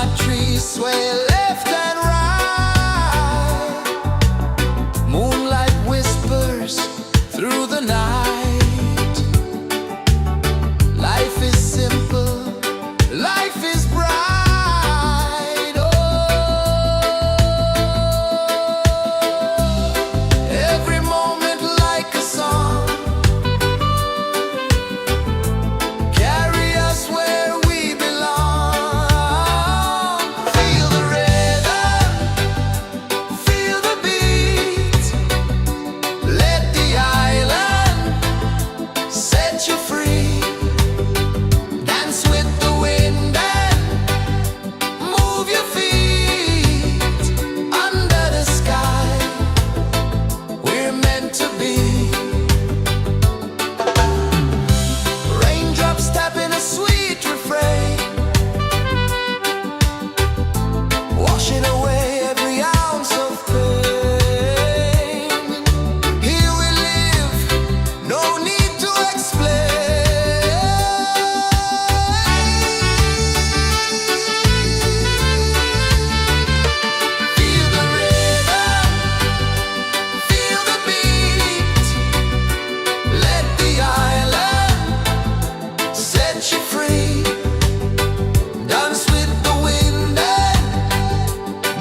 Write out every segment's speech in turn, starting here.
coconut trees sway left and right. Moonlight whispers through the night. Life is simple, life is bright. Oh, every moment like a song. Carry us where we belong. Feel the rhythm, feel the beat. Let the island set you free. Dance with the wind and move your feet. Under the sky, we're meant to be. Raindrops tapping a sweet refrain, washing away every ounce of pain. Here we live, no need to explain. Feel the rhythm, feel the beat. Let the island set you free. Dance with the wind and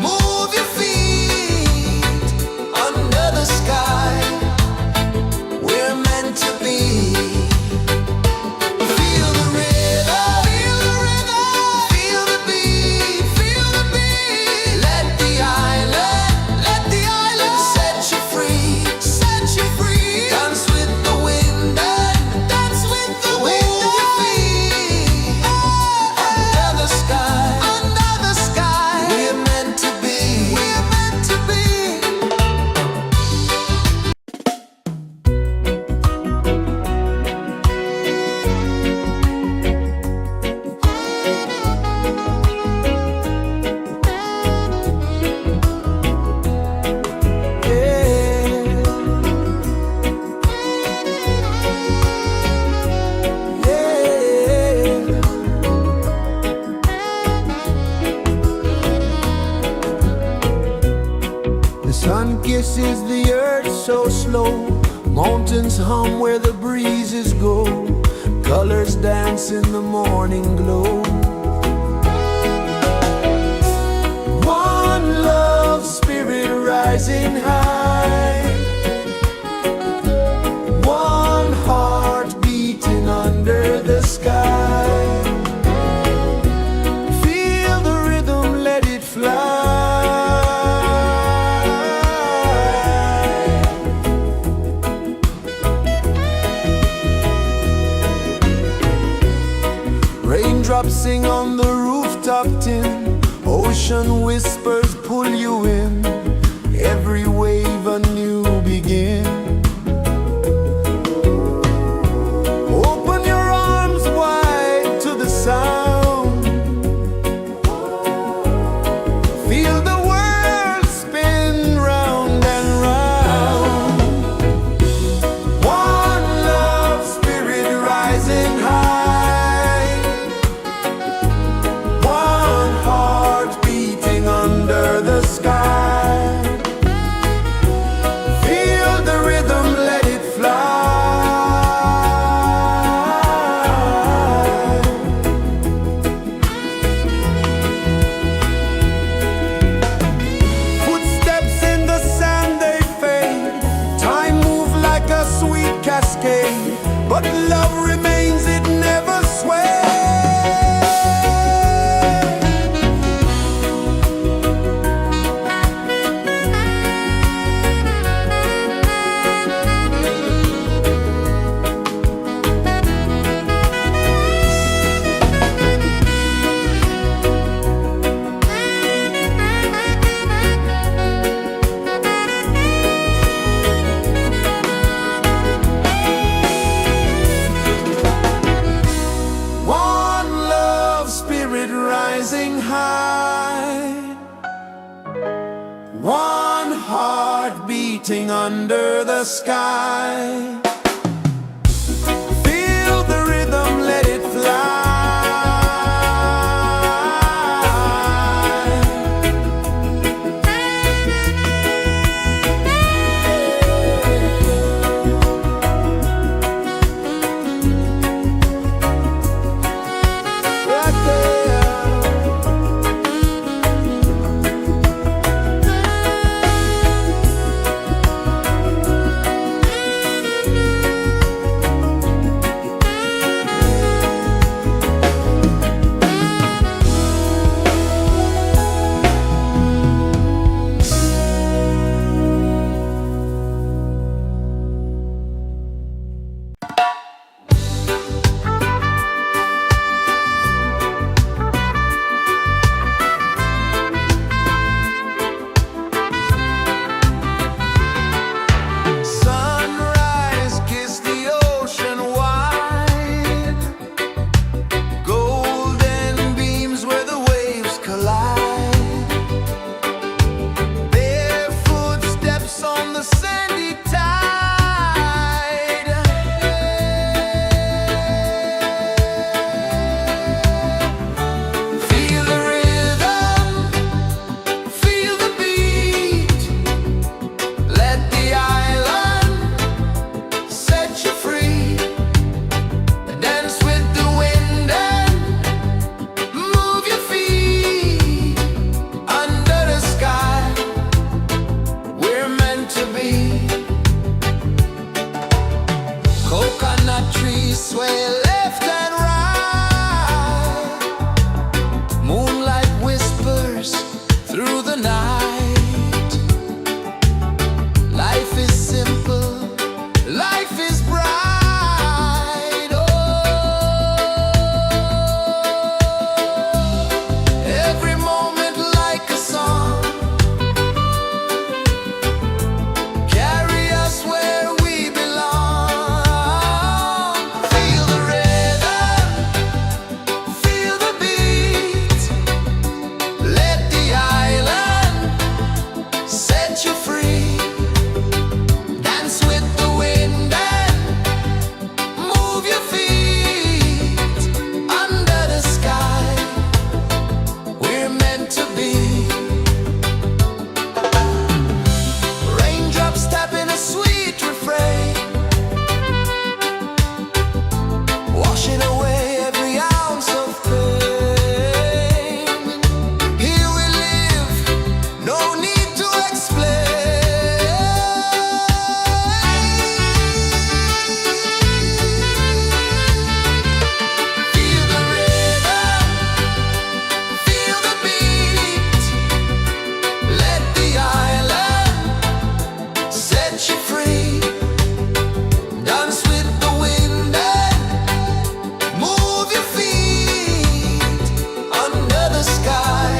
move your feet. Under the sky, we're meant to be. Feel the rhythm, feel the beat, feel the beat. Let the island set you free, set you free. Dance with the wind and dance with the wind. Move your feet. Under the sky, we're meant to be. We're meant to be. The sun kisses the earth so slow. Mountains hum where the breezes go. Colors dance in the morning glow. One love spirit rising high. One heart beating under the sky. Feel the rhythm, let it fly. Raindrops sing on the rooftop tin. Ocean whispers pull you in. Every wave a new begin. Open your arms wide to the sound. Feel the world spin round and round. One love spirit rising high. One heart beating under the sky. Feel the rhythm, let it fly. Footsteps in the sand, they fade. Time moves like a sweet cascade, but love remains, it never sways. Rising high, one heart beating under the sky. Feel the rhythm, let it fly. to be. Raindrops tapping a sweet refrain, washing away every ounce of pain. Here we live, no need to explain. Feel the rhythm, feel the beat. Let the island set you free. Dance with the wind and move your feet. Under the sky,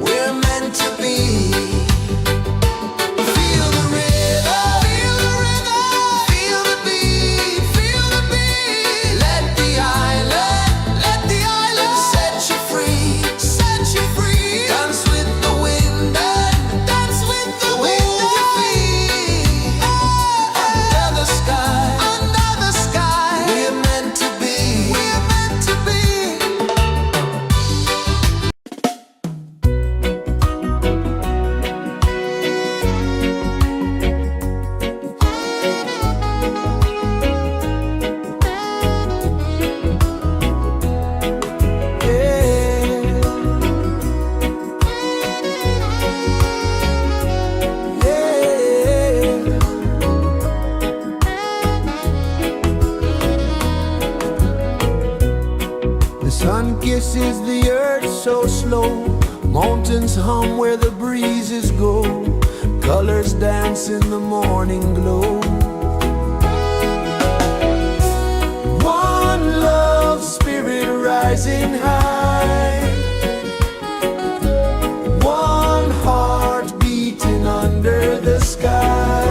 we're meant to be. Feel the rhythm, feel the rhythm, feel the beat, feel the beat. Let the island set you free, set you free. Dance with the wind and dance with the wind. Move your feet. Under the sky, we're meant to be, we're meant to be. The sun kisses the earth so slow. Mountains hum where the breezes go. Colors dance in the morning glow. One love spirit rising high. One heart beating under the sky.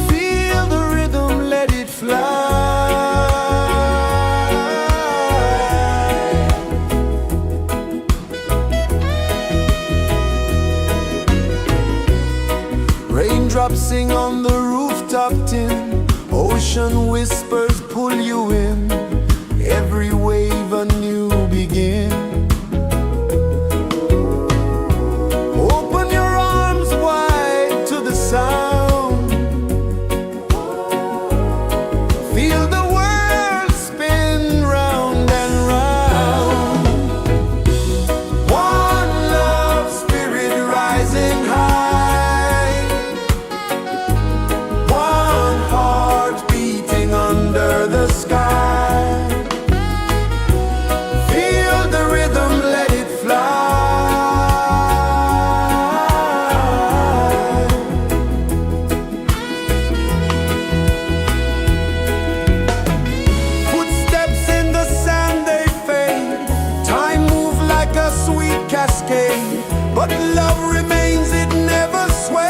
Feel the rhythm, let it fly. Raindrops sing on the rooftop tin. Ocean whispers pull you in. Every wave a new begin. Open your arms wide to the sound. Feel the world spin round and round. One love spirit rising high. One heart beating under the sky. Feel the rhythm, let it fly. Footsteps in the sand, they fade. Time moves like a sweet cascade, but love remains, it never sways.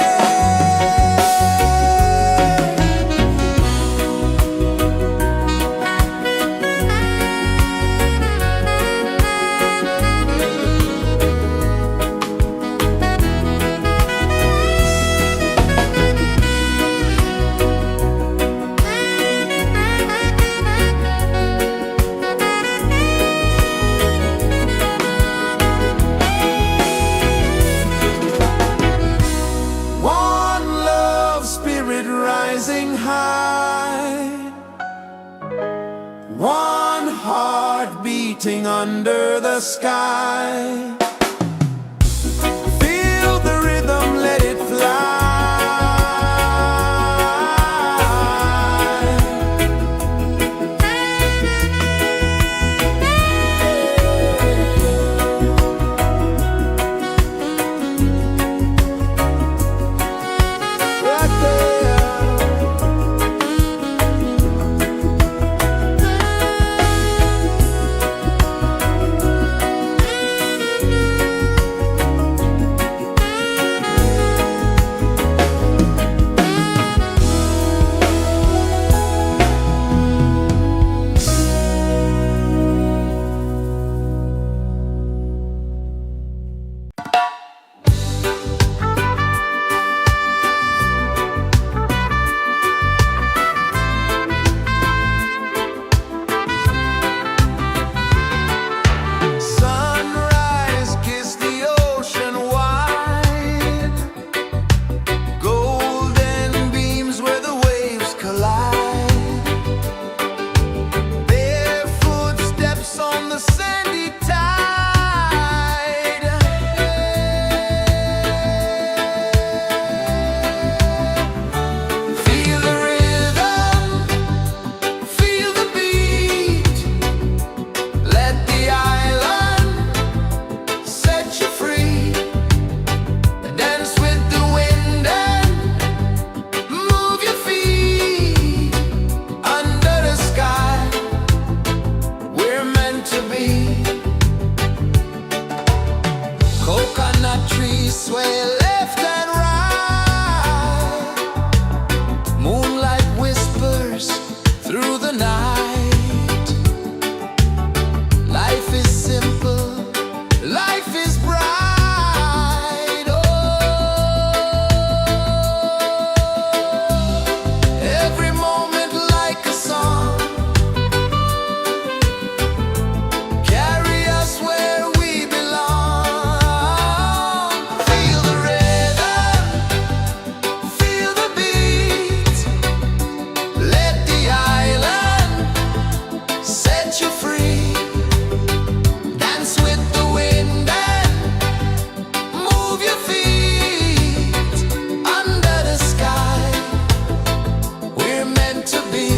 One love spirit rising high. One heart beating under the sky. Feel the rhythm, let it fly. Right there. sway left and right. Moonlight whispers through the night. Life is simple, life is bright. Oh, every moment like a song. Carry us where we belong. Feel the rhythm, feel the beat. Let the island set you free. Dance with the wind and move your feet. Under the sky, we're meant to be.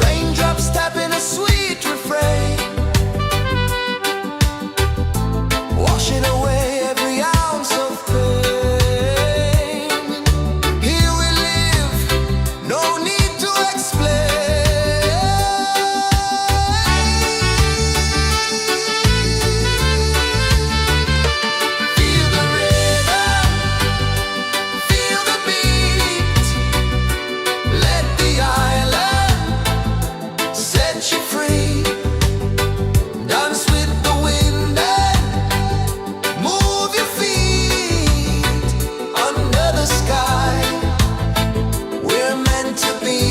Raindrops tapping a sweet refrain, washing away every ounce of pain. Here we live, no need to explain. Feel the rhythm, feel the beat. Let the island set you free. Dance with the wind and move your feet. Under the sky, we're meant to be.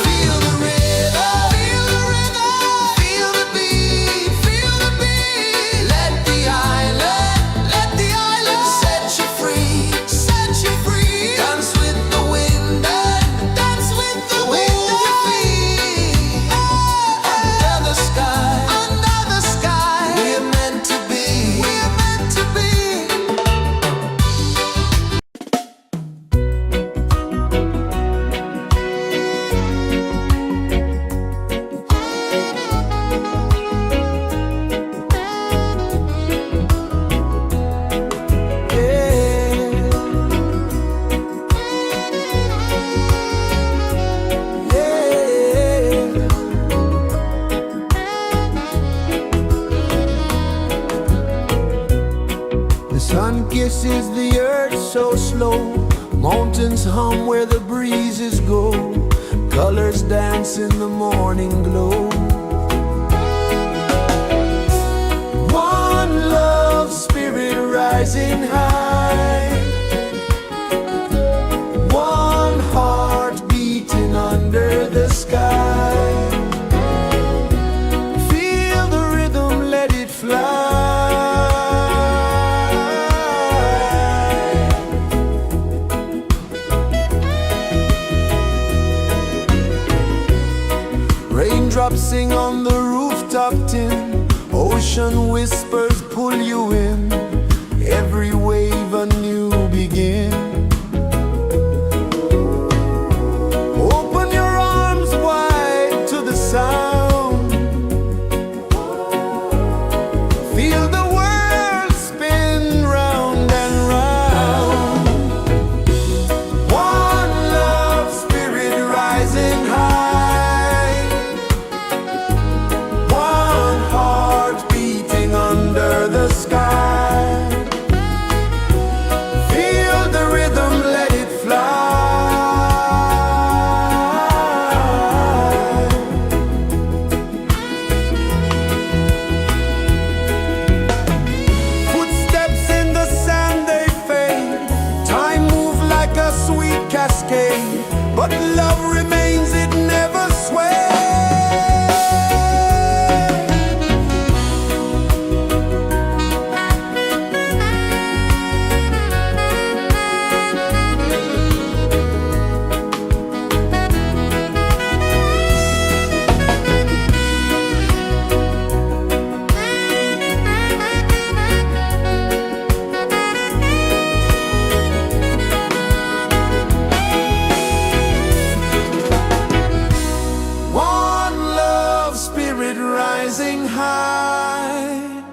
Feel the rhythm, feel the beat, feel the beat. Let the island set you free, set you free. Dance with the wind and move your feet. Under the sky, we're meant to be, we're meant to be. The sun kisses the earth so slow. Mountains hum where the breezes go. Colors dance in the morning glow. One love spirit rising high. One heart beating under the sky. Feel the rhythm, let it fly. Raindrops sing on the rooftop tin. Ocean whispers pull you in. Every wave a new begin. Open your arms wide to the sound. Feel the world spin round and round. One love spirit rising high. One heart beating under the sky. Feel the rhythm, let it fly. Footsteps in the sand, they fade. Time moves like a sweet cascade, but love remains, it never sways. rising high,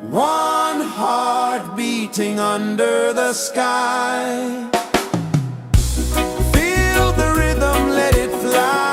one heart beating under the sky. Feel the rhythm, let it fly.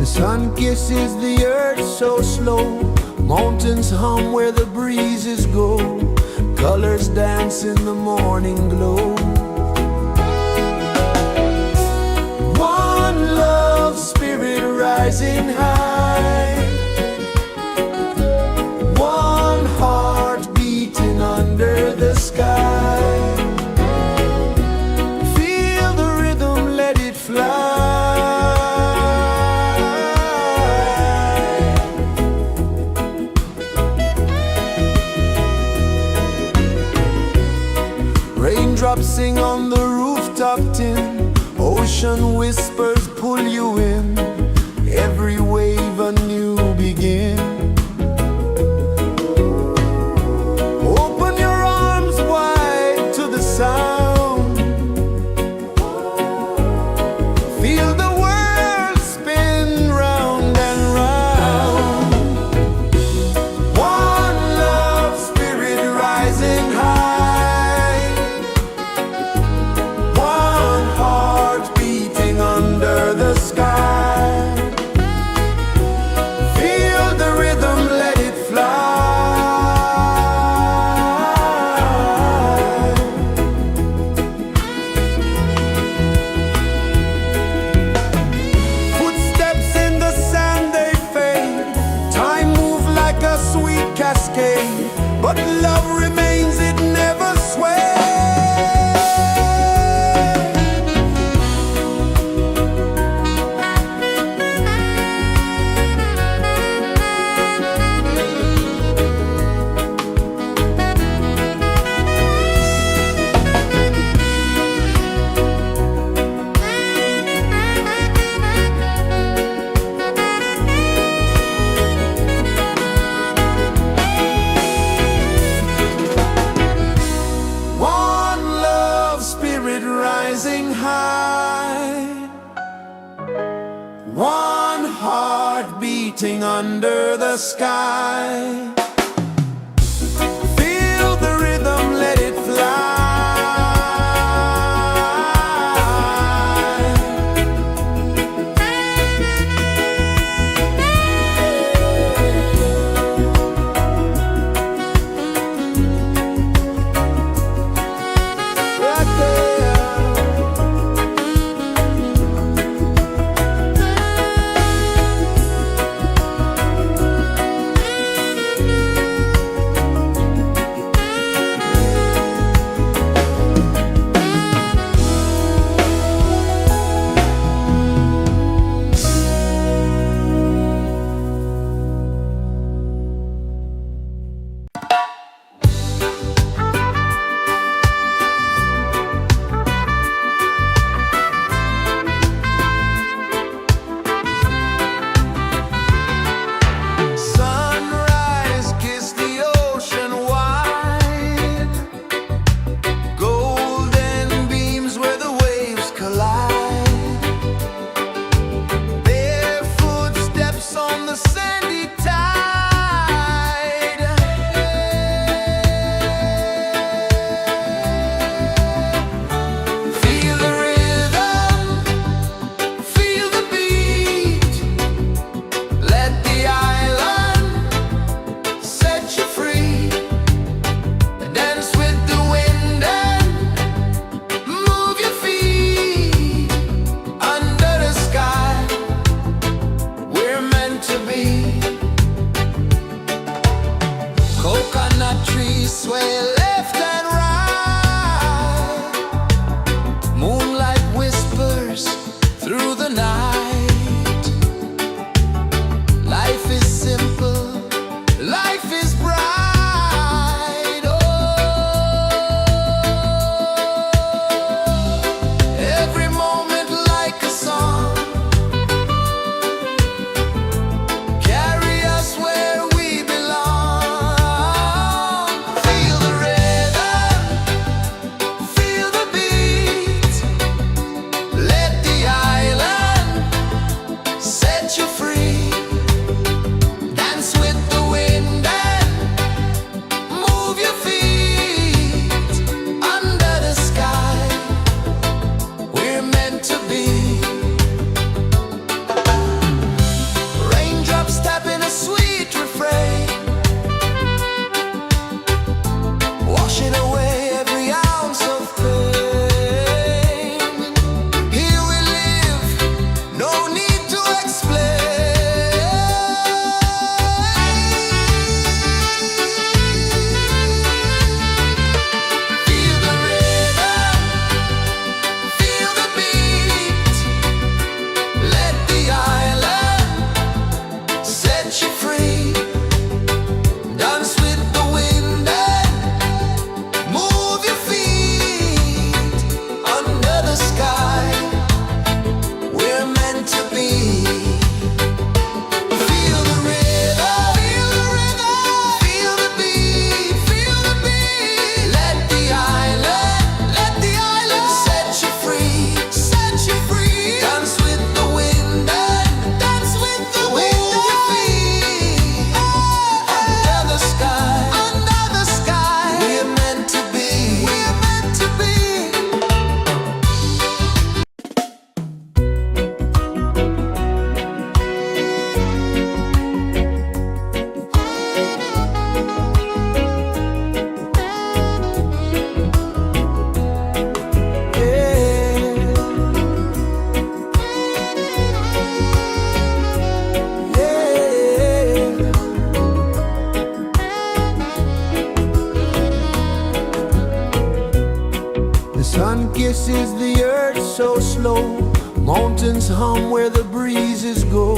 The sun kisses the earth so slow, mountains hum where the breezes go, colors dance in the morning glow. One love, spirit rising high, one heart beating under the sky. Feel the rhythm, let it fly. Raindrops sing on the rooftop tin, ocean whispers pull you in, every wave a new begin. Open your arms wide to the sound, feel the world spin round and round. One love, spirit rising high, one heart beating under the sky. Feel the rhythm, let it fly. Footsteps in the sand, they fade, time moves like a sweet cascade, but love remains, it never sways. One love, spirit rising high, one heart beating under the sky. Feel the rhythm, let it fly. Right there. Sunrise, kiss the ocean wide, golden beams where the waves collide, bare footsteps on the sandy tide. Feel the rhythm, feel the beat, let the island set you free. Dance with the wind and move your feet under the sky. We're meant to be. Coconut trees sway left and right, moonlight whispers through the night. Life is simple, life is bright. Oh, every moment like a song, carry us where we belong. Feel the rhythm. is the earth so slow? Mountains hum where the breezes go.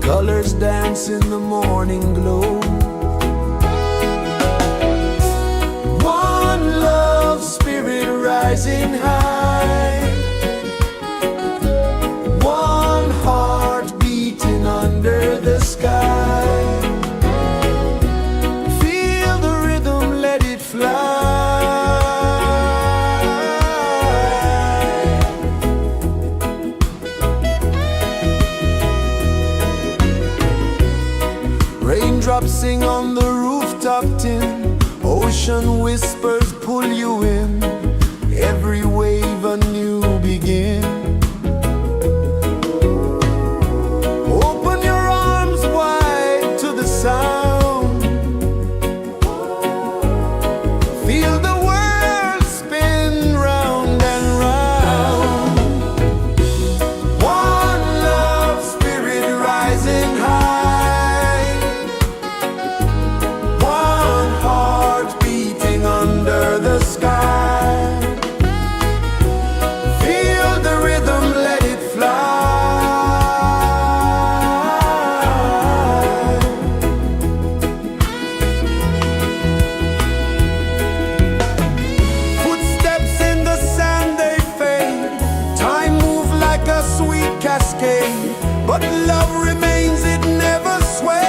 Colors dance in the morning glow. One love spirit rising high. One heart beating under the sky. Feel the rhythm, let it fly. Raindrops sing on the rooftop tin. Ocean whispers pull you in. Every wave a new begin. Open your arms wide to the sound. Feel the world spin round and round. One love spirit rising high. One heart beating under the sky. Feel the rhythm, let it fly. Footsteps in the sand, they fade. Time moves like a sweet cascade, but love remains, it never sways.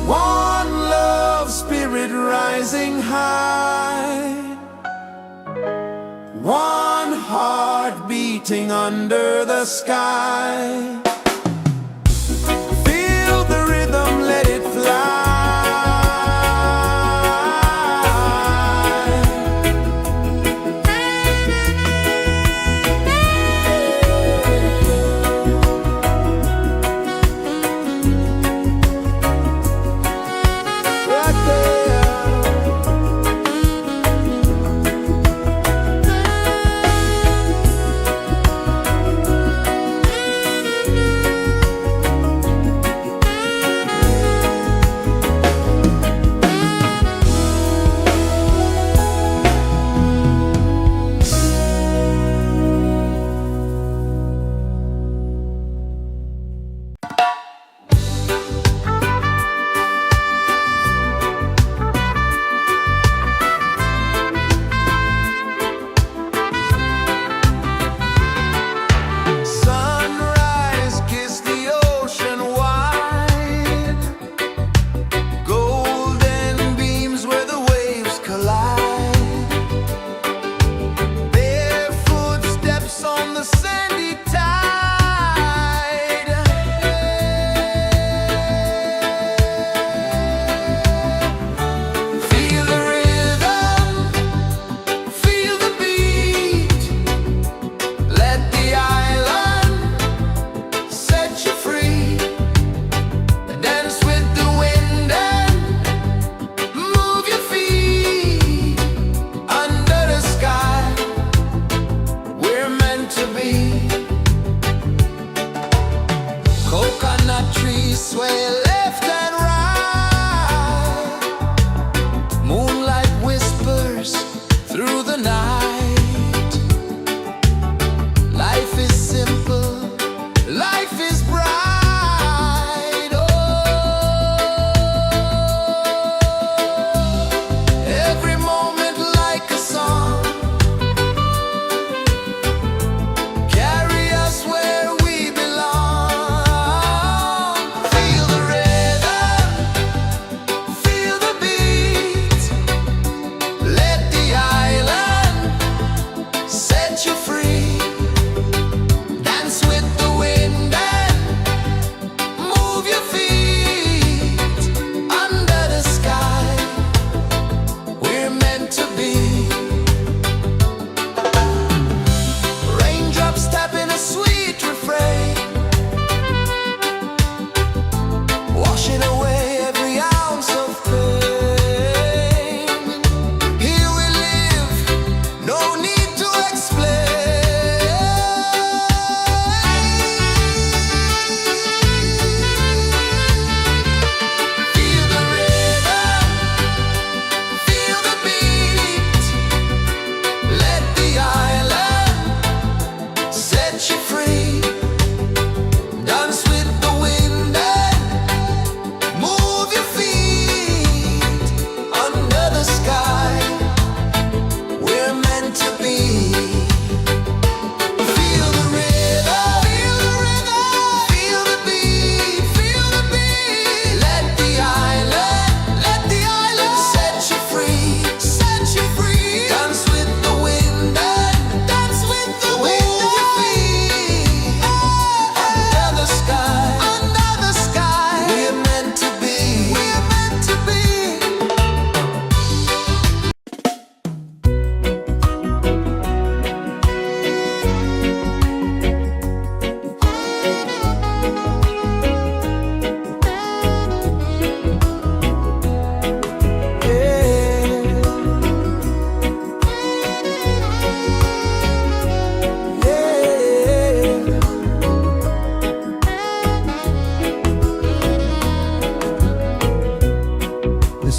One love spirit rising high. One heart beating under the sky. Feel the rhythm, let it fly. Right there.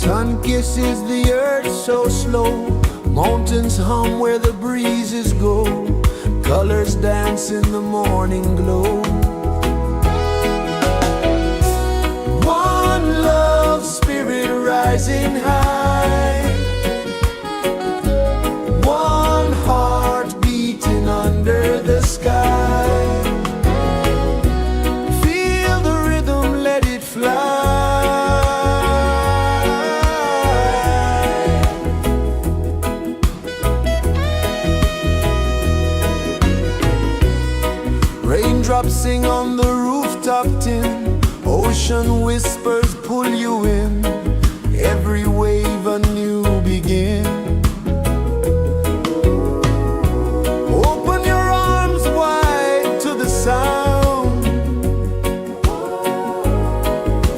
Sun kisses the earth so slow, mountains hum where the breezes go, colors dance in the morning glow. One love spirit rising high, one heart beating under the sky. Feel the rhythm, let it fly. Raindrops sing on the rooftop tin, ocean whispers pull you in, every wave a new begin. Open your arms wide to the sound,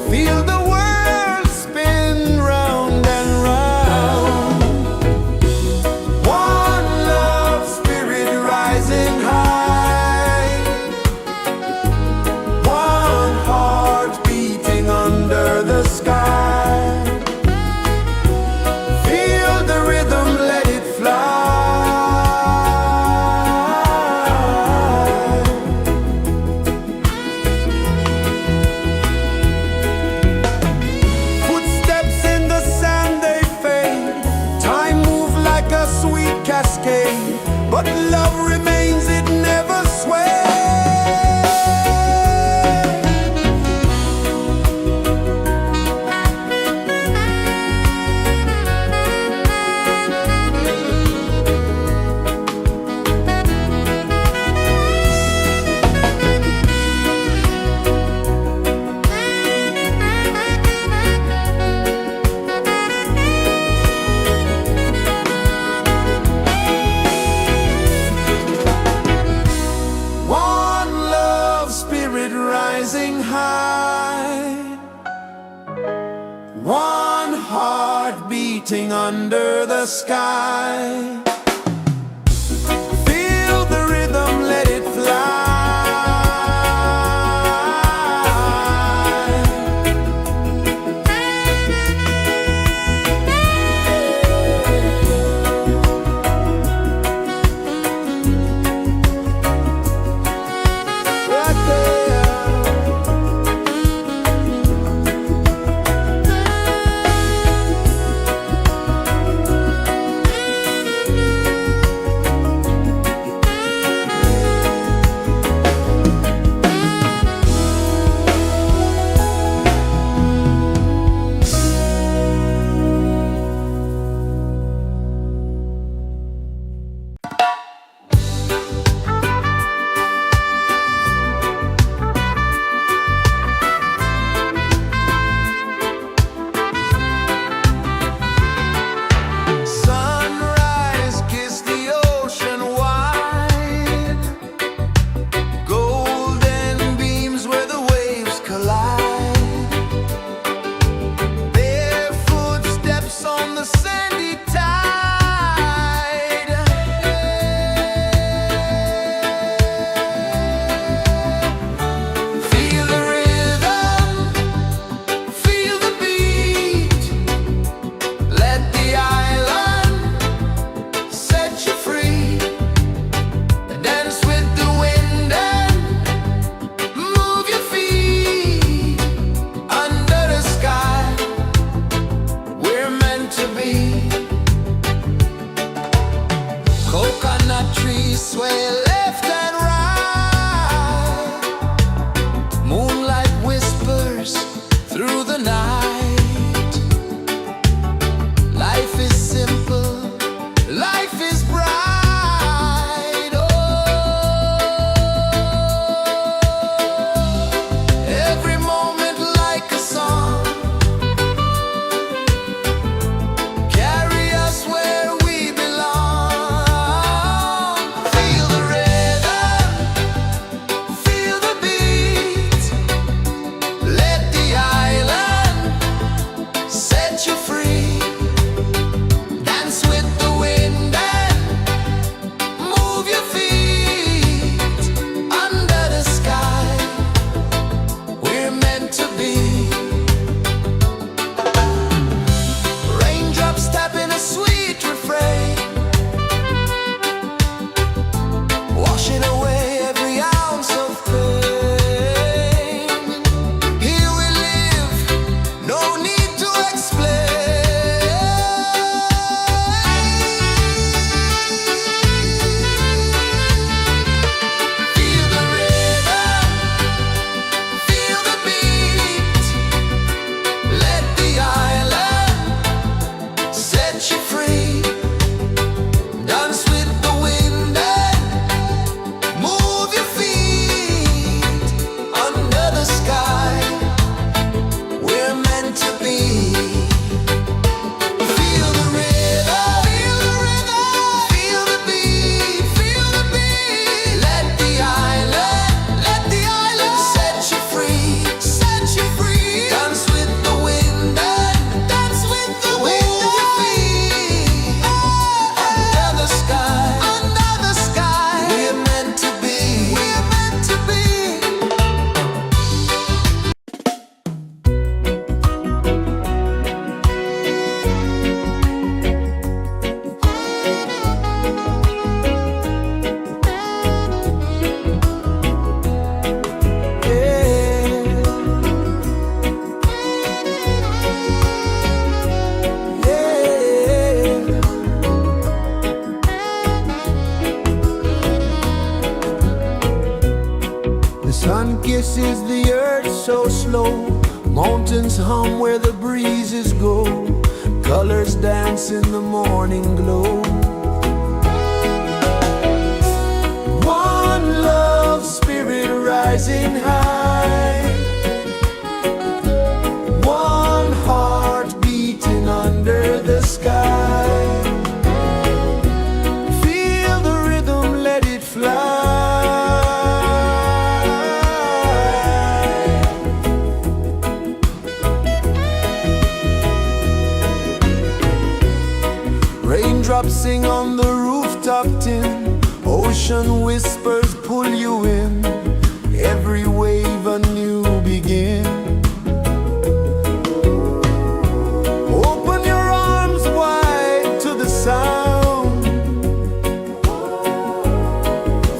feel the world spin round and round. One love spirit rising high, one heart beating under the sky. Feel the rhythm, let it fly. Footsteps in the sand, they fade, time moves like a sweet cascade, but love remains, it never sways. Rising high, one heart beating under the sky. Feel the rhythm, let it fly. mountains hum where the breezes go, colors dance in the morning glow. One love spirit rising high, one heart beating under the sky. Feel the rhythm, let it fly. Raindrops sing on the rooftop tin, ocean whispers pull you in, every wave a new begin. Open your arms wide to the sound,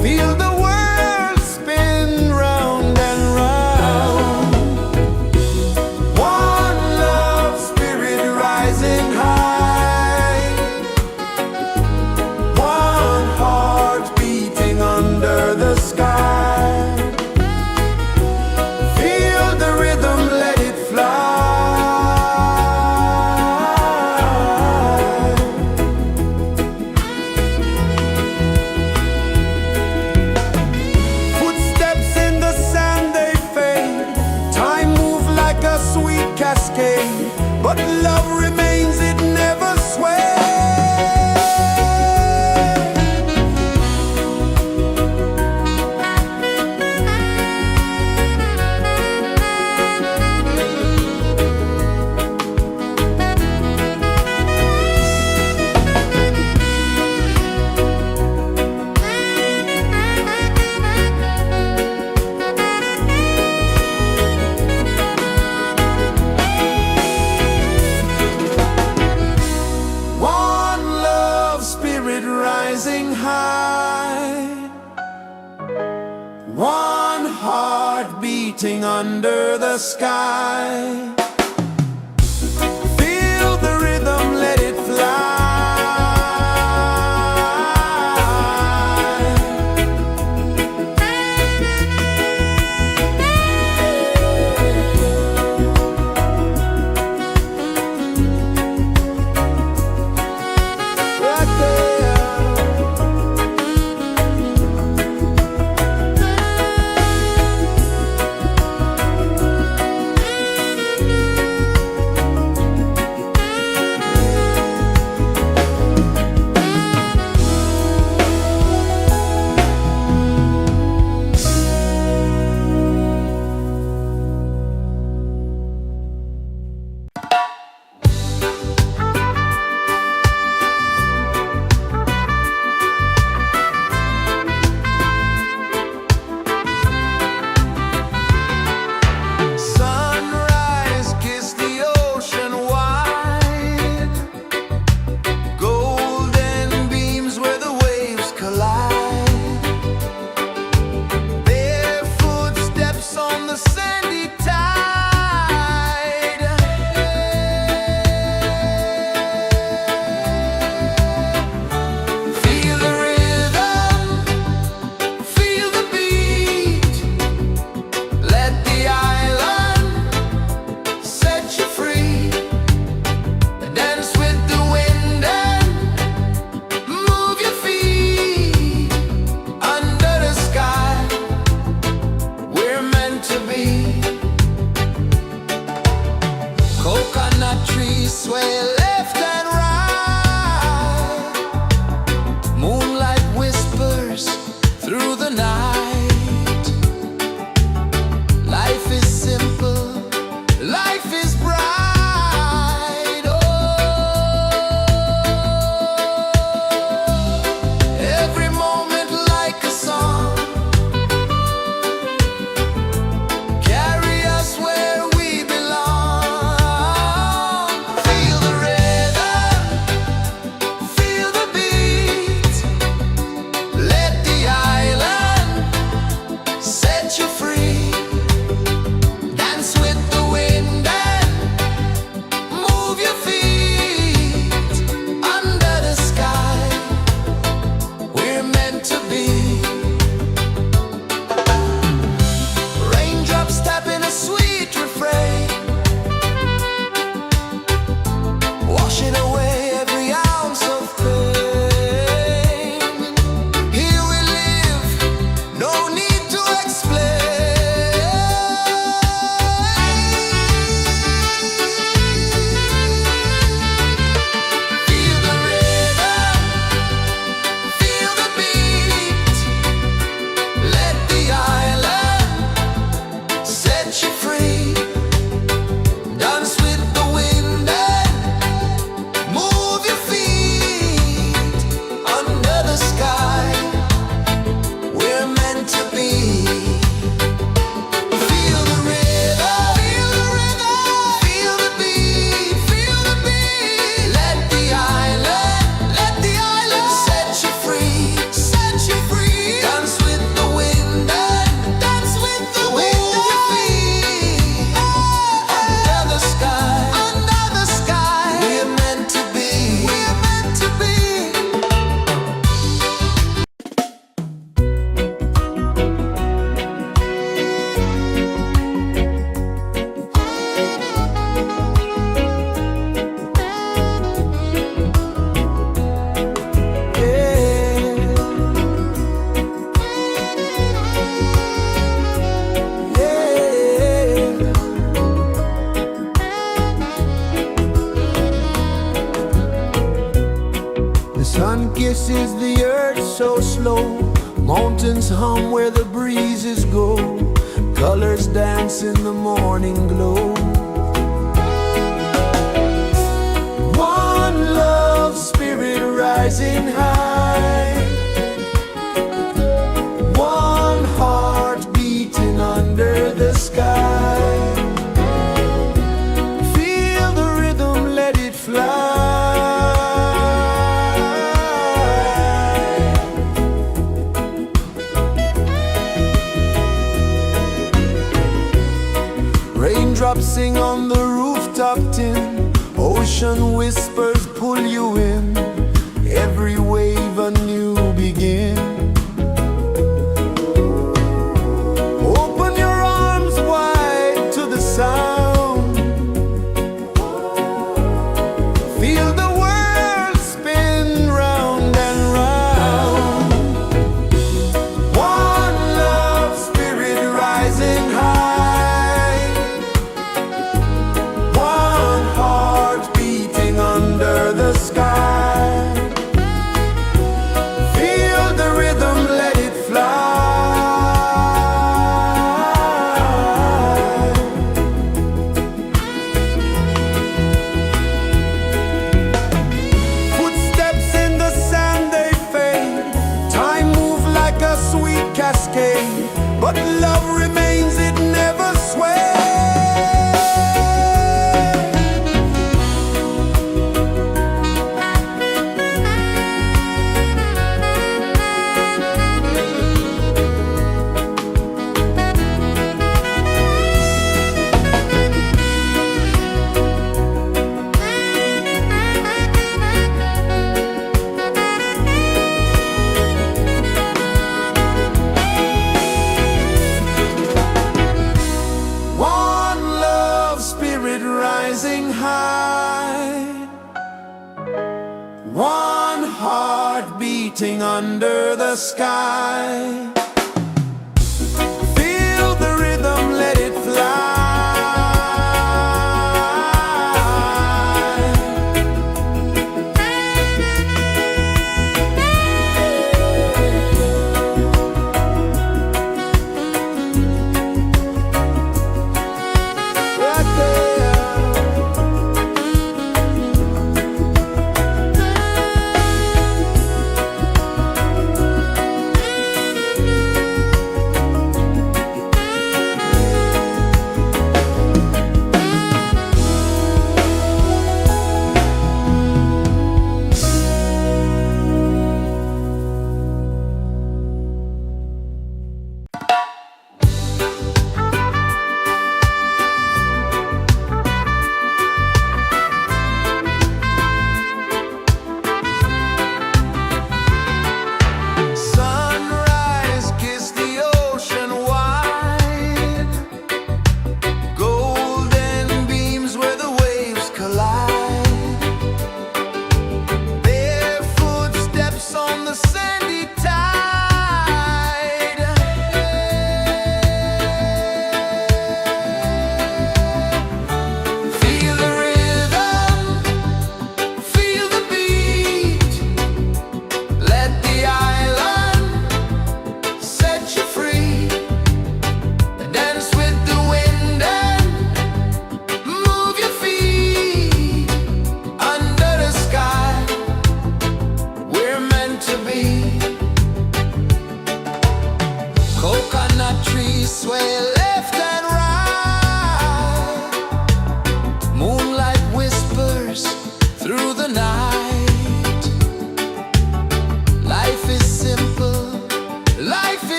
feel the world spin round and round. One love spirit rising high, one heart beating under the sky. Feel the rhythm, let it fly. Footsteps in the sand, they fade. Time moves like a sweet cascade, but love remains, it never sways. One love spirit rising high, one heart beating under the sky. Feel the rhythm, let it fly. Right there. Sunrise, kiss the ocean wide, golden beams where the waves collide, barefoot steps on the sandy tide. Feel the rhythm, feel the beat, let the island set you free. Dance with the wind and move your feet under the sky. We're meant to be. Coconut trees sway left and right, moonlight whispers through the night. Life is simple, life is bright. Oh, every moment like a song, carry us where we belong. Feel the rhythm. kisses the earth so slow. Mountains hum where the breezes go. Colors dance in the morning glow. One love spirit rising high. One heart beating under the sky. Feel the rhythm, let it fly. Raindrops sing on the rooftop tin. Ocean whispers pull you in. Every wave a new begin. Open your arms wide to the sound. Feel the world spin round and round. One love spirit rising high. One heart beating under the sky. Feel the rhythm, let it fly. Footsteps in the sand, they fade. Time moves like a sweet cascade, but love remains, it never sways. One love spirit rising high. One heart beating under the sky. Feel the rhythm, let it fly. Right there.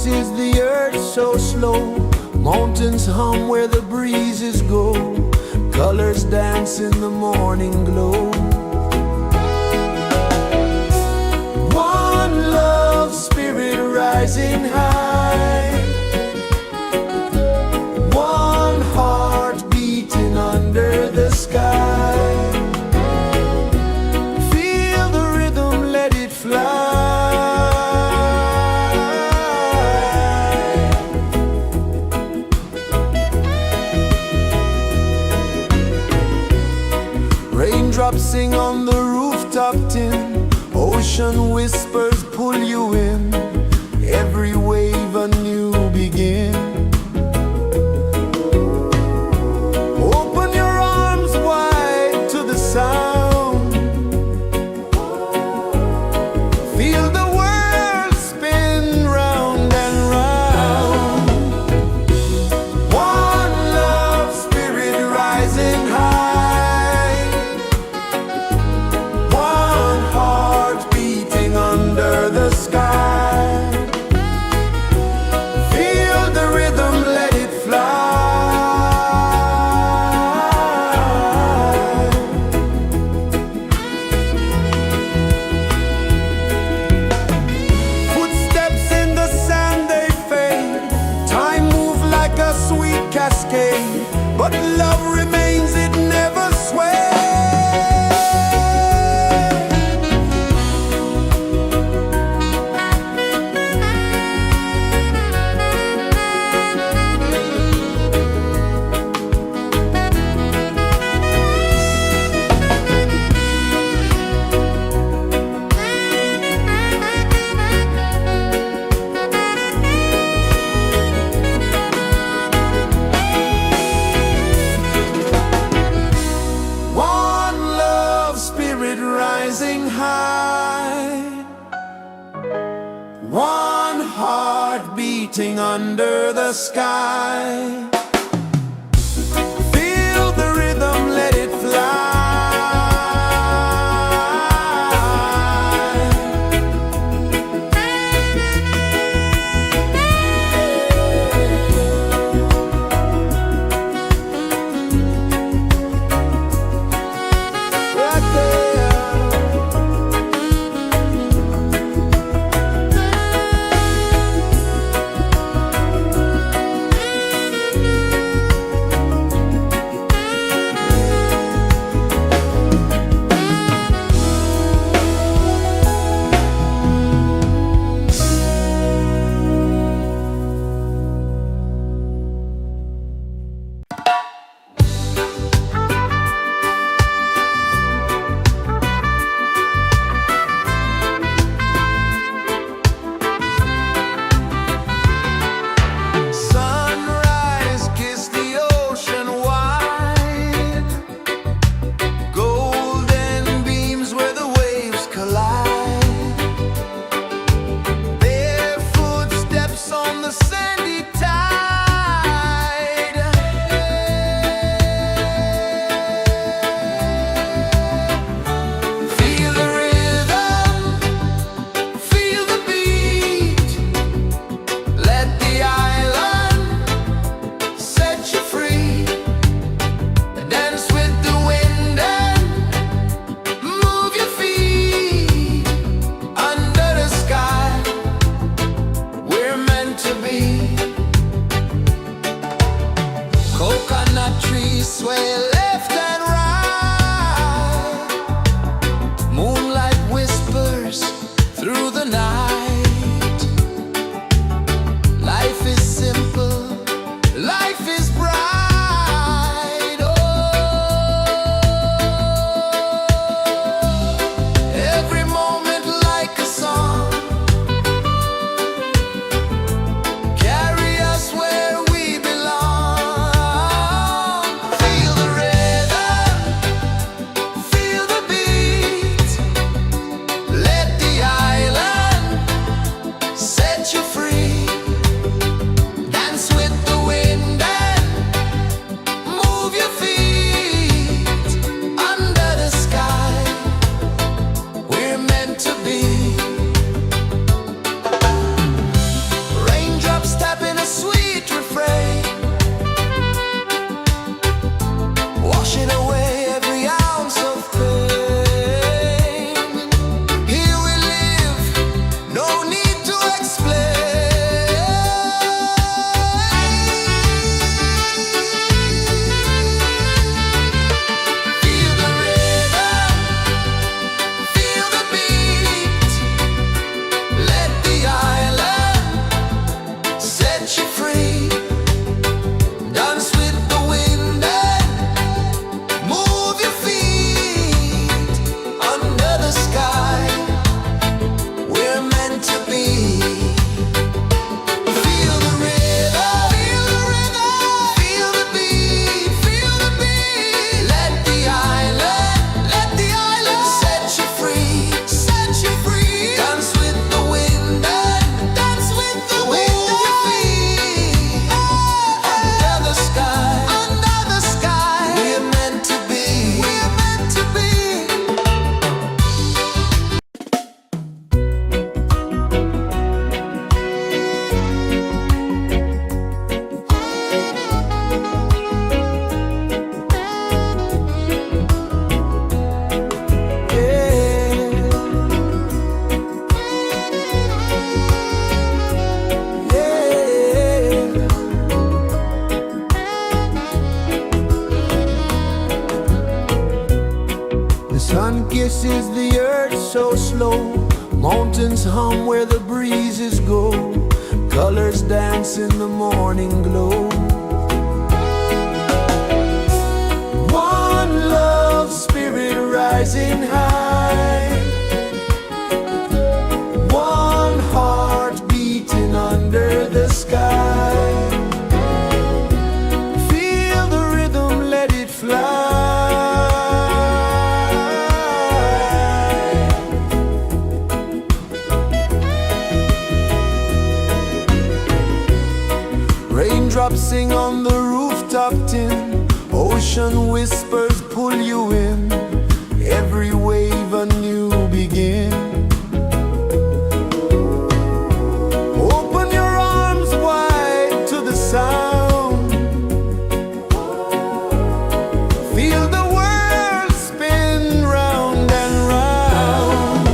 is the earth so slow? Mountains hum where the breezes go. Colors dance in the morning glow. One love, spirit rising high. One heart beating under the sky. Feel the rhythm, let it fly. Raindrops sing on the rooftop tin. Ocean whispers pull you in. Every wave a new begin. Open your arms wide to the sound. Feel the world spin round and round. One love, spirit rising high. One heart beating under the sky. Feel the rhythm, let it fly. Footsteps in the sand, they fade. Time moves like a sweet cascade, but love remains, it never sways. One love, spirit rising high. One heart beating under the sky. Feel the rhythm, let it fly. Right there. Sunrise, kiss the ocean wide. Golden beams where the waves collide. Bare footsteps on the sandy tide. Feel the rhythm, feel the beat. Let the island set you free. Dance with the wind and move your feet. Under the sky, we're meant to be. Coconut trees sway left and right. Moonlight whispers through the night. Life is simple, life is bright. Oh, every moment like a song. Carry us where we belong. Feel the rhythm. is the earth so slow. Mountains hum where the breezes go. Colors dance in the morning glow. One love, spirit rising high. One heart beating under the sky. Feel the rhythm, let it fly. Raindrops sing on the rooftop tin. Ocean whispers pull you in. Every wave a new begin. Open your arms wide to the sound. Feel the world spin round and round.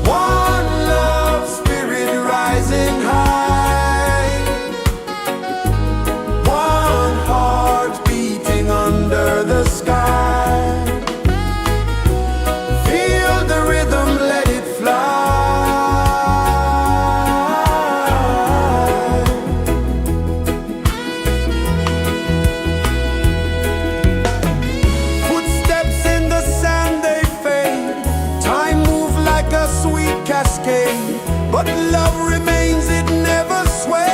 One love, spirit rising high. One heart beating under the sky. Feel the rhythm, let it fly. Footsteps in the sand, they fade. Time moves like a sweet cascade, but love remains, it never sways.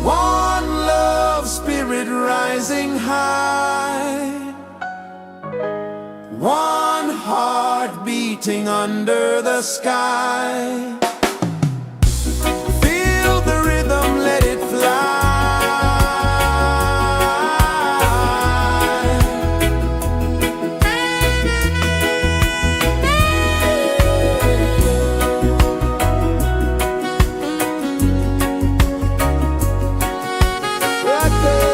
One love, spirit rising high. One heart beating under the sky. Feel the rhythm, let it fly. Right there.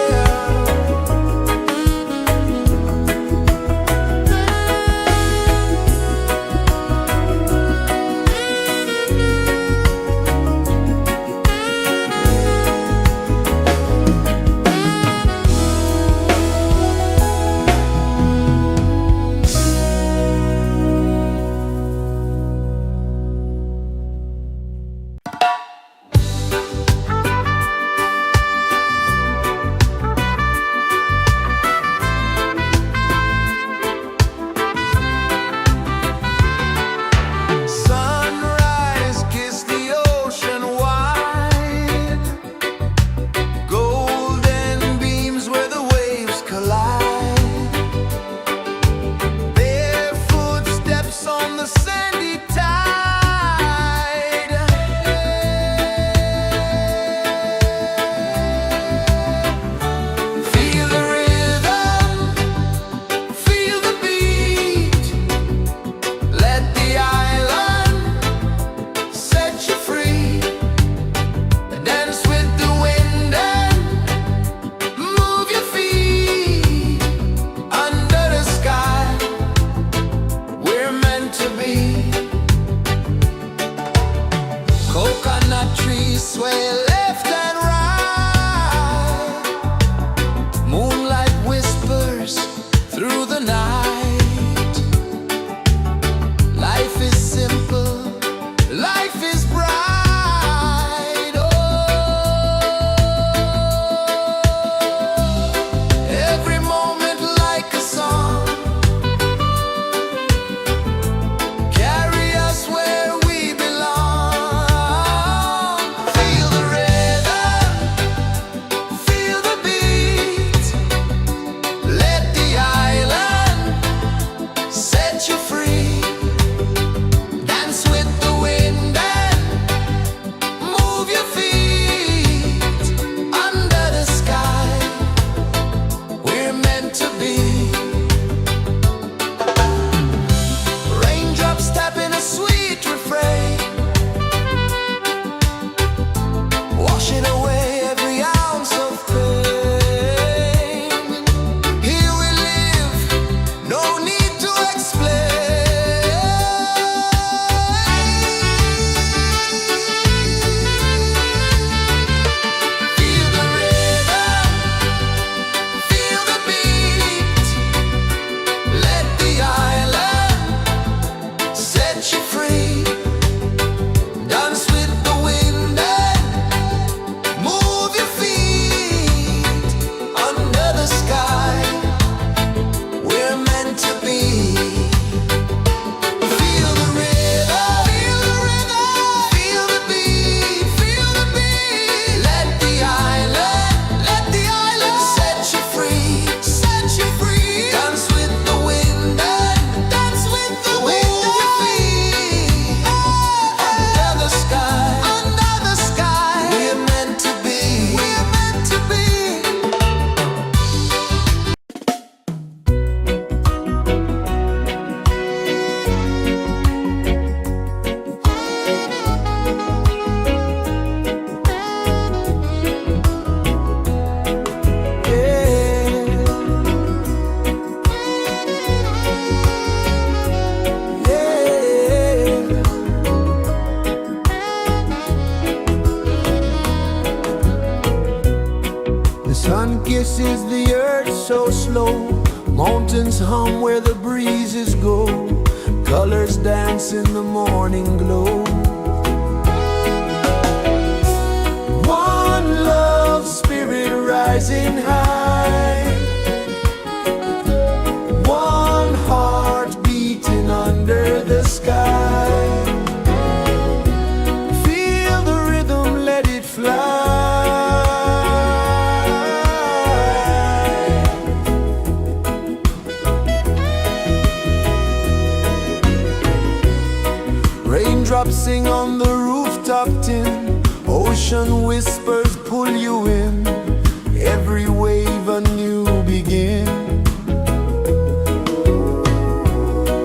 Sun kisses the earth so slow, mountains hum where the breezes go, colors dance in the morning glow. One love spirit rising high, one heart beating under the sky. Feel the rhythm, let it fly. Raindrops sing on the rooftop tin, ocean whispers pull you in, every wave a new begin.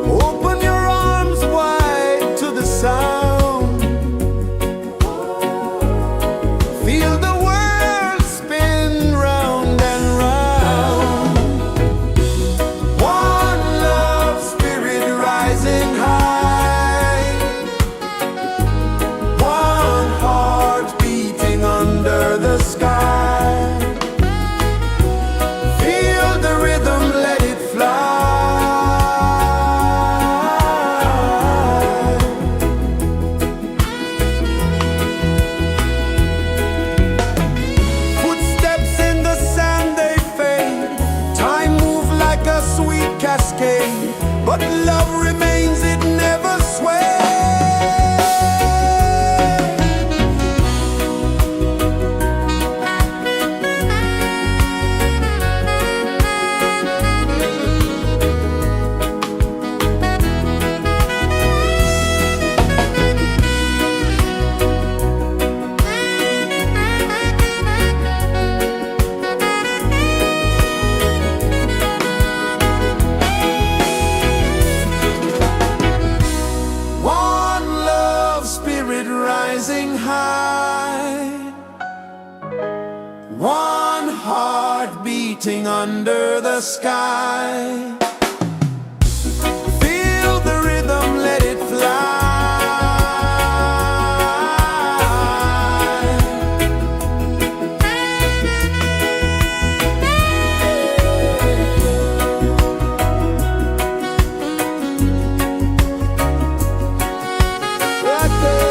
Open your arms wide to the sound, feel the world spin round and round. One love spirit rising high, one heart beating under the sky. Feel the rhythm, let it fly. Footsteps in the sand, they fade, time moves like a sweet cascade, but love remains, it never sways. One love spirit rising high, one heart beating under the sky. Feel the rhythm, let it fly. Right there.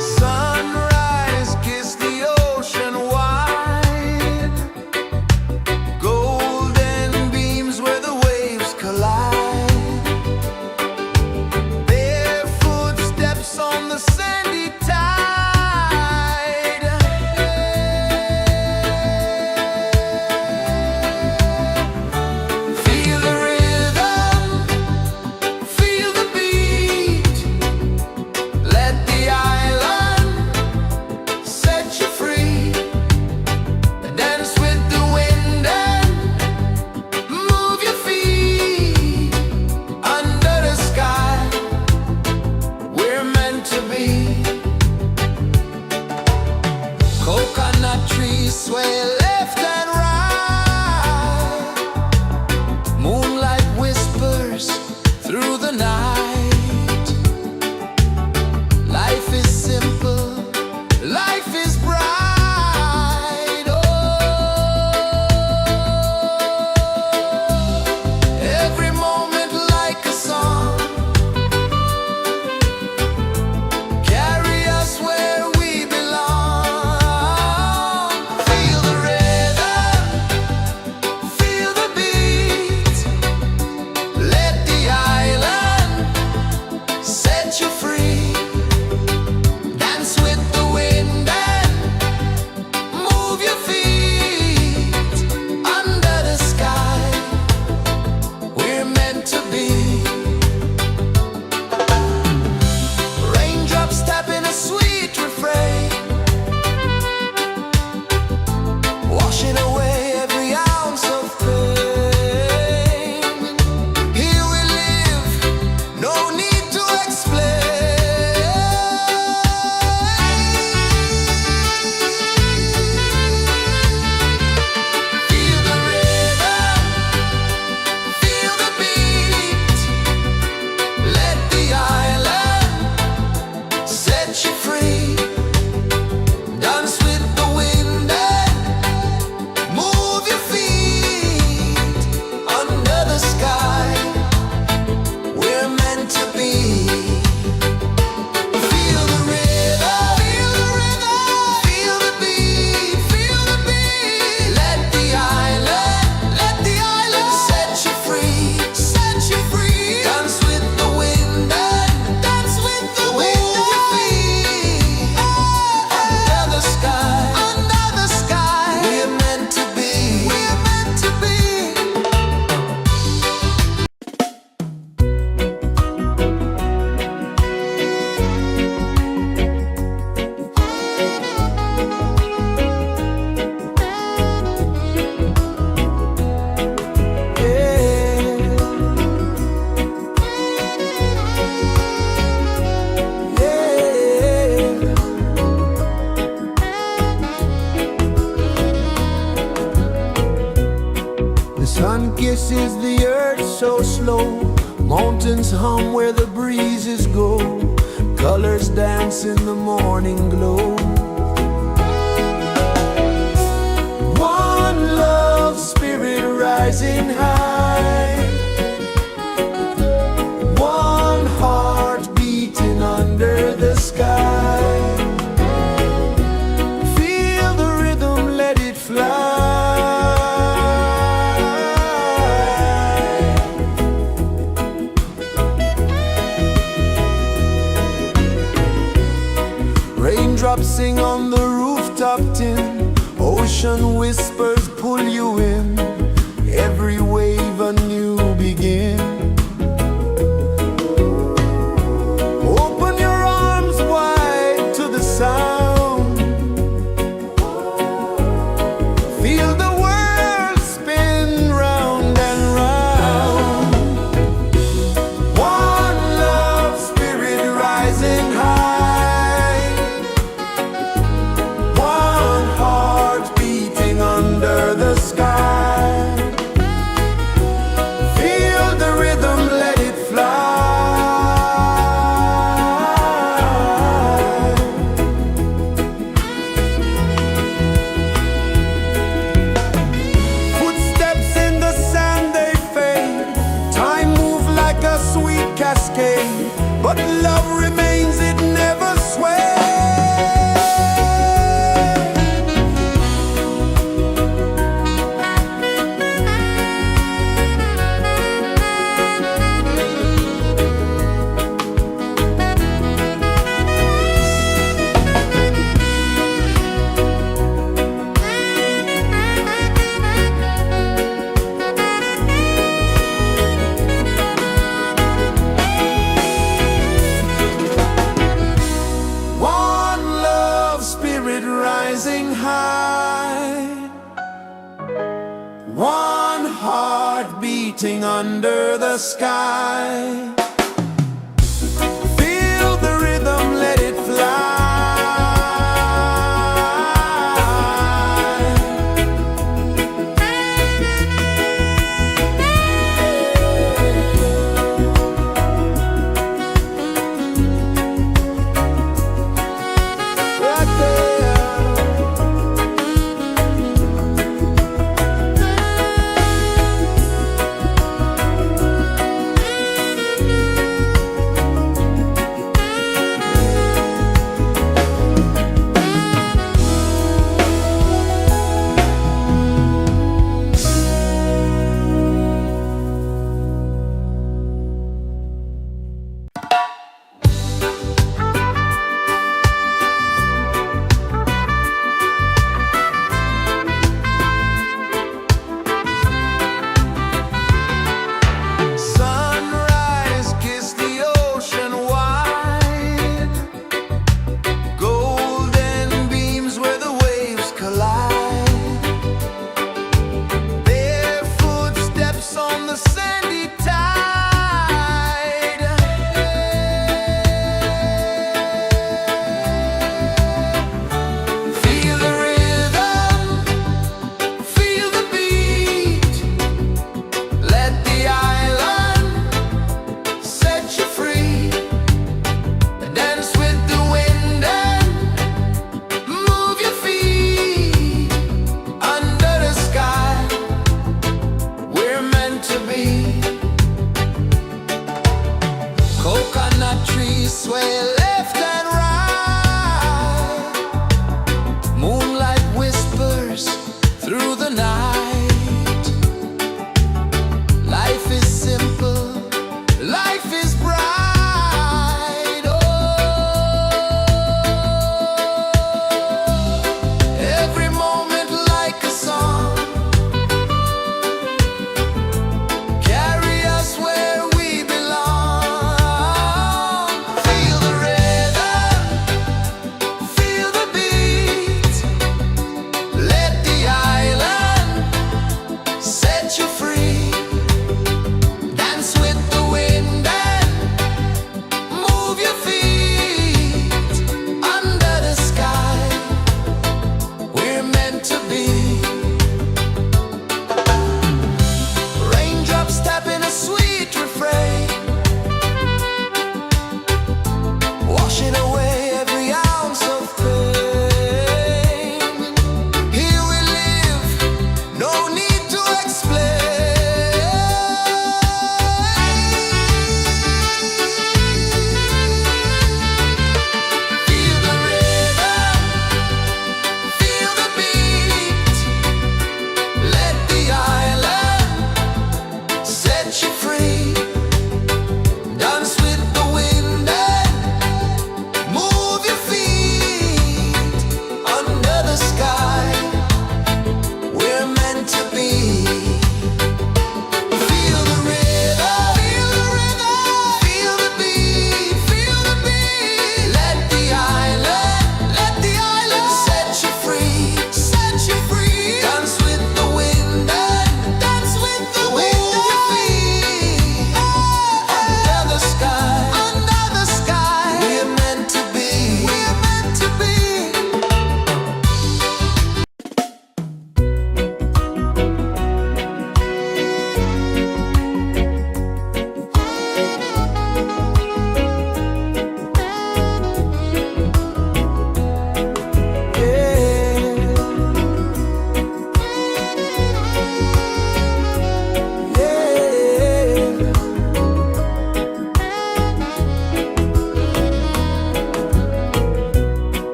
Sunrise, kiss the ocean wide, golden beams where the waves collide, barefoot steps on the sandy tide. Feel the rhythm, feel the beat, let the island set you free. Dance with the wind and move your feet under the sky. We're meant to be. Coconut trees sway left and right, moonlight whispers through the night. Life is simple, life is bright. Oh, every moment like a song, carry us where we belong. Feel the rhythm. pulses the earth so slow. Mountains hum where the breezes go. Colors dance in the morning glow. One love spirit rising high. One heart beating under the sky. Feel the rhythm, let it fly. Raindrops sing on the rooftop tin. Ocean whispers pull you in. Every wave a new begin. Open your arms wide to the sound. Feel the world spin round and round. One love spirit rising high. One heart beating under the sky. Feel the rhythm, let it fly. Footsteps in the sand, they fade. Time moves like a sweet cascade, but love remains, it never sways. One love spirit rising high. One heart beating under the sky. Feel the rhythm, let it fly. Right there. Sunrise, kiss the ocean wide. Golden beams where the waves collide. Barefoot steps on the sandy tide. Feel the rhythm, feel the beat. Let the island set you free. Dance with the wind and move your feet. Under the sky, we're meant to be. Coconut trees sway left and right. Moonlight whispers through the night. Life is simple, life is bright. Oh, every moment like a song. Carry us where we belong. Feel the rhythm.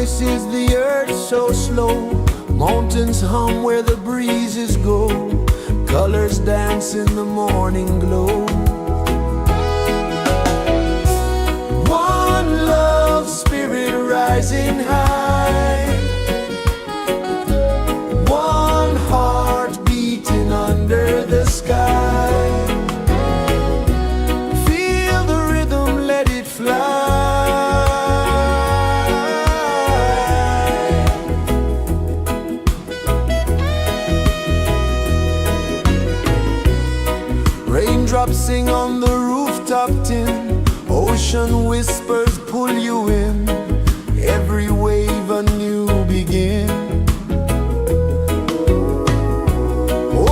kisses the earth so slow. Mountains hum where the breezes go. Colors dance in the morning glow. One love spirit rising high. One heart beating under the sky. Feel the rhythm, let it fly. Raindrops sing on the rooftop tin. Ocean whispers pull you in. Every wave a new begin.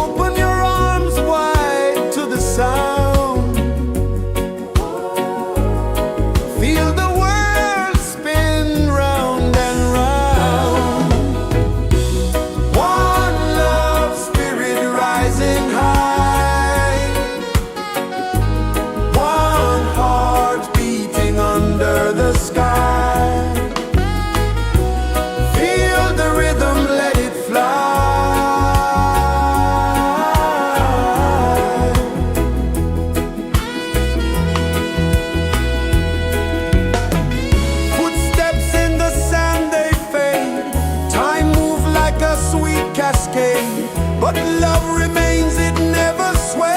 Open your arms wide to the sound. Feel the world spin round and round. One love spirit rising high. One heart beating under the sky. Feel the rhythm, let it fly. Footsteps in the sand, they fade. Time moves like a sweet cascade, but love remains, it never sways.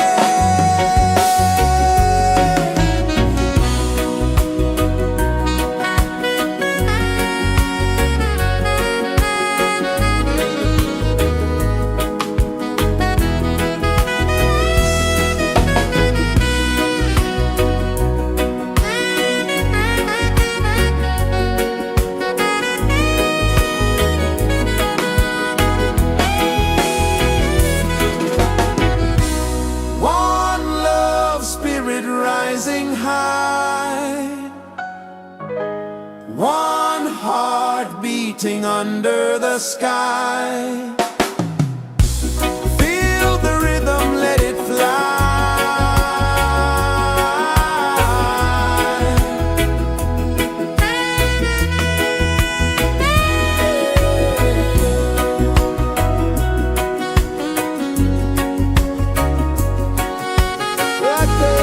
One love spirit rising high. One heart beating under the sky. Feel the rhythm, let it fly. Right there.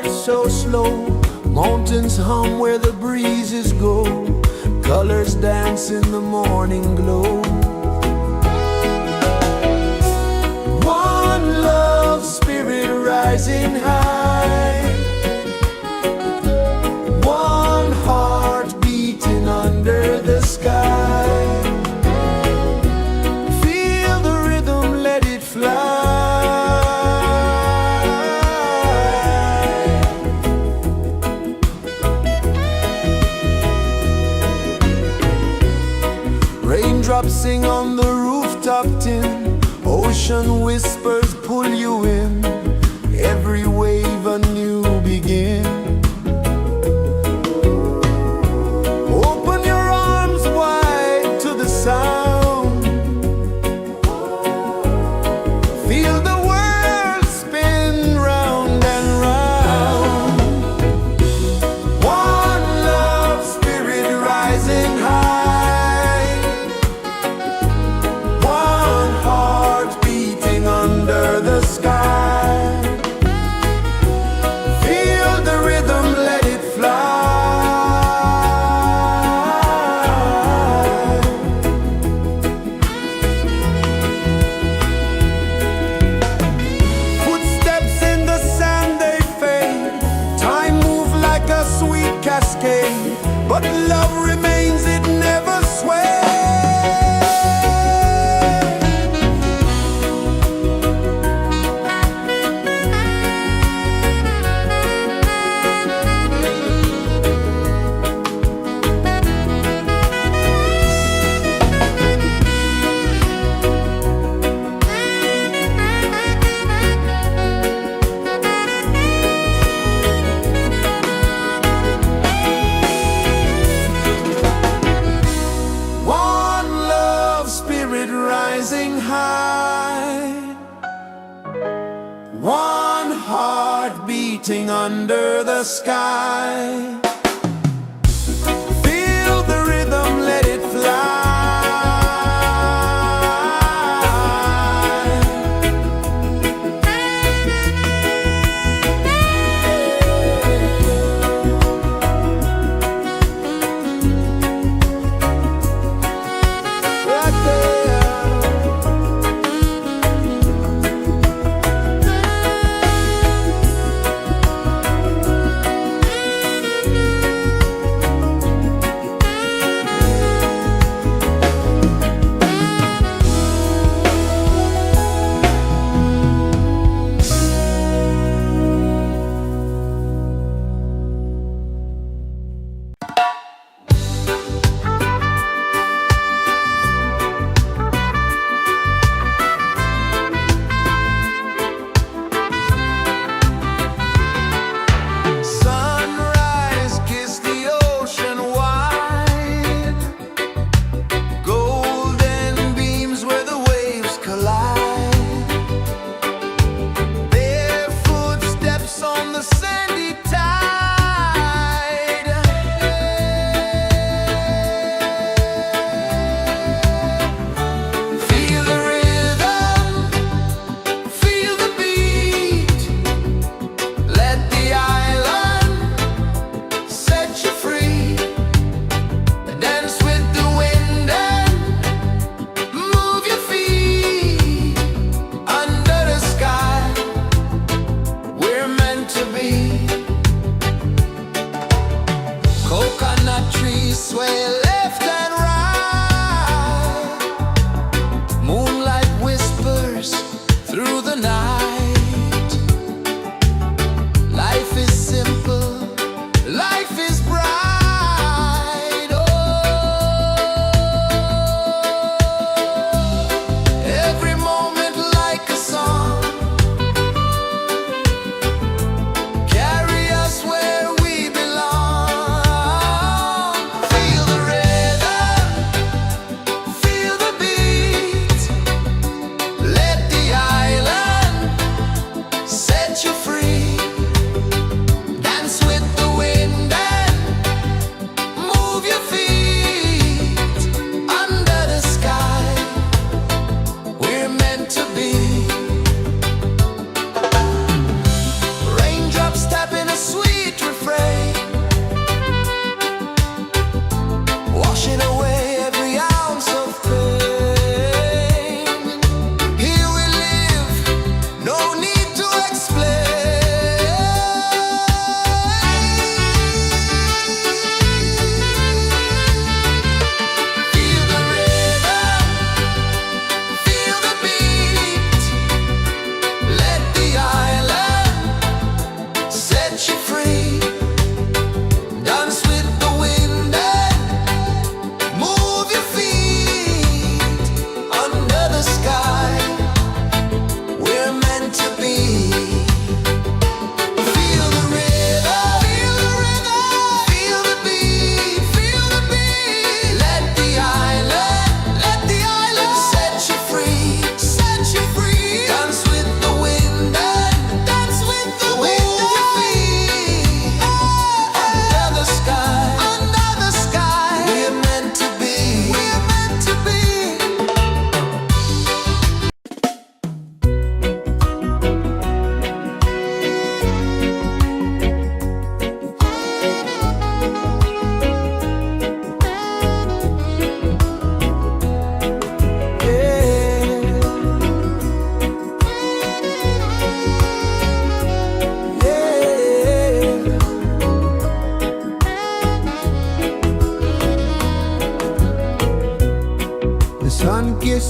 heart so slow. Mountains hum where the breezes go. Colors dance in the morning glow. One love spirit rising high. One heart beating under the sky. Feel the rhythm, let it fly. Raindrops sing on the rooftop tin. Ocean whispers pull you in. Every wave a new begin. Open your arms wide to the sound. Feel the world spin round and round. One love spirit rising high. One heart beating under the sky. Feel the rhythm, let it fly. Footsteps in the sand, they fade. Time moves like a sweet cascade, but love remains, it never sways. One love spirit rising high. One heart beating under the sky. Feel the rhythm, let it fly. Right there.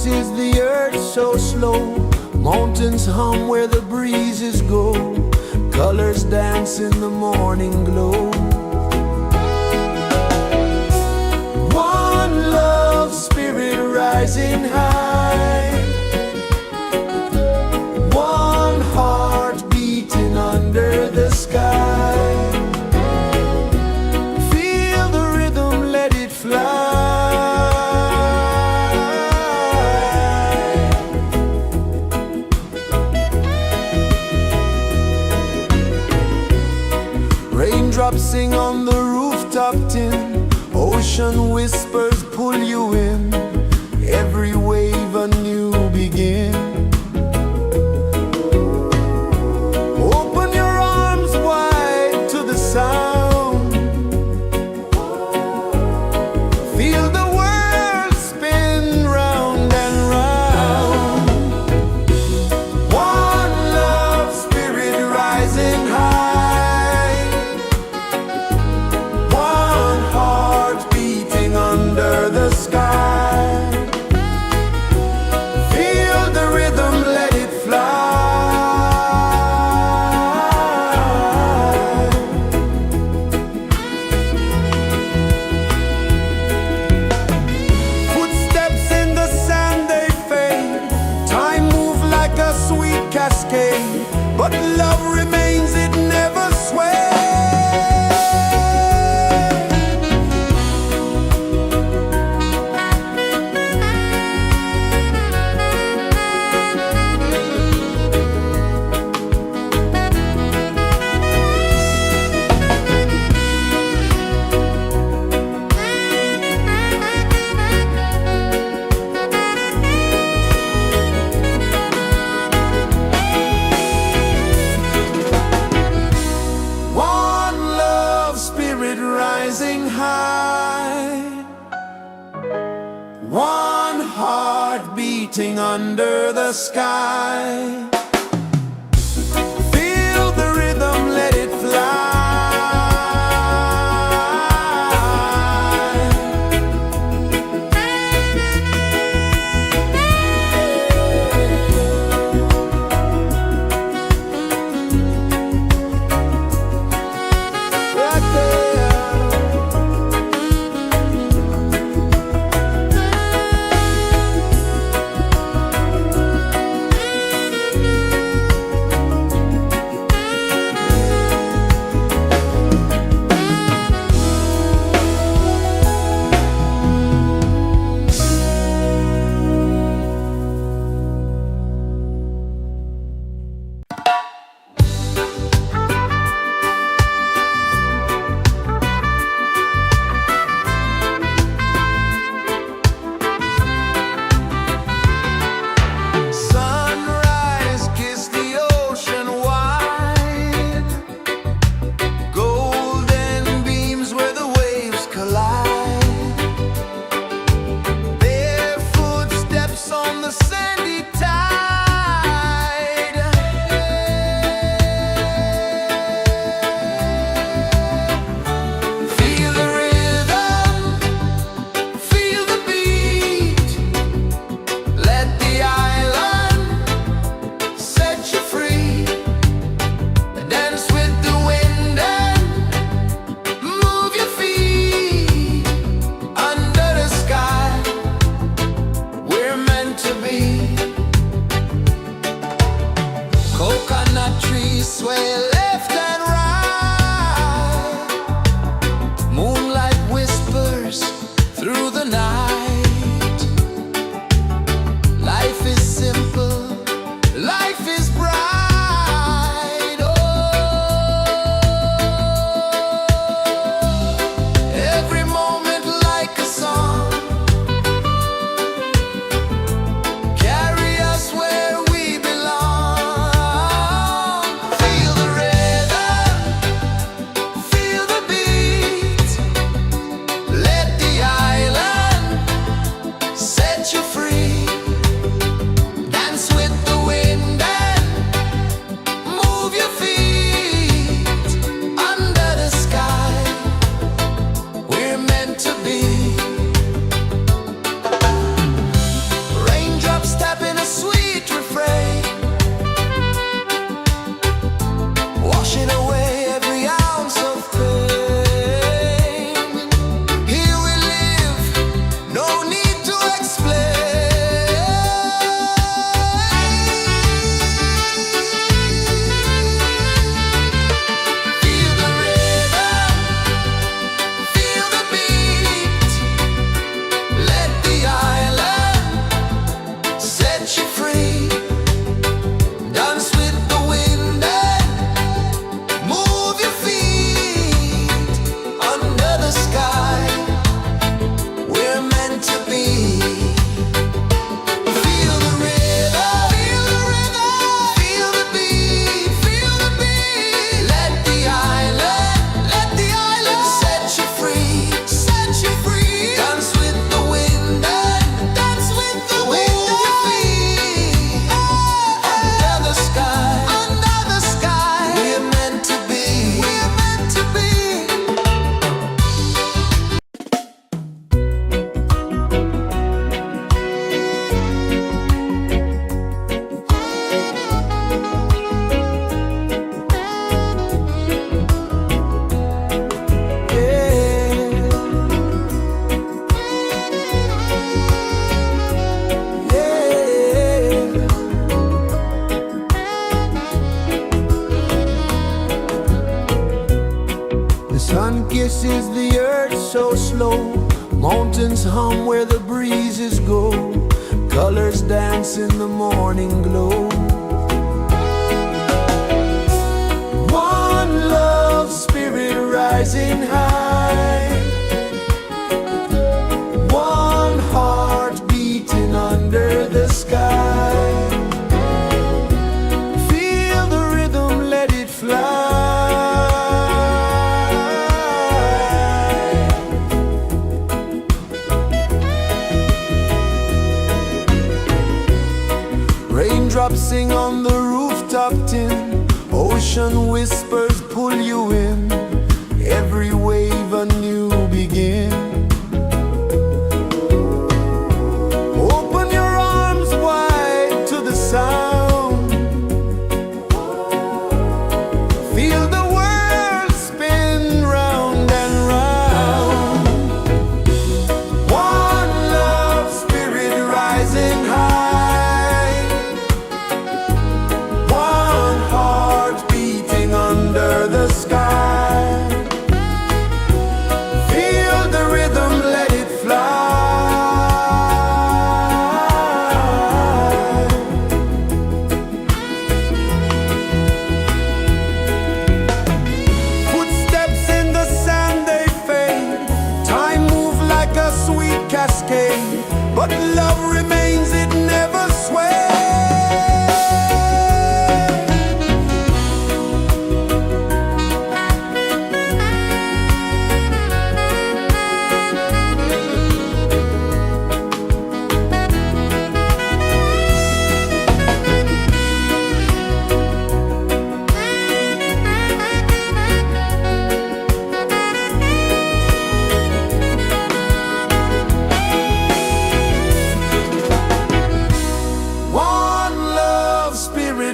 is the earth so slow. Mountains hum where the breezes go. Colors dance in the morning glow. One love, spirit rising high. One heart beating under the sky. Feel the rhythm, let it fly. Raindrops sing on the rooftop tin. Ocean whispers pull you in. Every wave a new begin. Open your arms wide to the sound. Feel the world spin round and round. One love, spirit rising high. One heart beating under the sky. Feel the rhythm, let it fly. Footsteps in the sand, they fade. Time moves like a sweet cascade, but love remains, it never sways. One love, spirit rising high. One heart beating under the sky. Feel the rhythm, let it fly. Right there. Sun kisses the earth so slow, mountains hum where the breezes go, colors dance in the morning glow. One love spirit rising high, one heart beating under the sky. Feel the rhythm, let it fly. Raindrops sing on the rooftop tin, ocean whispers pull you in, every wave a new begin. Open your arms wide to the sound, feel the world spin round and round. One love spirit rising high, one heart beating under the sky. Feel the rhythm, let it fly. Footsteps in the sand, they fade, time moves like a sweet cascade, but love remains, it never sways.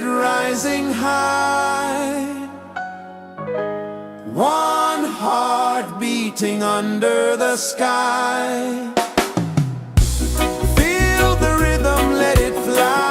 Rising high, one heart beating under the sky. Feel the rhythm, let it fly.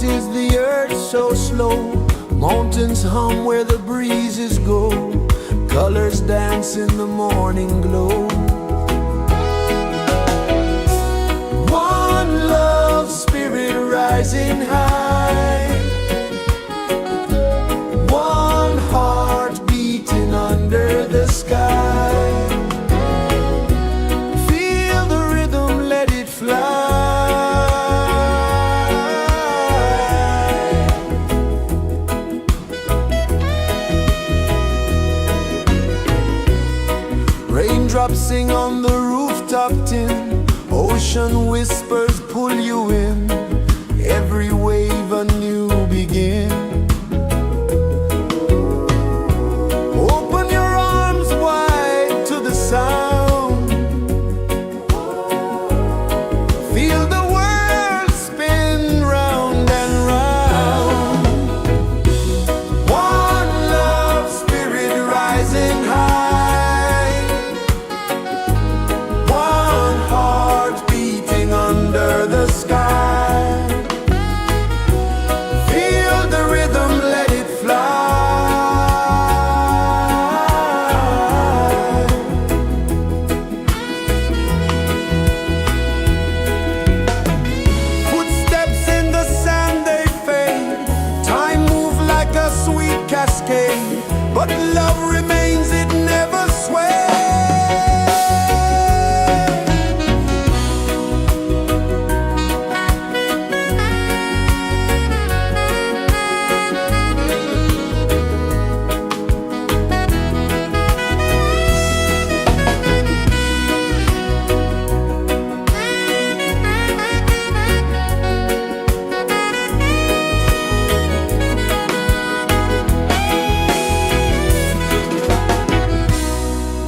pulses the earth so slow. Mountains hum where the breezes go. Colors dance in the morning glow. One love spirit rising high. One heart beating under the sky. Feel the rhythm, let it fly. Raindrops sing on the rooftop tin. Ocean whispers pull you in. Every wave a new begin. Open your arms wide to the sound. Feel the world spin round and round. One love spirit rising high. One heart beating under the sky. Feel the rhythm, let it fly. Footsteps in the sand, they fade. Time moves like a sweet cascade, but love remains, it never sways.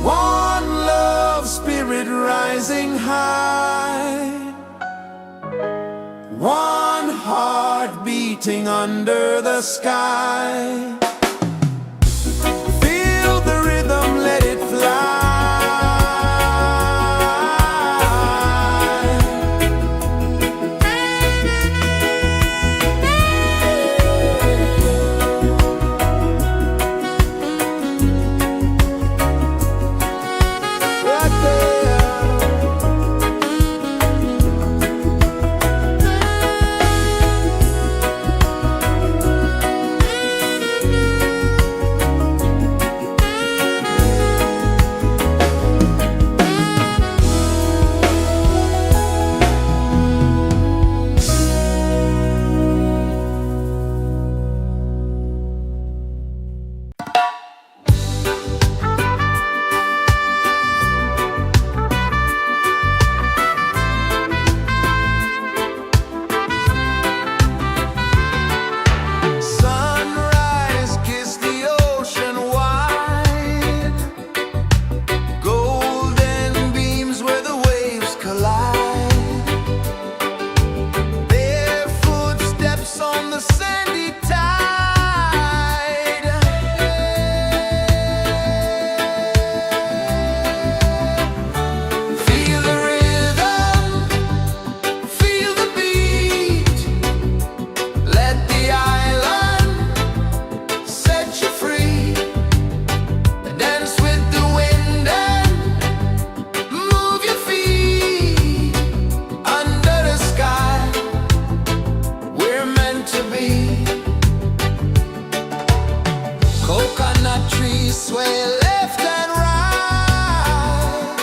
One love spirit rising high. One heart beating under the sky. Feel the rhythm, let it fly. Right there. Sunrise, kiss the ocean wide. Golden beams where the waves collide. Bare footsteps on the sandy tide. Feel the rhythm, feel the beat. Let the island set you free. Dance with the wind and move your feet. Under the sky, we're meant to be. Coconut trees sway left and right.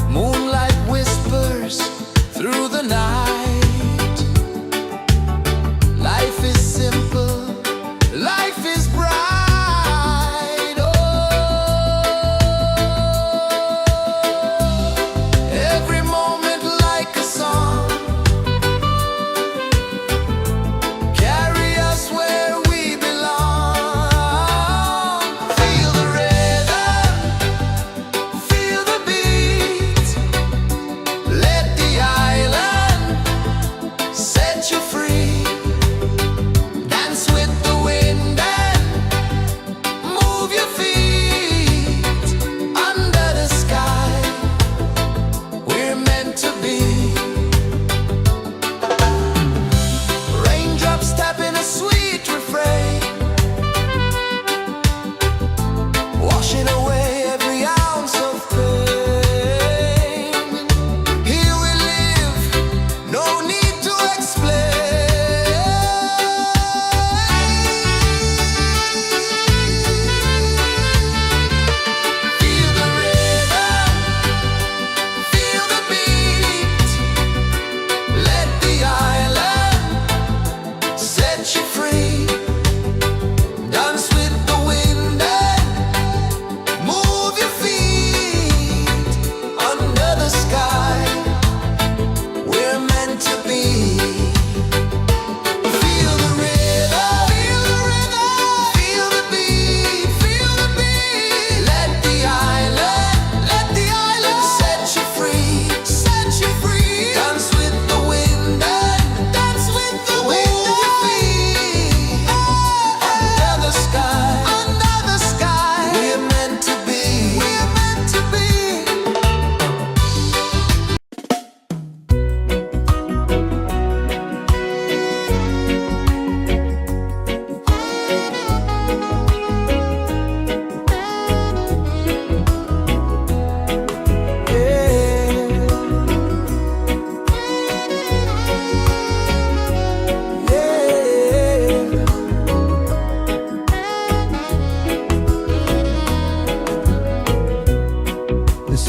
Moonlight whispers through the night. Life is simple, life is bright. Oh, every moment like a song. Carry us where we belong. Feel the rhythm,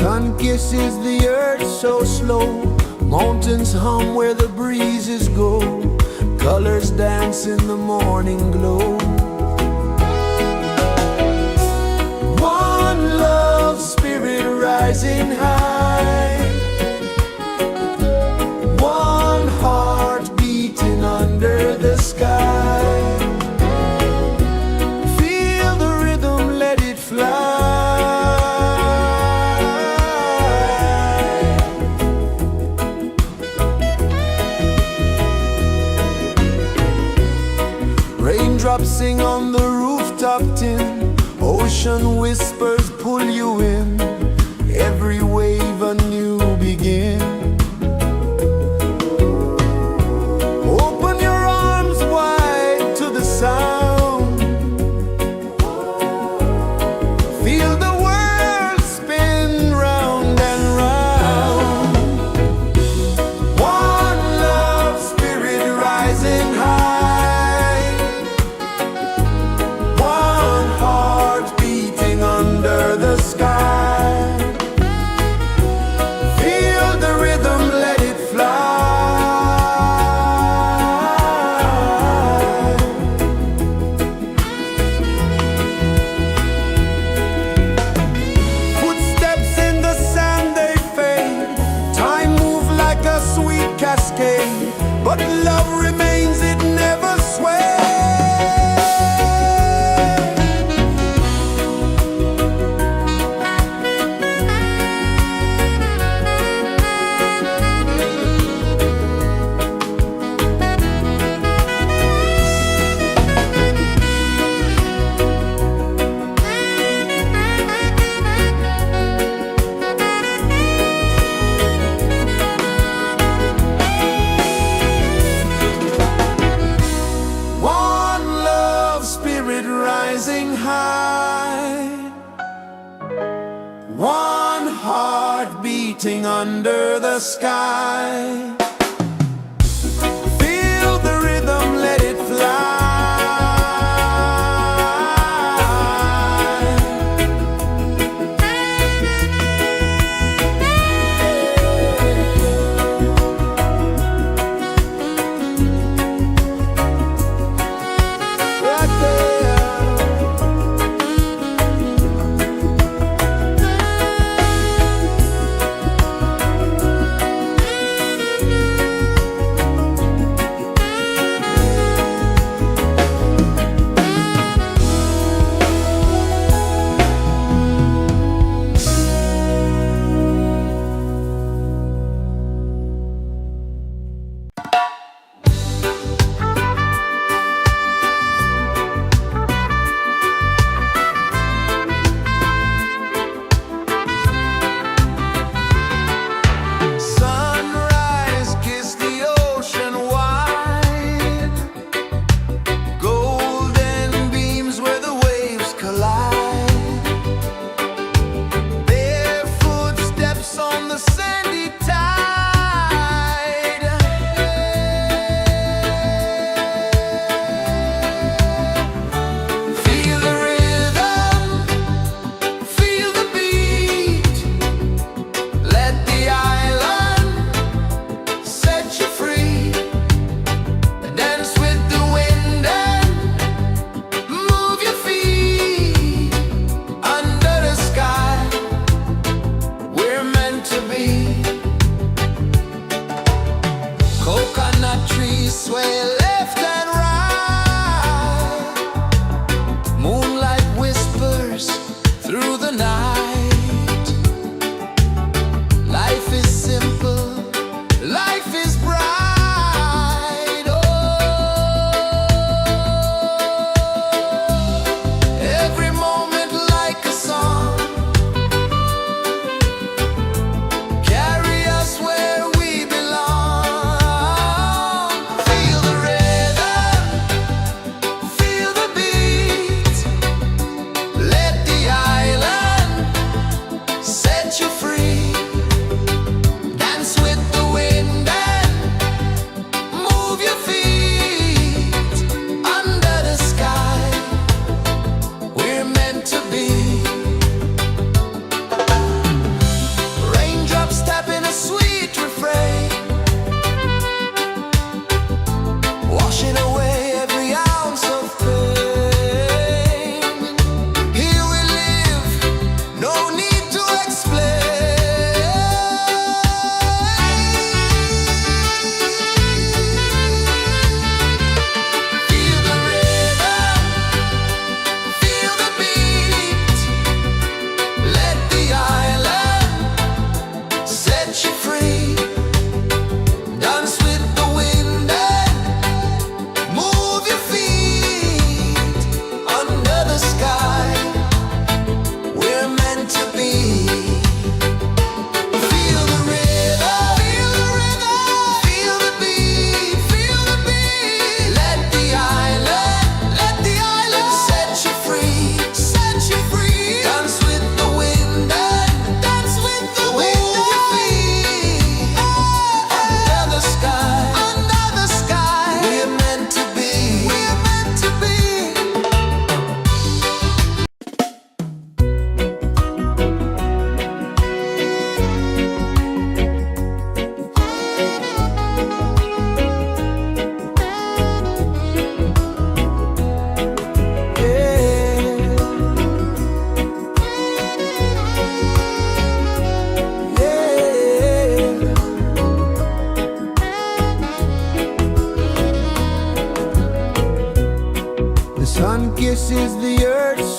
Sun kisses the earth so slow, mountains hum where the breezes go, colors dance in the morning glow. One love spirit rising high, one heart beating under the sky. Feel the rhythm, let it fly. Raindrops sing on the rooftop tin, ocean whispers pull you in, every wave a new begin. Open your arms wide to the sound, feel the world spin round and round. One love spirit rising high, one heart beating under the sky. Feel the rhythm, let it fly. Footsteps in the sand, they fade, time moves like a sweet cascade, but love remains, it never sways. One love spirit rising high, one heart beating under the sky. Feel the rhythm, let it fly. Right there.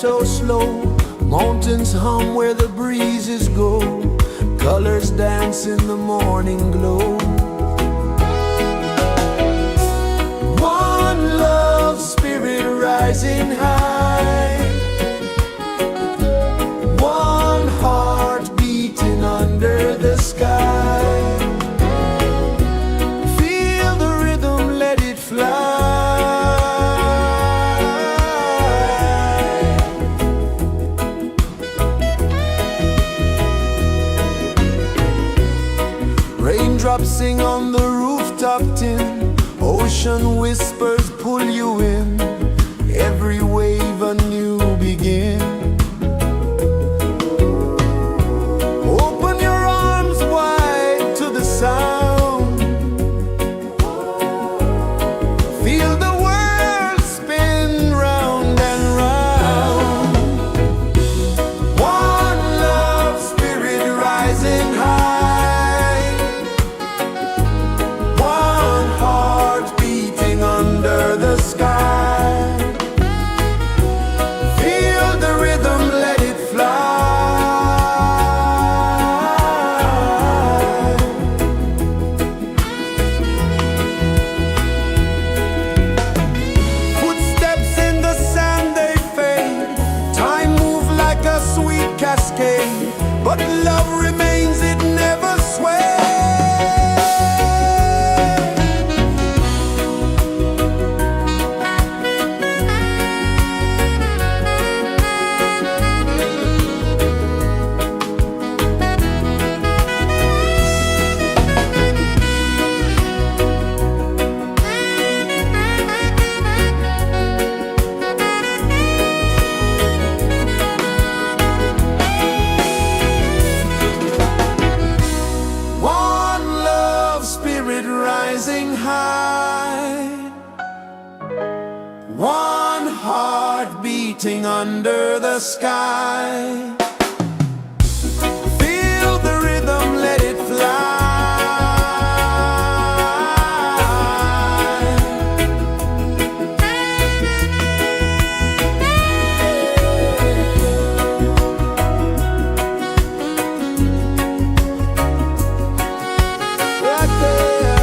so slow. Mountains hum where the breezes go. Colors dance in the morning glow. One love, spirit rising high. One heart beating under the sky. Feel the rhythm, let it fly. Raindrops sing on the rooftop tin. Ocean whispers pull you in. Every wave a new begin. Open your arms wide to the sound. Feel the world spin round and round. One love, spirit rising high. One heart beating under the sky. Feel the rhythm, let it fly. Footsteps in the sand, they fade. Time moves like a sweet cascade, but love remains, it never sways. One love, spirit rising high. One heart beating under the sky. Feel the rhythm, let it fly. Right there.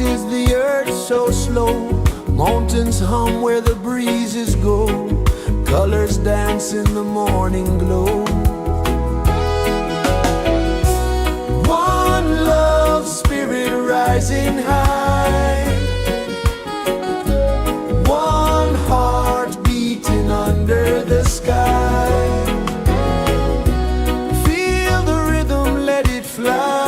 is the earth so slow? Mountains hum where the breezes go. Colors dance in the morning glow. One love, spirit rising high. One heart beating under the sky. Feel the rhythm, let it fly.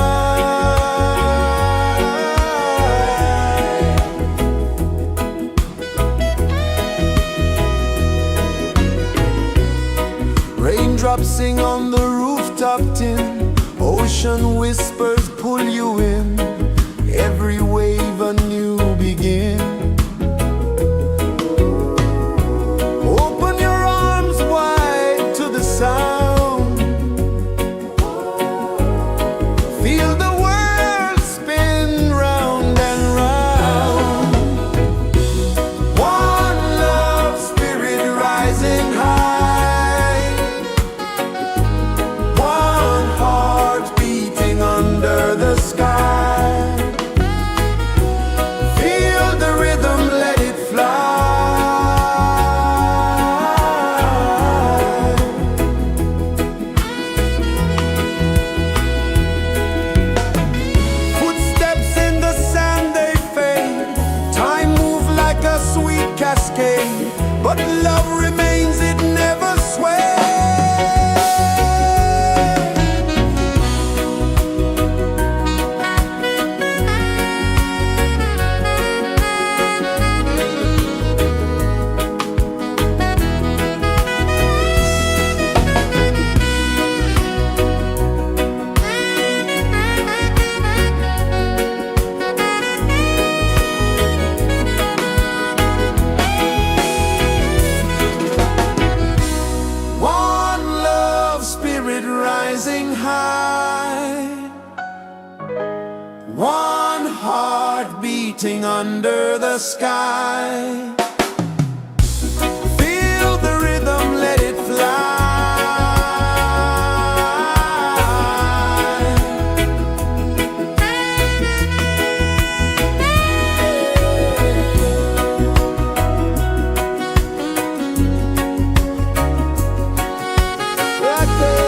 Raindrops sing on the rooftop tin. Ocean whispers pull you in. Every wave a new begin. Open your arms wide to the sound. Feel the world spin round and round. One love, spirit rising high. One heart beating under the sky. Feel the rhythm, let it fly. Footsteps in the sand, they fade. Time moves like a sweet cascade, but love remains, it never sways. One love, spirit rising high. One heart beating under the sky. Feel the rhythm, let it fly. Right there.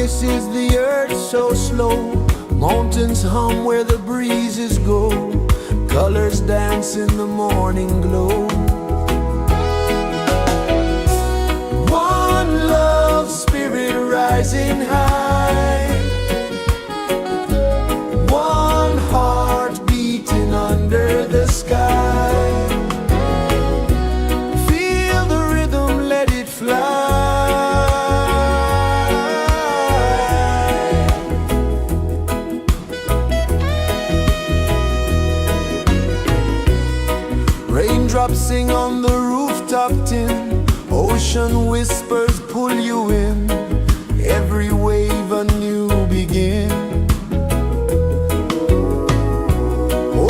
rejoices the earth so slow. Mountains hum where the breezes go. Colors dance in the morning glow. One love spirit rising high. One heart beating under the sky. Feel the rhythm, let it fly. Raindrops sing on the rooftop tin. Ocean whispers pull you in. Every wave a new begin.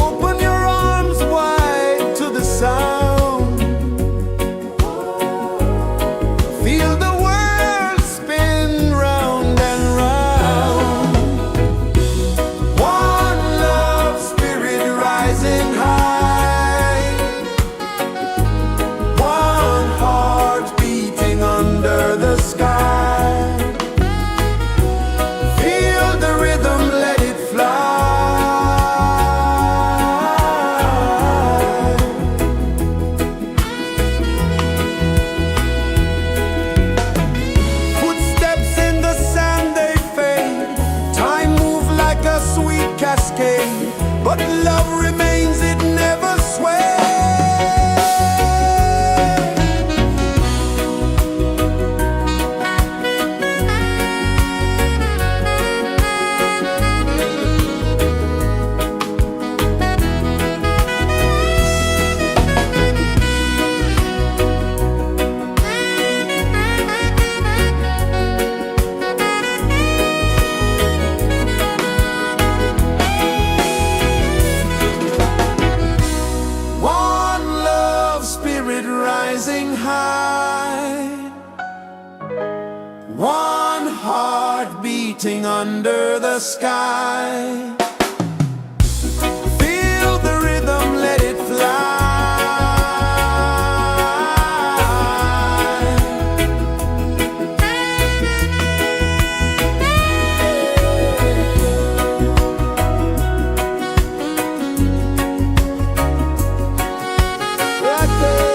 Open your arms wide to the sound. Feel the world spin round and round. One love spirit rising high. One heart beating under the sky. Feel the rhythm, let it fly. Footsteps in the sand, they fade. Time moves like a sweet cascade, but love remains, it never sways. One love spirit rising high. One heart beating under the sky. Feel the rhythm, let it fly. Right there.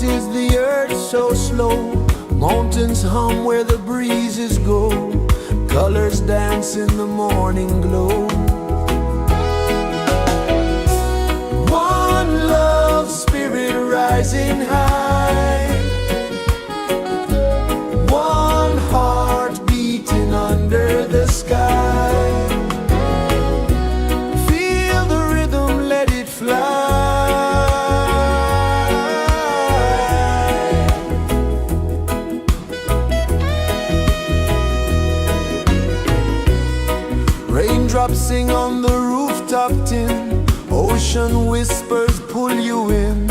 pulses the earth so slow. Mountains hum where the breezes go. Colors dance in the morning glow. One love spirit rising high. One heart beating under the sky. Feel the rhythm, let it fly. Raindrops sing on the rooftop tin. Ocean whispers pull you in.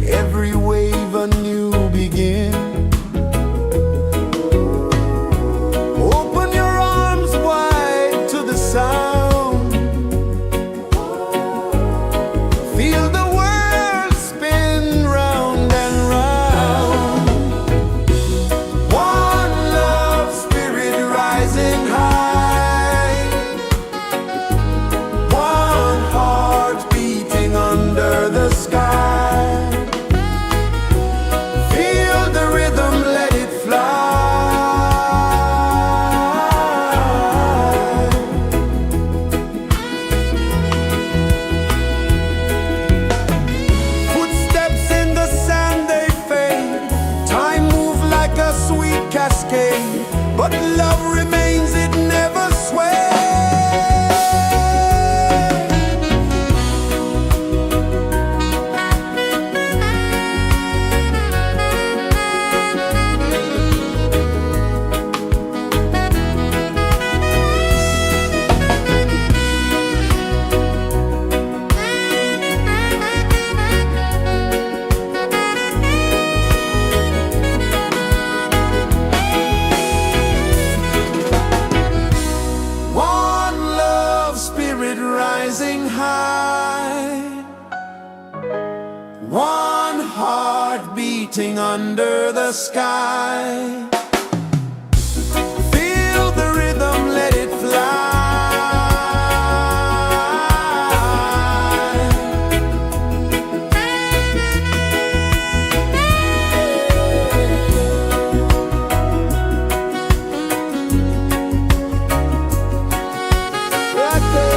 Every wave a new begin. Open your arms wide to the sound. Feel the world spin round and round. One love spirit rising high. One heart beating under the sky. Feel the rhythm, let it fly. Footsteps in the sand, they fade. Time moves like a sweet cascade, but love remains, it never sways. One love spirit rising high. One heart beating under the sky. Feel the rhythm, let it fly. Right there.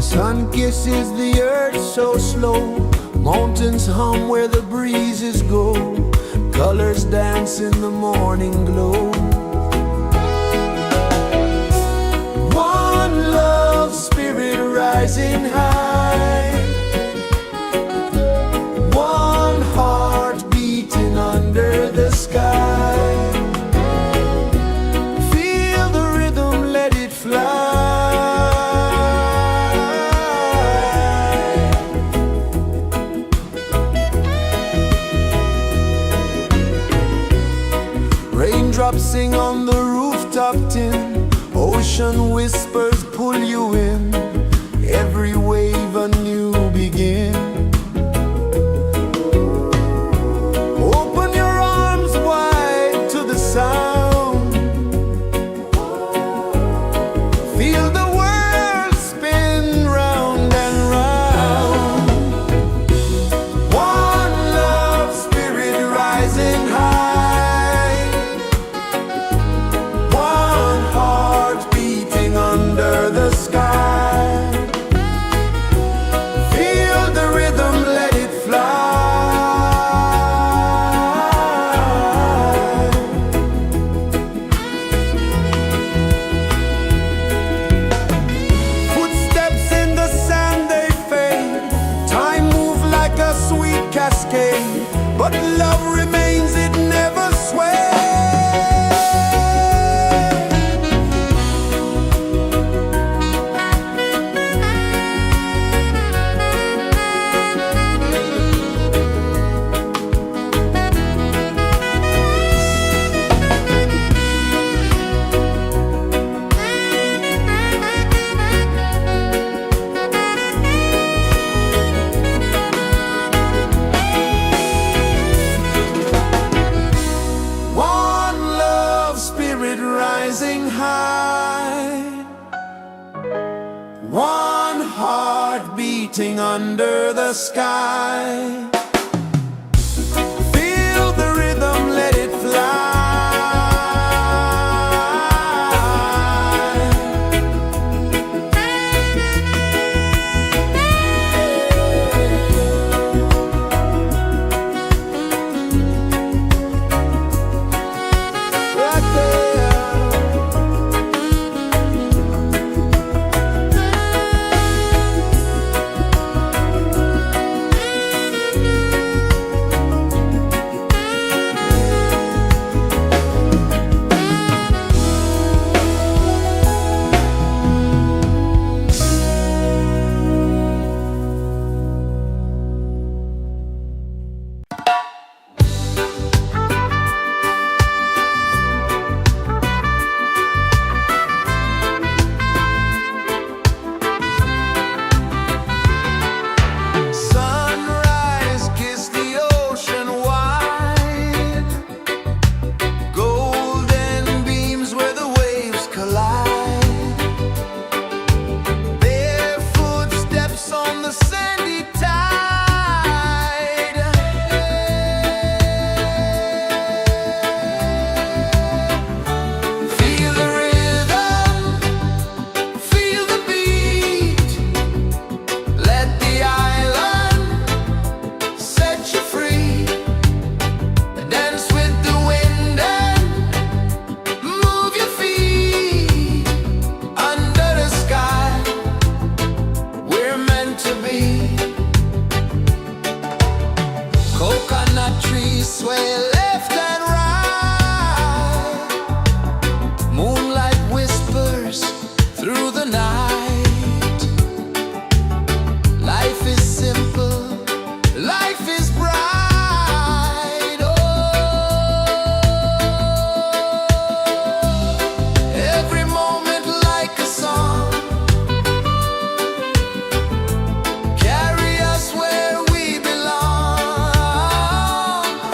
Sun kisses the earth so slow, mountains hum where the breezes go, colors dance in the morning glow. One love, spirit rising high, one heart beating under the sky. Feel the rhythm, let it fly. Raindrops sing on the rooftop tin, ocean whispers pull you in, every wave a new begin. Open your arms wide to the sound, feel the world spin round and round. One love, spirit rising high, one heart beating under the sky. Feel the rhythm, let it fly. Footsteps in the sand, they fade, time moves like a sweet cascade, but love remains, it never sways. One love, spirit rising high, one heart beating under the sky. Feel the rhythm, let it fly. Right there. Sunrise, kiss the ocean wide, golden beams where the waves collide, bare footsteps on the sandy tide. Feel the rhythm, feel the beat, let the island set you free. Dance with the wind and move your feet under the sky. We're meant to be. Coconut trees sway left and right, moonlight whispers through the night. Life is simple, life is bright. Oh, every moment like a song, carry us where we belong.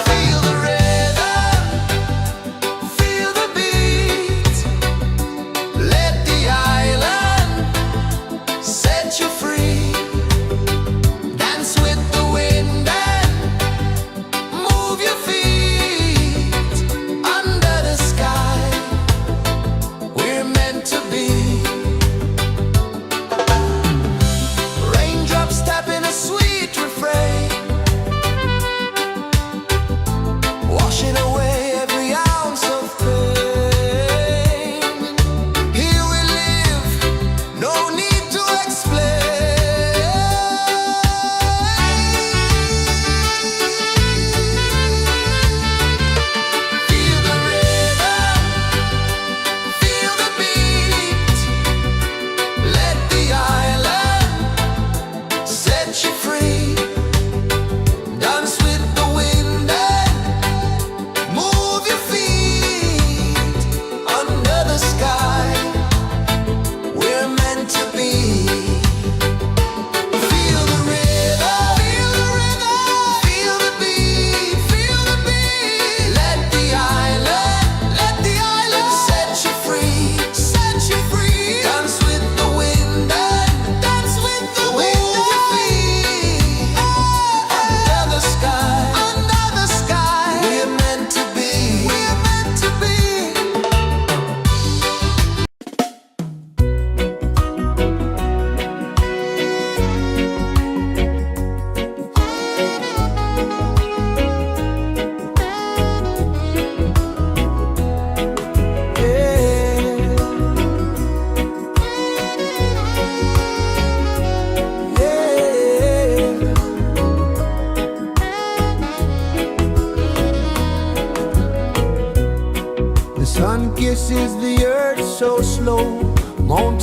Feel the rhythm, feel the beat, let the island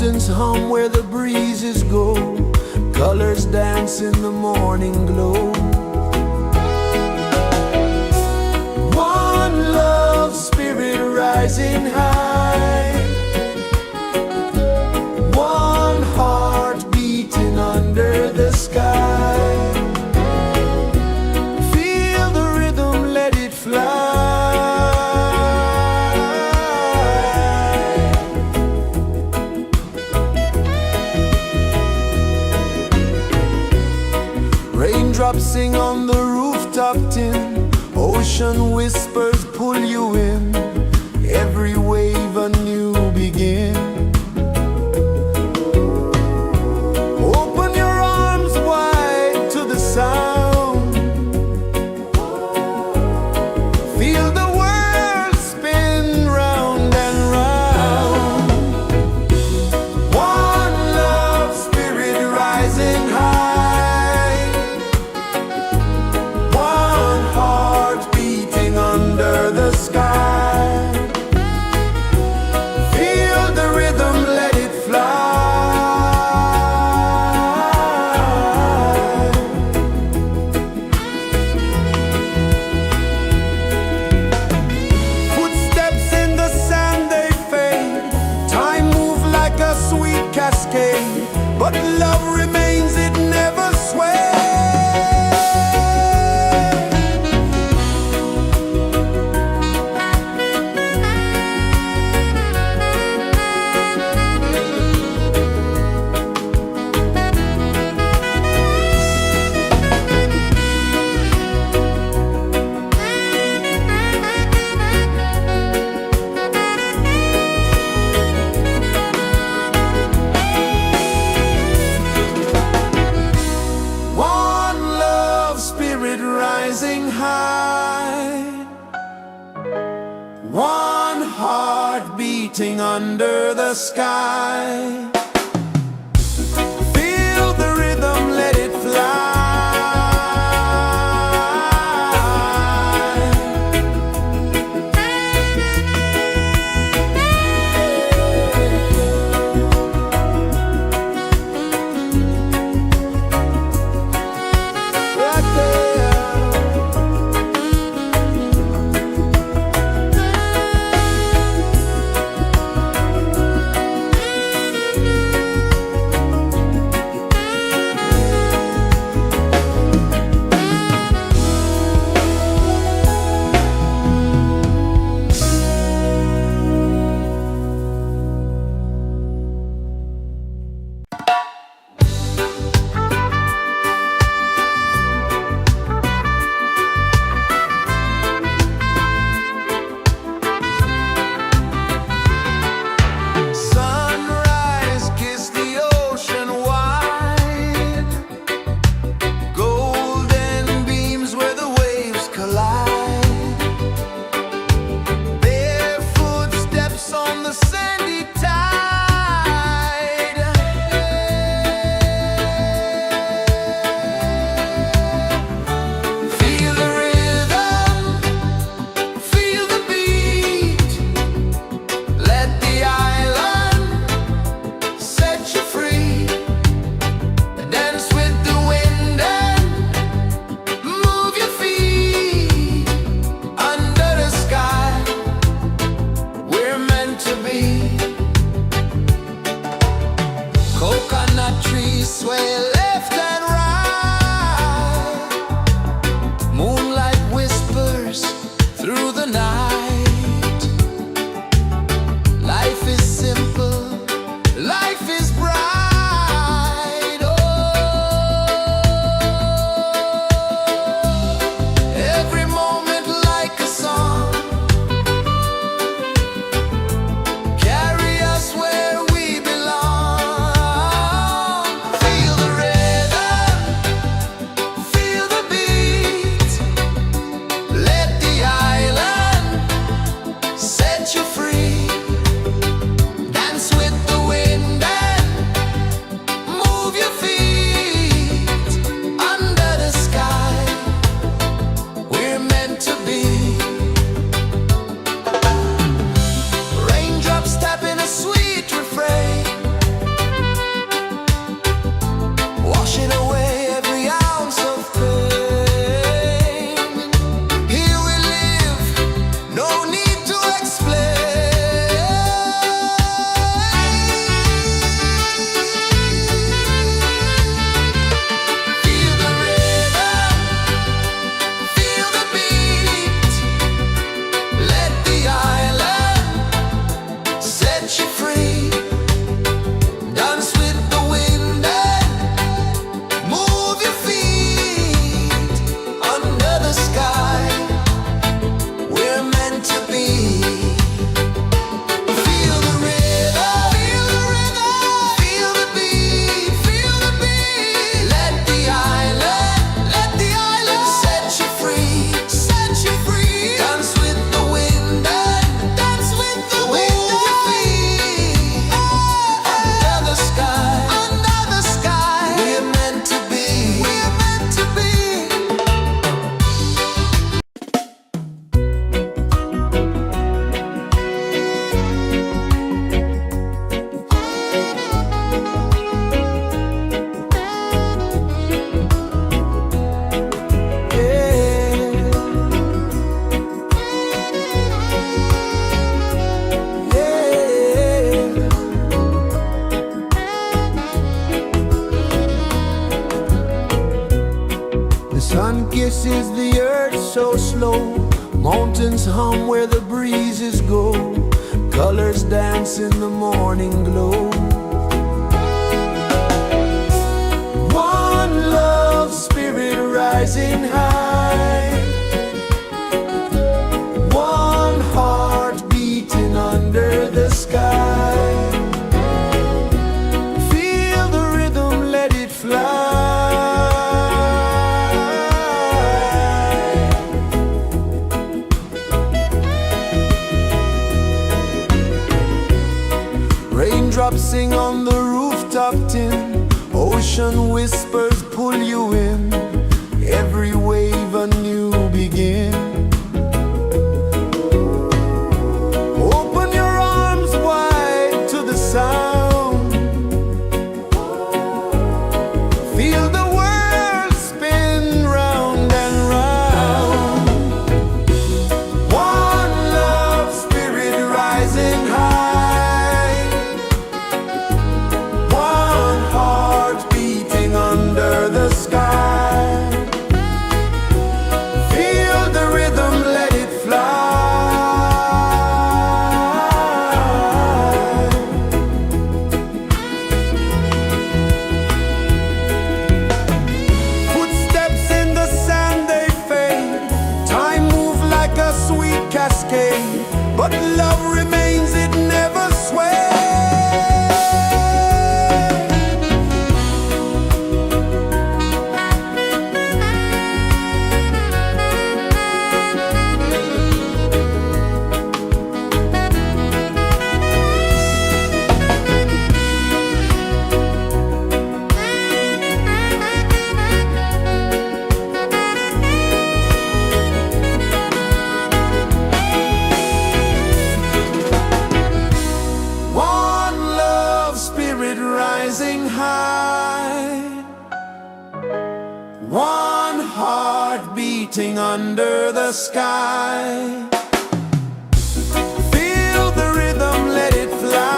mountains hum where the breezes go, colors dance in the morning glow. One love spirit rising high, one heart beating under the sky. Feel the rhythm, let it fly. Raindrops sing on the rooftop tin, ocean whispers pull you in, every wave a new begin. Open your arms wide to the sound, feel the world spin round and round. One love spirit rising high, one heart beating under the sky. Feel the rhythm, let it fly. Footsteps in the sand, they fade. Time moves like a sweet cascade, but love remains, it never sways. One love spirit rising high, one heart beating under the sky. Feel the rhythm, let it fly. Right there. Sunrise, kiss the ocean wide, golden beams where the waves collide, barefoot steps on the sandy tide. Feel the rhythm, feel the beat, let the island set you free. Dance with the wind and move your feet under the sky. We're meant to be. Coconut trees sway left and right, moonlight whispers through the night. Life is simple, life is bright. Oh, every moment like a song, carry us where we belong. Feel the rhythm, sun kisses the earth so slow, mountains hum where the breezes go, colors dance in the morning glow. One love spirit rising high, one heart beating under the sky. Feel the rhythm, let it fly. Raindrops sing on the rooftop tin, ocean whispers pull you in, every wave a new begin. Open your arms wide to the sound, feel the world spin round and round. One love spirit rising high, one heart beating under the sky. Feel the rhythm, let it fly. Footsteps in the sand, they fade, time moves like a sweet cascade, but love remains, it never sways. One love spirit rising high, one heart beating under the sky. Feel the rhythm, let it fly.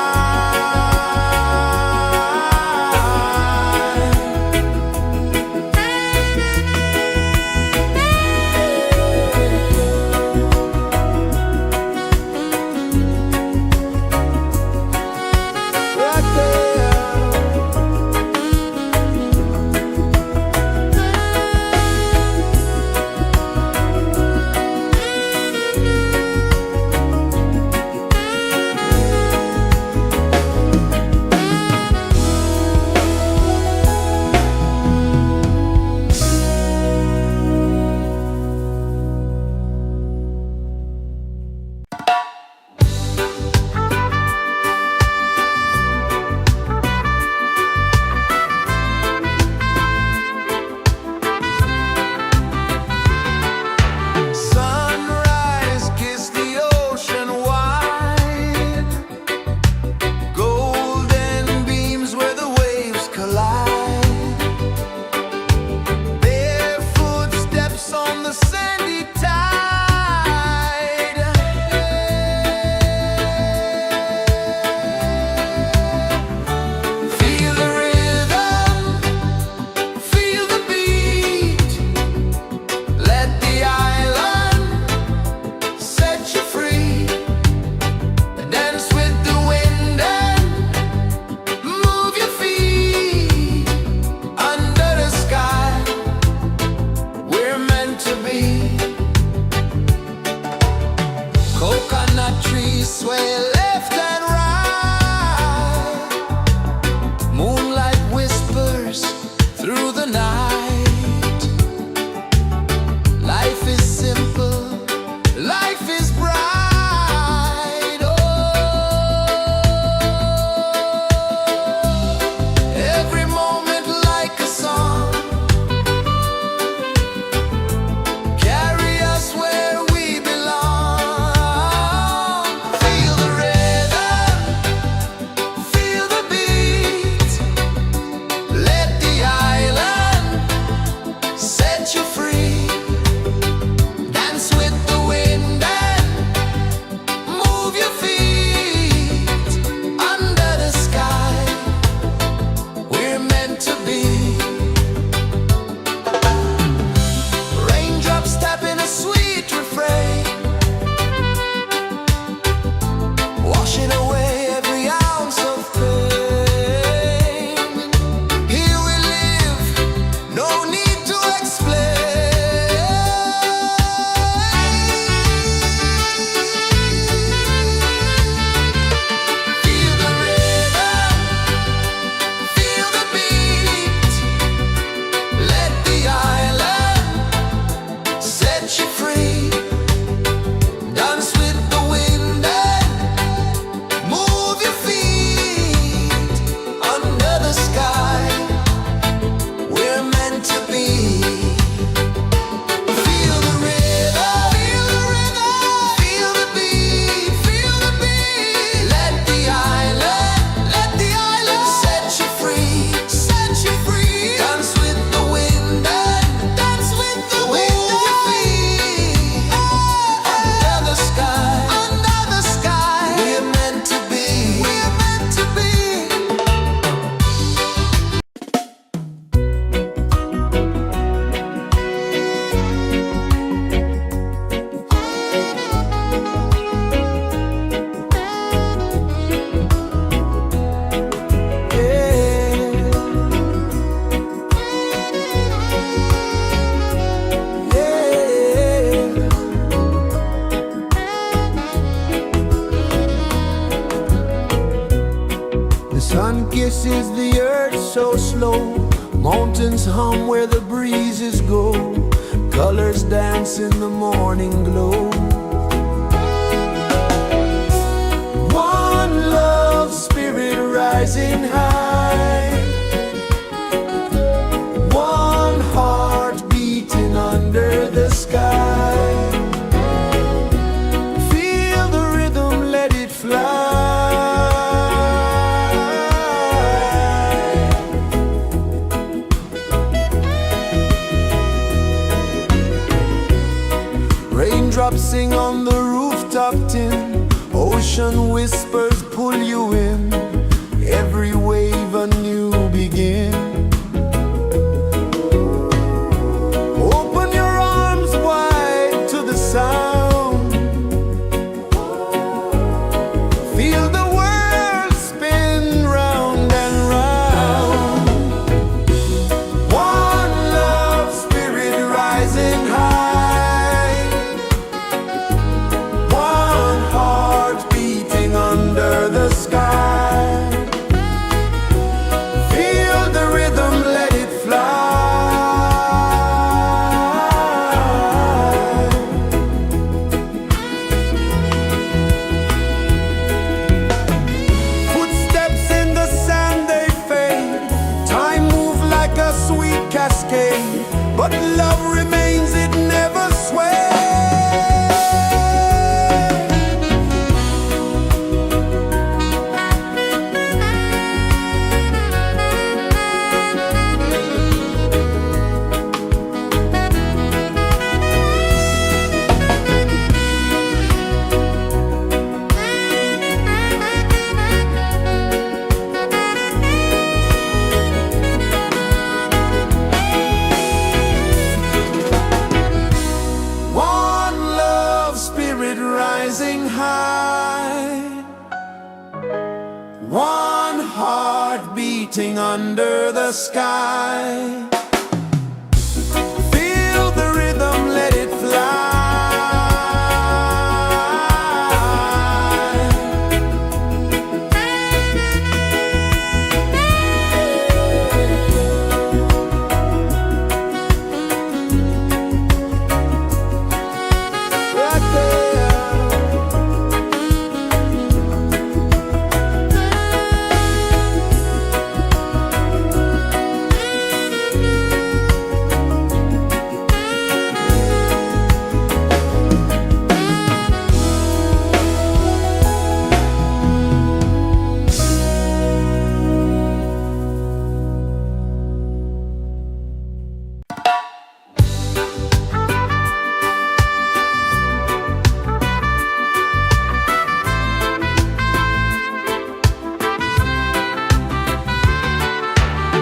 Right there. so slow. Mountains hum where the breezes go. Colors dance in the morning glow. One love spirit rising high. One heart beating under the sky. Feel the rhythm, let it fly. Raindrops sing on the rooftop tin. Ocean whispers pull you in. Every wave a new begin. Open your arms wide to the sound. Feel the world spin round and round. One love spirit rising high. One heart beating under the sky. Feel the rhythm, let it fly. Footsteps in the sand, they fade. Time moves like a sweet cascade, but love remains, it never sways. One love spirit rising high. One heart beating under the sky. Feel the rhythm, let it fly. Right there.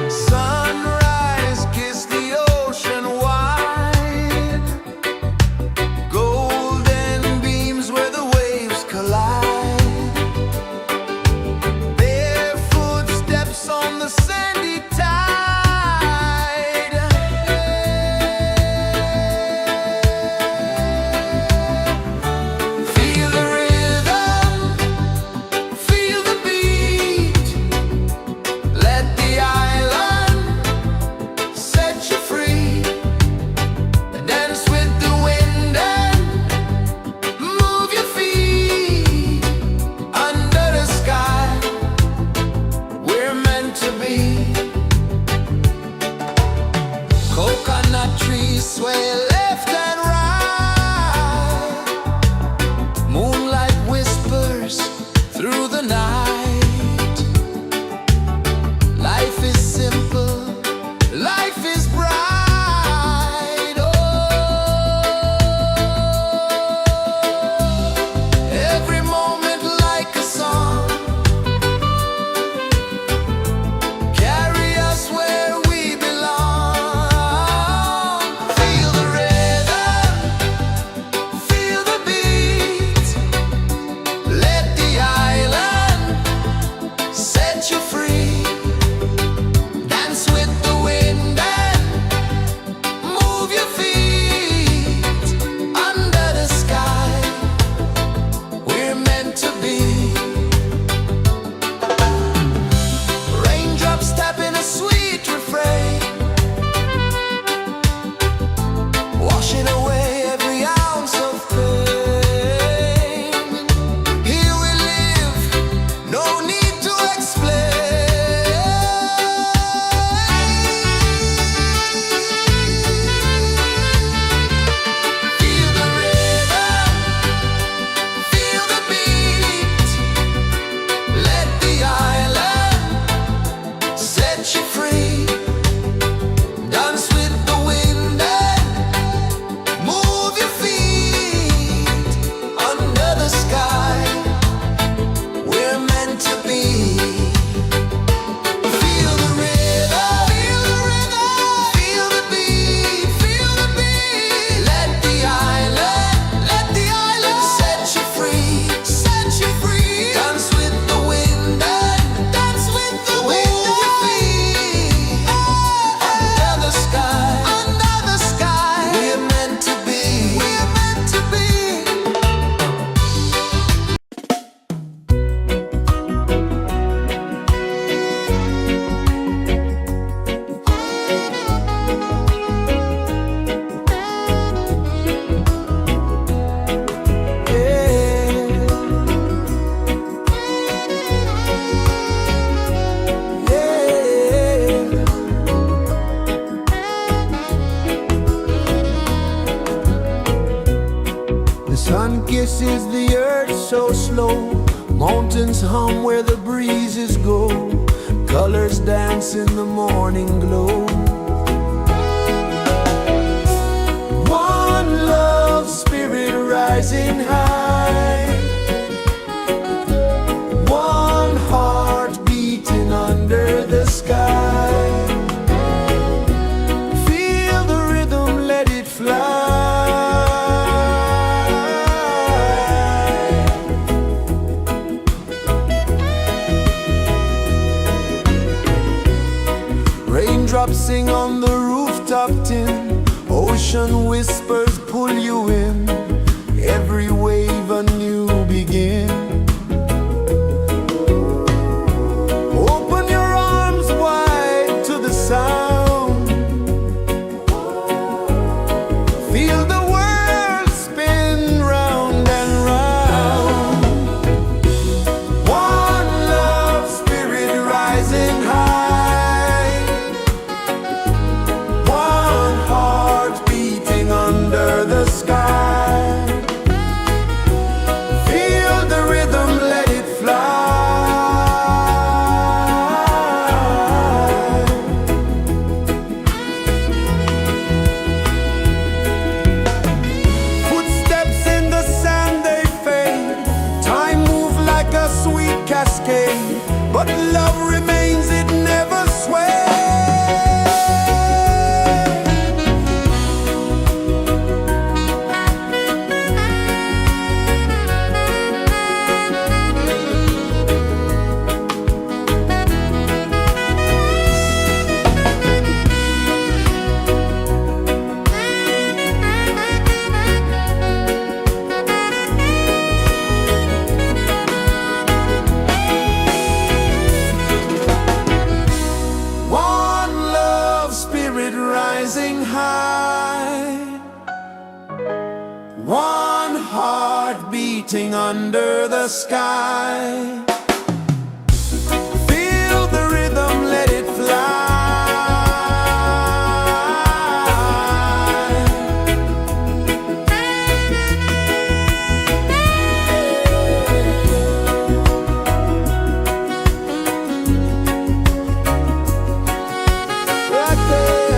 Sunrise, kiss the ocean wide. Golden beams where the waves collide. Barefoot steps on the sandy tide. Feel the rhythm, feel the beat. Let the island set you free. Dance with the wind and move your feet. Under the sky, we're meant to be. set you free. Dance with the wind and move your feet under the sky. We're meant to be. Feel the rhythm, feel the rhythm, feel the beat, feel the beat. Let the island set you free, set you free. Dance with the wind and dance with the wind. Move your feet under the sky, we're meant to be, we're meant to be. The sun kisses the earth so slow. Mountains hum where the breezes go. Colors dance in the morning glow. One love spirit rising high. One heart beating under the sky. Feel the rhythm, let it fly. Raindrops sing on the rooftop tin. Ocean whispers pull you in. Every wave a new begin. Open your arms wide to the sound. Feel the world spin round and round. One love spirit rising high. One heart beating under the sky. Feel the rhythm, let it fly. Footsteps in the sand, they fade. Time moves like a sweet cascade. But love remains, it never sways. One love spirit rising high. One heart beating under the sky. Feel the rhythm, let it fly. Right there.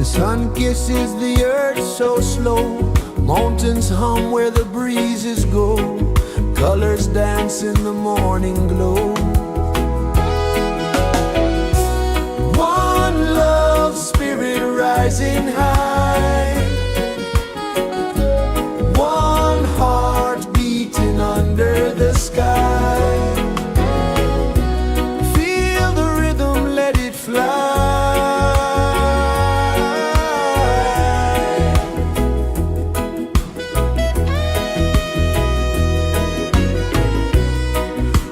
Sun kisses the earth so slow, mountains hum where the breezes go, colors dance in the morning glow. One love spirit rising high, one heart beating under the sky. Feel the rhythm, let it fly.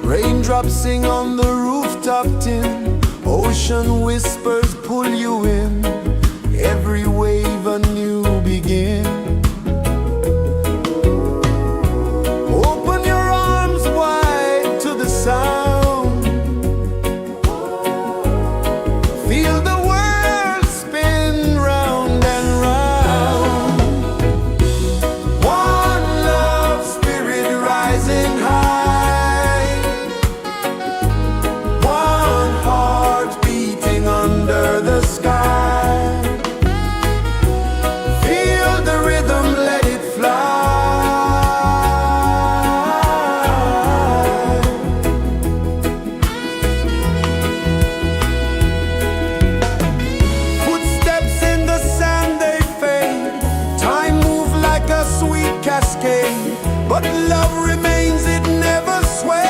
Raindrops sing on the rooftop tin, ocean whispers pull you in, every wave a new begin. Open your arms wide to the sound, feel the world spin round and round. One love spirit rising high, one heart beating under the sky. Feel the rhythm, let it fly. Footsteps in the sand, they fade, time moves like a sweet cascade, but love remains, it never sways.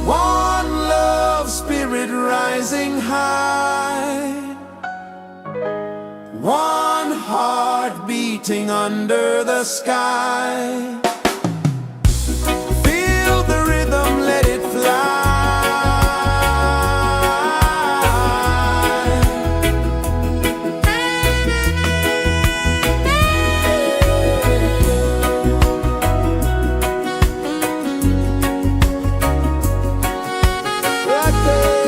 One love spirit rising high, one heart beating under the sky. Feel the rhythm, let it fly. Right there.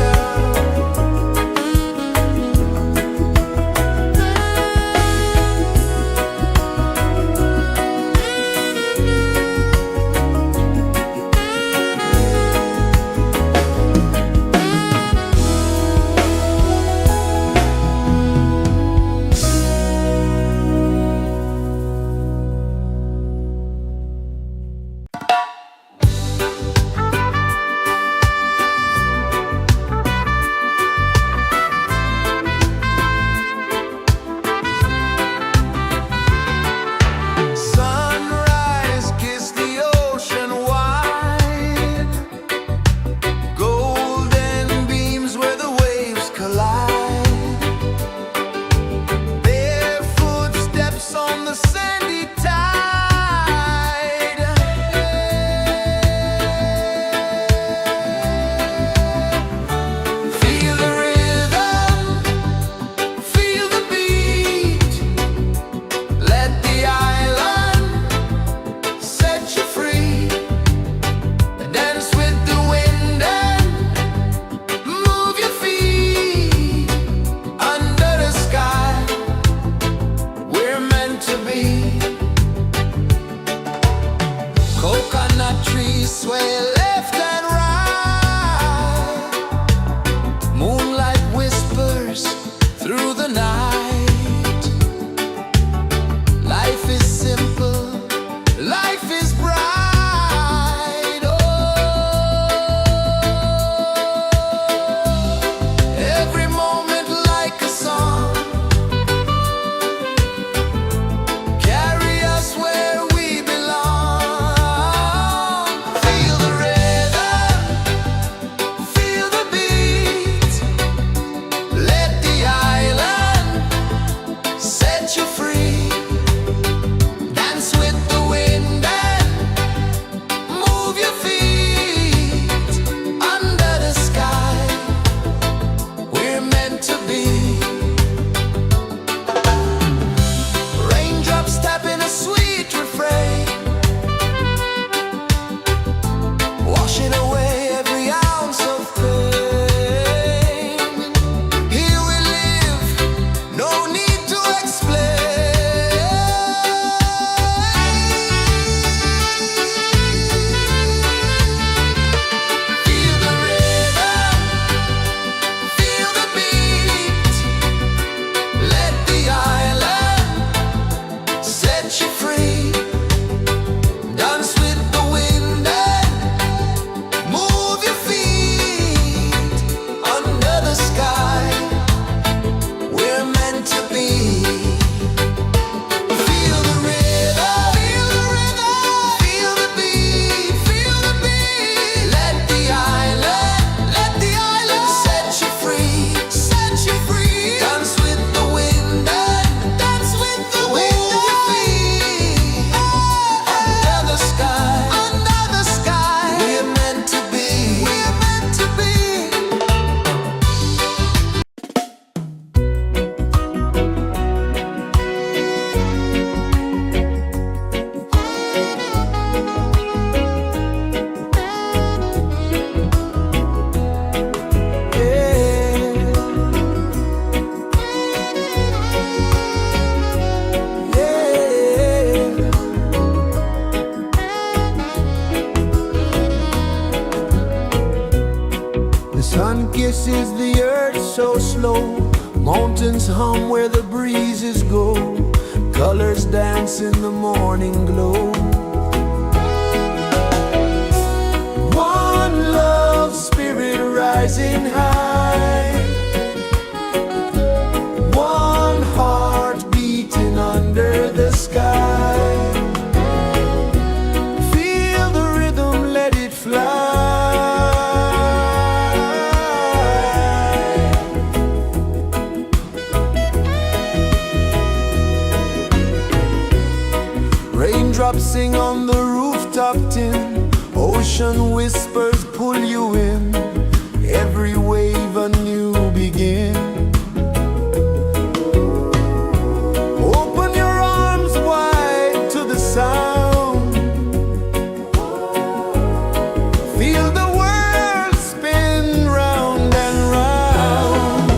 is the earth so slow? Mountains hum where the breezes go. Colors dance in the morning glow. One love spirit rising high. One heart beating under the sky. Feel the rhythm, let it fly. Raindrops sing on the rooftop tin. Ocean whispers pull you in. Every wave a new begin. Open your arms wide to the sound. Feel the world spin round and round.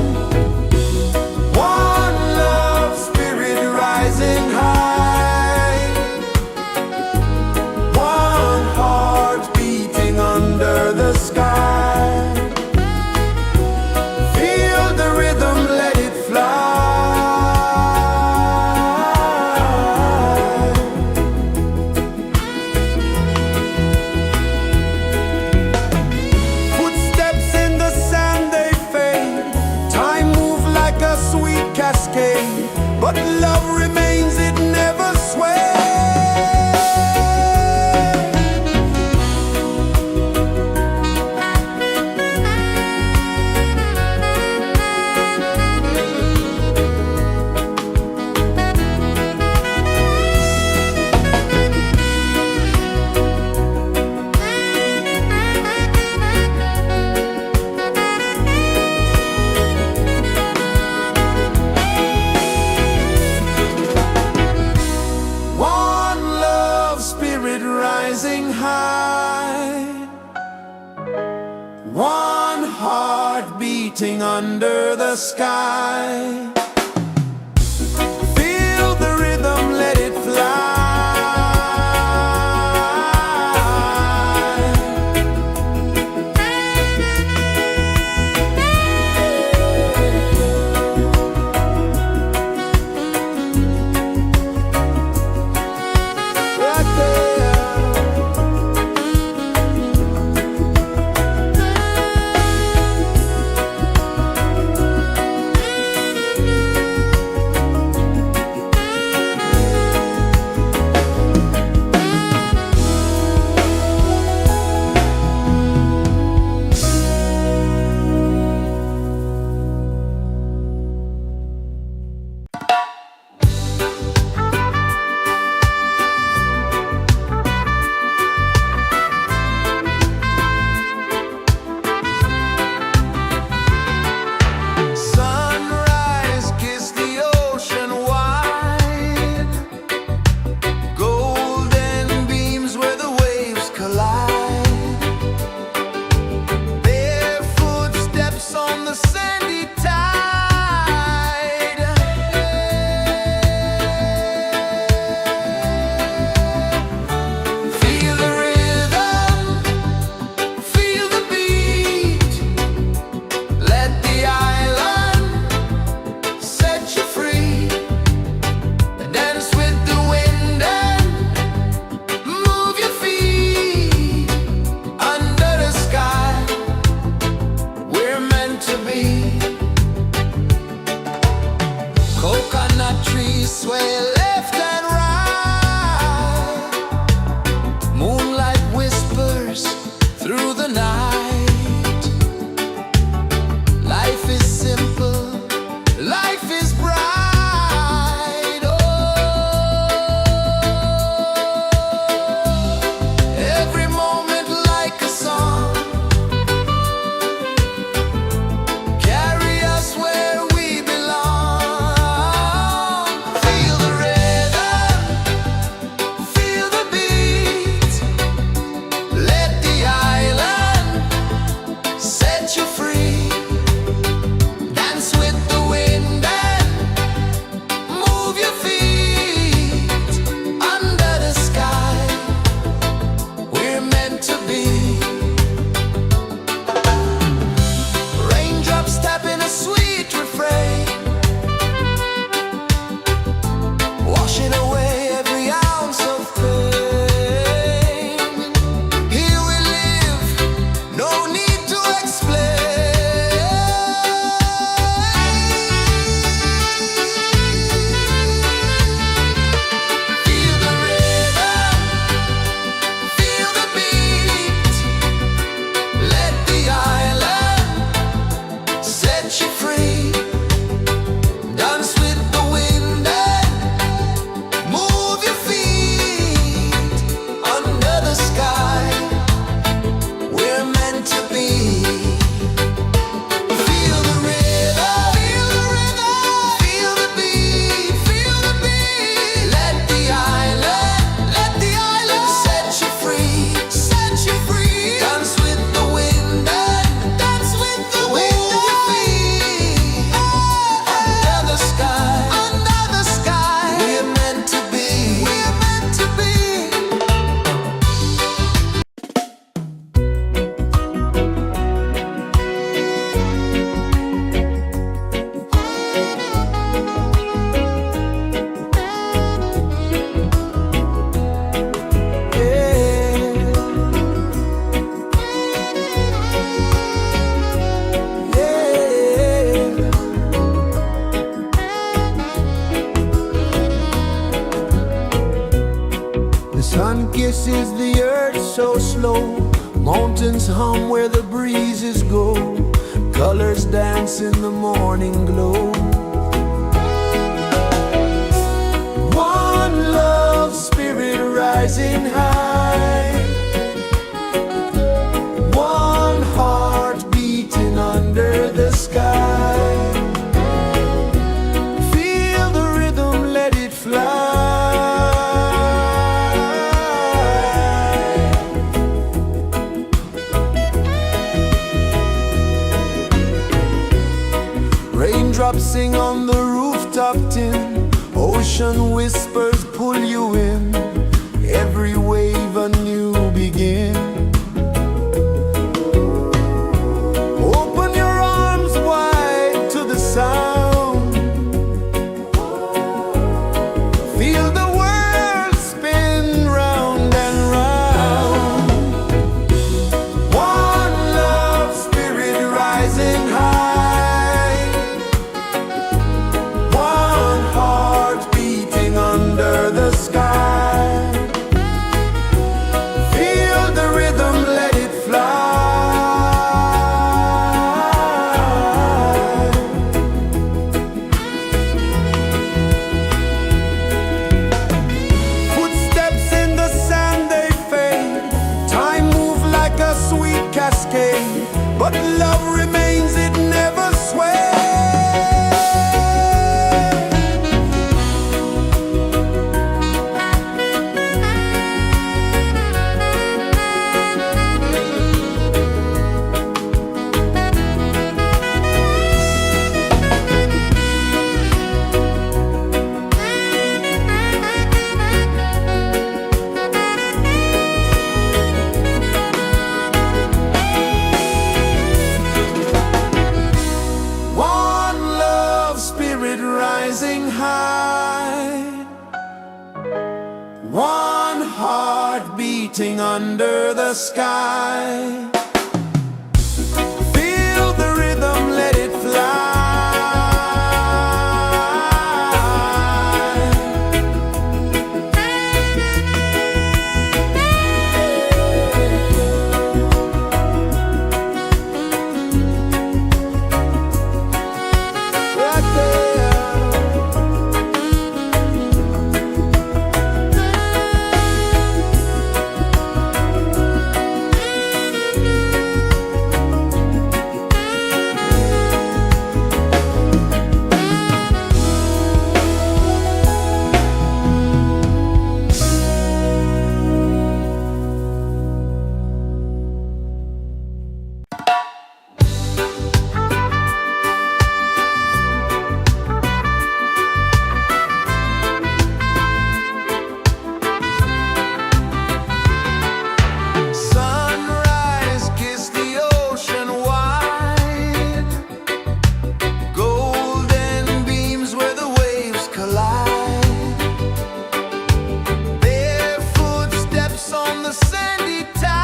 One love spirit rising high. One heart beating under the sky. Feel the rhythm, let it fly. Footsteps in the sand, they fade. Time moves like a sweet cascade, but love remains, it never sways. One love spirit rising high. One heart beating under the sky. Feel the rhythm, let it fly. Right there. Sun kisses the earth so slow, mountains hum where the breezes go, colors dance in the morning glow. One love spirit rising high, one heart beating under the sky. Feel the rhythm, let it fly. Raindrops sing on the rooftop tin, ocean whispers pull you in, every wave a new begin. Open your arms wide to the sound, feel the world spin round and round. One love spirit rising high, one heart beating under the sky. Feel the rhythm, let it fly. Footsteps in the sand, they fade, time moves like a sweet cascade, but love remains, it never sways. One love spirit rising high, one heart beating under the sky. Feel the rhythm, let it fly. Right there. Sunrise, kiss the ocean wide, golden beams where the waves collide, bare footsteps on the sandy tide.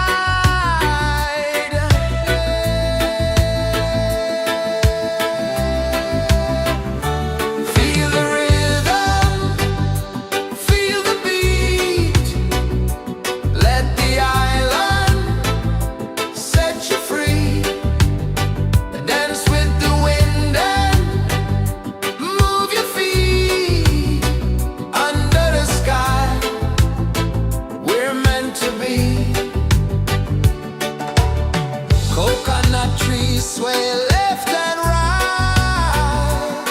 Feel the rhythm, feel the beat, let the island set you free. Dance with the wind and move your feet. Under the sky, we're meant to be. Coconut trees sway left and right,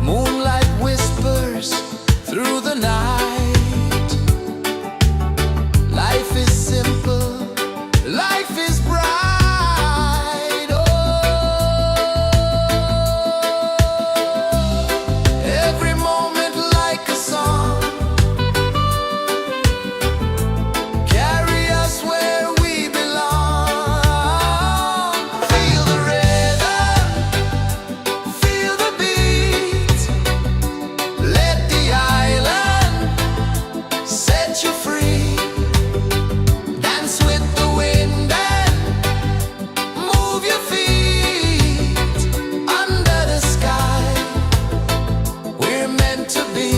moonlight whispers through the night. Life is simple, life is bright. Oh, every moment like a song, carry us where we belong. Feel the rhythm, feel the beat, let the island set you free. Dance with the wind and move your feet. Under the sky, we're meant to be.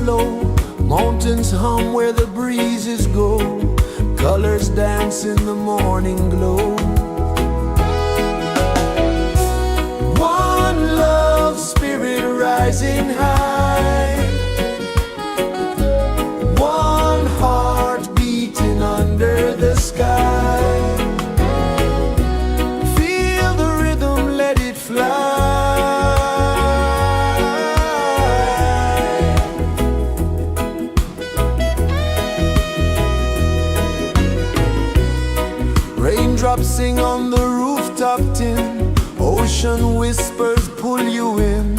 flow, mountains hum where the breezes go, colors dance in the morning glow. One love, spirit rising high, one heart beating under the sky. Feel the rhythm, let it fly. Raindrops sing on the rooftop tin, ocean whispers pull you in,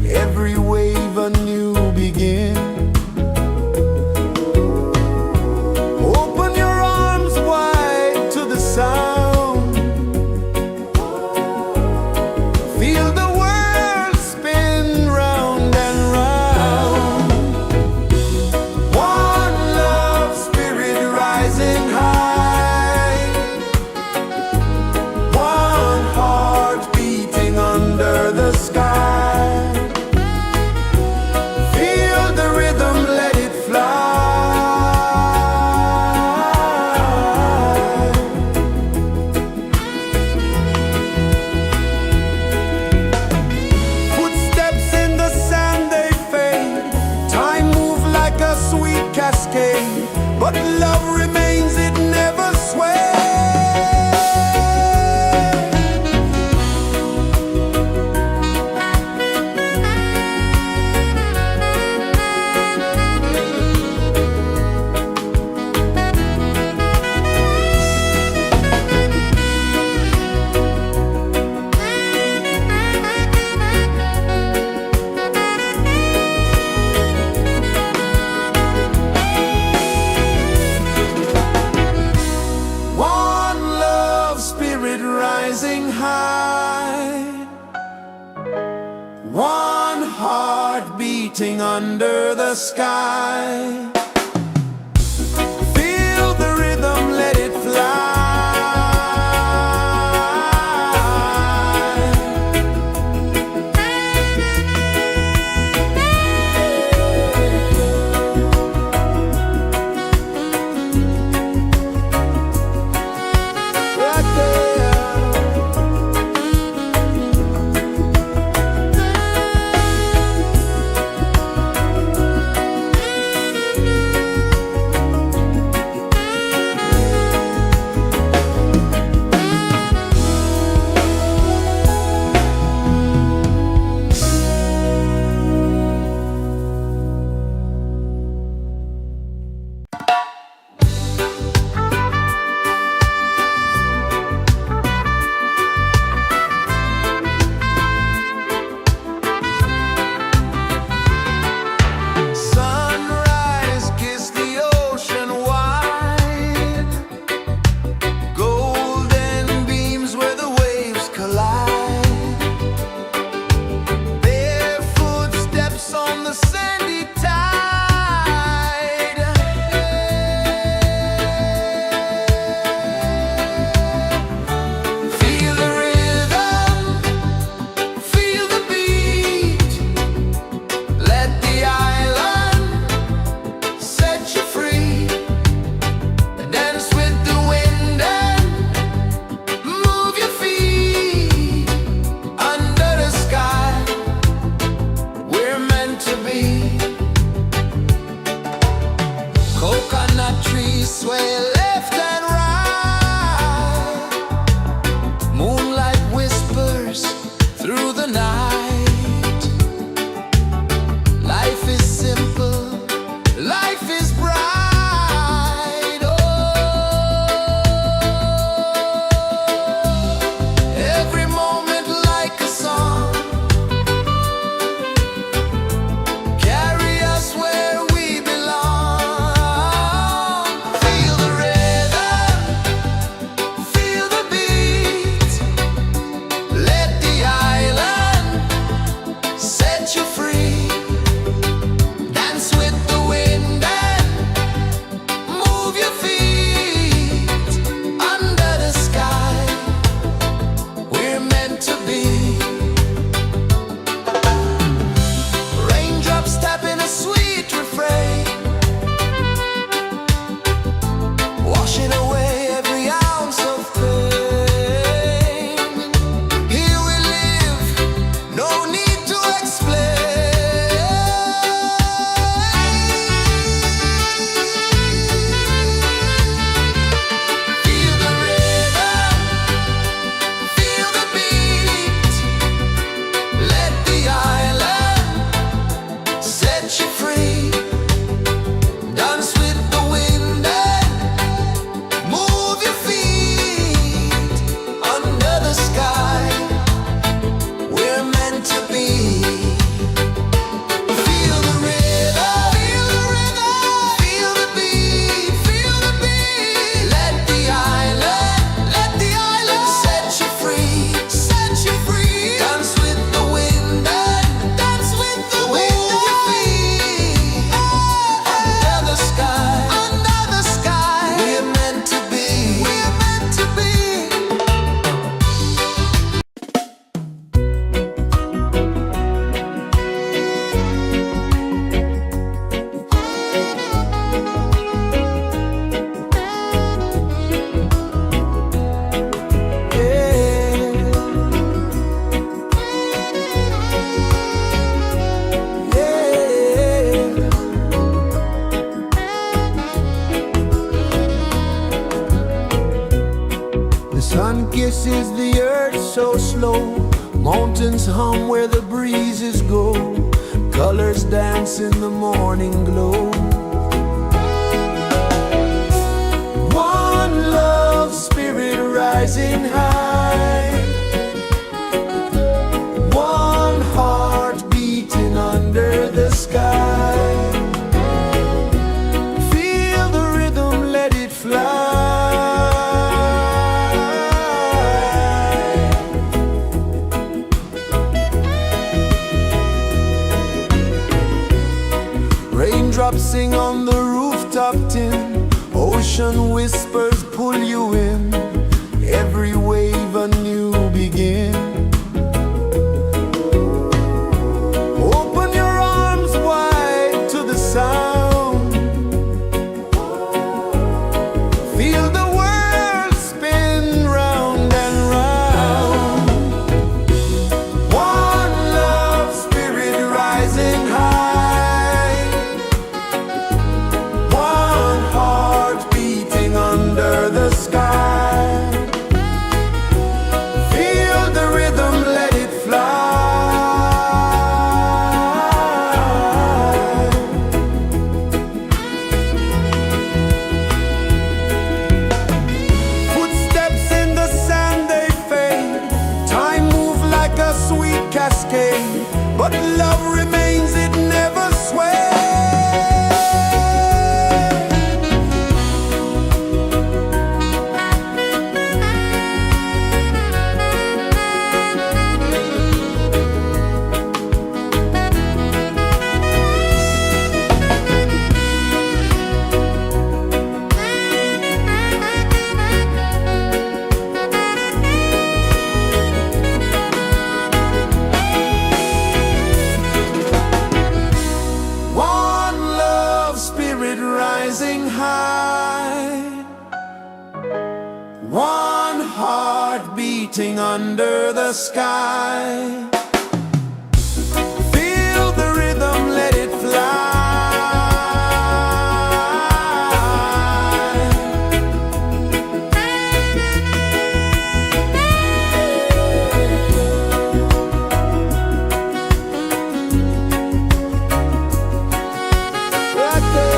every wave a new begin. Open your arms wide to the sound, feel the world spin round and round. One love, spirit rising high, one heart beating under the sky. Feel the rhythm, let it fly. Footsteps in the sand, they fade, time moves like a sweet cascade, but love remains, it never sways. One love, spirit rising high, one heart beating under the sky. Feel the rhythm, let it fly. Right there. Sunrise, kiss the ocean wide, golden beams where the waves collide, barefoot steps on the sandy tide. Feel the rhythm, feel the beat, let the island set you free. Dance with the wind and move your feet under the sky. We're meant to be. Coconut trees sway left and right, moonlight whispers through the night. Life is simple, life is bright. Oh, every moment like a song, carry us where we belong. Feel the rhythm. kisses the earth so slow. Mountains hum where the breezes go. Colors dance in the morning glow. One love spirit rising high. One heart beating under the sky. Feel the rhythm, let it fly. Raindrops sing on the rooftop tin. Ocean whispers pull you in. Every wave a new begin. Open your arms wide to the sound. Feel the world spin round and round. One love spirit rising high. One heart beating under the sky. Feel the rhythm, let it fly. Footsteps in the sand, they fade. Time moves like a sweet cascade, but love remains, it never sways. One love spirit rising high. One heart beating under the sky. Feel the rhythm, let it fly. Right there.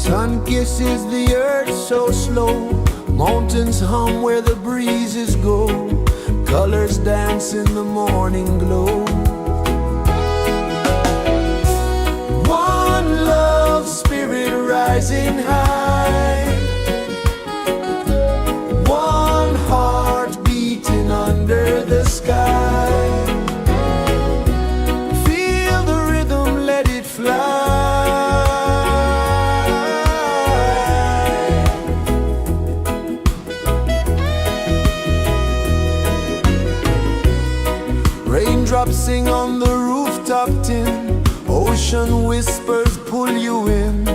Sun kisses the earth so slow, mountains hum where the breezes go, colors dance in the morning glow. One love, spirit rising high, one heart beating under the sky. Feel the rhythm, let it fly. Raindrops sing on the rooftop tin, ocean whispers pull you in,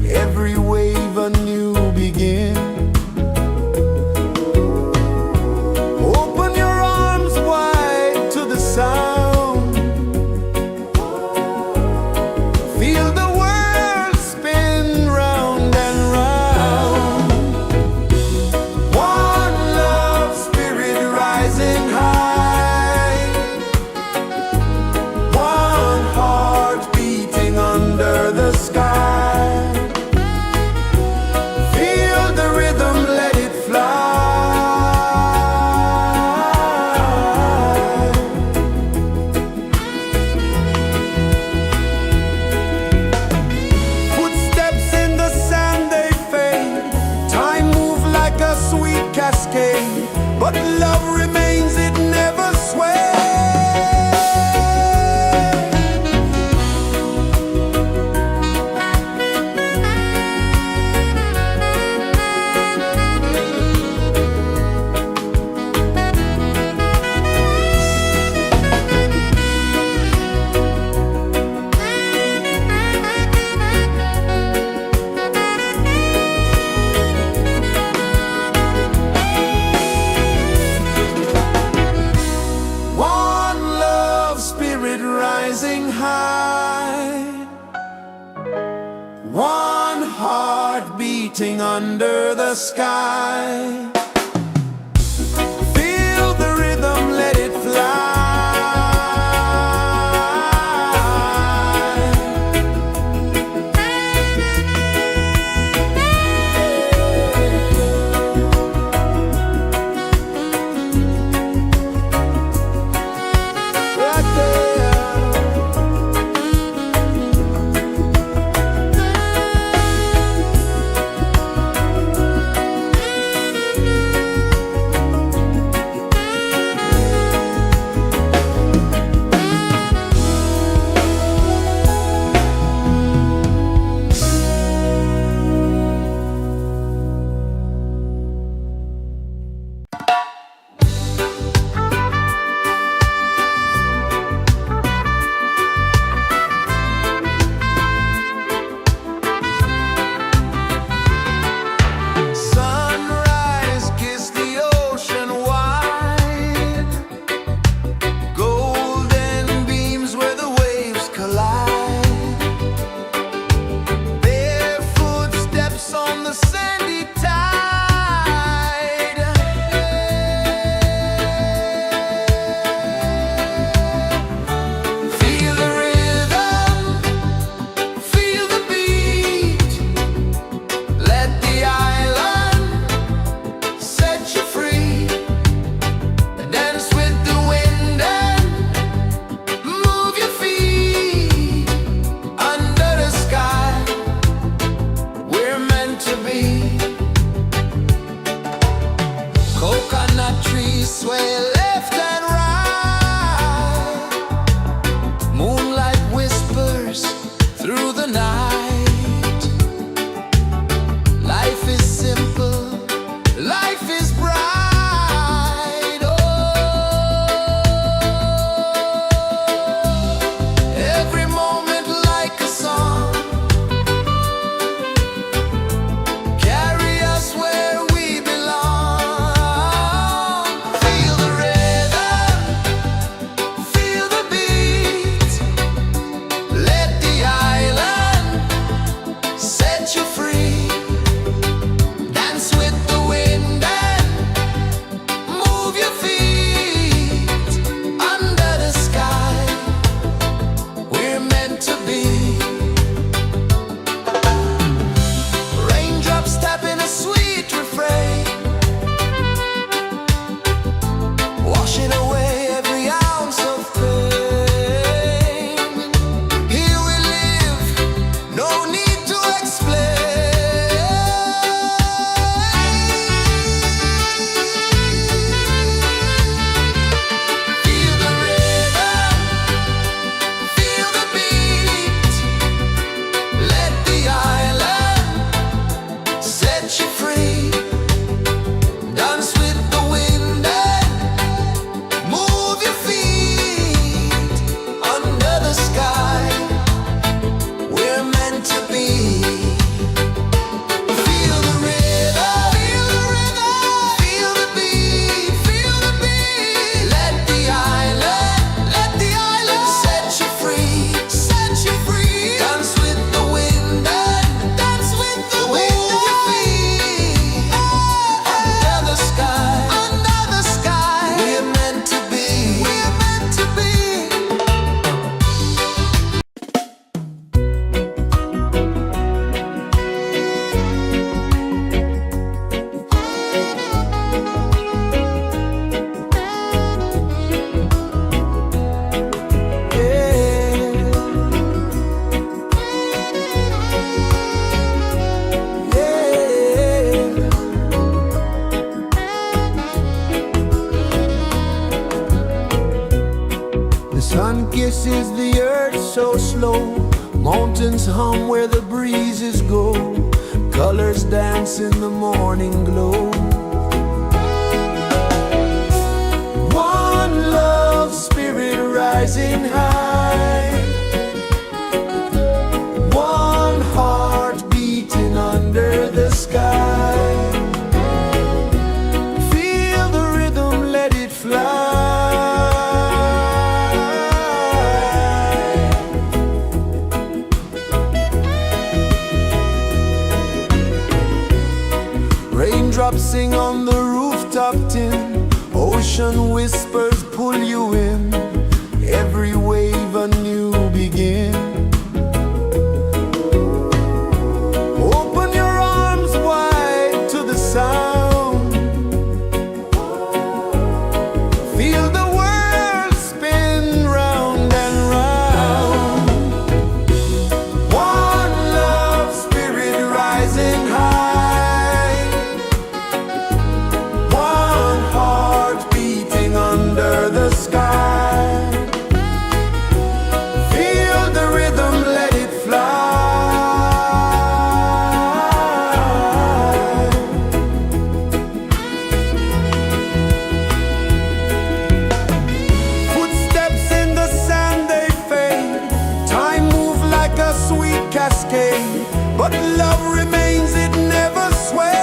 every wave a new begin. Open your arms wide to the sound, feel the world spin round and round. One love, spirit rising high, one heart beating under the sky. Feel the rhythm, let it fly. Footsteps in the sand, they fade, time moves like a sweet cascade, but love remains, it never sways. One love, spirit rising high, one heart beating under the sky. Feel the rhythm, let it fly. Right there. so slow. Mountains hum where the breezes go. Colors dance in the morning glow. One love, spirit rising high. One heart beating under the sky. Feel the rhythm, let it fly. Raindrops sing on the rooftop tin. Ocean whispers pull you in. Every wave a new begin. Open your arms wide to the sound. Feel the world spin round and round. One love, spirit rising high. One heart beating under the sky. Feel the rhythm, let it fly. Footsteps in the sand, they fade. Time moves like a sweet cascade, but love remains, it never sways.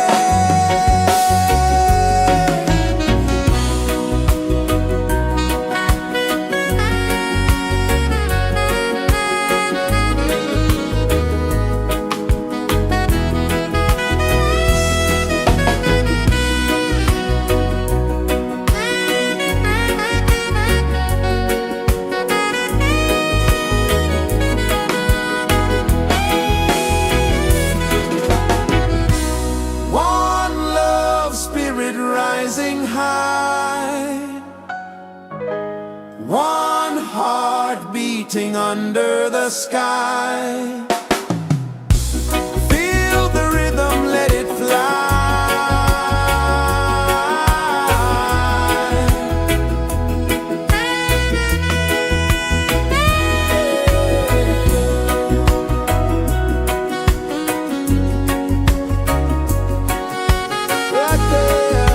One love, spirit rising high. One heart beating under the sky. Feel the rhythm, let it fly. Right there.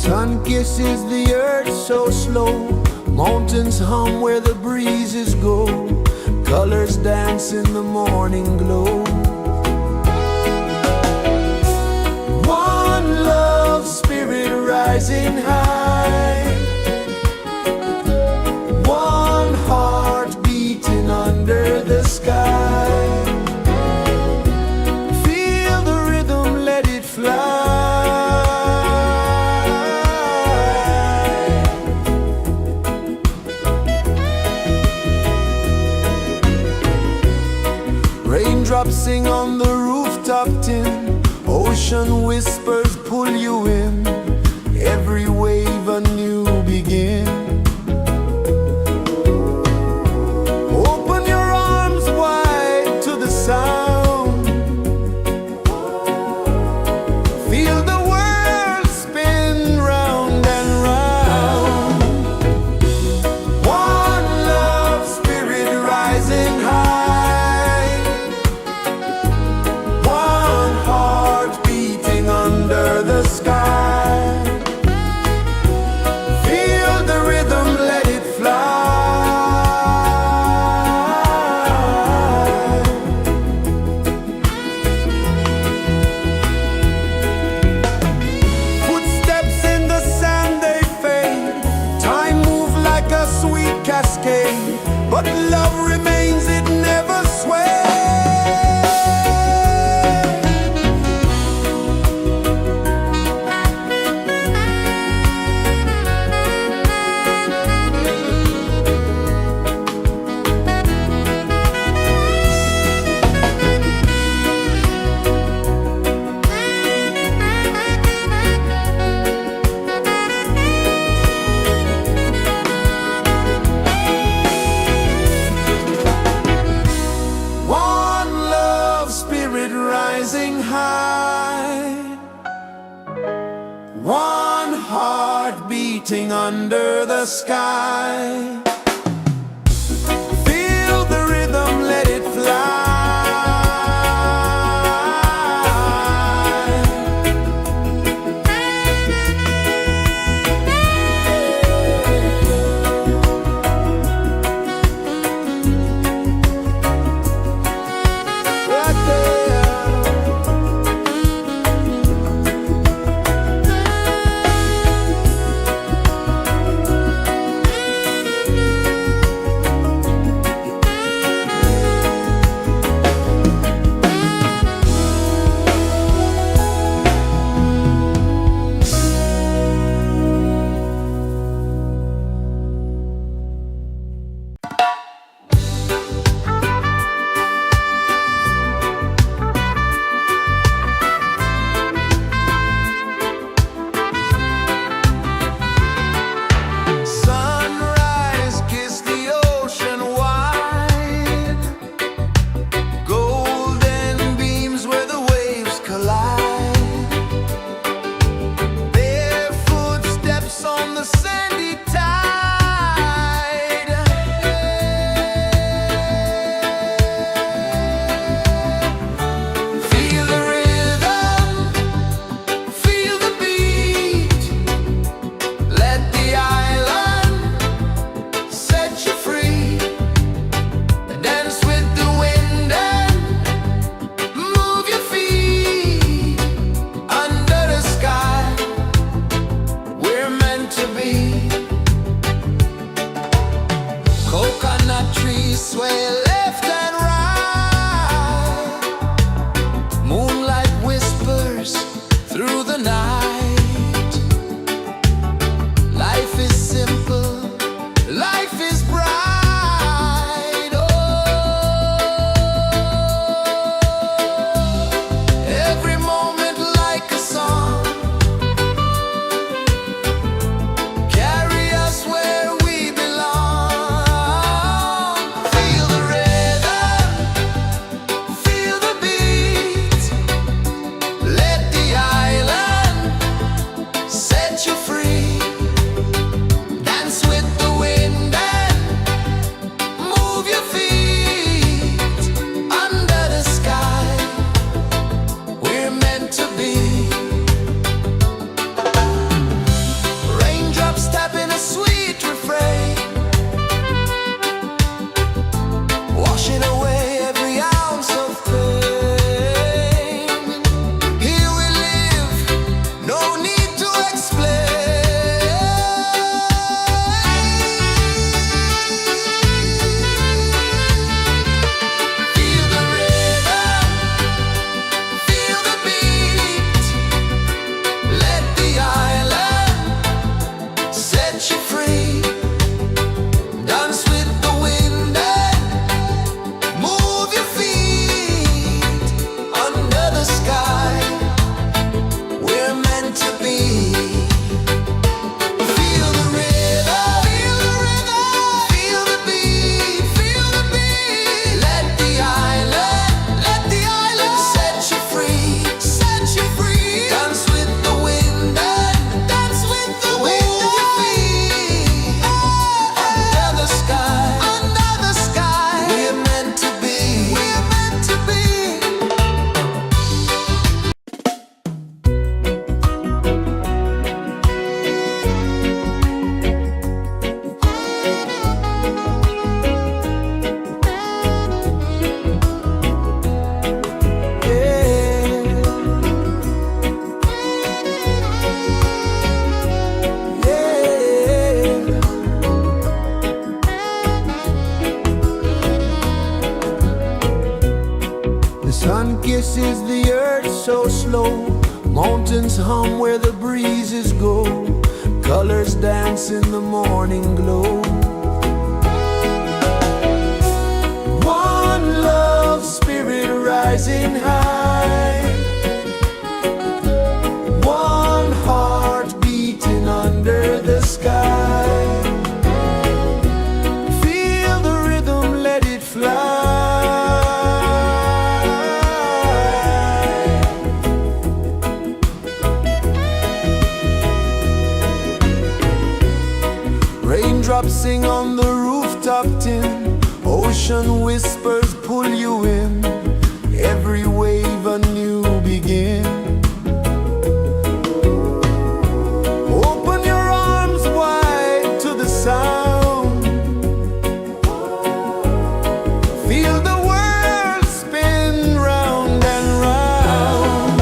Sun kisses the earth so slow, mountains hum where the breezes go, colors dance in the morning glow. One love spirit rising high, one heart beating under the sky. Feel the rhythm, let it fly. Raindrops sing on the rooftop tin, ocean whispers pull you in, every wave a new begin. Open your arms wide to the sound, feel the world spin round and round. One love spirit rising high, one heart beating under the sky. Feel the rhythm, let it fly. Footsteps in the sand, they fade, time moves like a sweet cascade, but love remains, it never sways. One love spirit rising high, one heart beating under the sky. Feel the rhythm, let it fly. Right there. Sunrise, kiss the ocean wide, golden beams where the waves collide, bare footsteps on the sandy tide. Feel the rhythm, feel the beat, let the island set you free. Dance with the wind and move your feet under the sky. We're meant to be. Coconut trees sway left and right, moonlight whispers through the night. Life is simple, life is bright. Oh, every moment like a song, carry us where we belong. Feel the rhythm, feel the beat, let the island flow, mountains hum where the breezes go, colors dance in the morning glow. One love, spirit rising high, one heart beating under the sky. Feel the rhythm, let it fly. Raindrops sing on the rooftop tin, ocean whispers pull you in, every wave a new begin. Open your arms wide to the sound, feel the world spin round and round.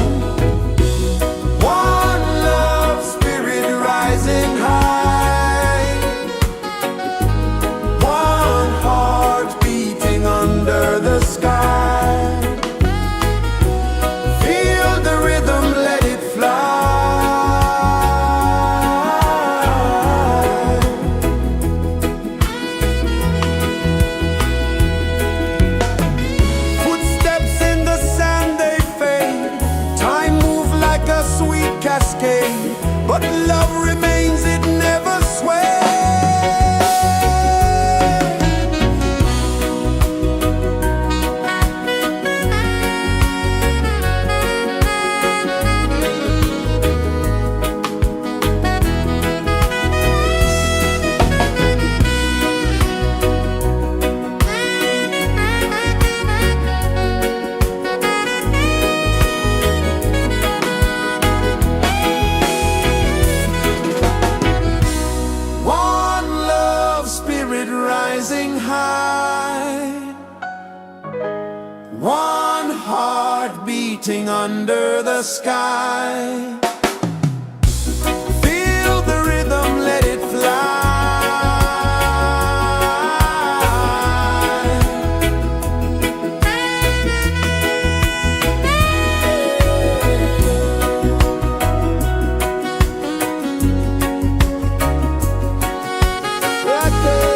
One love, spirit rising high, one heart beating under the sky. Feel the rhythm, let it fly. Footsteps in the sand, they fade, time moves like a sweet cascade, but love remains, it never sways. One love, spirit rising high, one heart beating under the sky. Feel the rhythm, let it fly. Right there.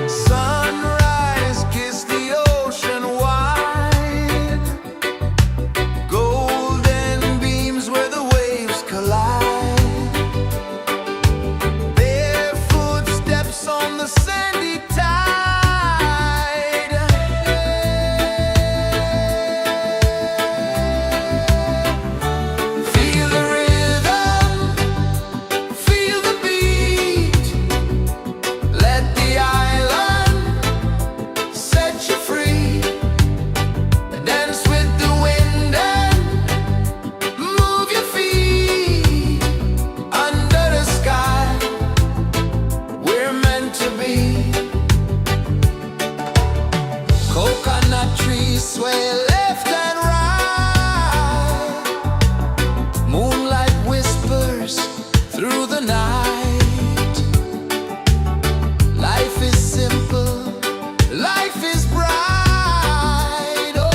Sunrise, kiss the ocean wide, golden beams where the waves collide, bare footsteps on the sandy tide. Feel the rhythm, feel the beat, let the island set you free. Dance with the wind and move your feet under the sky. We're meant to be. Coconut trees sway left and right, moonlight whispers through the night. Life is simple, life is bright. Oh,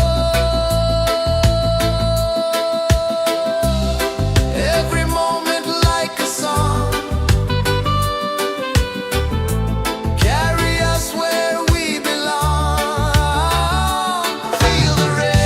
every moment like a song, carry us where we belong. Feel the rhythm.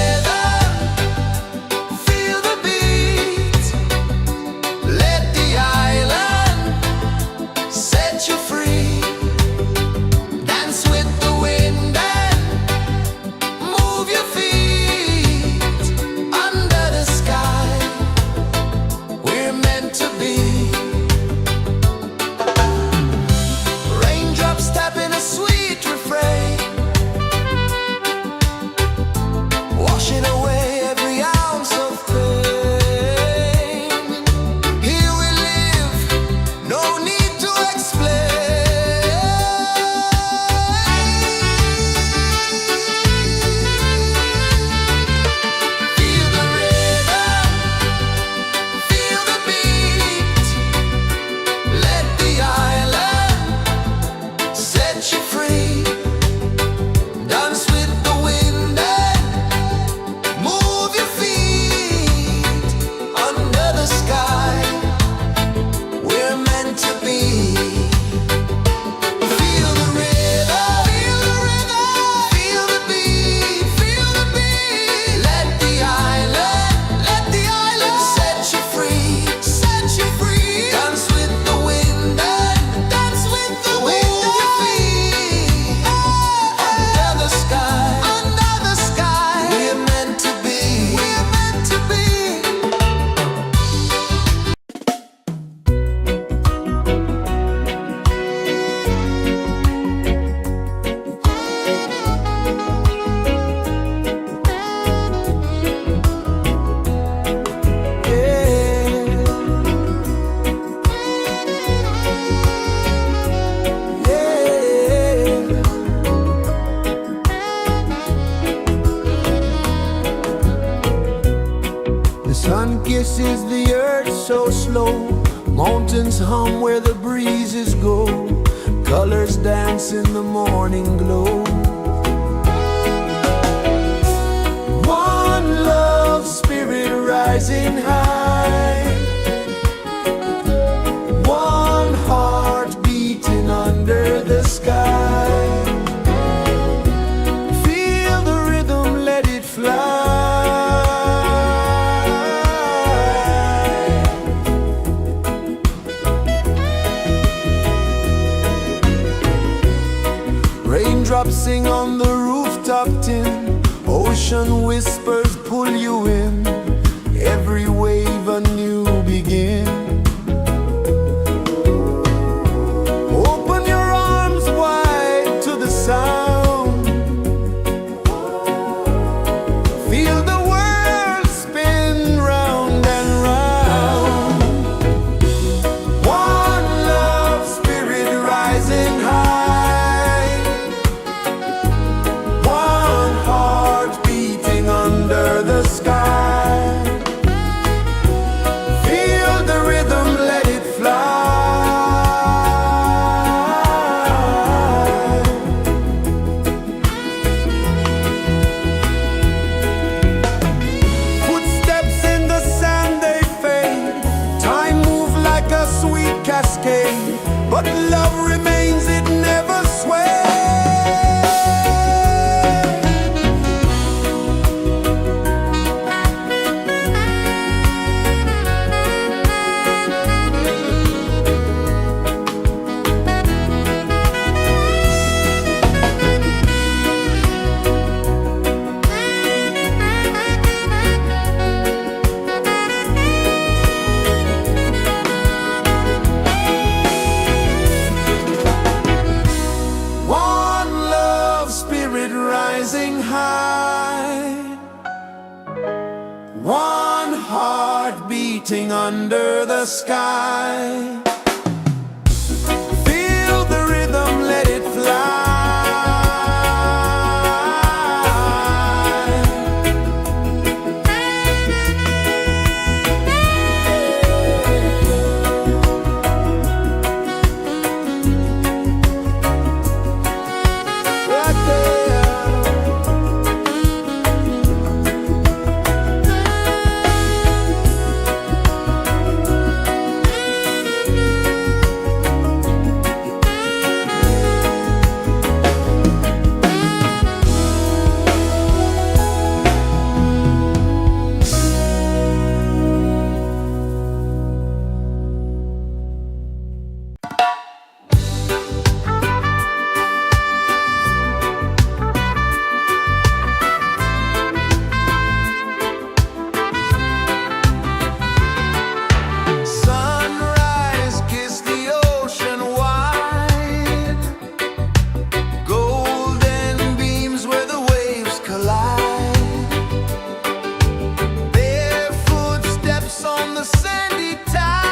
Sun kisses the earth so slow, mountains hum where the breezes go, colors dance in the morning glow. One love spirit rising high, one heart beating under the sky. Feel the rhythm, let it fly. Raindrops sing on the rooftop tin, ocean whispers pull you in, every wave a new begin. Open your arms wide to the sound, feel the world spin round and round. One love spirit rising high, one heart beating under the sky. Feel the rhythm, let it fly. Footsteps in the sand, they fade, time moves like a sweet cascade, but love remains, it never sways. One love spirit rising high, one heart beating under the sky. Feel the rhythm, let it fly. Right there. Sunrise, kiss the ocean wide, golden beams where the waves collide, bare footsteps on the sandy tide.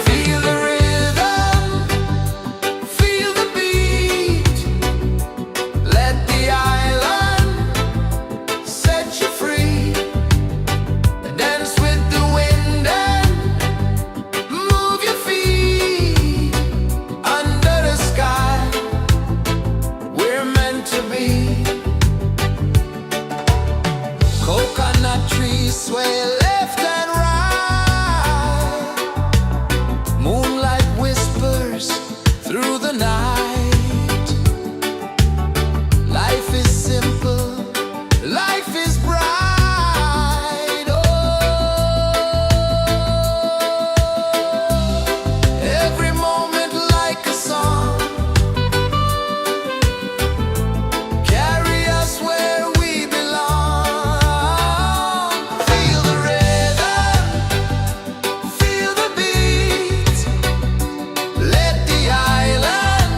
Feel the rhythm, feel the beat, let the island set you free. Dance with the wind and move your feet under the sky. We're meant to be. Coconut trees sway left and right, moonlight whispers through the night. Life is simple, life is bright. Oh, every moment like a song, carry us where we belong. Feel the rhythm, feel the beat, let the island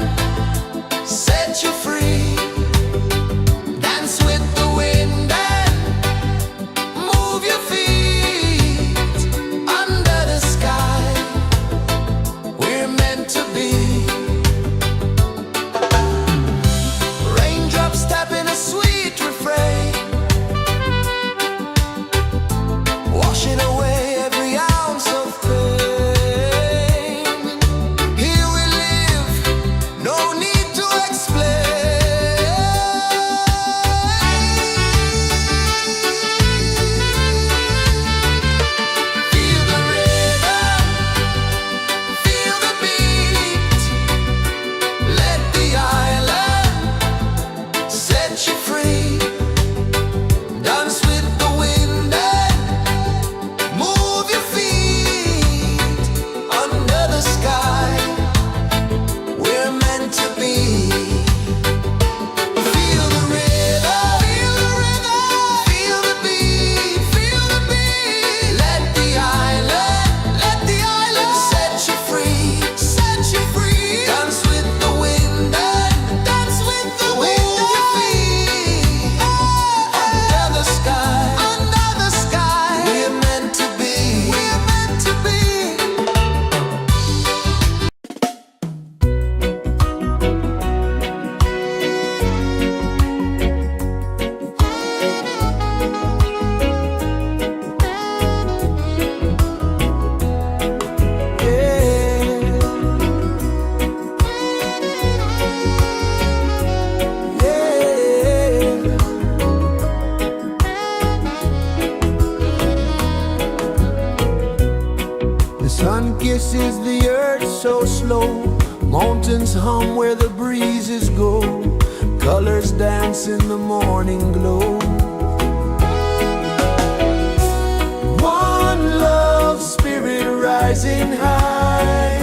set you free. Dance with the wind and move your feet under the sky. We're meant to be. earth so slow. Mountains hum where the breezes go. Colors dance in the morning glow. One love, spirit rising high.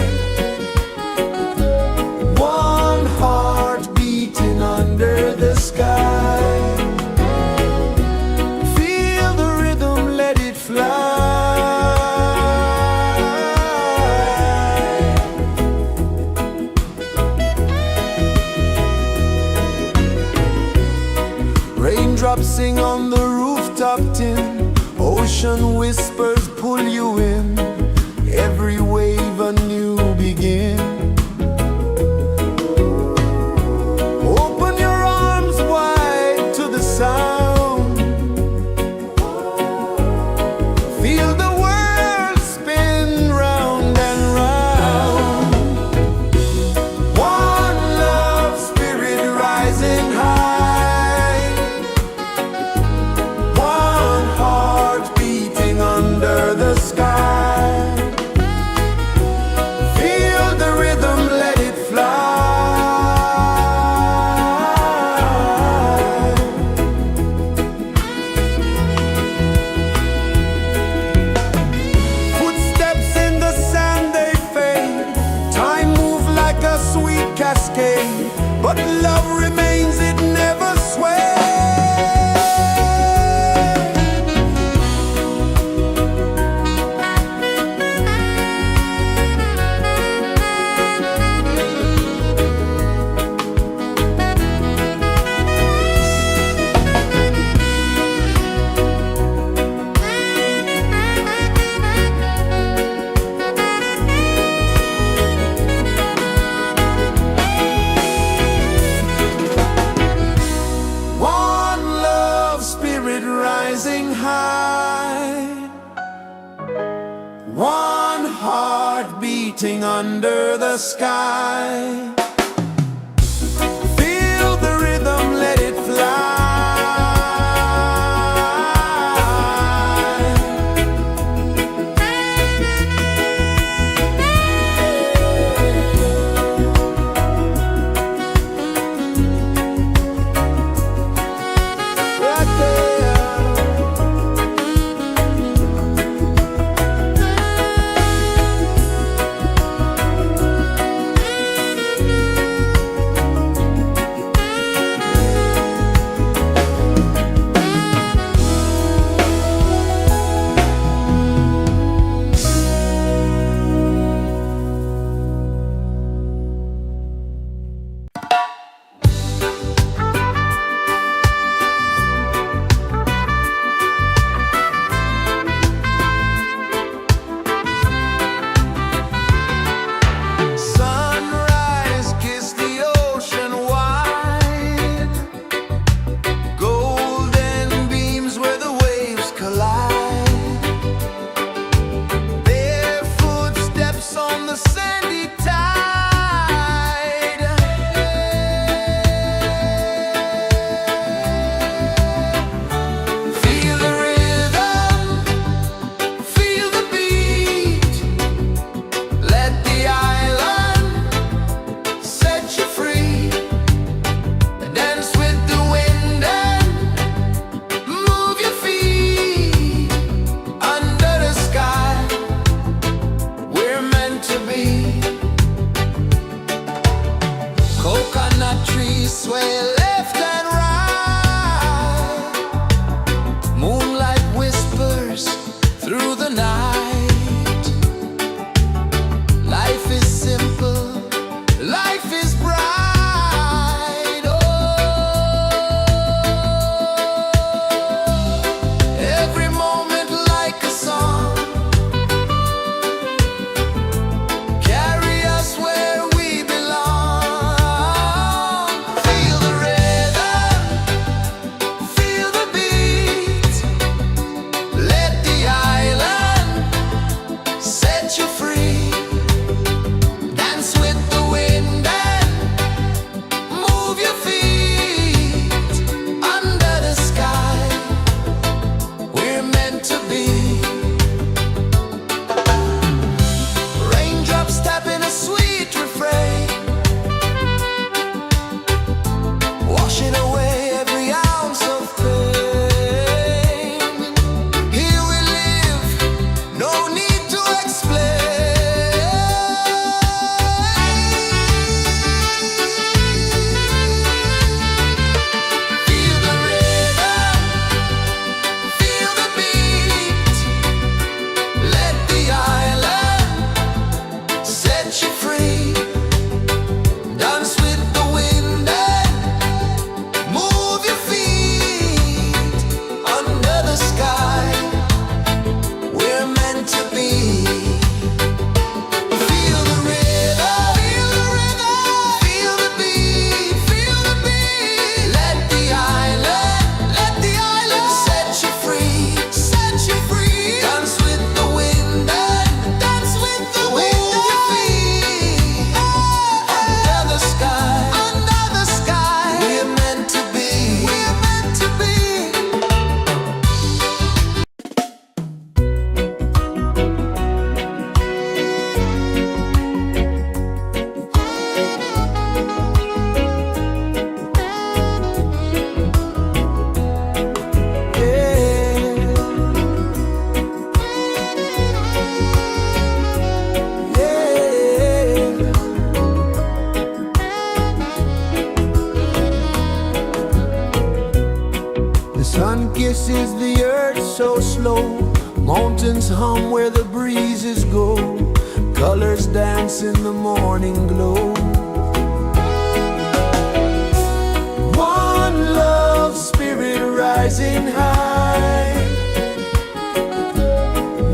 One heart beating under the sky. Feel the rhythm, let it fly. Raindrops sing on the rooftop tin. Ocean whispers pull you in. Every wave a new begin. Open your arms wide to the sound. Feel the world spin round and round. One love, spirit rising high. One heart beating under the sky. Feel the rhythm, let it fly. Footsteps in the sand, they fade. Time moves like a sweet cascade, but love remains, it never sways. One love, spirit rising high. One heart beating under the sky. Feel the rhythm, let it fly. Right there. is the earth so slow. Mountains hum where the breezes go. Colors dance in the morning glow. One love, spirit rising high.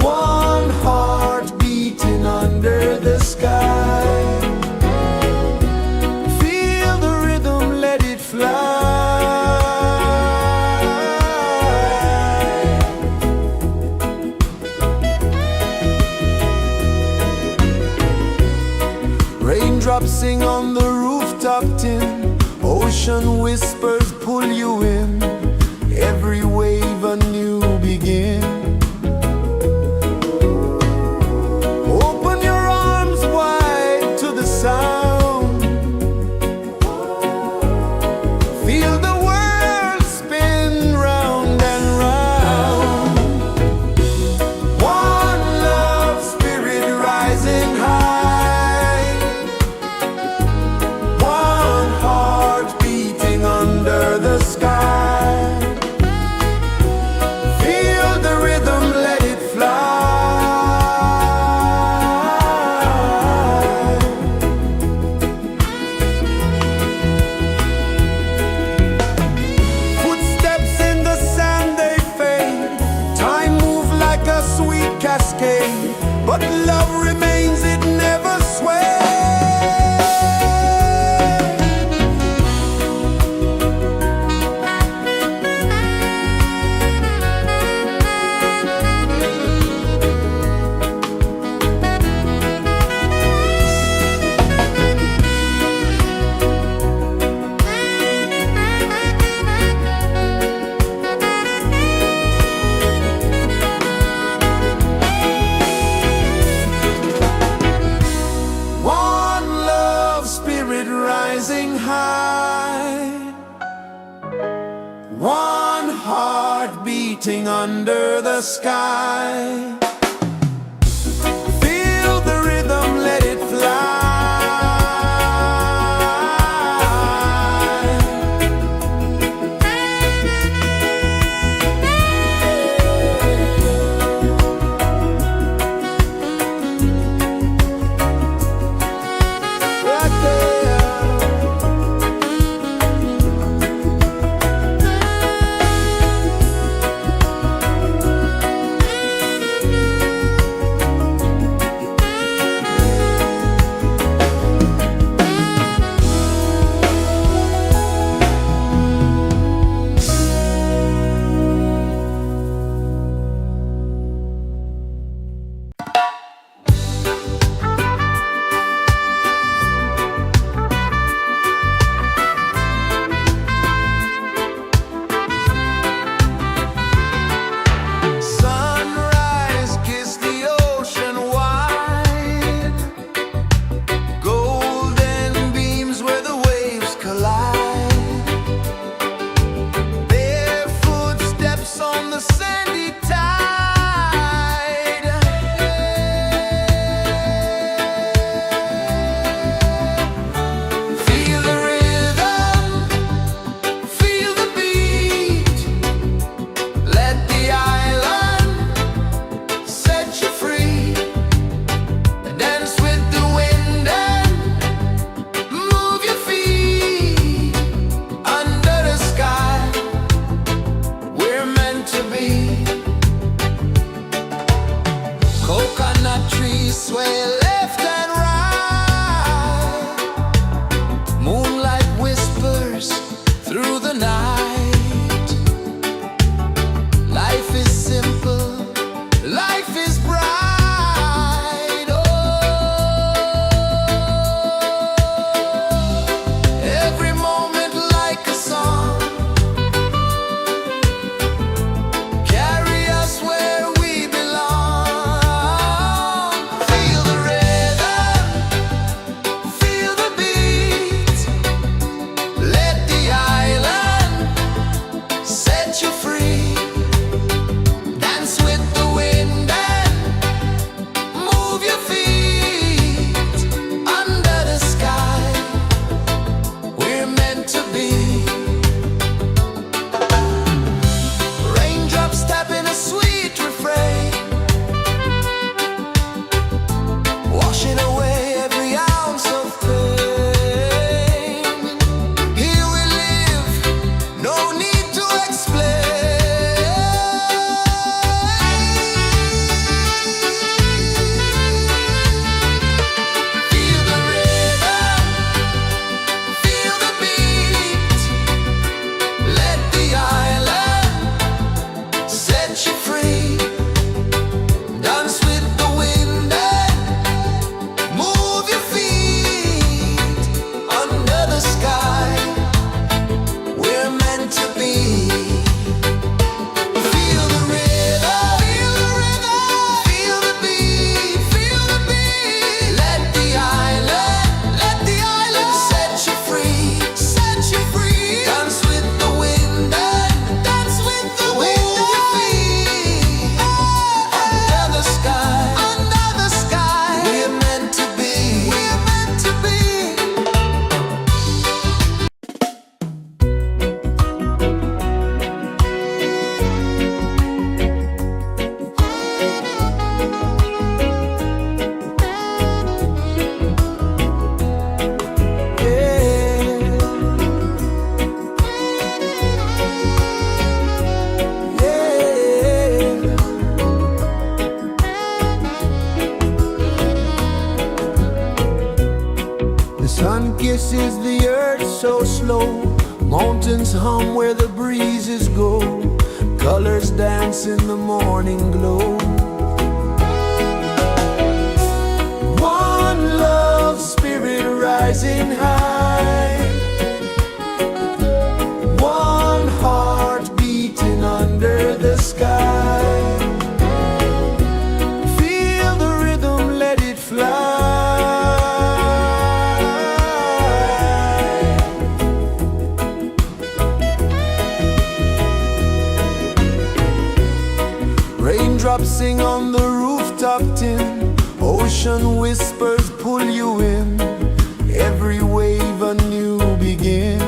One heart beating under the sky. Feel the rhythm, let it fly. Raindrops sing on the rooftop tin. Ocean whispers pull you in. Every wave a new begin. Open your arms wide to the sound. Feel the world spin round and round. One love, spirit rising high. One heart beating under the sky. Feel the rhythm, let it fly. Footsteps in the sand, they fade. Time moves like a sweet cascade, but love remains, it never sways. One love, spirit rising high. One heart beating under the sky. Feel the rhythm, let it fly. Right there. Sun kisses the earth so slow, mountains hum where the breezes go, colors dance in the morning glow. One love spirit rising high, one heart beating under the sky. Feel the rhythm, let it fly. Raindrops sing on the rooftop tin, ocean whispers pull you in, every wave a new begin.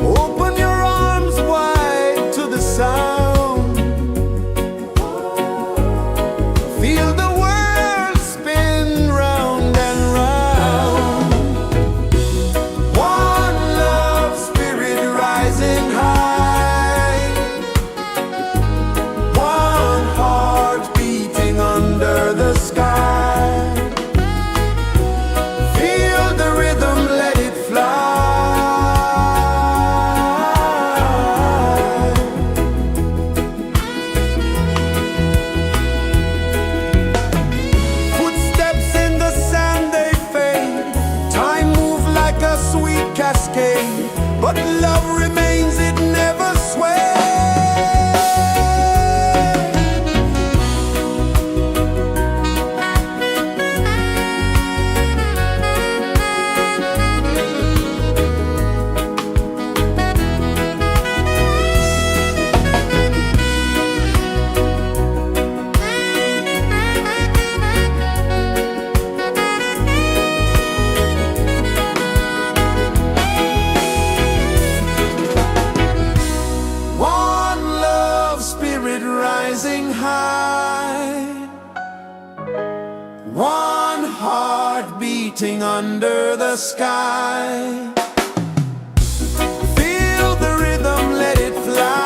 Open your arms wide to the sound, feel the world spin round and round. One love spirit rising high, one heart beating under the sky. Feel the rhythm, let it fly. Footsteps in the sand, they fade, time moves like a sweet cascade, but love remains, it never sways. Rising high, one heart beating under the sky. Feel the rhythm, let it fly.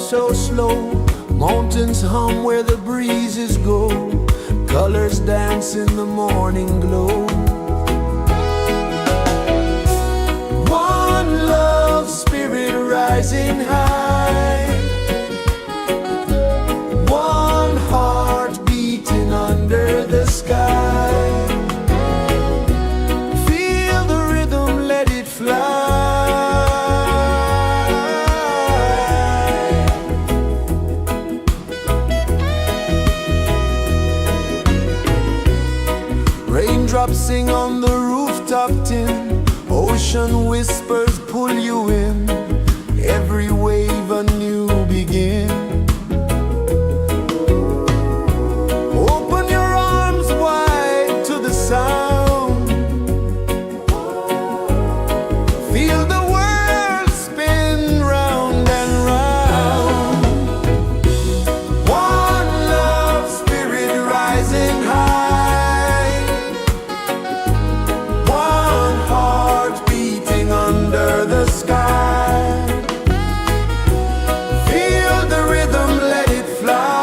so slow. Mountains hum where the breezes go. Colors dance in the morning glow. One love, spirit rising high. One heart beating under the sky. Feel the rhythm, let it fly. Raindrops sing on the rooftop tin. Ocean whispers pull you in. Every wave a new begin. Open your arms wide to the sound. Feel the world spin round and round. One love, spirit rising high. One heart beating under the sky. Feel the rhythm, let it fly.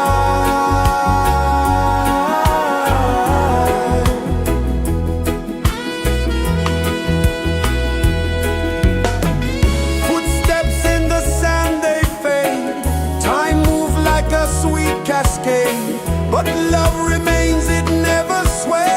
Footsteps in the sand, they fade. Time moves like a sweet cascade, but love remains, it never sways.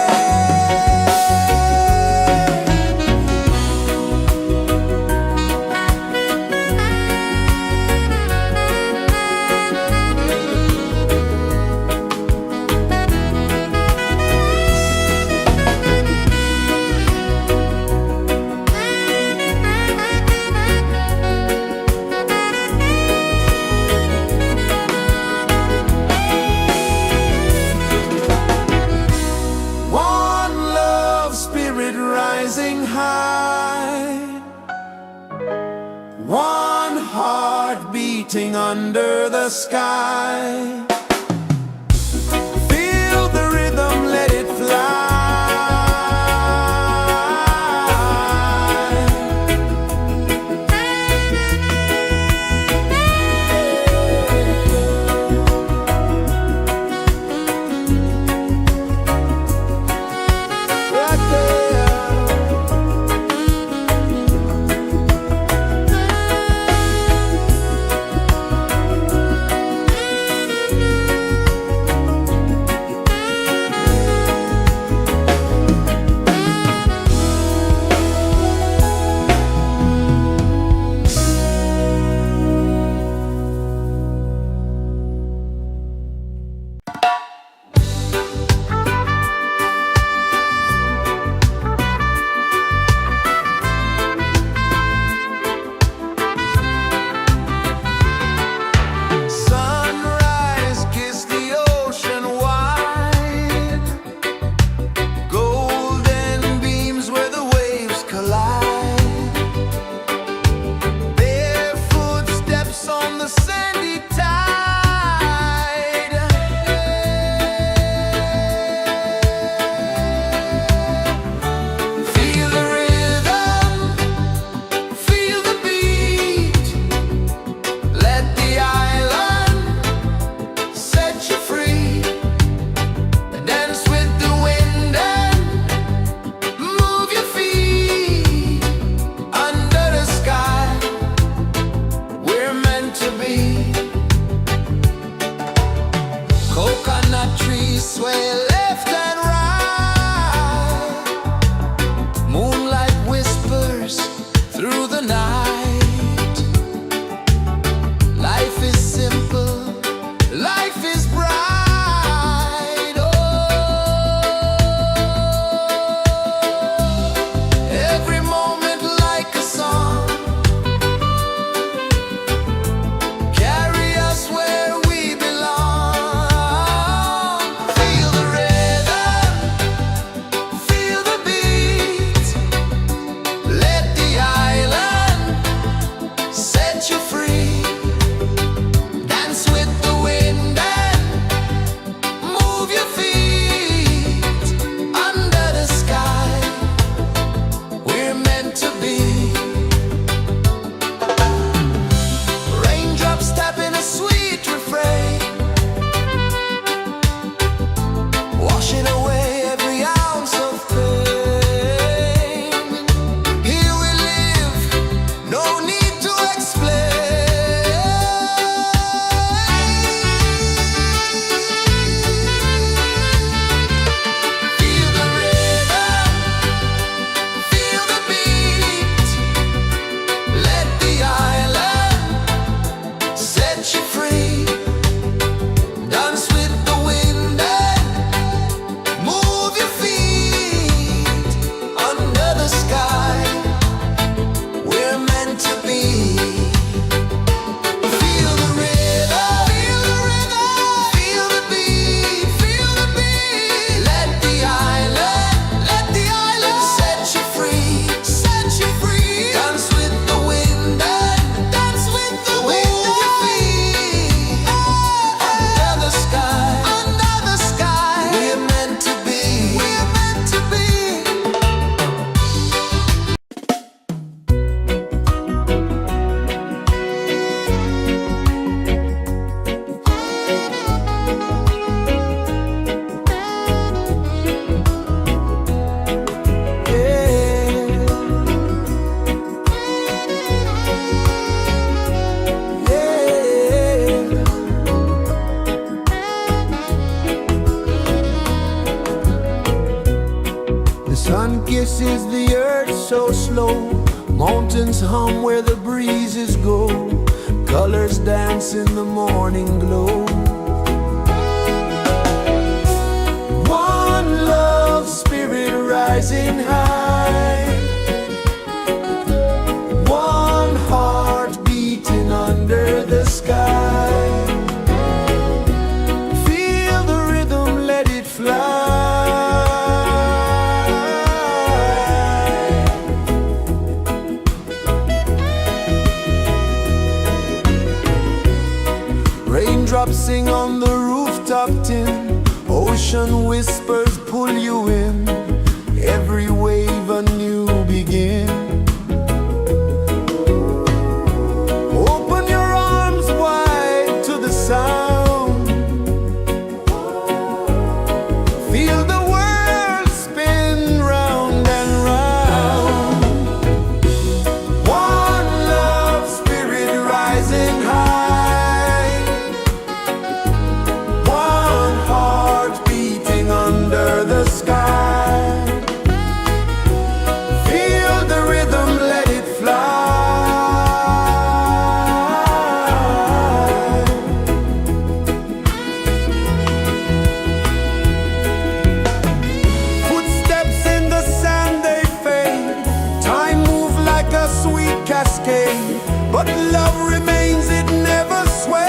One love, spirit rising high. One heart beating under the sky. Feel the rhythm, let it fly. Right there. Sunrise, kiss the ocean wide. Golden beams where the waves collide. Barefoot steps on the sandy tide. Feel the rhythm, feel the beat. Let the island set you free. Dance with the wind and move your feet. Under the sky, we're meant to be. Coconut trees sway left and right. Moonlight whispers through the night. Life is simple, life is bright. Oh, every moment like a song. Carry us where we belong. Feel the rhythm. kisses the earth so slow. Mountains hum where the breezes go. Colors dance in the morning glow. One love spirit rising high. One heart beating under the sky. Feel the rhythm, let it fly. Raindrops sing on the rooftop tin. Ocean whispers pull you in. Every wave a new begin. Open your arms wide to the sound. Feel the world spin round and round. One love spirit rising high. One heart beating under the sky. Feel the rhythm, let it fly. Footsteps in the sand, they fade. Time moves like a sweet cascade, but love remains, it never sways.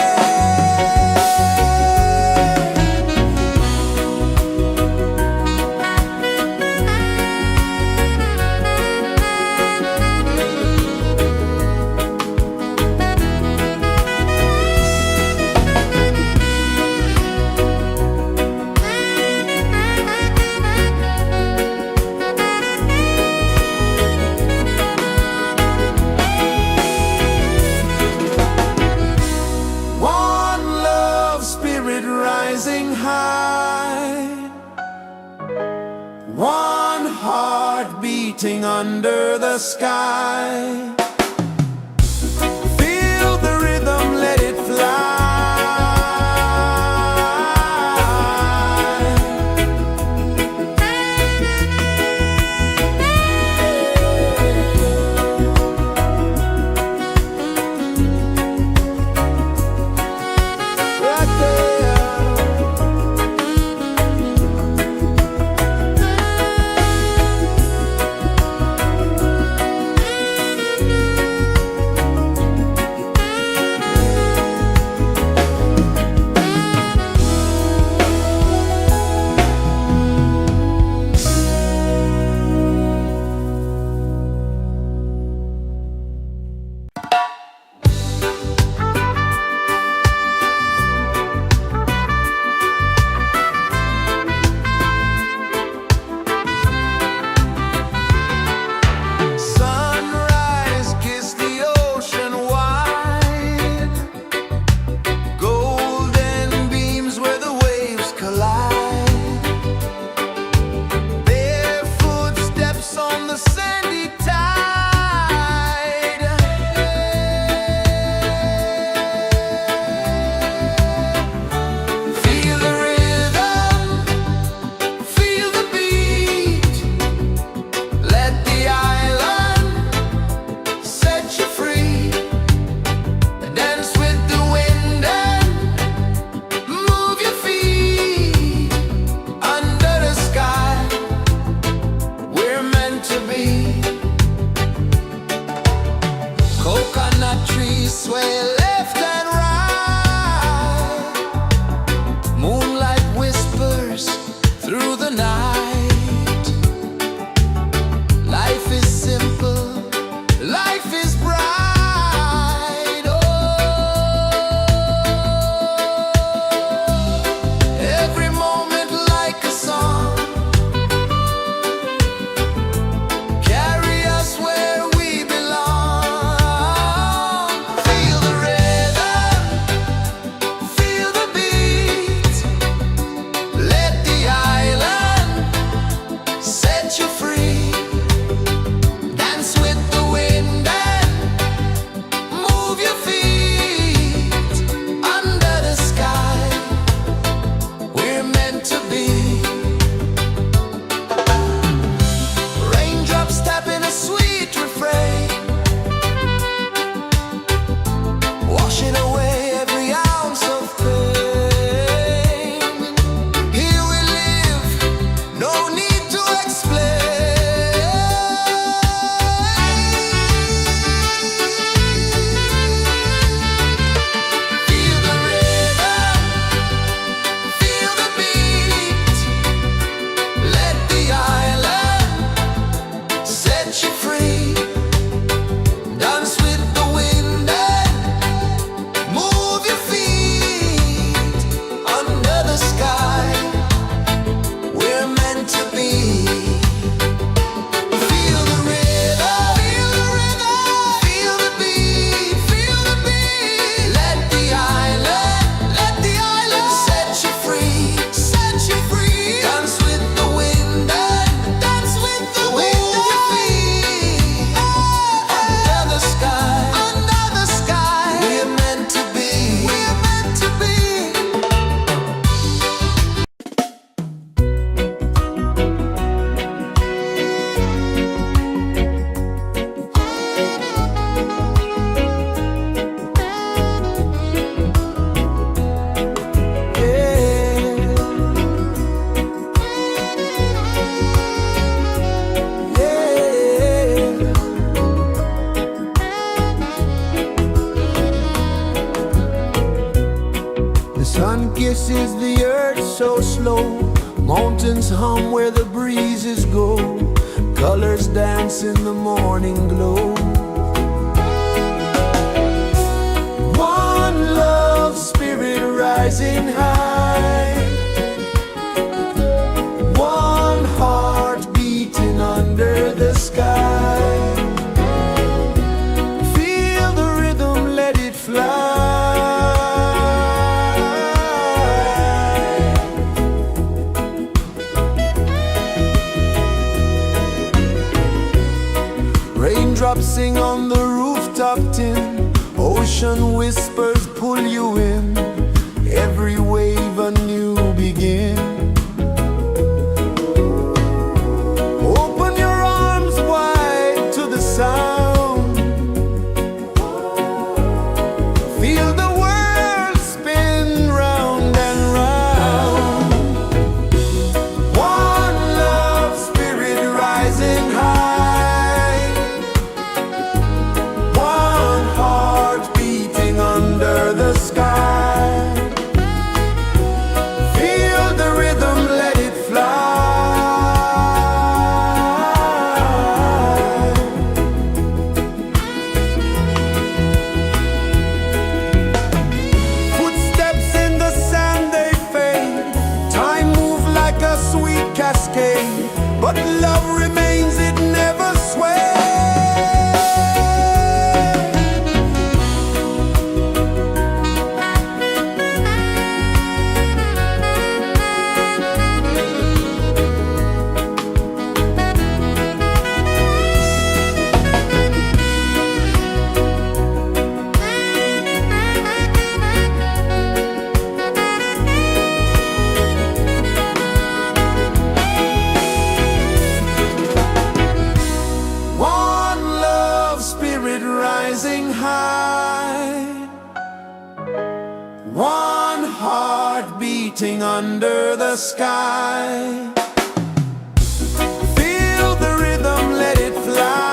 One love spirit rising high. One heart beating under the sky. Feel the rhythm, let it fly. Right there. Mountains hum where the breezes go, colors dance in the morning glow. One love, spirit rising high, one heart beating under the sky. Feel the rhythm, let it fly. Raindrops sing on the rooftop tin, ocean whispers pull you in, every wave a new begin. Open your arms wide to the sound, feel the world spin round and round. One love, spirit rising high, one heart beating under the sky. Feel the rhythm, let it fly. Footsteps in the sand, they fade, time moves like a sweet cascade, but love remains, it never sways. One love, spirit rising high, one heart beating under the sky. Feel the rhythm, let it fly.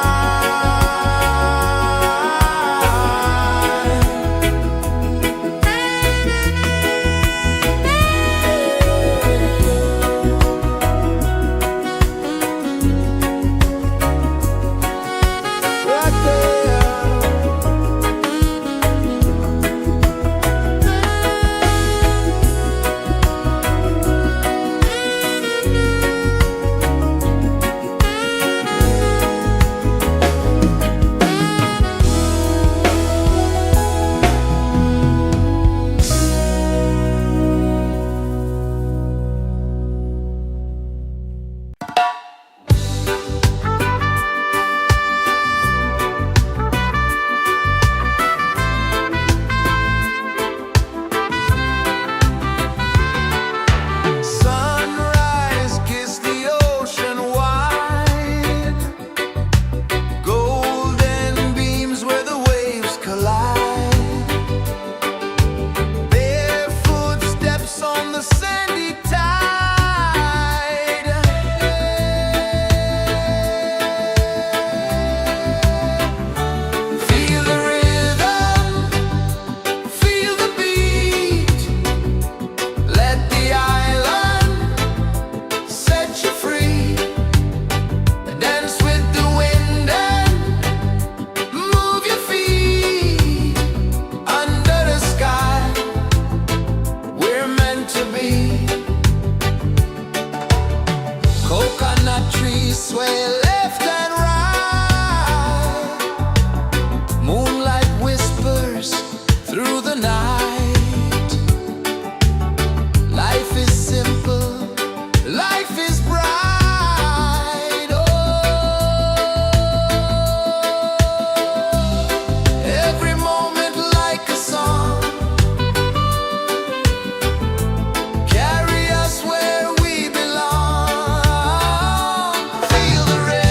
Right there. Sunrise, kiss the ocean wide, golden beams where the waves collide, bare footsteps on the sandy tide. Feel the rhythm, feel the beat, let the island set you free. Dance with the wind and move your feet under the sky. We're meant to be. Coconut trees sway left and right, moonlight whispers through the night. Life is simple, life is bright. Oh, every moment like a song, carry us where we belong. Feel the rhythm.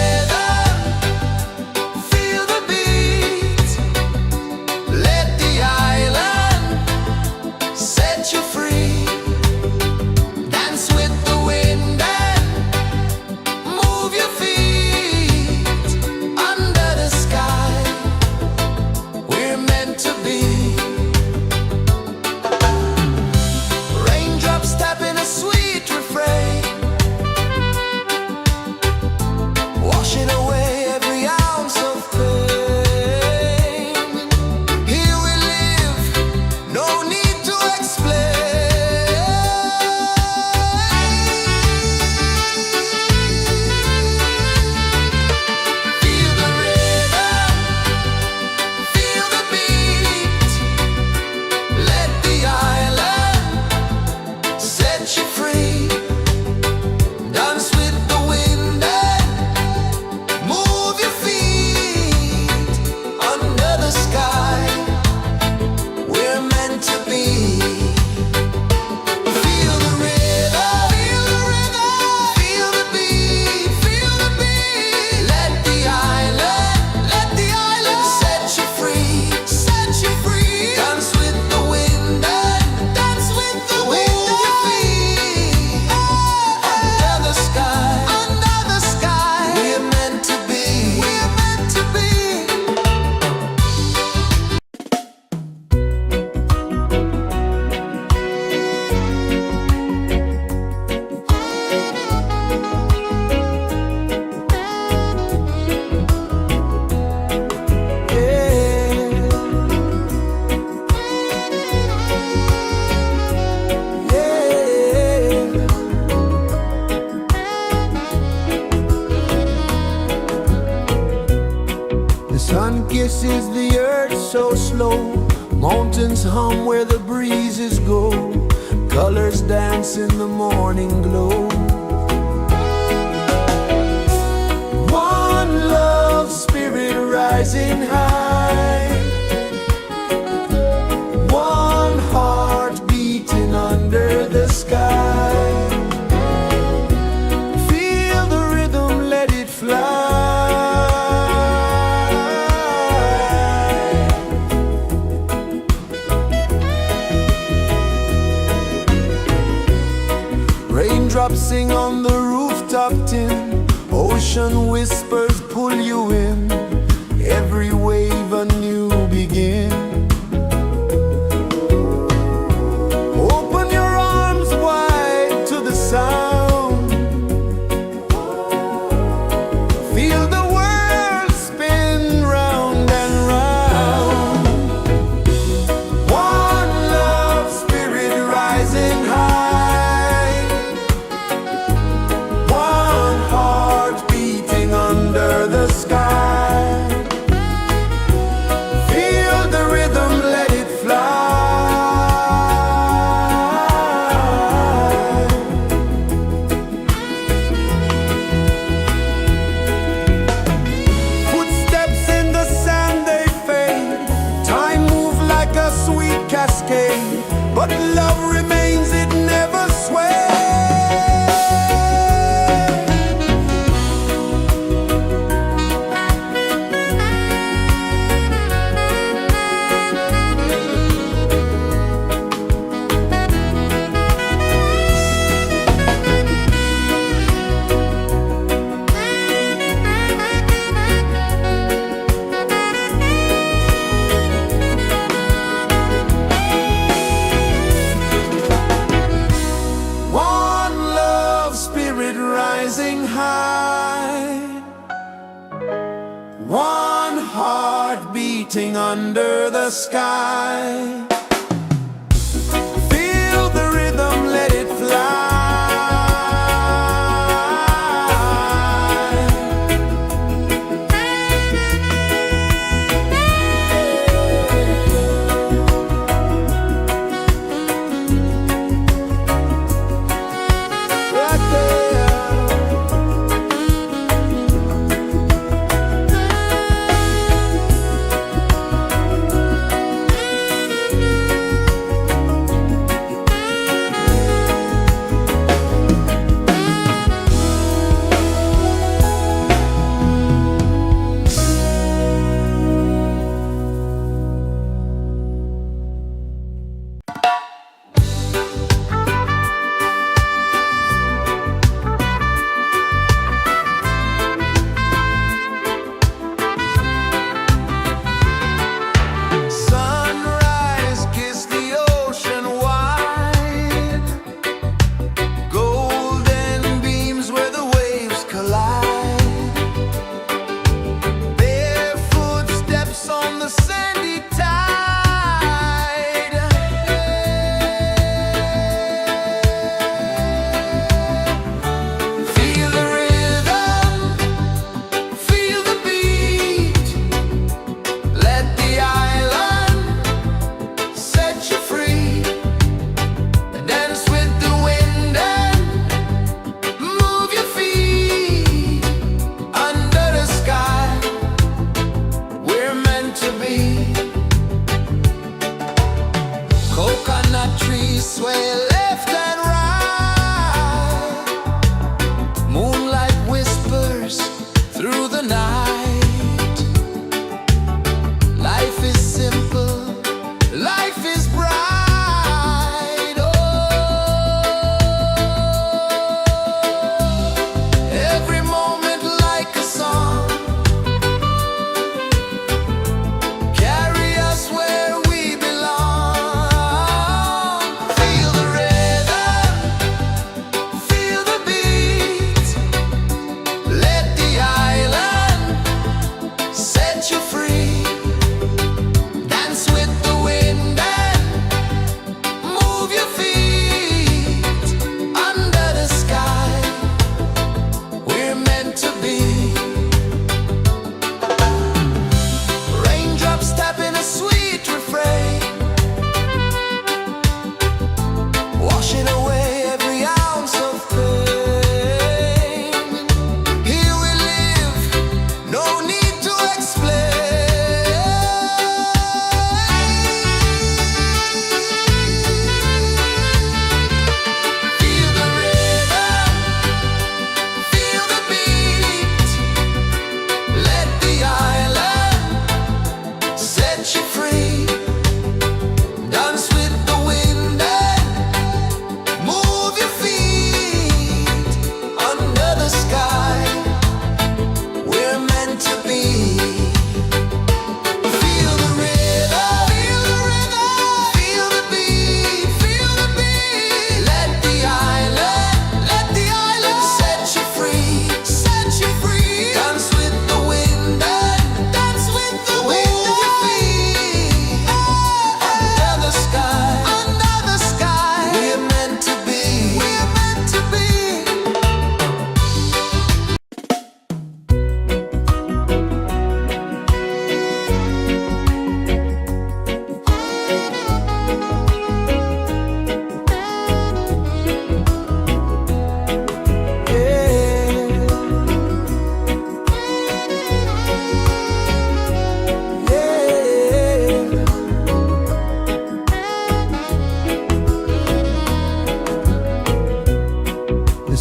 places the earth so slow. Mountains hum where the breezes go. Colors dance in the morning glow. One love spirit rising high. One heart beating under the sky. Feel the rhythm, let it fly. Raindrops sing on the rooftop tin. Ocean whispers pull you in. Every wave a new begin. Open your arms wide to the sound. Feel the world spin round and round. One love spirit rising high. One heart beating under the sky. Feel the rhythm, let it fly. Footsteps in the sand, they fade. Time moves like a sweet cascade, but love remains, it never sways. One love spirit rising high. One heart beating under the sky. Feel the rhythm, let it fly. Right there.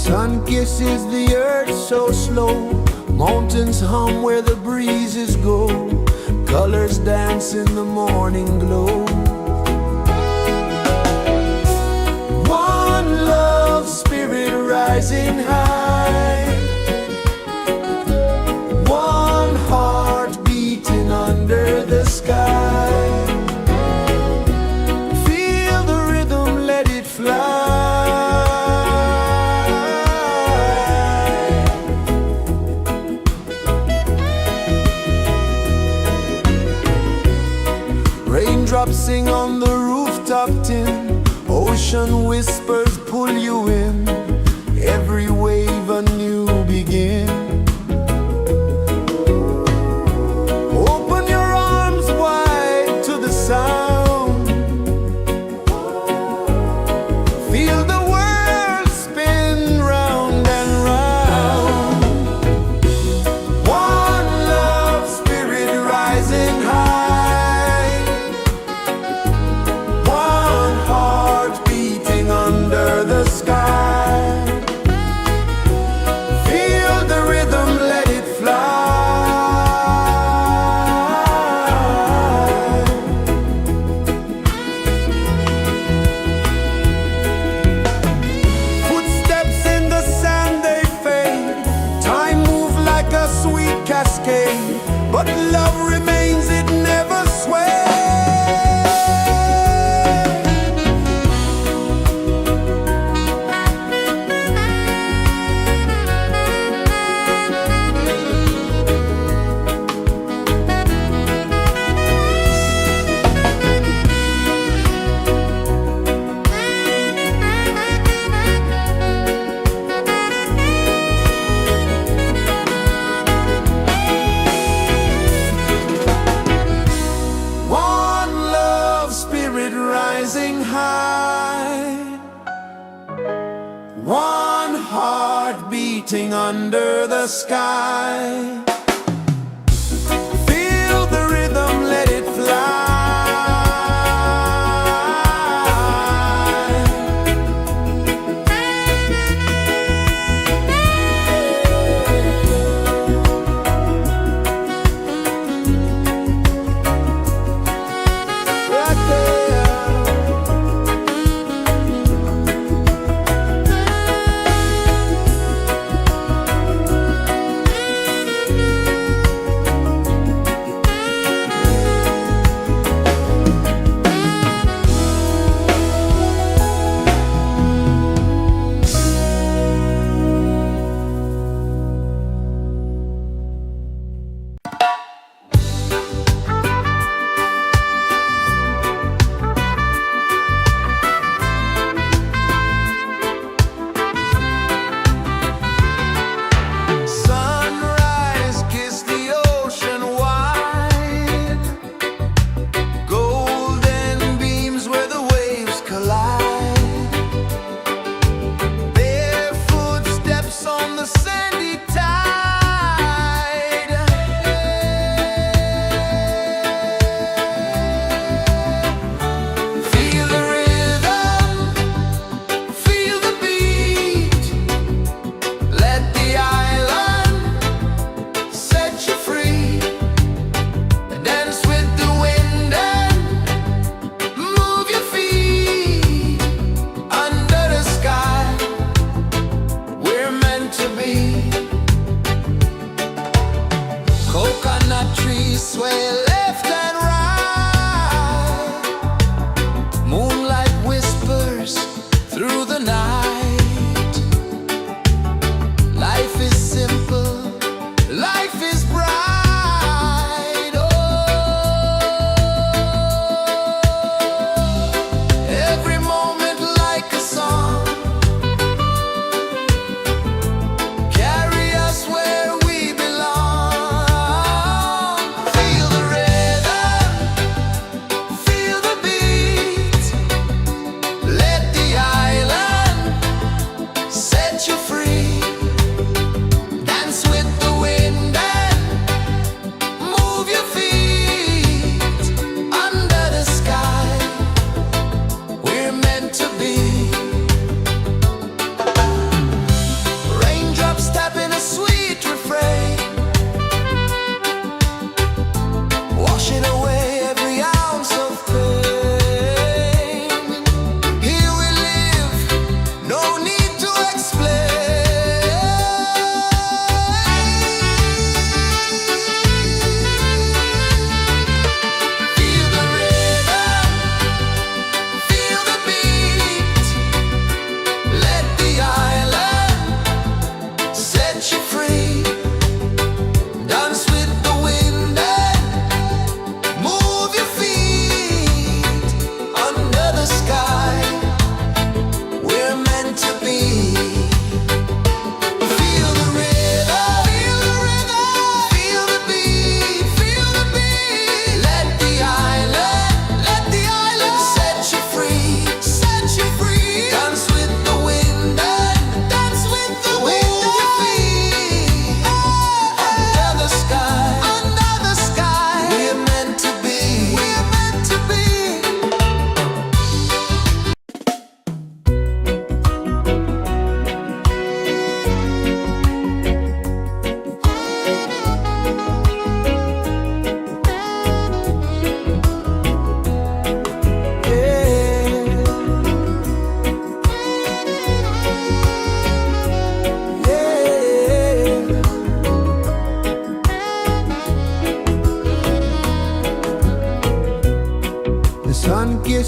Sun kisses the earth so slow, mountains hum where the breezes go, colors dance in the morning glow. One love spirit rising high, one heart beating under the sky. Feel the rhythm, let it fly. Raindrops sing on the rooftop tin, ocean whispers pull you in, every wave a new begin. Open your arms wide to the sound, feel the world spin round and round. One love spirit rising high, one heart beating under the sky. Feel the rhythm, let it fly. Footsteps in the sand, they fade. Time moves like a sweet cascade, but love remains, it never sways. Rising high, one heart beating under the sky. Feel the rhythm, let it fly.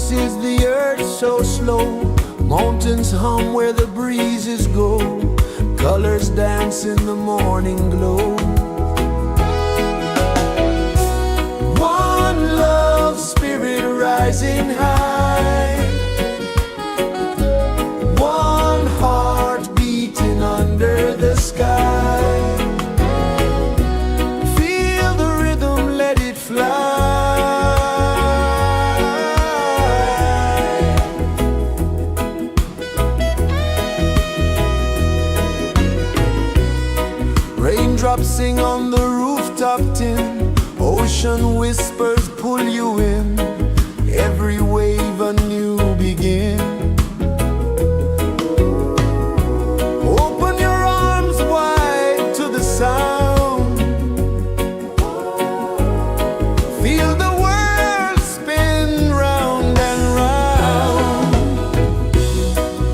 pulses the earth so slow. Mountains hum where the breezes go. Colors dance in the morning glow. One love spirit rising high. One heart beating under the sky. Feel the rhythm, let it fly. Raindrops sing on the rooftop tin. Ocean whispers pull you in. Every wave a new begin. Open your arms wide to the sound. Feel the world spin round and round.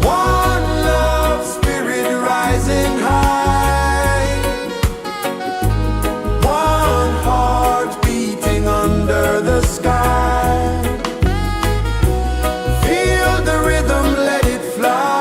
One love spirit rising high. One heart beating under the sky. Feel the rhythm, let it fly.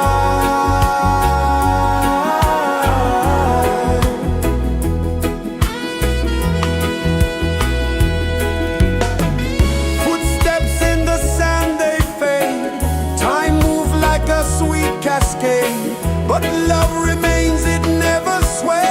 Footsteps in the sand, they fade. Time moves like a sweet cascade, but love remains, it never sways.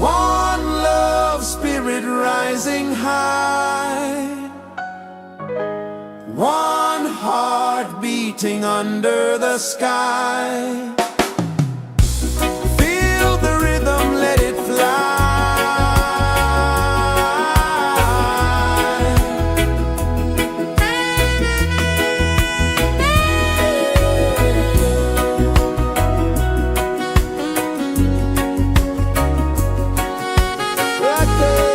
One love spirit rising high. One heart beating under the sky. Feel the rhythm, let it fly. Right there.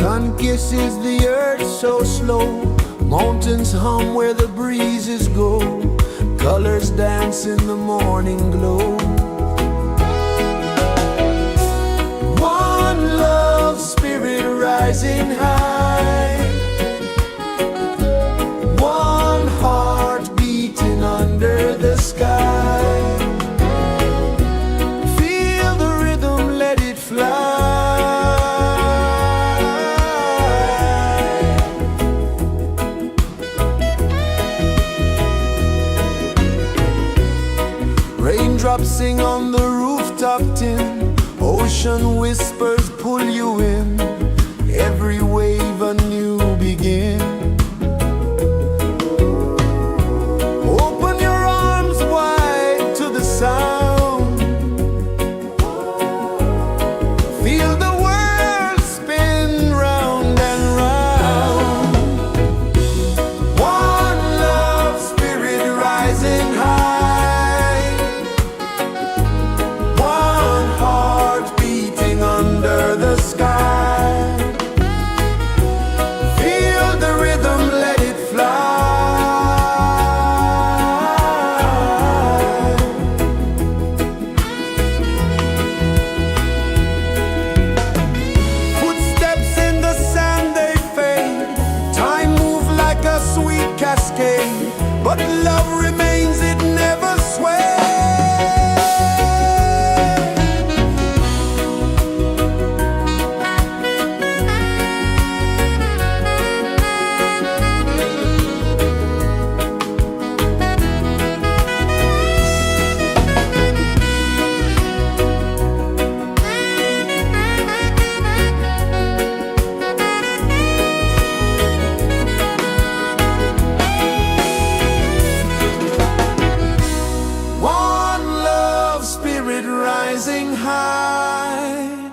Sun kisses the earth so slow, mountains hum where the breezes go, colors dance in the morning glow. One love spirit rising high, one heart beating under the sky. Feel the rhythm, let it fly. Raindrops sing on the rooftop tin, ocean whispers pull you in, every wave a new begin. Open your arms wide to the sound, feel the world spin round and round. One love spirit rising high, one heart beating under the sky. Feel the rhythm, let it fly. Footsteps in the sand, they fade, time moves like a sweet cascade, but love remains, it never sways. One love spirit rising high,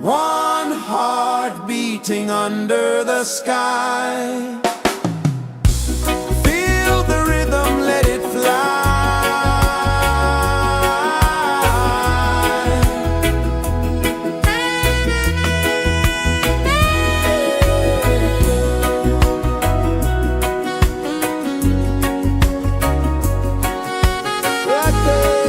one heart beating under the sky. Feel the rhythm, let it fly. Right there.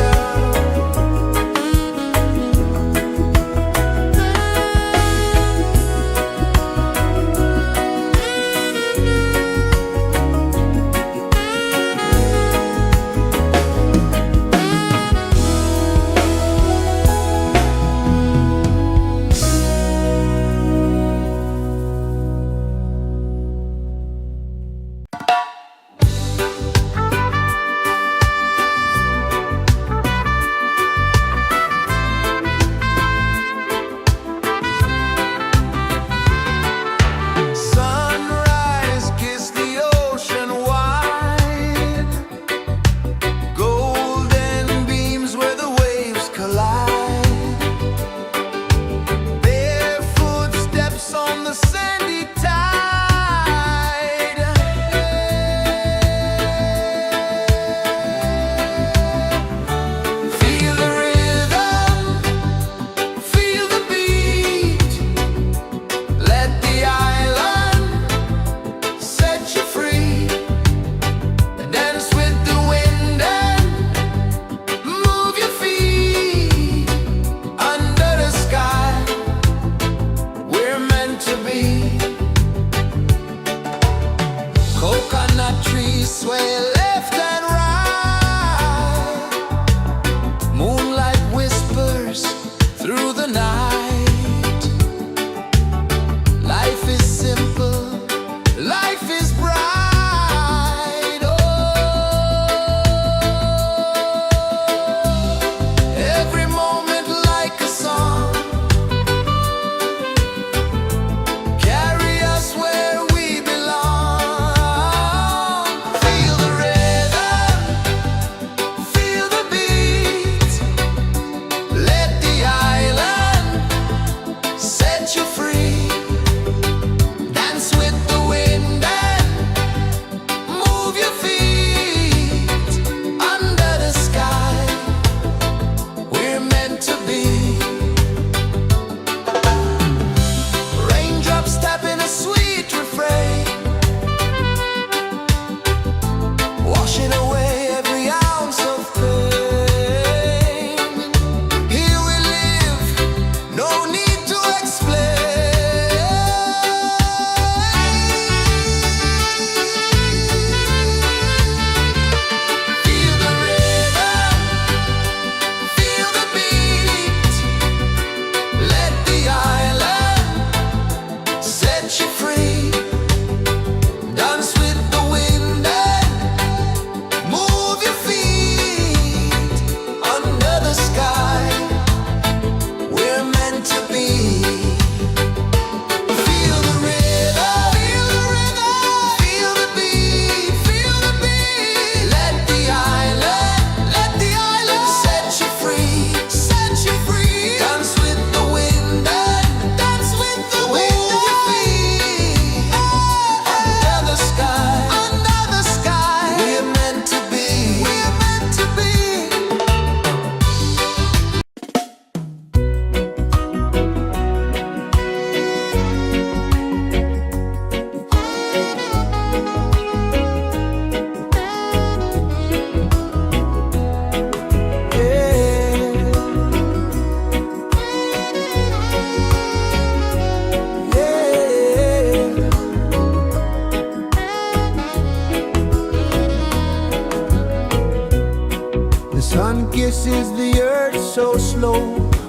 so slow.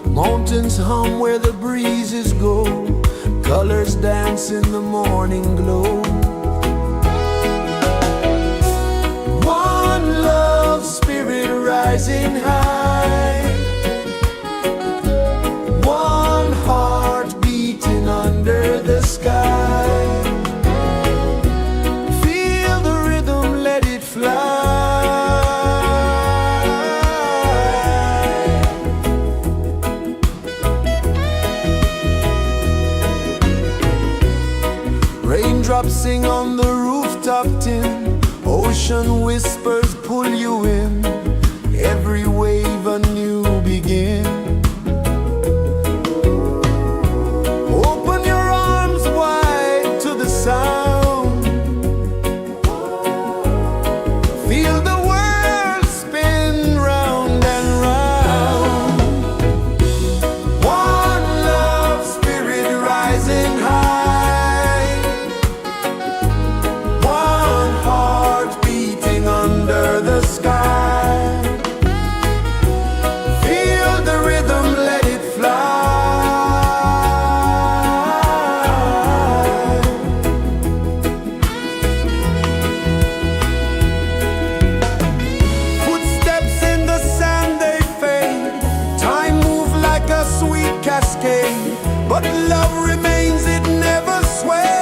Mountains hum where the breezes go. Colors dance in the morning glow. One love, spirit rising high. One heart beating under the sky. Feel the rhythm, let it fly. Raindrops sing on the rooftop tin. Ocean whispers pull you in. Every wave a new begin. Open your arms wide to the sound. Feel the world spin round and round. One love, spirit rising high. One heart beating under the sky. Feel the rhythm, let it fly. Footsteps in the sand, they fade. Time moves like a sweet cascade, but love remains, it never sways.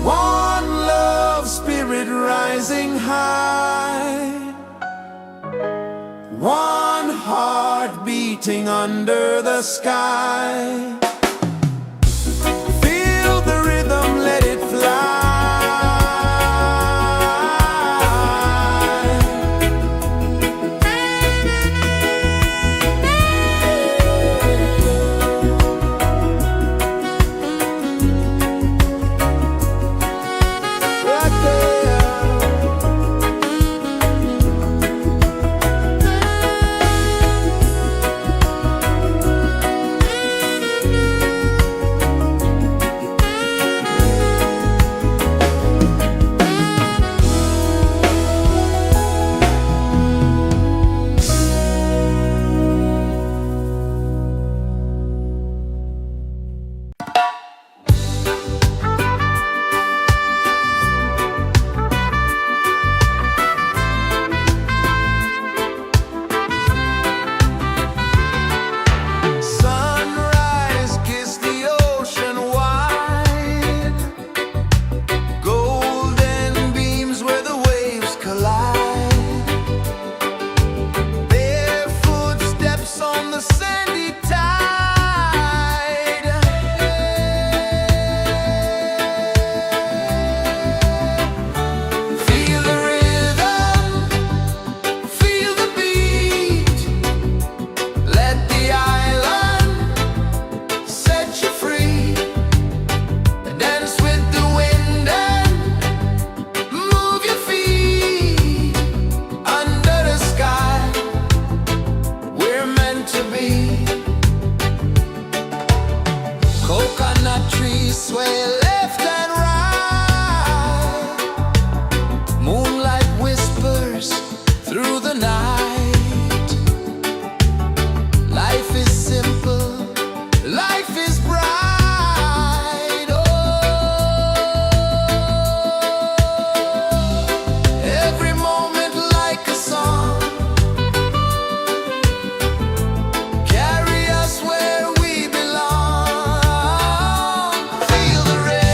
One love, spirit rising high. One heart beating under the sky. Feel the rhythm, let it fly. Right there. Sunrise, kiss the ocean wide. Golden beams where the waves collide. Barefoot steps on the sandy tide. Feel the rhythm, feel the beat. Let the island set you free. Dance with the wind and move your feet. Under the sky, we're meant to be. Coconut trees sway left and right. Moonlight whispers through the night. Life is simple, life is bright. Oh, every moment like a song. Carry us where we belong. Feel the rhythm.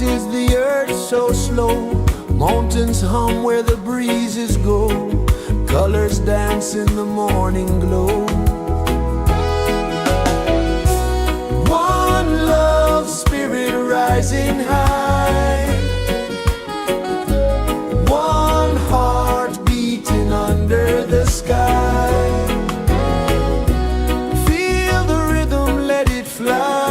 is the earth so slow? Mountains hum where the breezes go. Colors dance in the morning glow. One love, spirit rising high. One heart beating under the sky. Feel the rhythm, let it fly.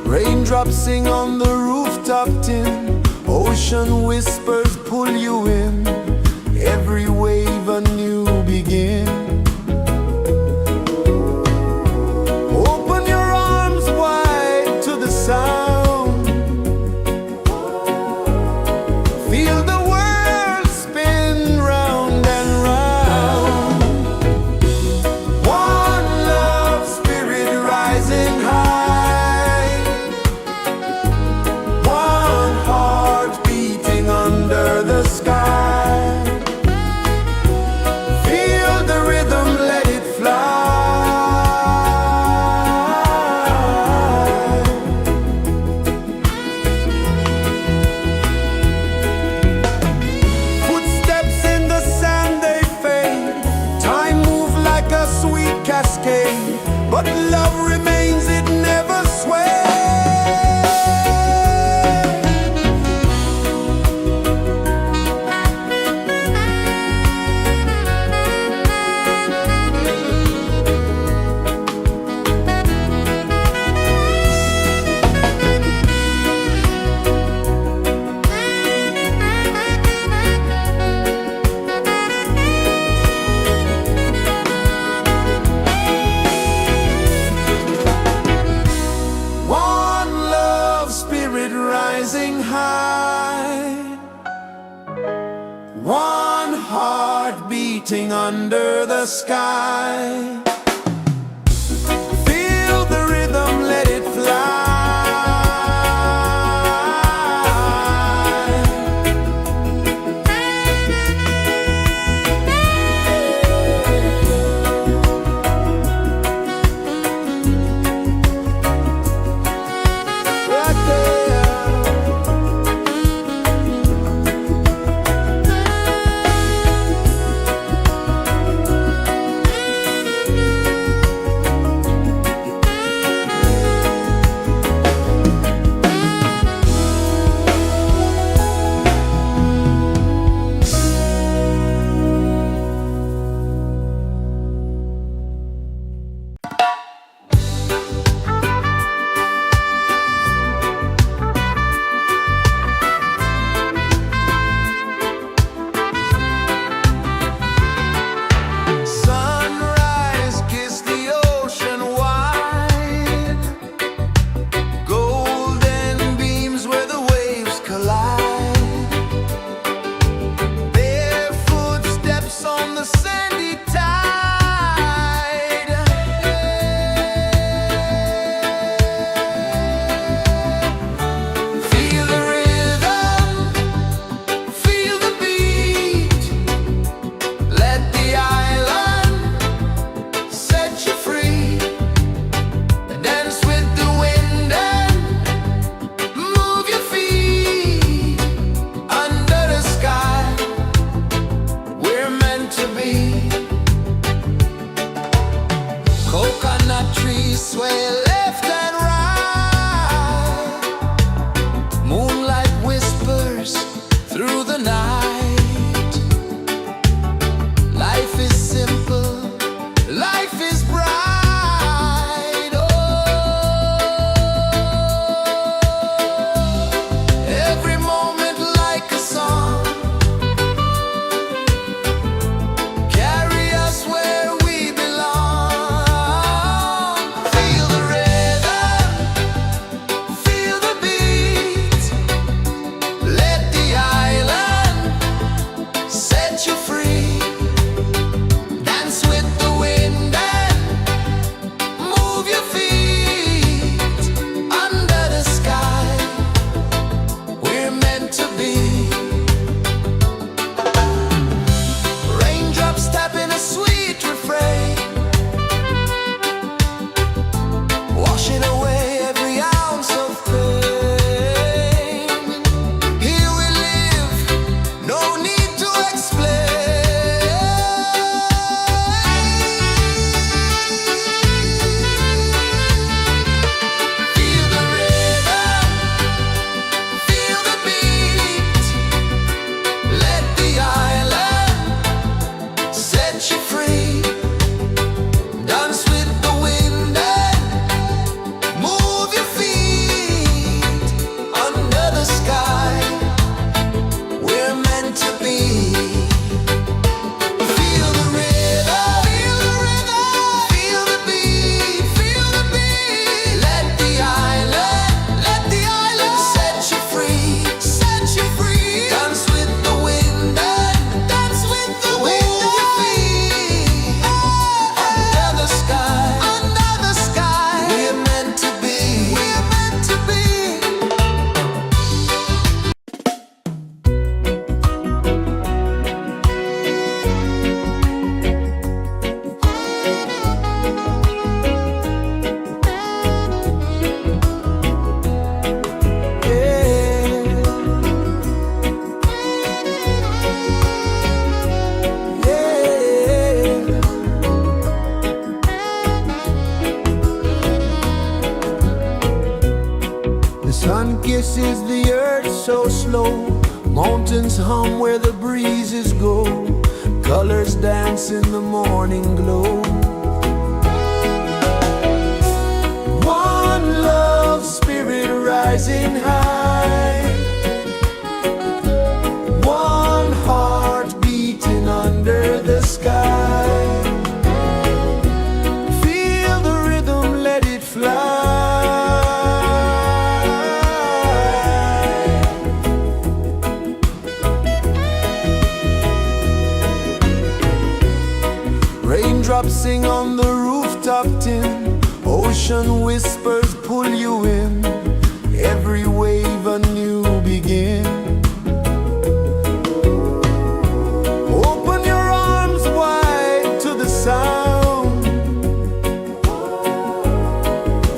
Raindrops sing on the rooftop tin. Ocean whispers pull you in. Every wave a new begin. Open your arms wide to the sound. Feel the world spin round and round. One love, spirit rising high. One heart beating under the sky. Feel the rhythm, let it fly. Footsteps in the sand, they fade. Time moves like a sweet cascade, but love remains, it never sways. One love, spirit rising high. One heart beating under the sky. Feel the rhythm, let it fly. Right there. is the earth so slow. Mountains hum where the breezes go. Colors dance in the morning glow. One love spirit rising high. One heart beating under the sky. Feel the rhythm, let it fly. Raindrops sing on the rooftop tin. Ocean whispers pull you in. Every wave a new begin. Open your arms wide to the sound.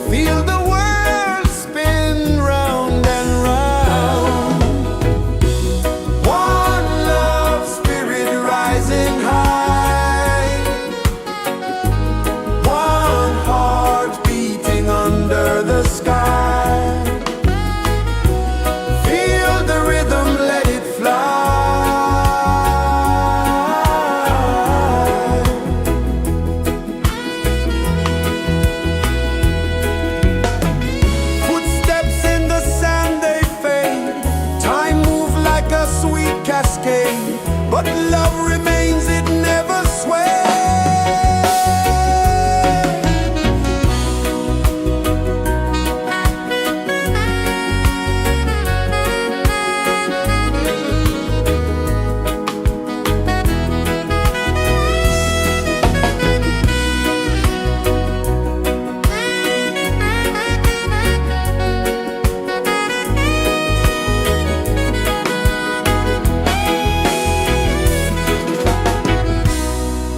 Feel the world spin round and round. One love spirit rising high. One heart beating under the sky. Feel the rhythm, let it fly. Footsteps in the sand, they fade. Time moves like a sweet cascade, but love remains, it never sways.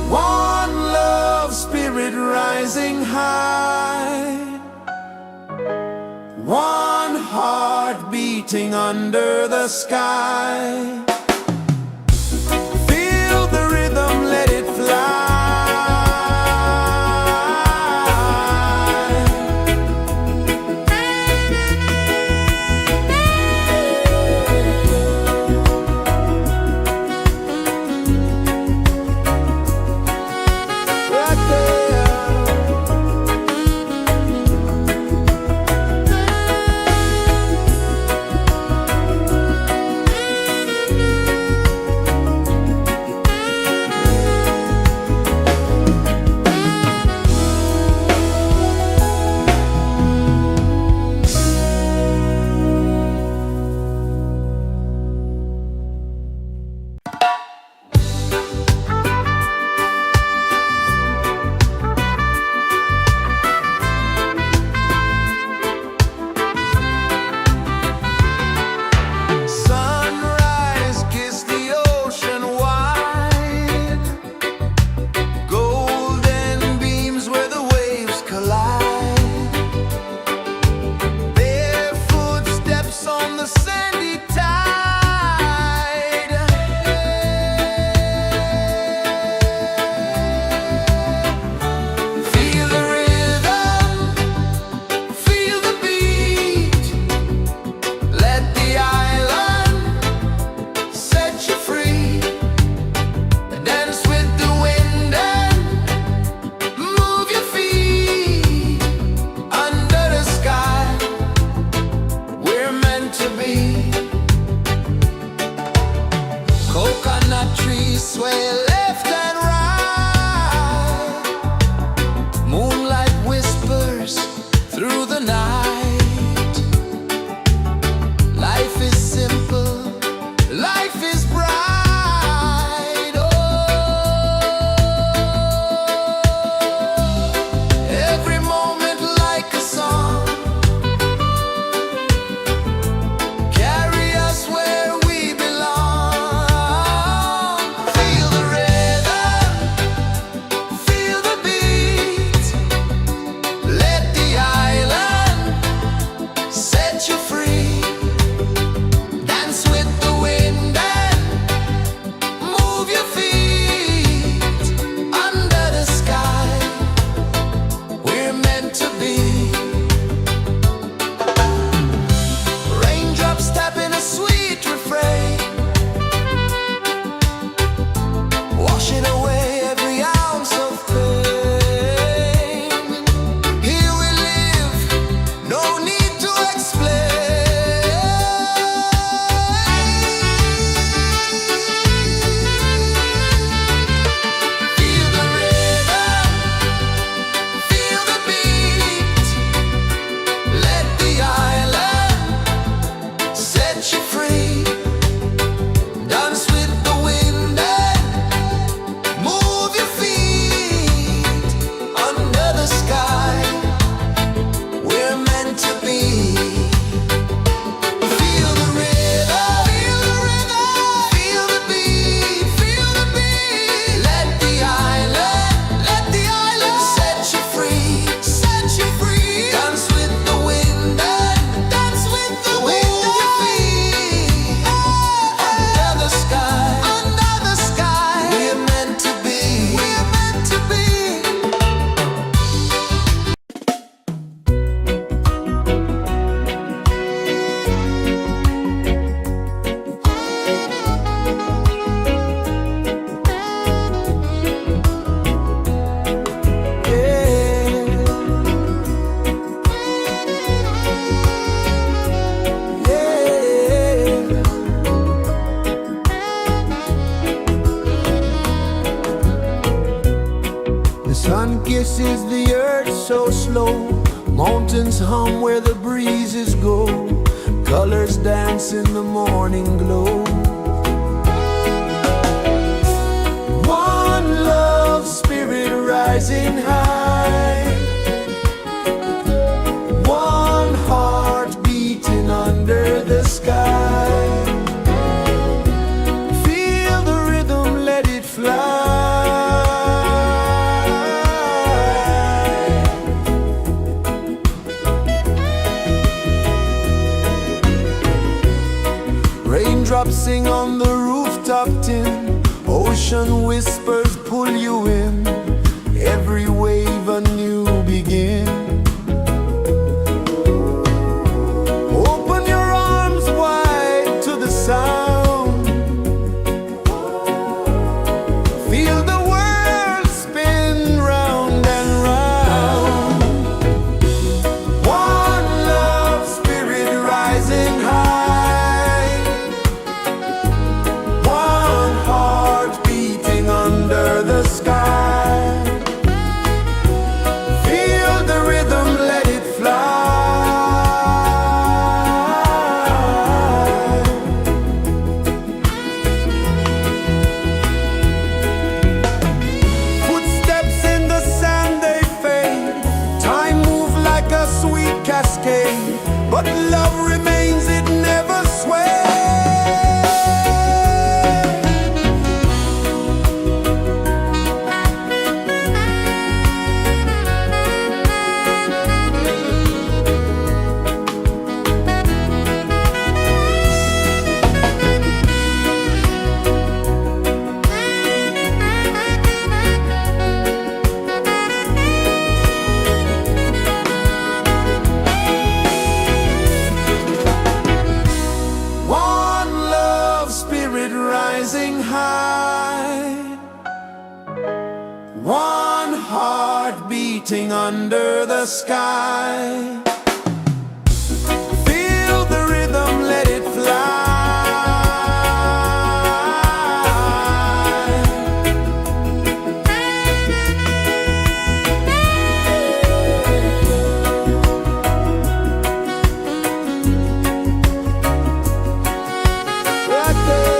One love spirit rising high. One heart beating under the sky. Feel the rhythm, let it fly. Right there. kisses the earth so slow. Mountains hum where the breezes go. Colors dance in the morning glow. One love spirit rising high. One heart beating under the sky. Feel the rhythm, let it fly. Raindrops sing on the rooftop tin. Ocean whispers pull you in. Every wave a new begin. Open your arms wide to the sound. Feel the world spin round and round. One love spirit rising high. One heart beating under the sky. Feel the rhythm, let it fly. Footsteps in the sand, they fade. Time moves like a sweet cascade, but love remains, it never sways. One love spirit rising high. One heart beating under the sky. Feel the rhythm, let it fly. Right there.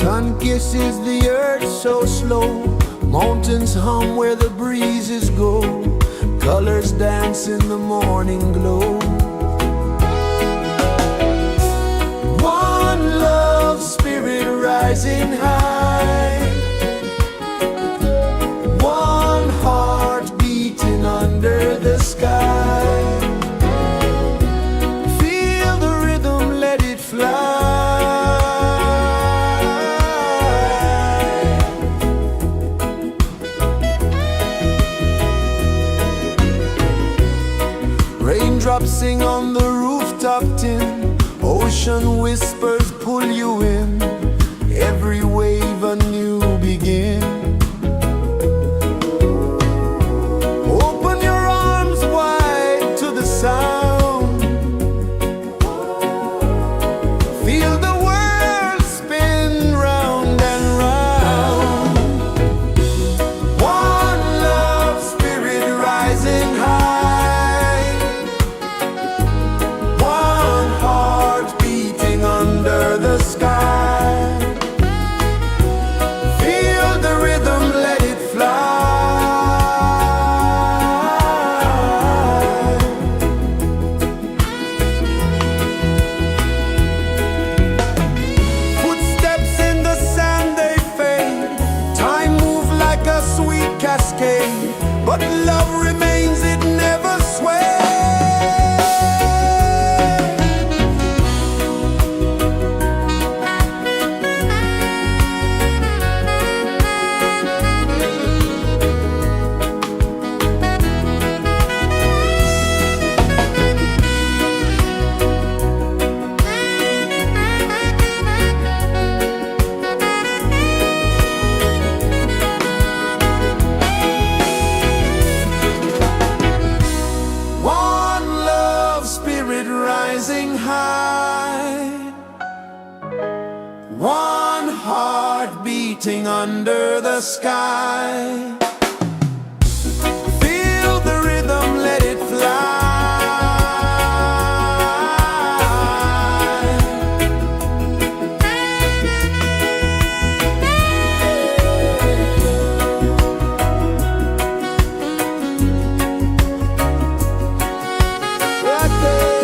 Sun kisses the earth so slow, mountains hum where the breezes go, colors dance in the morning glow. One love spirit rising high, one heart beating under the sky. Feel the rhythm, let it fly. Raindrops sing on the rooftop tin, ocean whispers pull you in, every wave a new begin. Open your arms wide to the sound, feel the world spin round and round. One love spirit rising high, one heart beating under the sky. Feel the rhythm, let it fly. Footsteps in the sand, they fade, time moves like a sweet cascade, but love remains, it never sways. One love spirit rising high, one heart beating under the sky. Feel the rhythm, let it fly. Right there.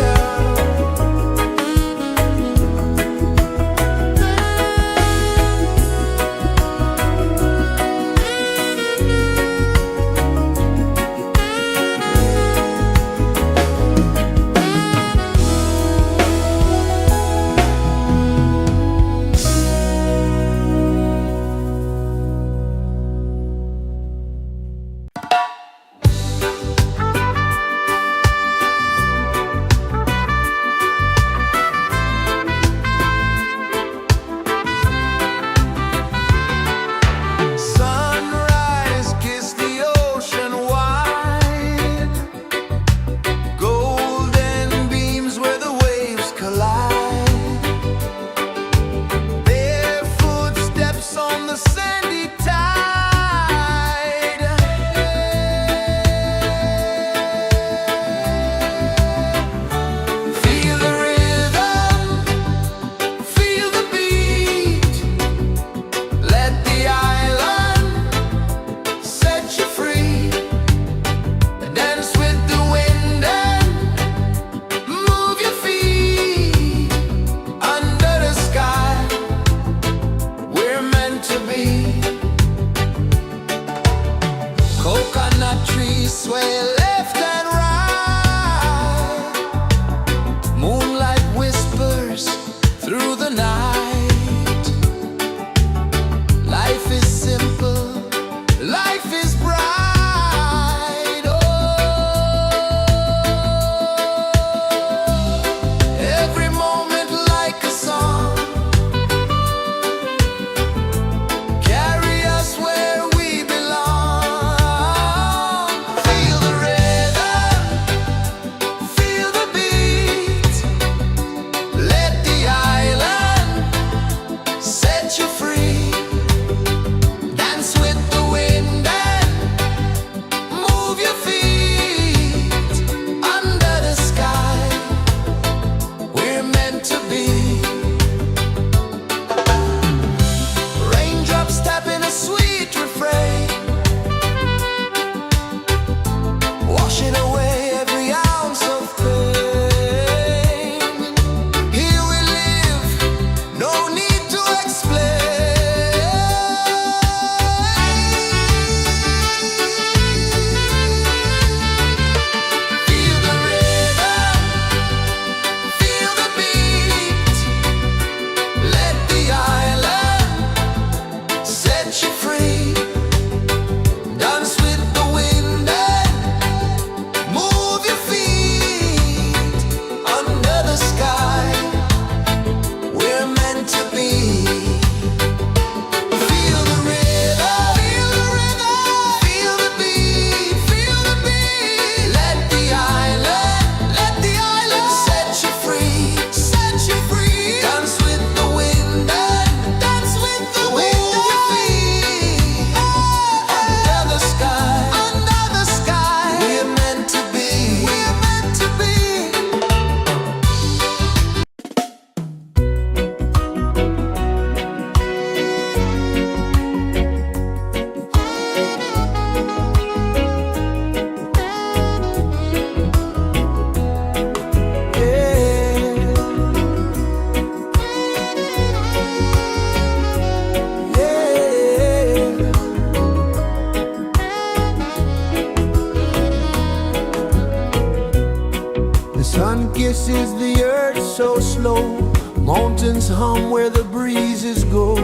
is the earth so slow. Mountains hum where the breezes go.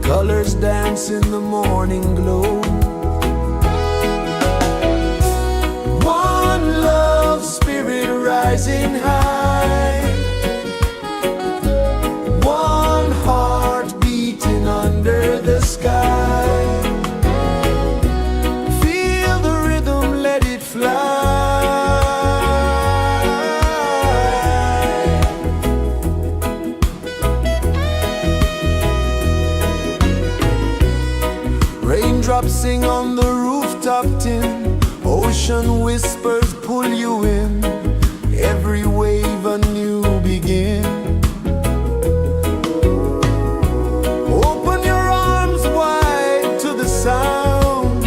Colors dance in the morning glow. One love spirit rising high. One heart beating under the sky. Feel the rhythm, let it fly. Raindrops sing on the rooftop tin. Ocean whispers pull you in. Every wave a new begin. Open your arms wide to the sound.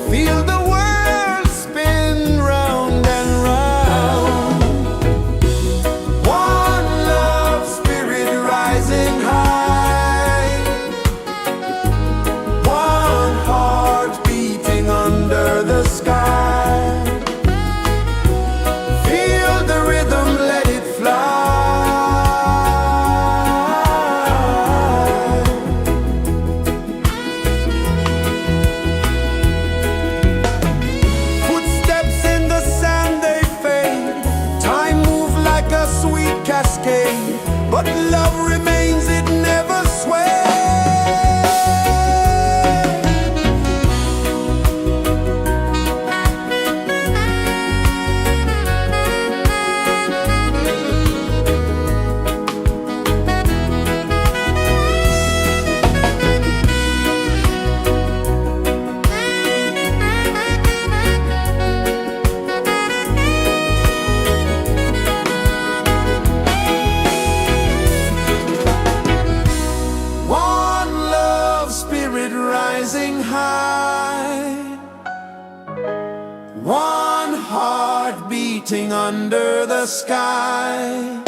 Feel the world spin round and round. One love spirit rising high. One heart beating under the sky. Feel the rhythm, let it fly. Footsteps in the sand, they fade. Time moves like a sweet cascade. But love remains, it never sways. One love spirit rising high. One heart beating under the sky.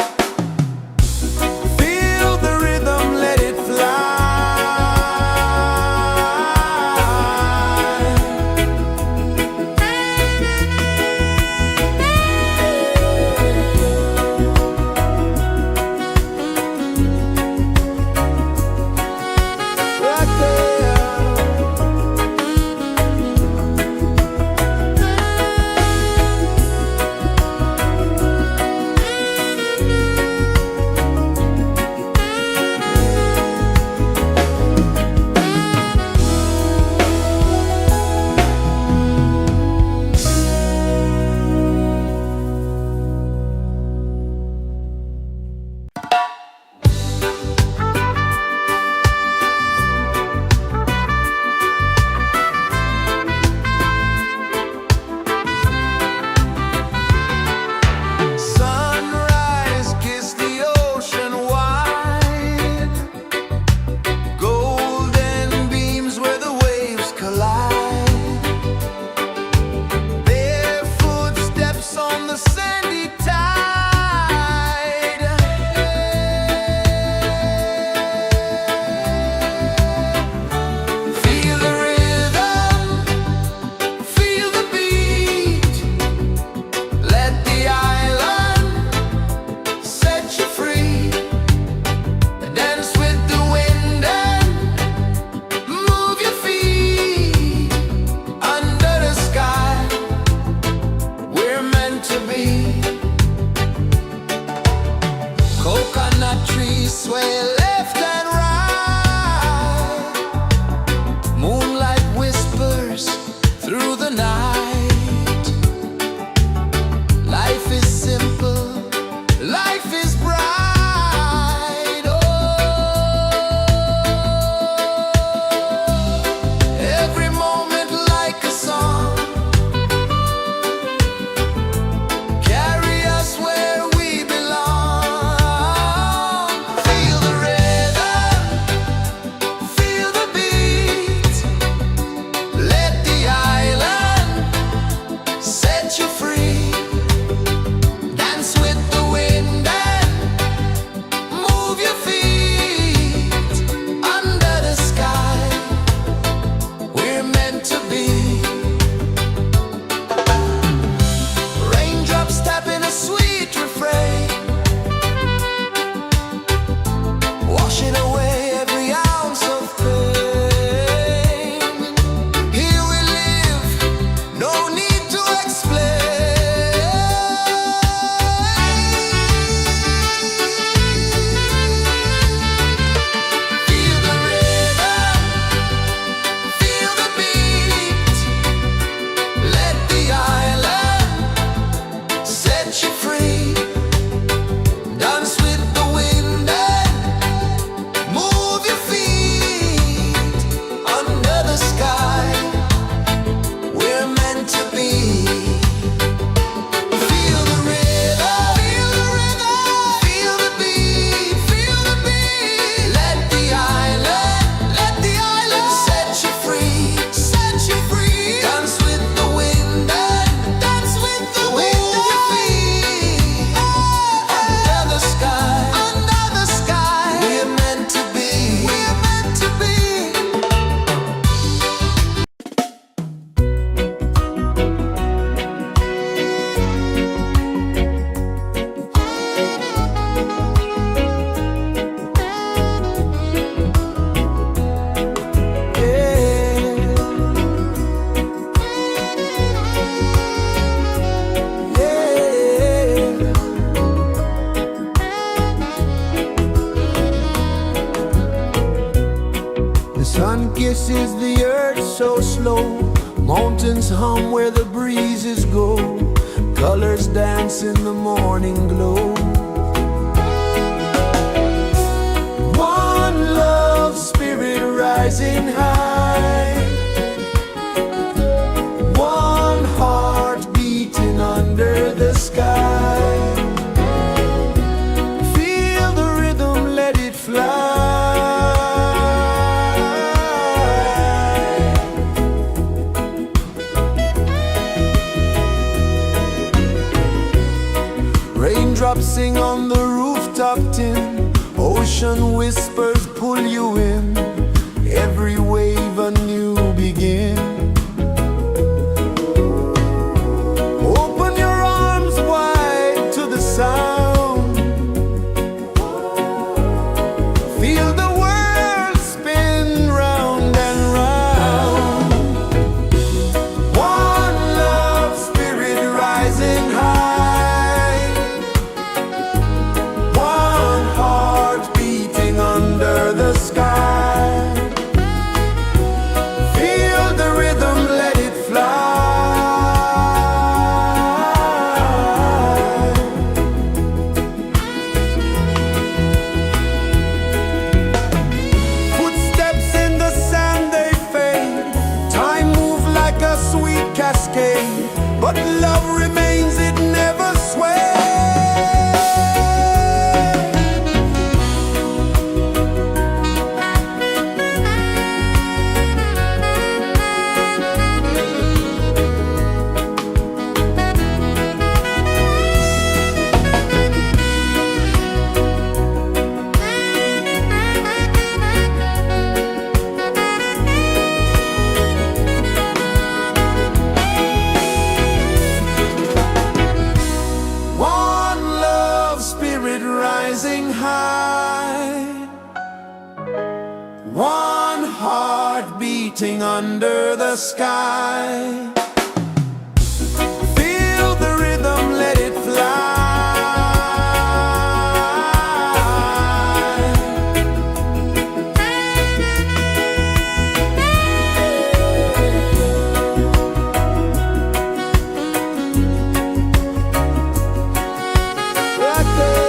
Feel the rhythm, let it fly. Right there. Sunrise, kiss the ocean wide. Golden beams where the waves collide. Barefoot steps on the sandy tide. Feel the rhythm, feel the beat. Let the island set you free. Dance with the wind and move your feet. Under the sky, we're meant to be. Coconut trees sway left and right. Moonlight whispers through the night. Life is simple, life is bright. Oh, every moment like a song. Carry us where we belong. Feel the rhythm, kisses the earth so slow. Mountains hum where the breezes go. Colors dance in the morning glow. One love spirit rising high. One heart beating under the sky. Feel the rhythm, let it fly. Raindrops sing on the rooftop tin. Ocean whispers pull you in. Every wave a new begin. Open your arms wide to the sound. Feel the world spin round and round. One love spirit rising high. One heart beating under the sky. Feel the rhythm, let it fly. Footsteps in the sand, they fade. Time moves like a sweet cascade, but love remains, it never sways. One love spirit rising high. One heart beating under the sky. Feel the rhythm, let it fly. Right there.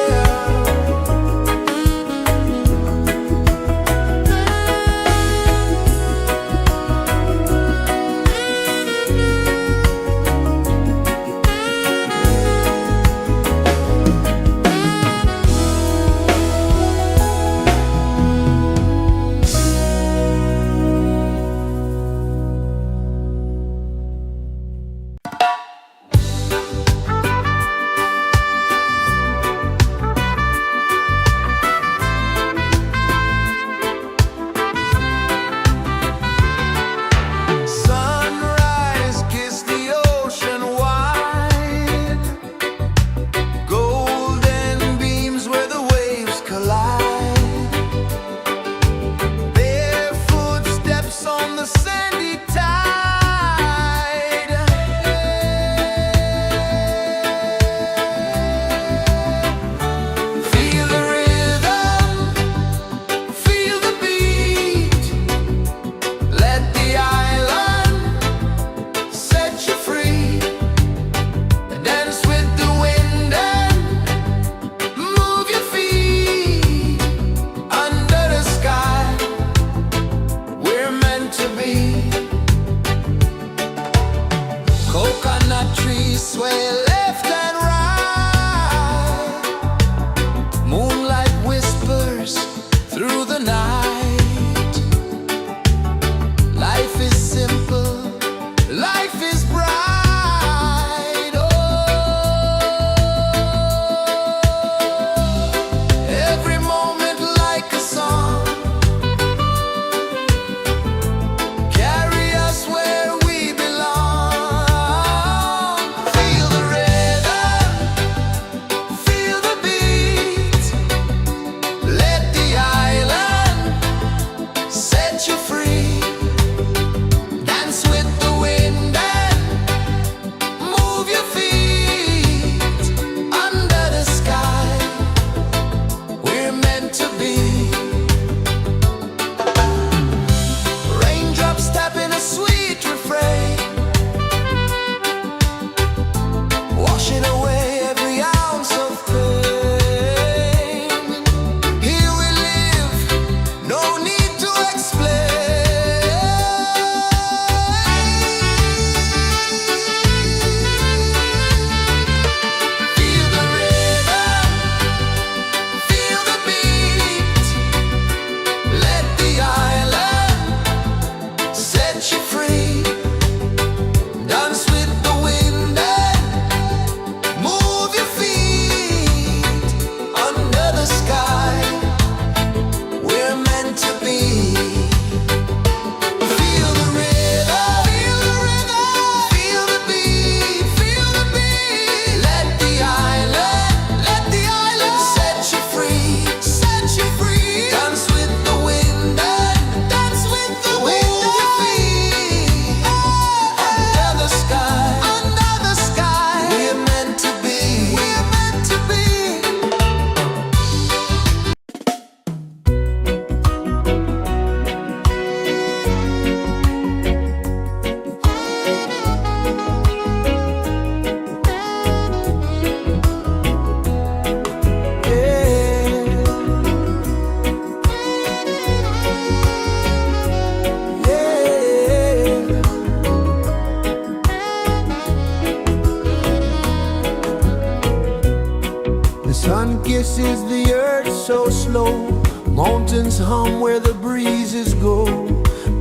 slow. Mountains hum where the breezes go.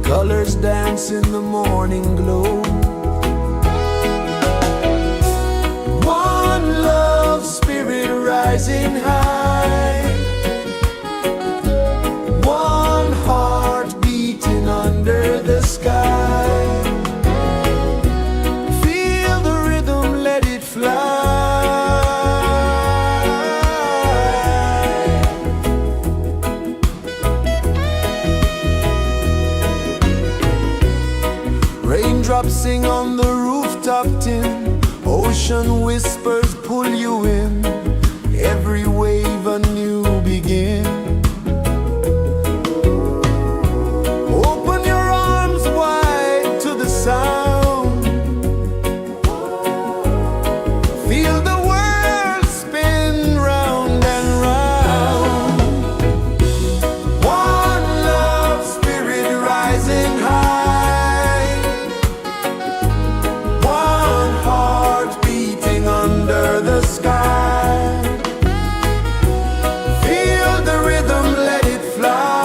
Colors dance in the morning glow. One love spirit rising high. One heart beating under the sky. Feel the rhythm, let it fly. Raindrops sing on the rooftop tin. Ocean whispers pull you in. Every wave a new begin. Open your arms wide to the sound. Feel the world spin round and round. One love spirit rising high. One heart beating under the sky. Feel the rhythm, let it fly.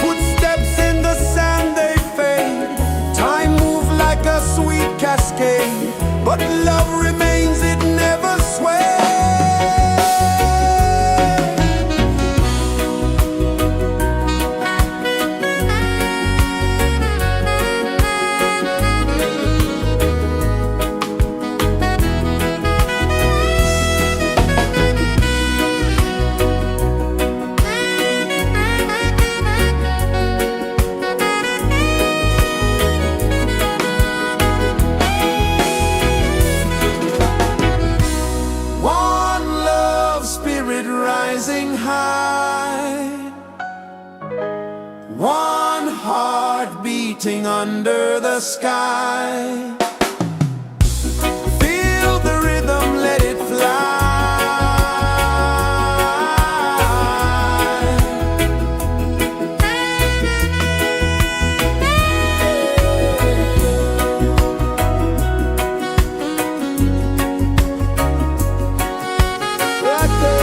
Footsteps in the sand, they fade. Time moves like a sweet cascade, but love remains, it never sways. One love spirit rising high. One heart beating under the sky. Feel the rhythm, let it fly. Right there.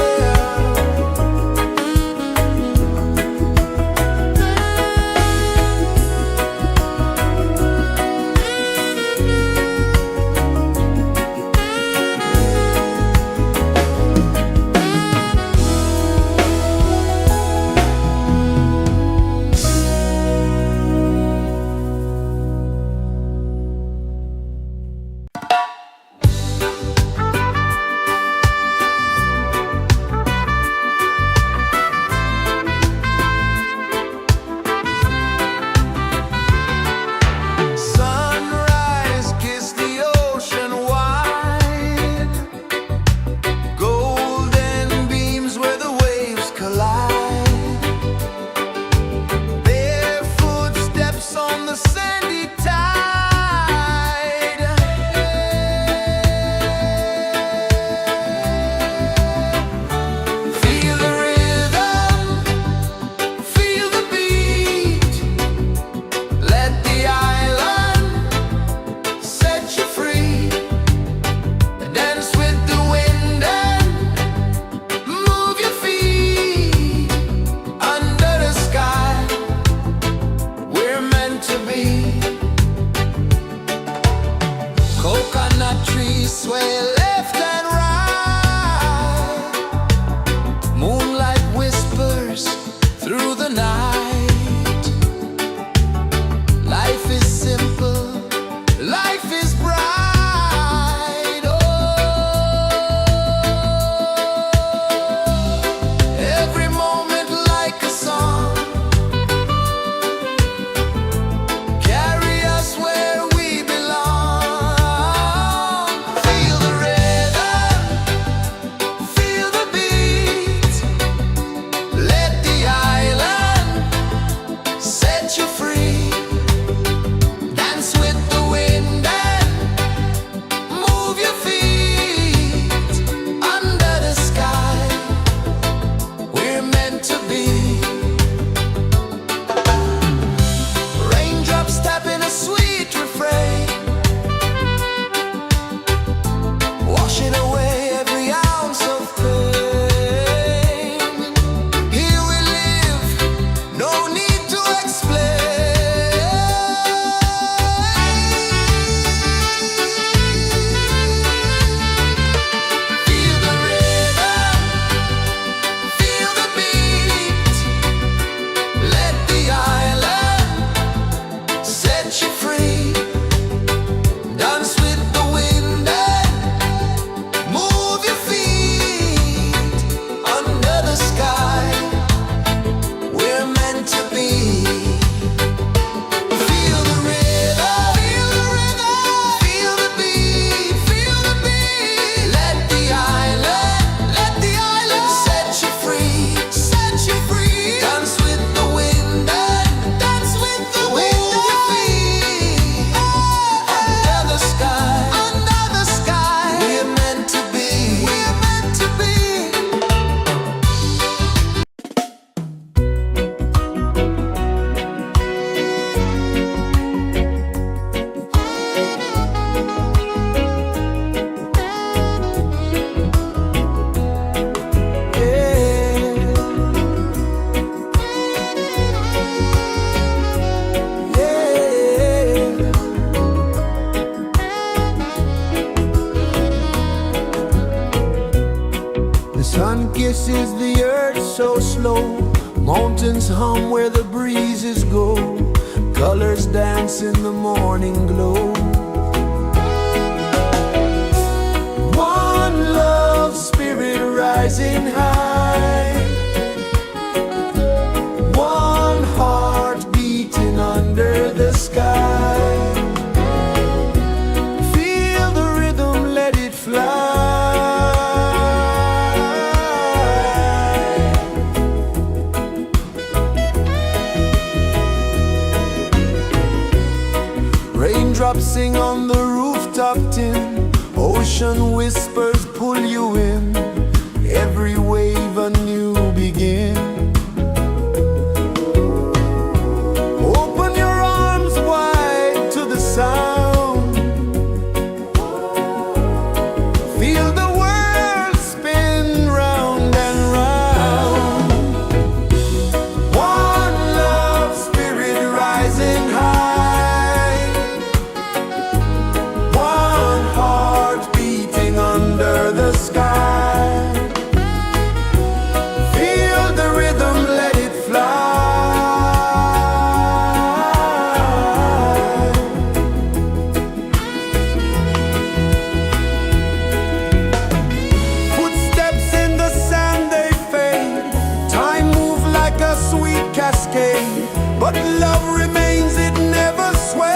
pulses the earth so slow. Mountains hum where the breezes go. Colors dance in the morning glow. One love spirit rising high. One heart beating under the sky. Feel the rhythm, let it fly. Raindrops sing on the rooftop tin. Ocean whispers pull you in. Every wave a new begin. Open your arms wide to the sound. Feel the world spin round and round. One love spirit rising high. One heart beating under the sky. Feel the rhythm, let it fly. Footsteps in the sand, they fade. Time moves like a sweet cascade, but love remains, it never sways.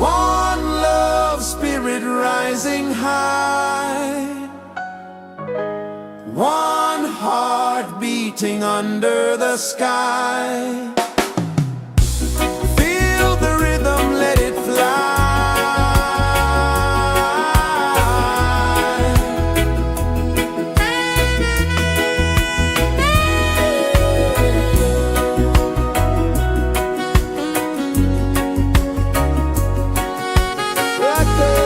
One love spirit rising high. One heart beating under the sky. Feel the rhythm, let it fly. Right there.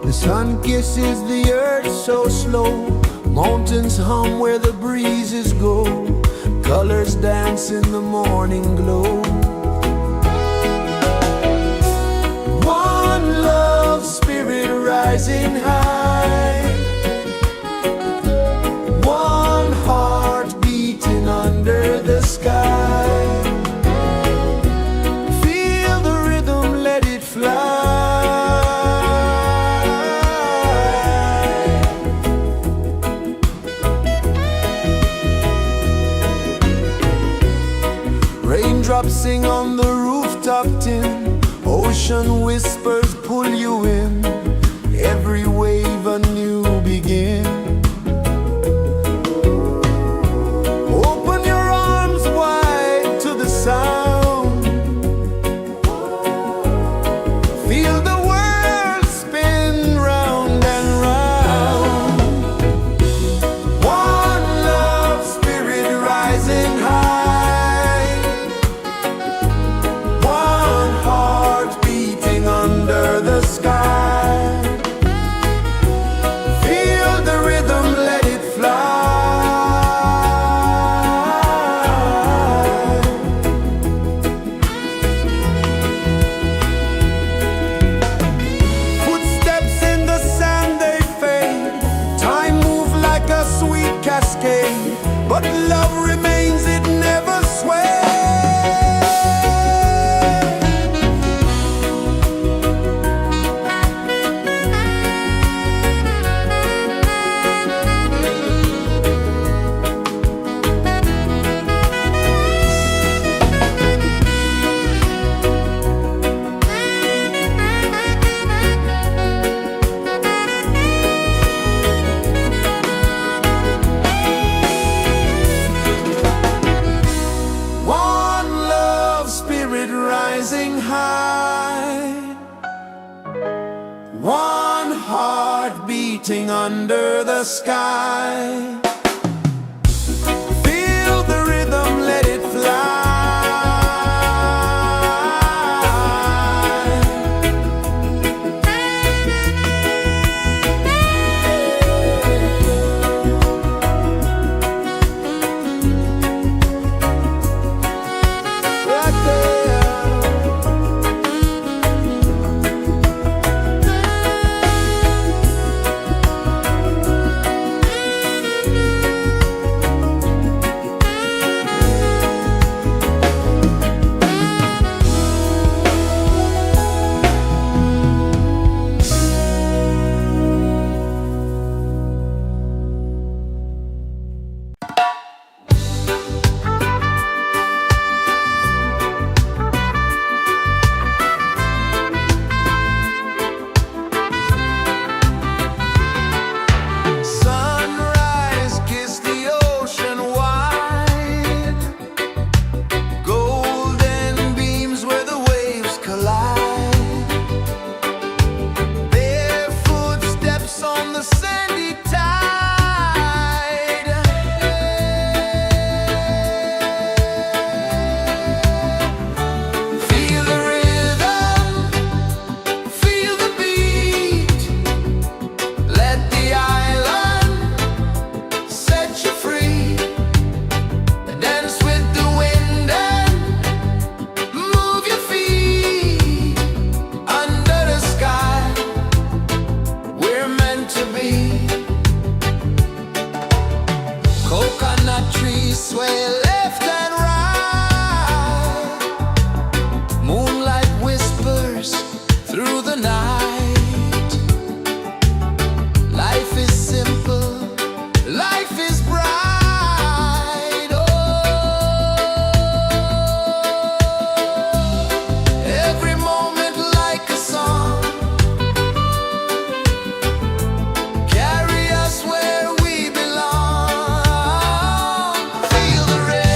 The sun kisses the earth so slow, mountains hum where the breezes go, colors dance in the morning glow. One love, spirit rising high, one heart beating under the sky. Feel the rhythm, let it fly. Raindrops sing on the rooftop tin, ocean whispers pull you in, every wave a new begin. Open your arms wide to the sound, feel the world spin round and round. One love, spirit rising high, one heart beating under the sky. Feel the rhythm, let it fly. Footsteps in the sand, they fade, time moves like a sweet cascade, but love remains, it never sways. One love, spirit rising high, one heart beating under the sky. Feel the rhythm, let it fly. Right there. Sunrise, kiss the ocean wide, golden beams where the waves collide, bare footsteps on the sandy tide. Feel the rhythm, feel the beat, let the island set you free. Dance with the wind and move your feet under the sky. We're meant to be. Coconut trees sway left and right, moonlight whispers through the night. Life is simple, life is bright. Oh, every moment like a song, carry us where we belong. Feel the rhythm.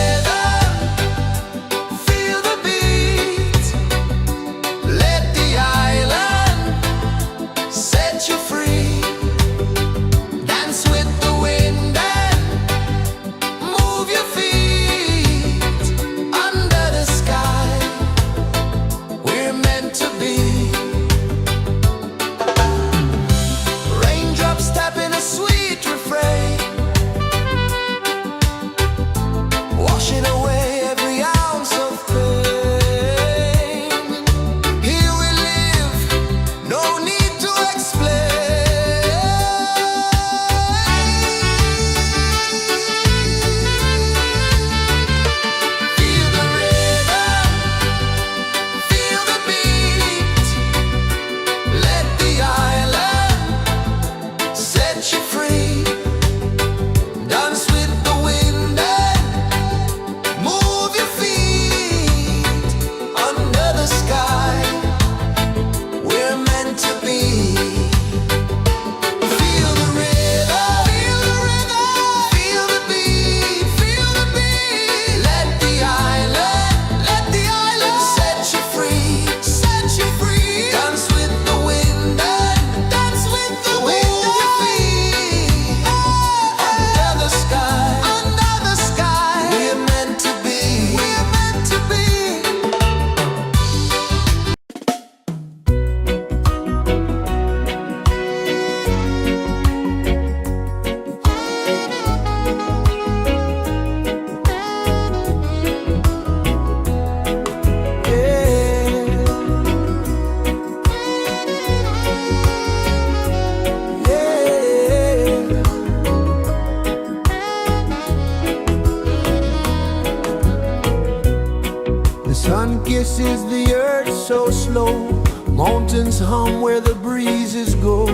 pulses the earth so slow. Mountains hum where the breezes go.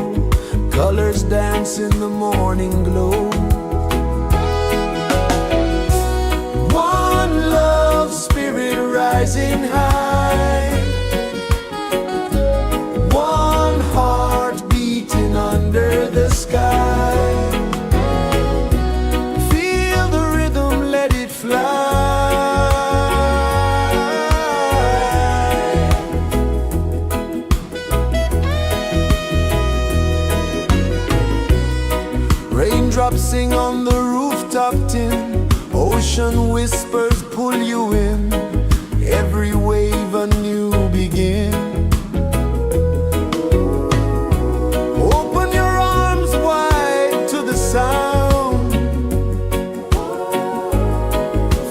Colors dance in the morning glow. One love spirit rising high. One heart beating under the sky. Feel the rhythm, let it fly. Raindrops sing on the rooftop tin. Ocean whispers pull you in. Every wave a new begin. Open your arms wide to the sound.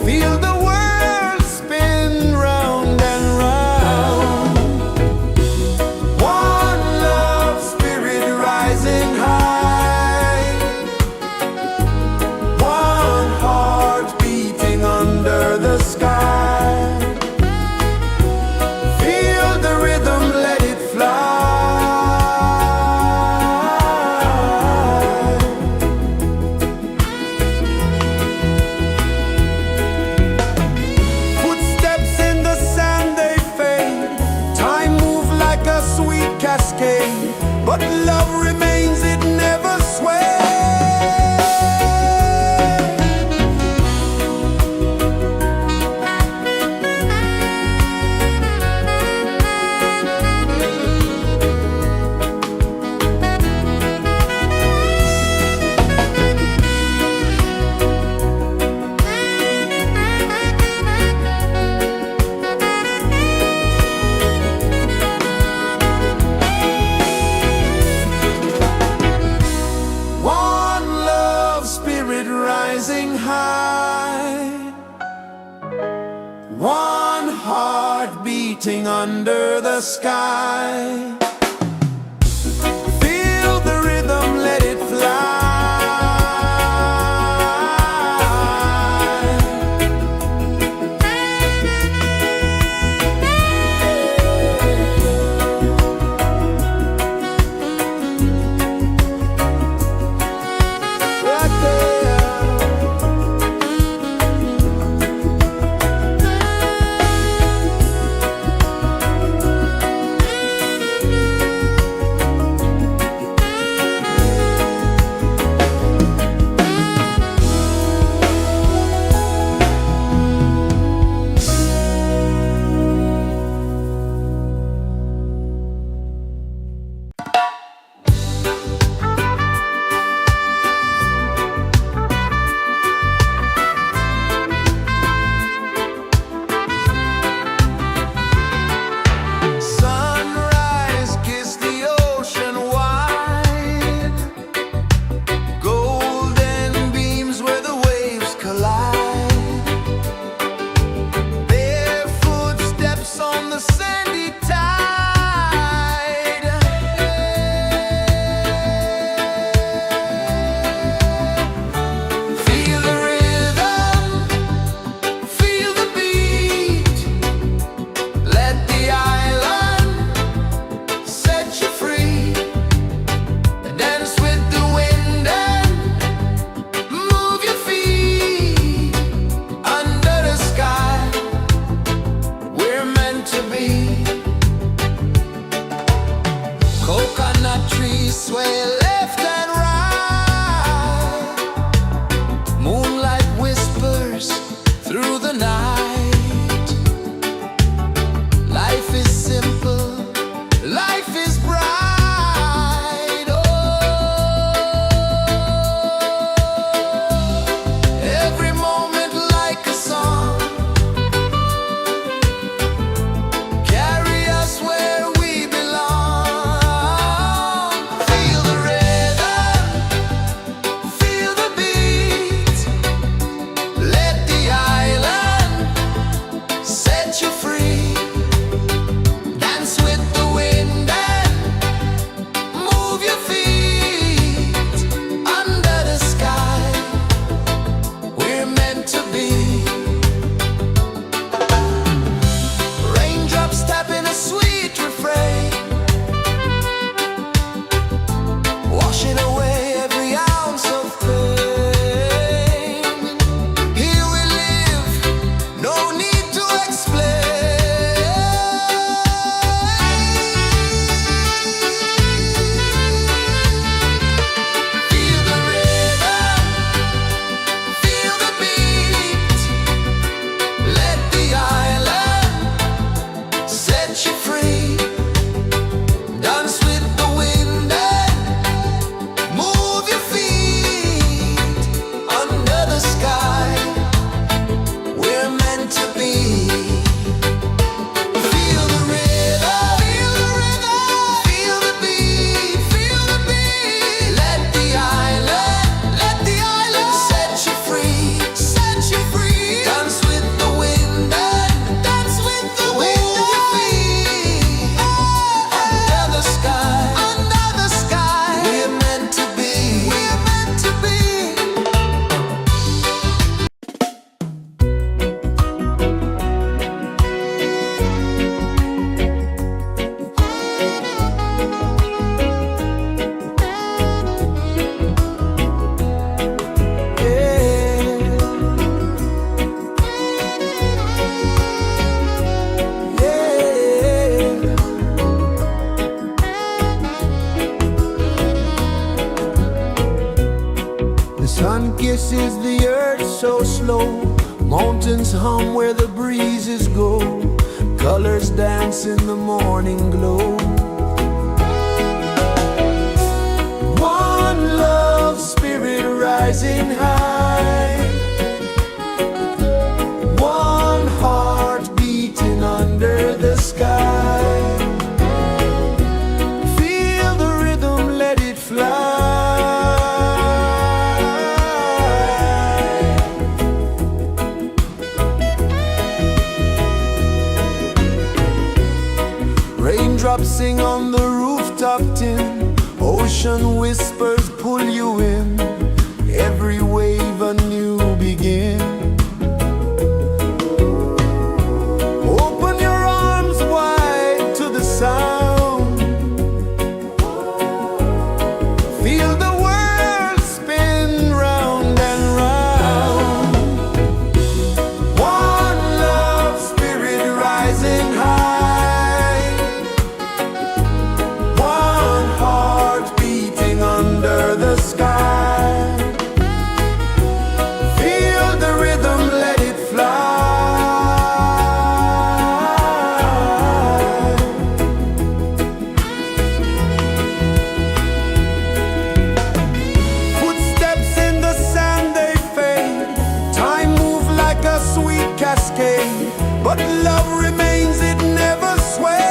Feel the world spin round and round. One love spirit rising high. One heart beating under the sky. Feel the rhythm, let it fly. Footsteps in the sand, they fade. Time moves like a sweet cascade, but love remains, it never sways. One love spirit rising high. One heart beating under the sky. Feel the rhythm, let it fly. Right there. Sun kisses the earth so slow, mountains hum where the breezes go, colors dance in the morning glow. One love spirit rising high, one heart beating under the sky. Feel the rhythm, let it fly. Raindrops sing on the rooftop tin, ocean whispers pull you in, every wave a new begin. Open your arms wide to the sound, feel the world spin round and round. One love spirit rising high, one heart beating under the sky. Feel the rhythm, let it fly. Footsteps in the sand, they fade, time moves like a sweet cascade, but love remains, it never sways.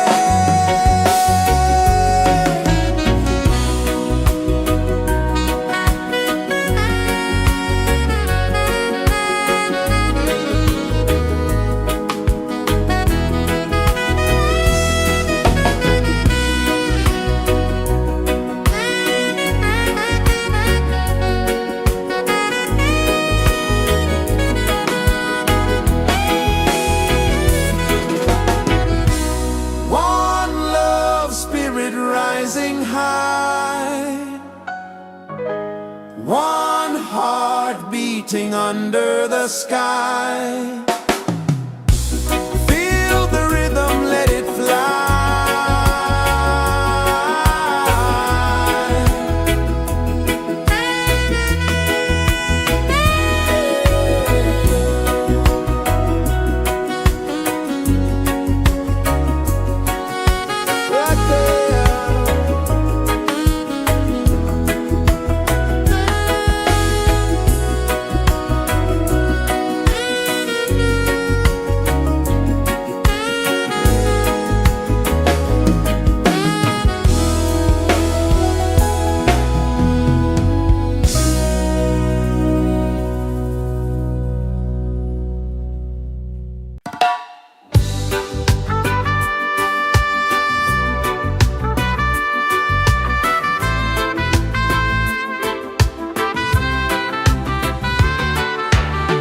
One love spirit rising high, one heart beating under the sky. Feel the rhythm, let it fly. Right there.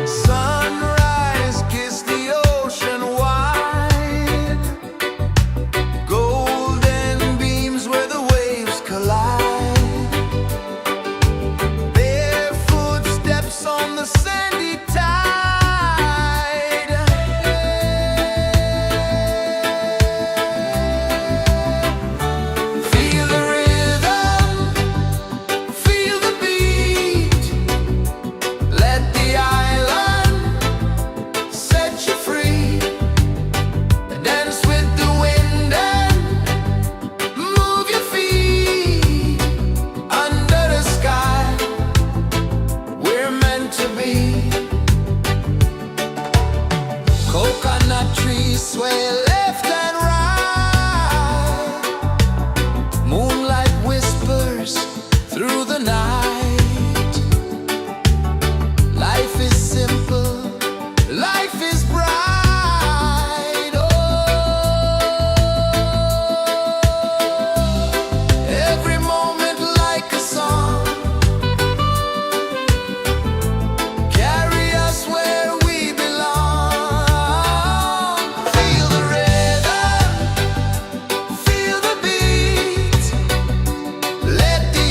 Sunrise, kiss the ocean wide, golden beams where the waves collide, barefoot steps on the sandy tide. Feel the rhythm, feel the beat, let the island set you free. Dance with the wind and move your feet under the sky. We're meant to be. Coconut trees sway left and right, moonlight whispers through the night. Life is simple, life is bright. Oh, every moment like a song, carry us where we belong. Feel the rhythm, feel the beat, let the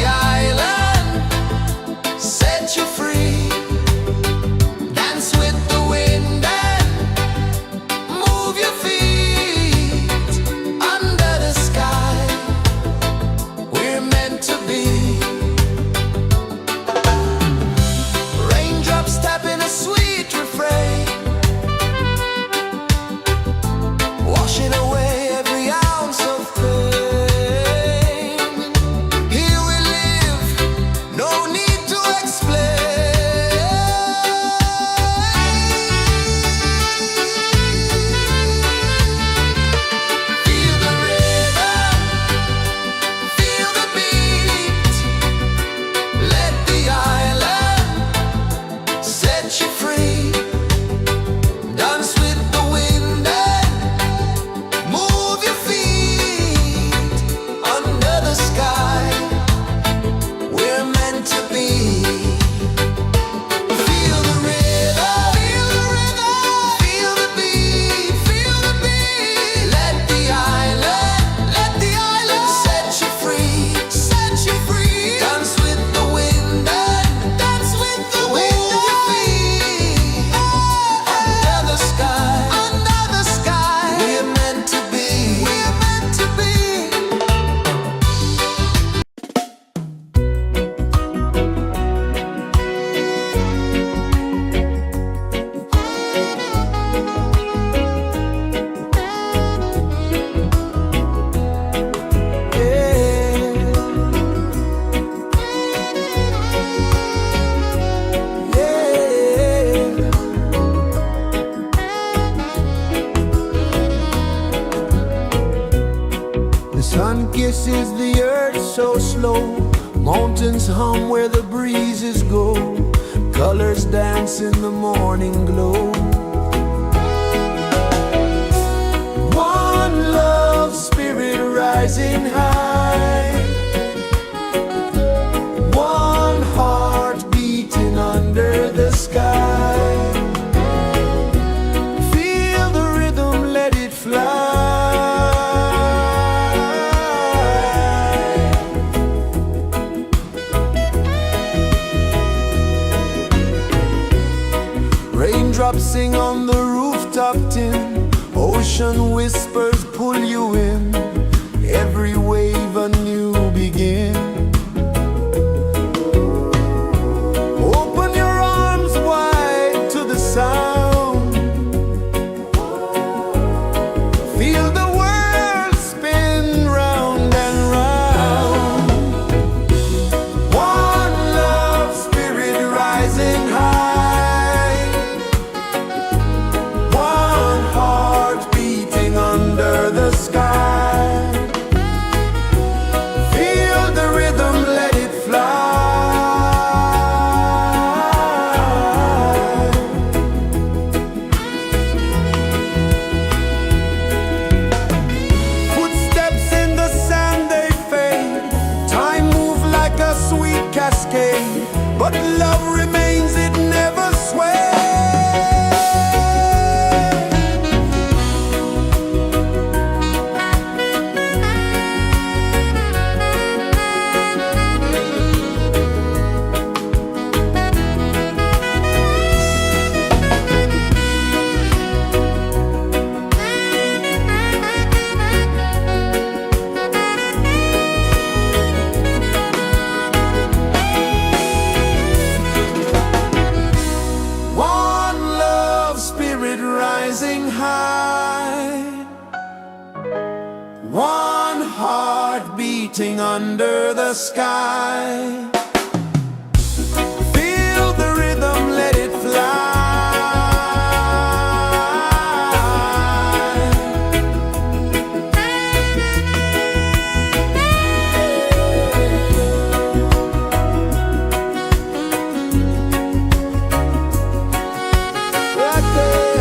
pulses the earth so slow. Mountains hum where the breezes go. Colors dance in the morning glow. One love spirit rising high. One heart beating under the sky. Feel the rhythm, let it fly. Raindrops sing on the rooftop tin. Ocean whispers pull you in. Every wave a new begin. Open your arms wide to the sound. Feel the world spin round and round. One love spirit rising high. One heart beating under the sky. Feel the rhythm, let it fly. Footsteps in the sand, they fade. Time moves like a sweet cascade, but love remains, it never sways. One love spirit rising high. One heart beating under the sky. Feel the rhythm, let it fly. Right there.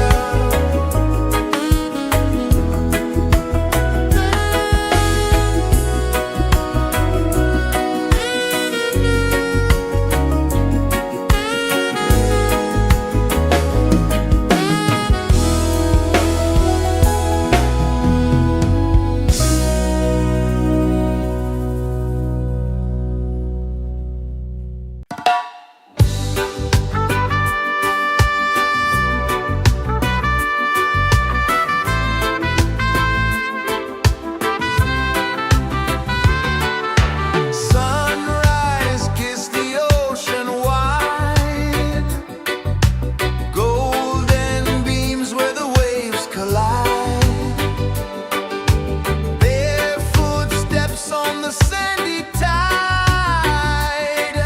Sunrise, kiss the ocean wide. Golden beams where the waves collide. Barefoot steps on the sandy tide.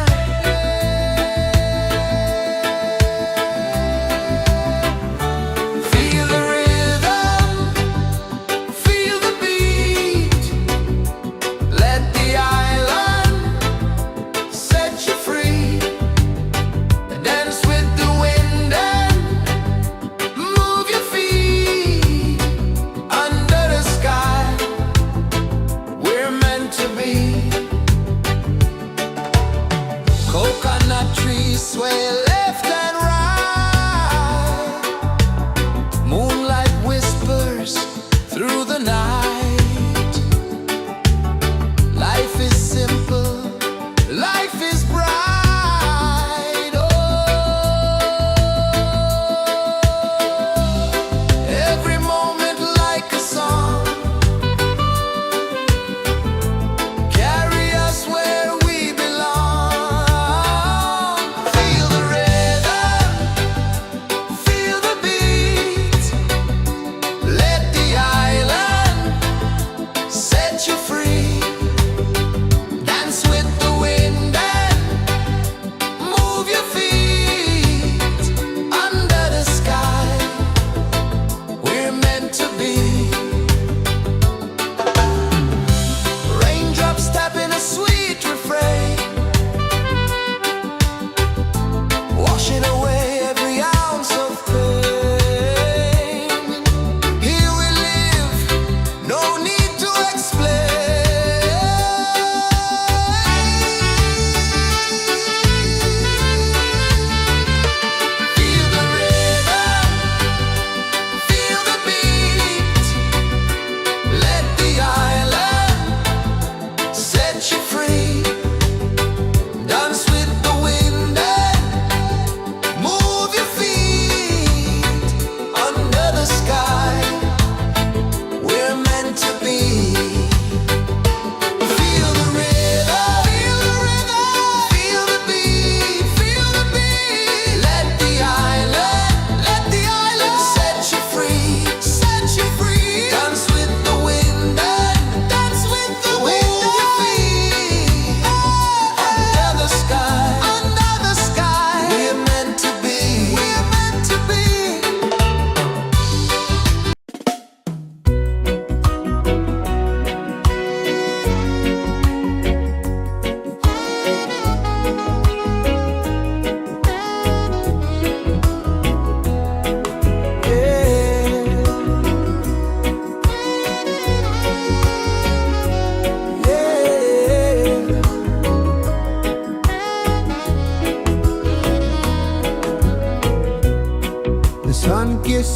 Feel the rhythm, feel the beat. Let the island set you free. Dance with the wind and move your feet. Under the sky, we're meant to be. Coconut trees sway left and right. Moonlight whispers through the night. Life is simple, life is bright. Oh, every moment like a song. Carry us where we belong. Feel the rhythm.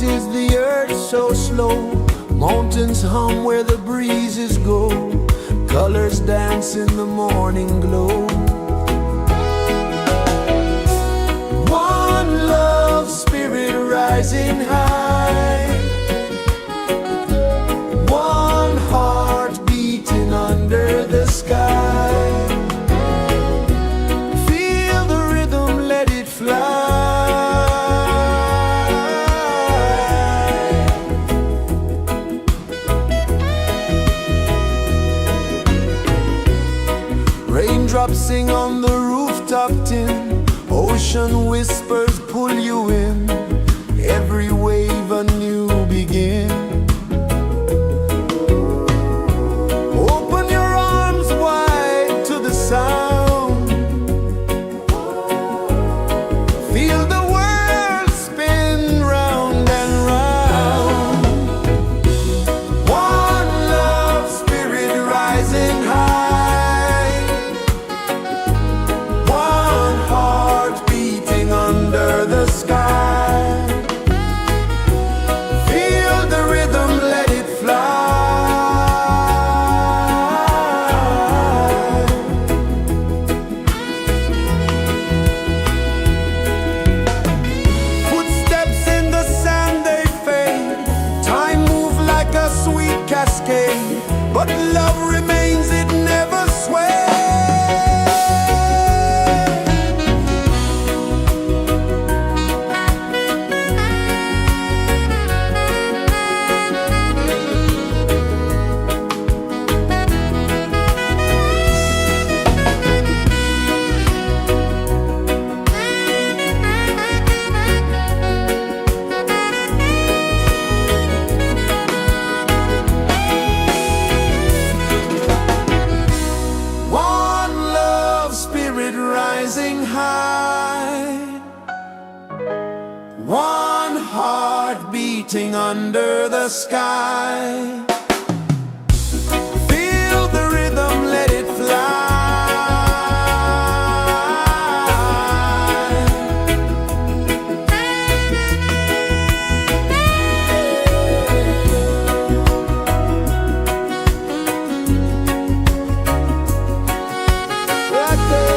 pulses the earth so slow. Mountains hum where the breezes go. Colors dance in the morning glow. One love spirit rising high. One heart beating under the sky. Feel the rhythm, let it fly. Raindrops sing on the rooftop tin. Ocean whispers pull you in. Every wave a new begin. Open your arms wide to the sound. Feel the world spin round and round. One love spirit rising high. One heart beating under the sky. Feel the rhythm, let it fly. Footsteps in the sand, they fade. Time moves like a sweet cascade, but love remains, it never sways. One love spirit rising high. One heart beating under the sky. Feel the rhythm, let it fly. Right there.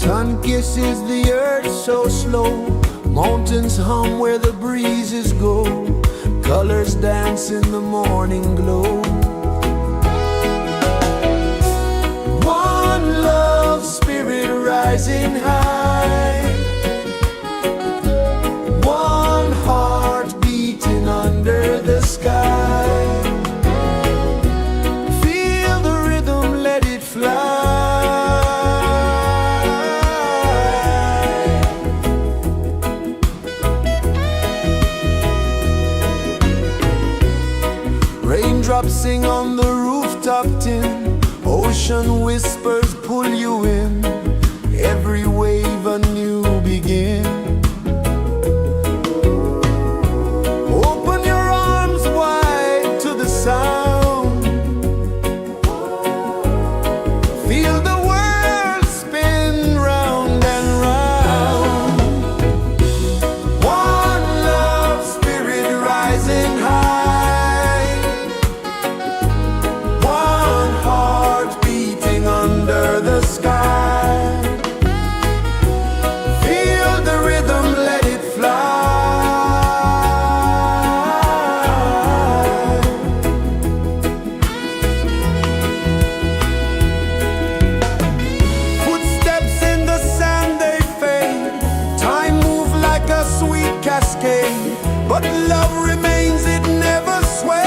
Sun kisses the earth so slow, mountains hum where the breezes go, colors dance in the morning glow. One love, spirit rising high, one heart beating under the sky. Feel the rhythm, let it fly. Raindrops sing on the rooftop tin, ocean whispers pull you in, every wave a new begin. Open your arms wide to the sound, feel the world spin round and round. One love, spirit rising high, one heart beating under the sky. Feel the rhythm, let it fly. Footsteps in the sand, they fade, time moves like a sweet cascade, but love remains, it never sways.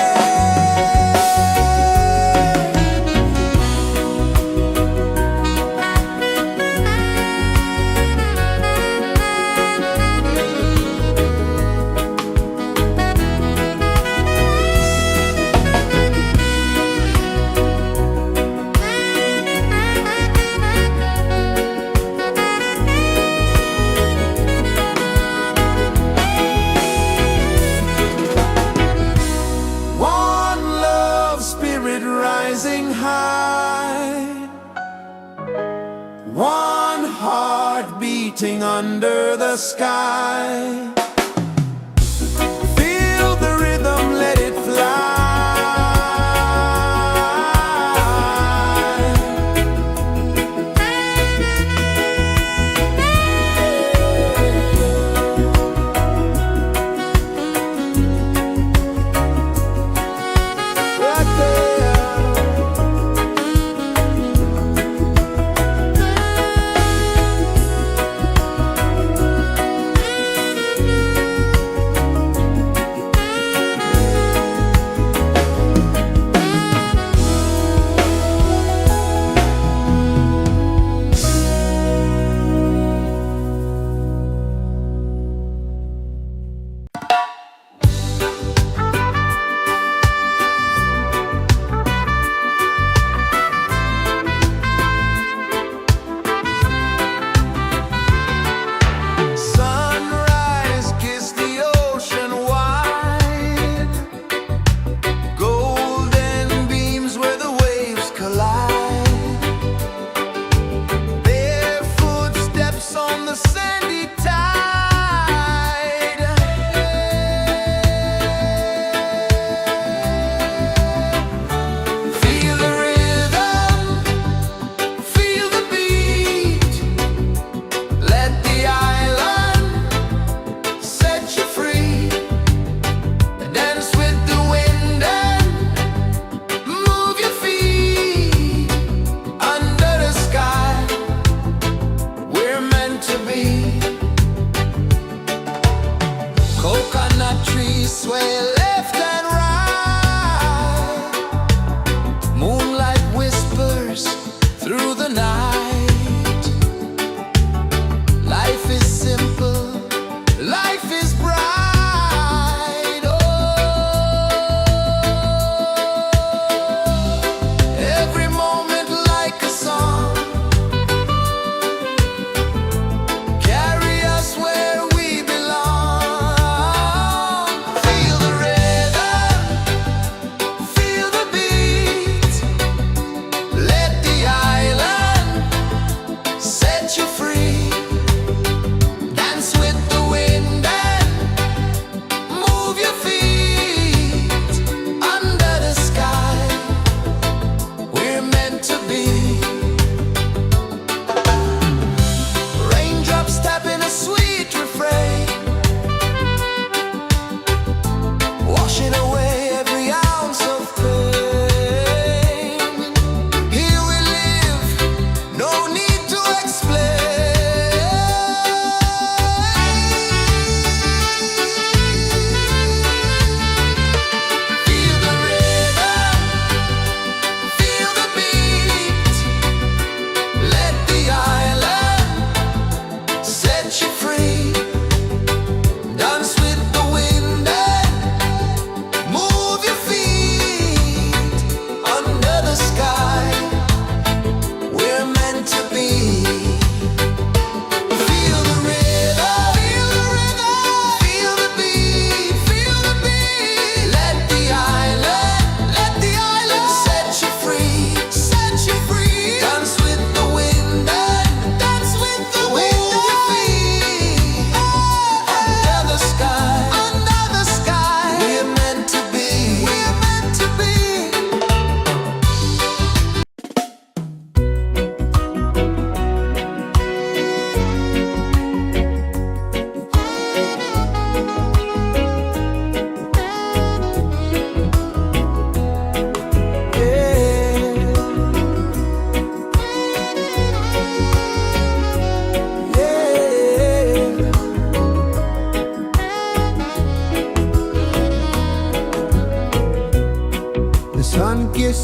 One love, spirit rising high, one heart beating under the sky. Feel the rhythm, let it fly. Right there.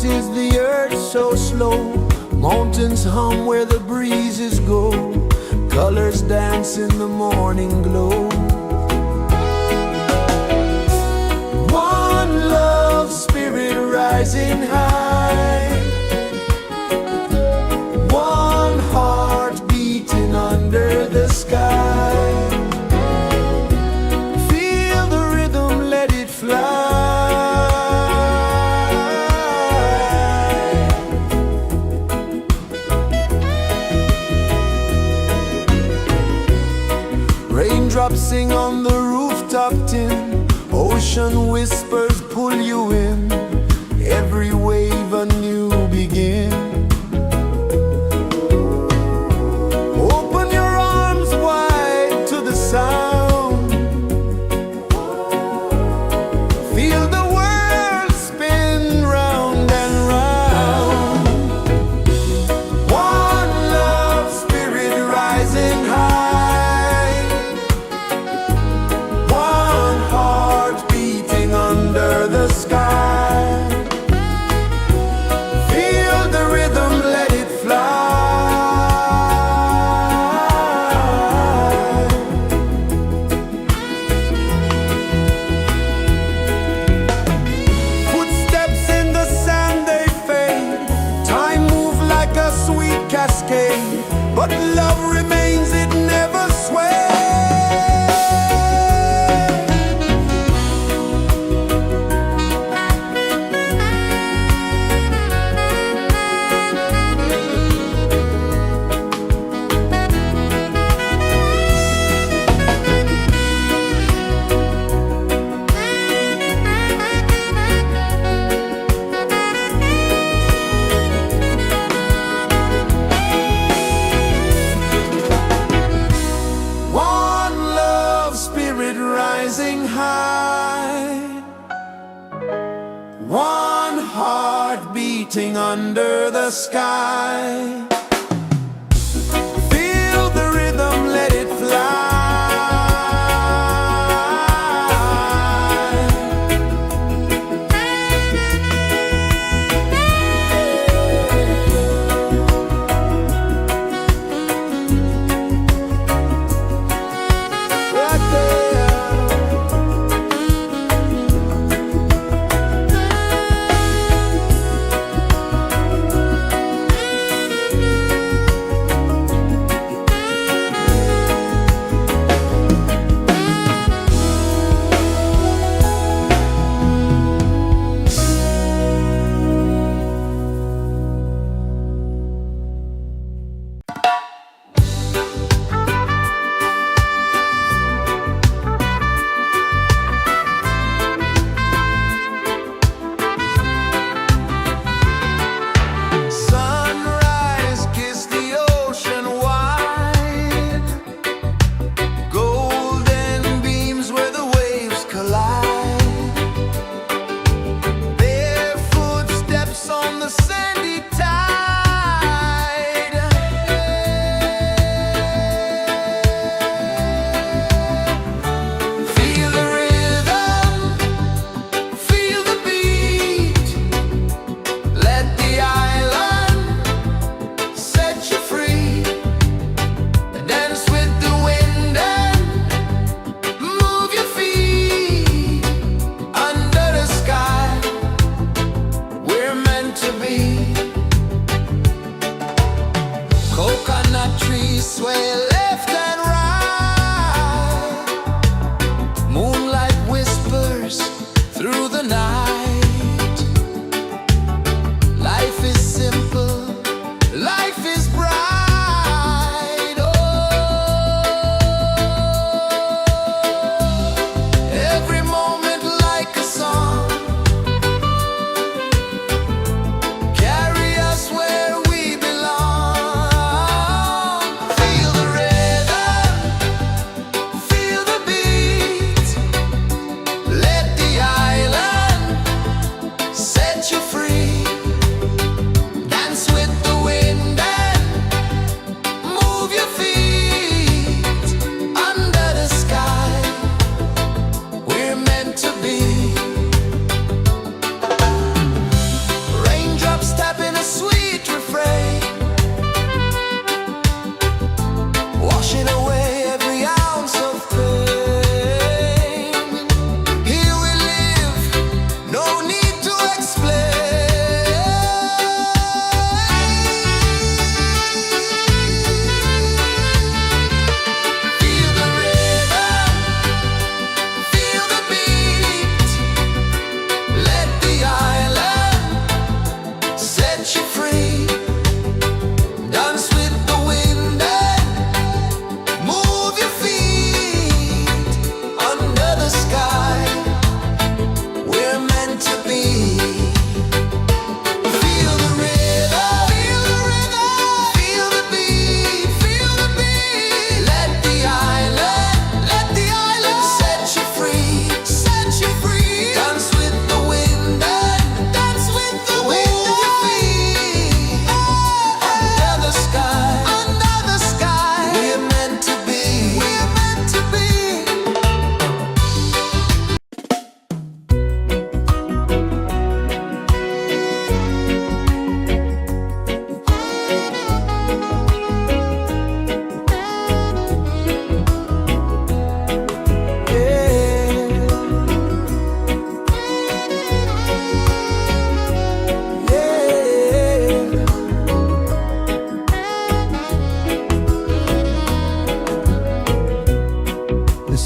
is the earth so slow? Mountains hum where the breezes go. Colors dance in the morning glow. One love, spirit rising high. One heart beating under the sky. Feel the rhythm, let it fly. Raindrops sing on the rooftop tin. Ocean whispers pull you in. Every wave a new begin. Open your arms wide to the sound. Feel the world spin round and round. One love, spirit rising high. One heart beating under the sky. Feel the rhythm, let it fly. Footsteps in the sand, they fade. Time moves like a sweet cascade, but love remains, it never sways. One love, spirit rising high. One heart beating under the sky. Feel the rhythm, let it fly. Right there.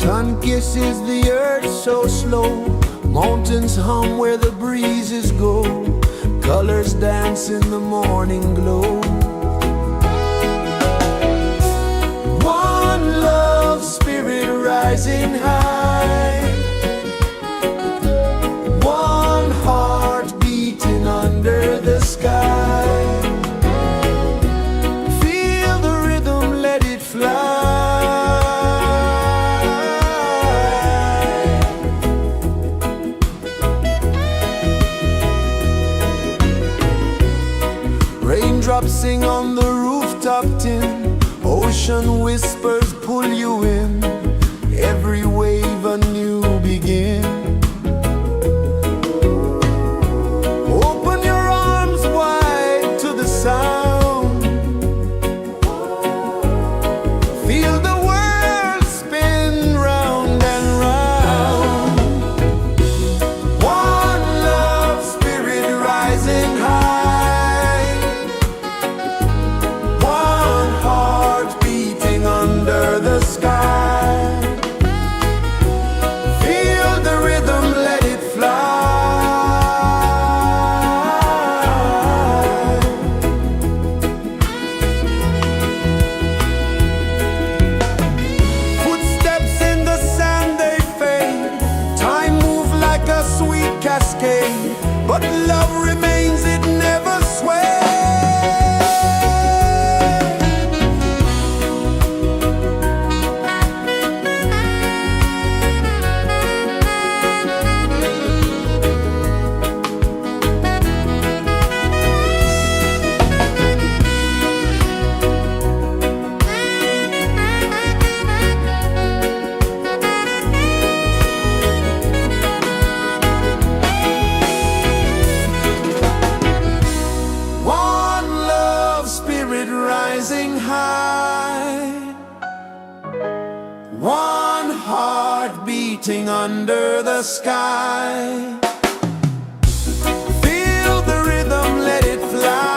Sun kisses the earth so slow, mountains hum where the breezes go, colors dance in the morning glow. One love spirit rising high, one heart beating under the sky. Feel the rhythm, let it fly. Raindrops sing on the rooftop tin, ocean whispers pull you in, every wave a new begin. Open your arms wide to the sound, feel the world spin round and round. One love spirit rising high, one heart beating under the sky. Feel the rhythm, let it fly. Footsteps in the sand, they fade, time moves like a sweet cascade, but love remains, it never sways. Rising high, one heart beating under the sky. Feel the rhythm, let it fly.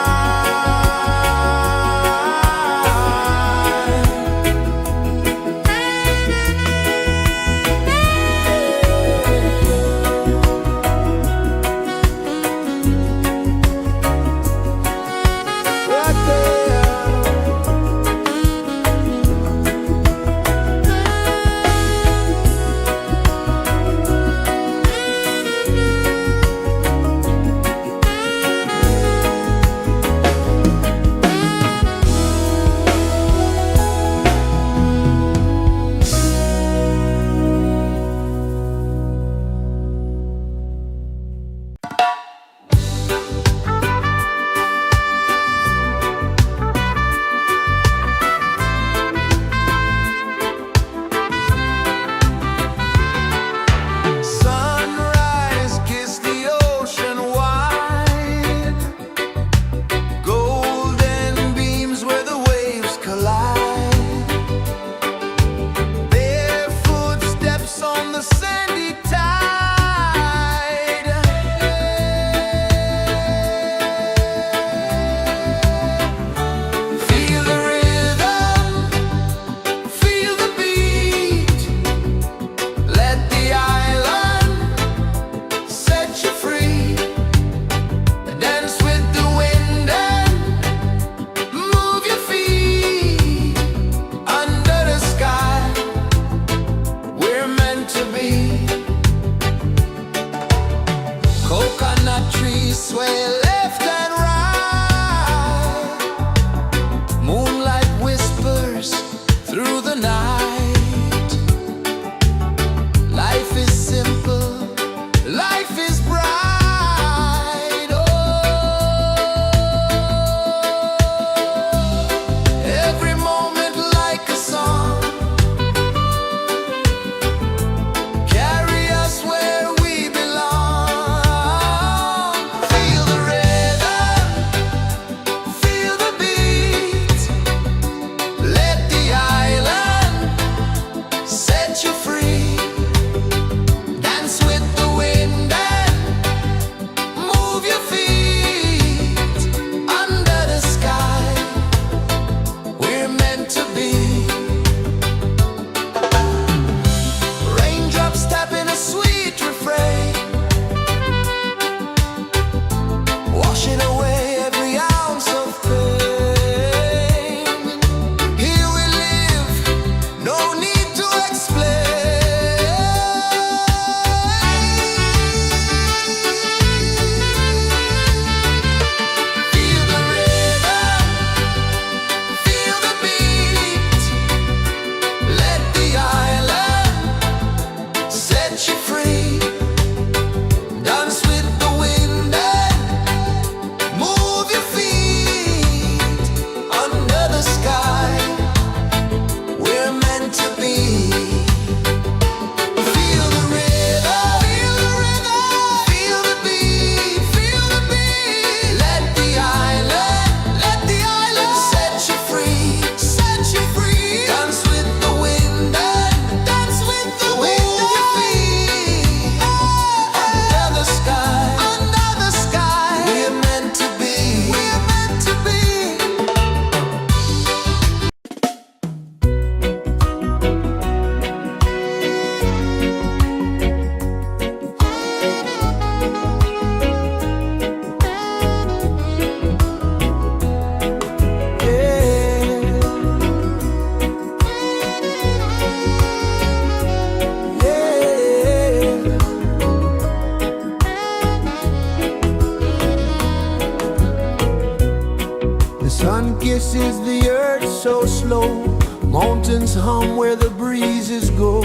pulses the earth so slow. Mountains hum where the breezes go.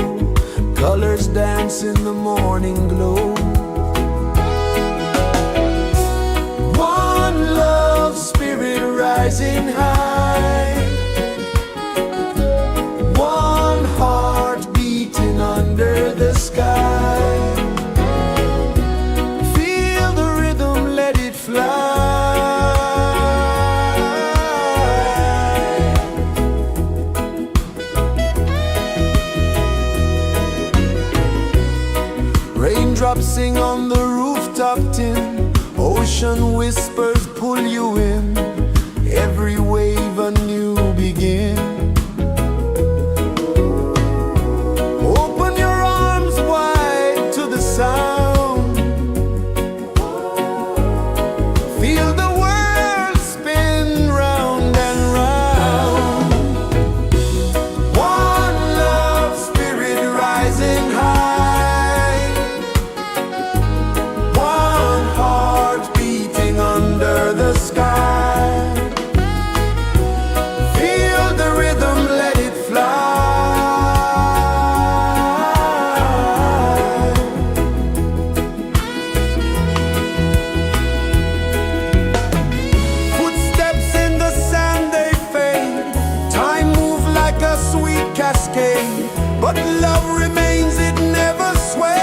Colors dance in the morning glow. One love spirit rising high. One heart beating under the sky. Feel the rhythm, let it fly. Raindrops sing on the rooftop tin. Ocean whispers pull you in. Every wave a new begin. Open your arms wide to the sound. Feel the world spin round and round. One love spirit rising high. One heart beating under the sky. Feel the rhythm, let it fly. Footsteps in the sand, they fade. Time moves like a sweet cascade, but love remains, it never sways.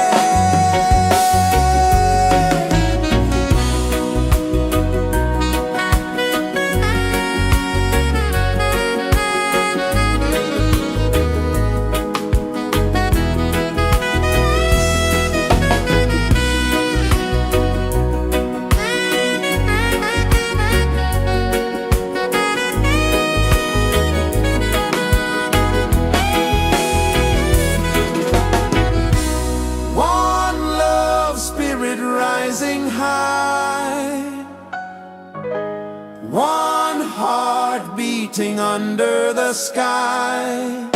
One love spirit rising high. One heart beating under the sky.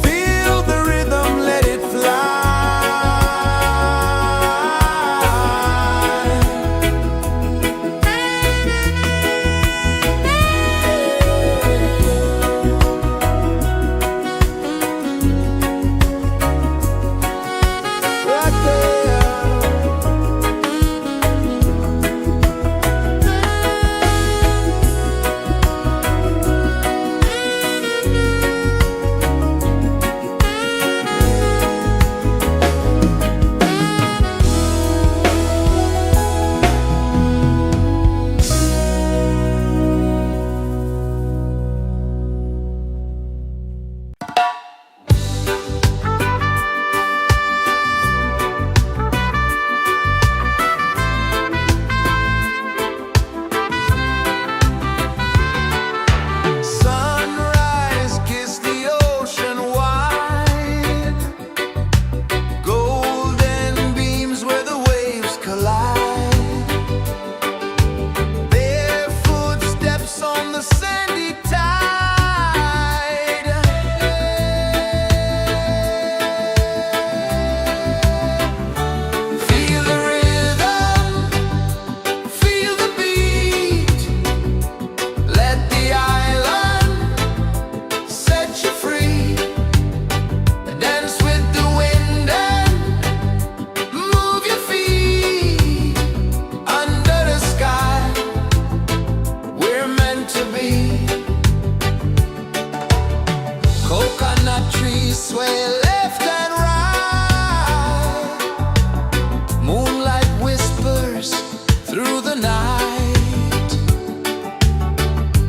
Feel the rhythm, let it fly. Right there. Sunrise, kiss the ocean wide. Golden beams where the waves collide. Their footsteps on the sandy tide. Feel the rhythm, feel the beat. Let the island set you free. Dance with the wind and move your feet. Under the sky, we're meant to be. Coconut trees sway left and right. Moonlight whispers through the night.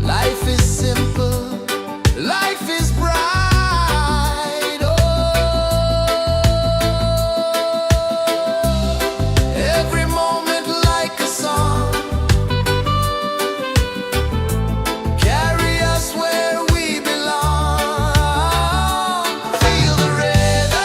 Life is simple, life is bright. Oh, every moment like a song. Carry us where we belong. Feel the rhythm.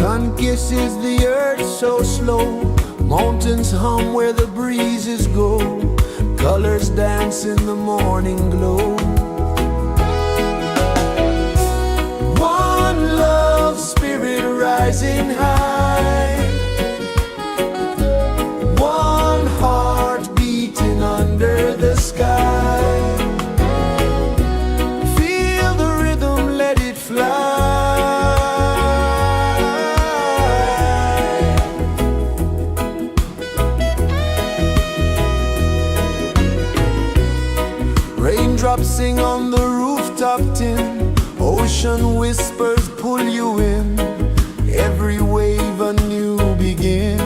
Sun kisses the earth so slow, mountains hum where the breezes go, colors dance in the morning glow. One love spirit rising high, one heart beating under the sky. Feel the rhythm, let it fly. Raindrops sing on the rooftop tin, ocean whispers pull you in, every wave a new begin.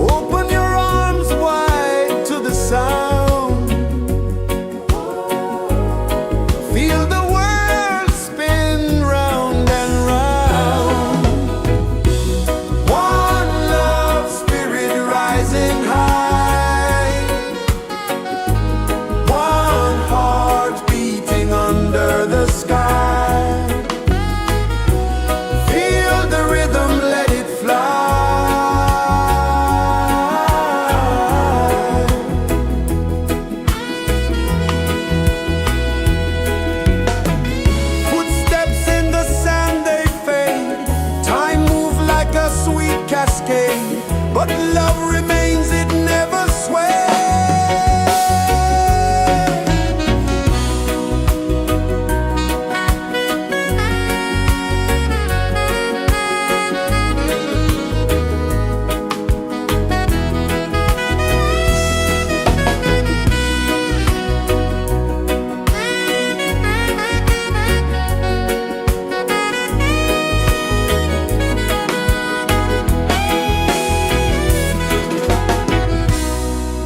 Open your arms wide to the sound, feel the world spin round and round. One love spirit rising high, one heart beating under the sky. Feel the rhythm, let it fly. Footsteps in the sand, they fade. Time moves like a sweet cascade, but love remains, it never sways.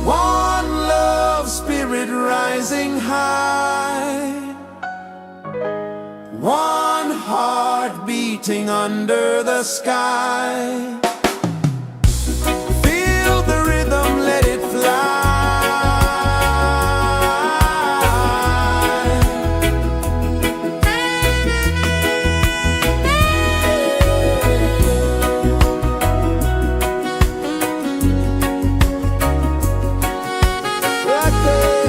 One love spirit rising high, one heart beating under the sky. Feel the rhythm, let it fly. Right there.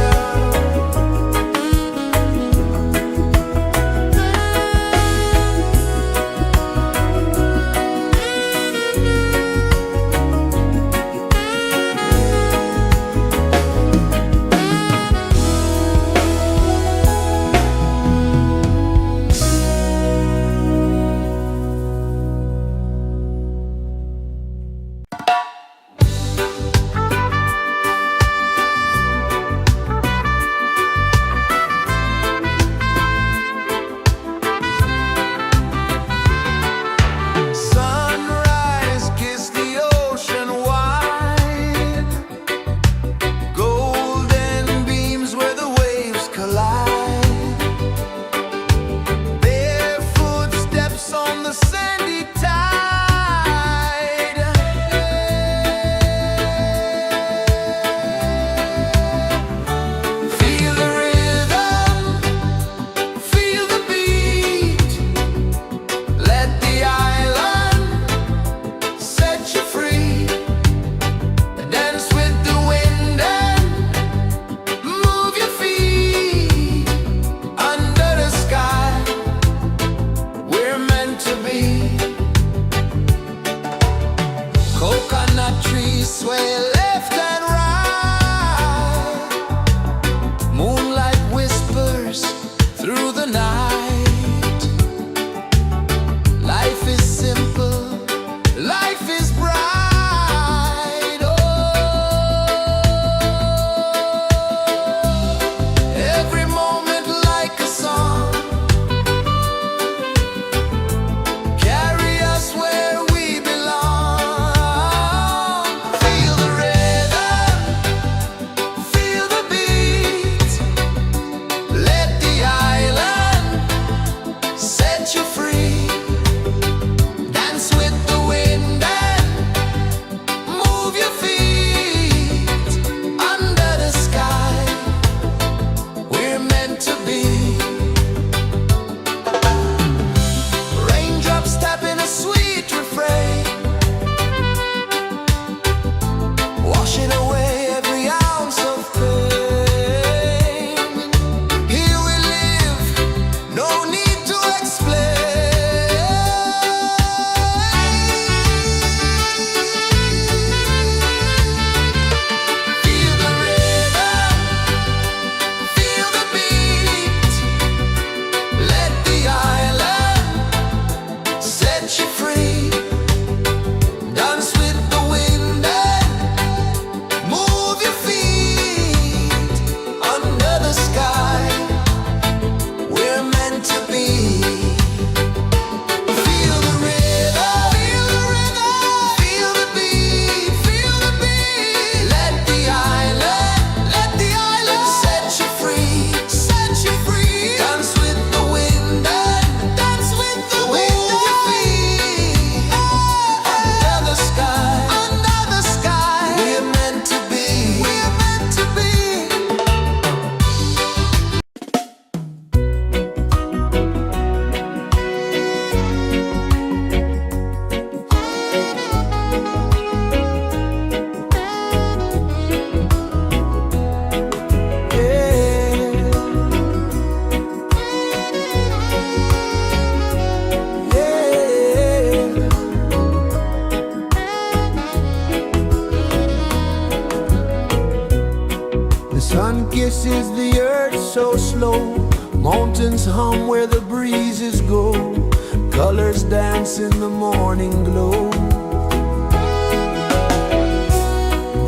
Sunrise, kiss the ocean wide, golden beams where the waves collide, bare footsteps on the sandy tide. Feel the rhythm, feel the beat, let the island set you free. Dance with the wind and move your feet. Under the sky, we're meant to be. Coconut trees sway left and right, moonlight whispers through the night. Life is simple, life is bright. Oh, every moment like a song, carry us where we belong. Feel the rhythm, feel the beat, let the island set you free. Dance with the wind and move your feet. Under the sky, we're meant to be. heart so slow. Mountains hum where the breezes go. Colors dance in the morning glow.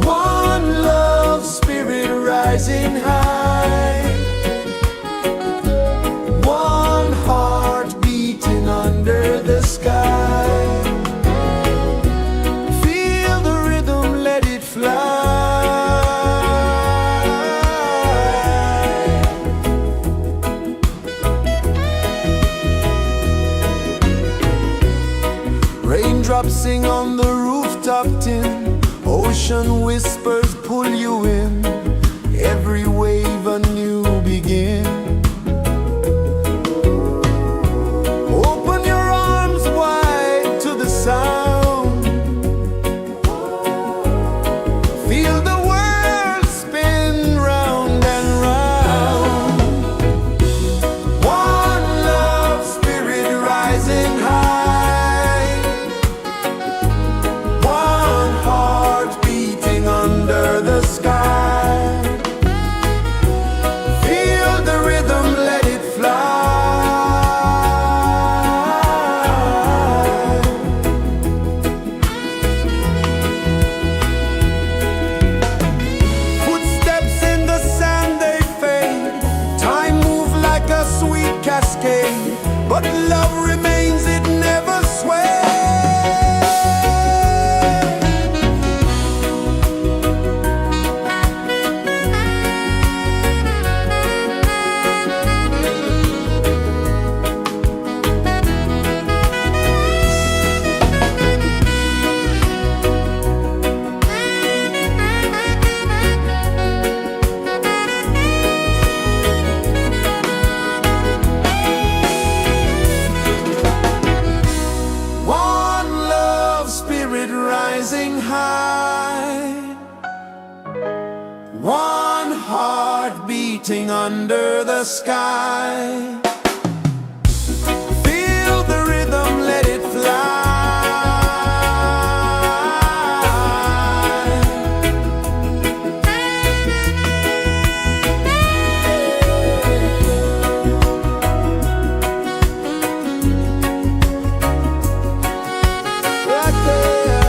One love spirit rising high. One heart beating under the sky. Feel the rhythm, let it fly. Raindrops sing on the rooftop tin. Ocean whispers pull you in. Every wave a new begin. Open your arms wide to the sound. Feel the world spin round and round. One love spirit rising high. One heart beating under the sky. Feel the rhythm, let it fly. Footsteps in the sand, they fade. Time moves like a sweet cascade. But love remains, it never sways. One love spirit rising high. One heart beating under the sky. Feel the rhythm, let it fly. Right there.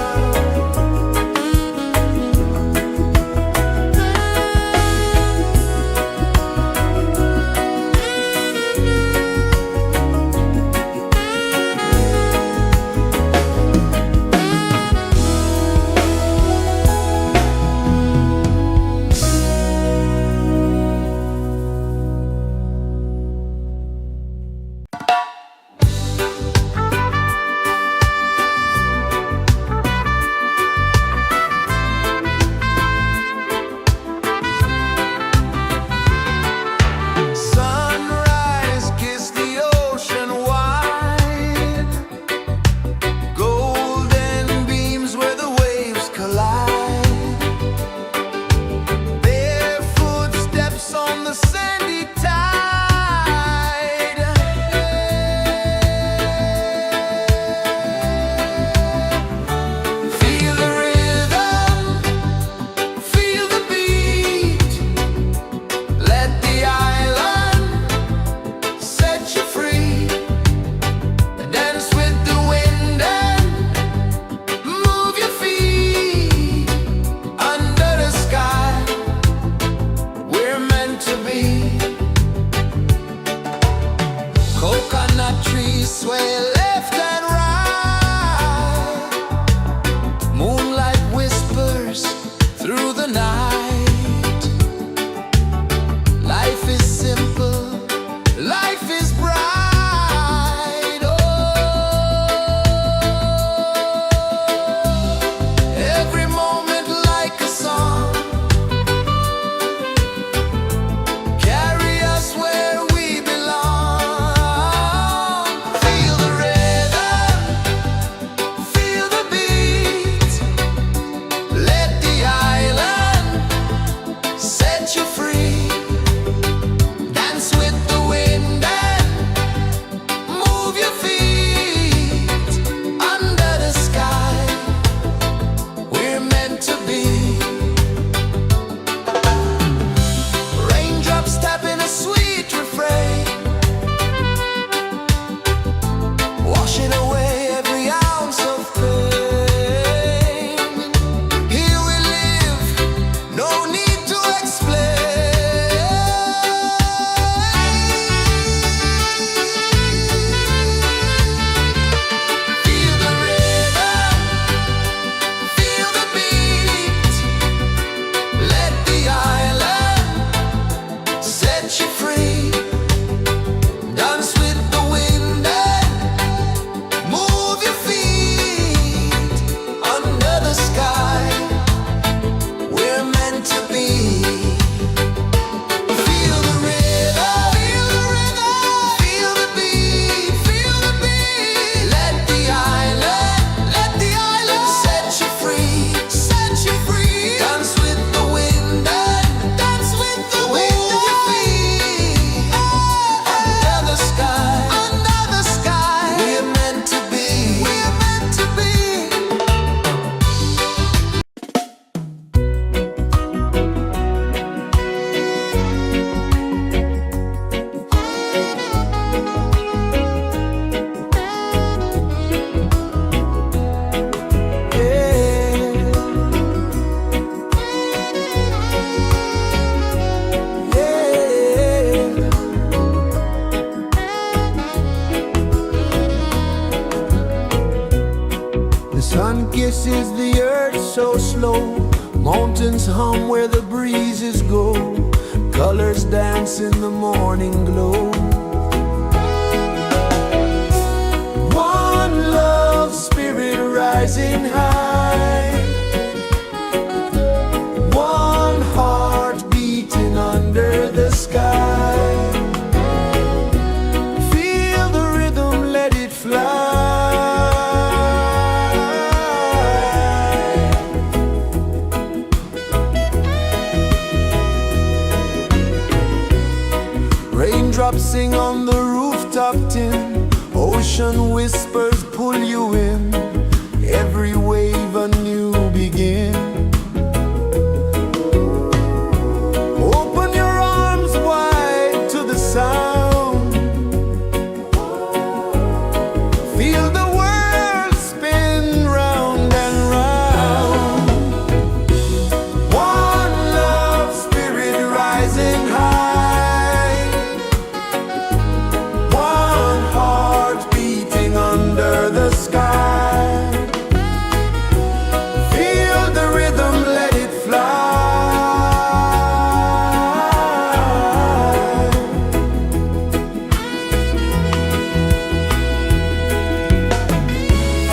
Sunrise, kiss the ocean wide. Golden beams where the waves collide. Bare footsteps on the sandy tide. Feel the rhythm, feel the beat. Let the island set you free. Dance with the wind and move your feet. Under the sky, we're meant to be. Coconut trees sway left and right. Moonlight whispers through the night. Life is simple, life is bright. Oh, every moment like a song. Carry us where we belong. Feel the rhythm. guess is the earth so slow? Mountains hum where the breezes go, colors dance in the morning glow. One love spirit rising high, one heart beating under the sky. Feel the rhythm, let it fly. Raindrops sing on the rooftop tin, ocean whispers pull you in, every wave a new begin. Open your arms wide to the sound, feel the world spin round and round. One love spirit rising high, one heart beating under the sky. Feel the rhythm, let it fly.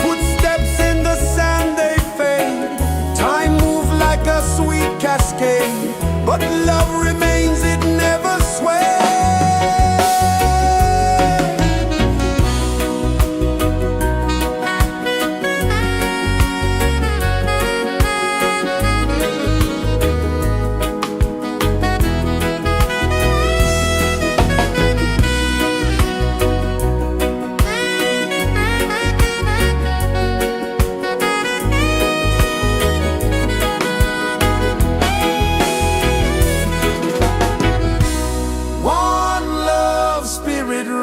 Footsteps in the sand, they fade. Time moves like a sweet cascade, but love remains, it never sways.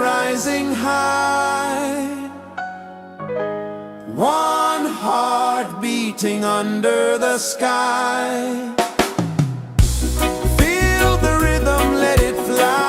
Rising high, one heart beating under the sky. Feel the rhythm, let it fly.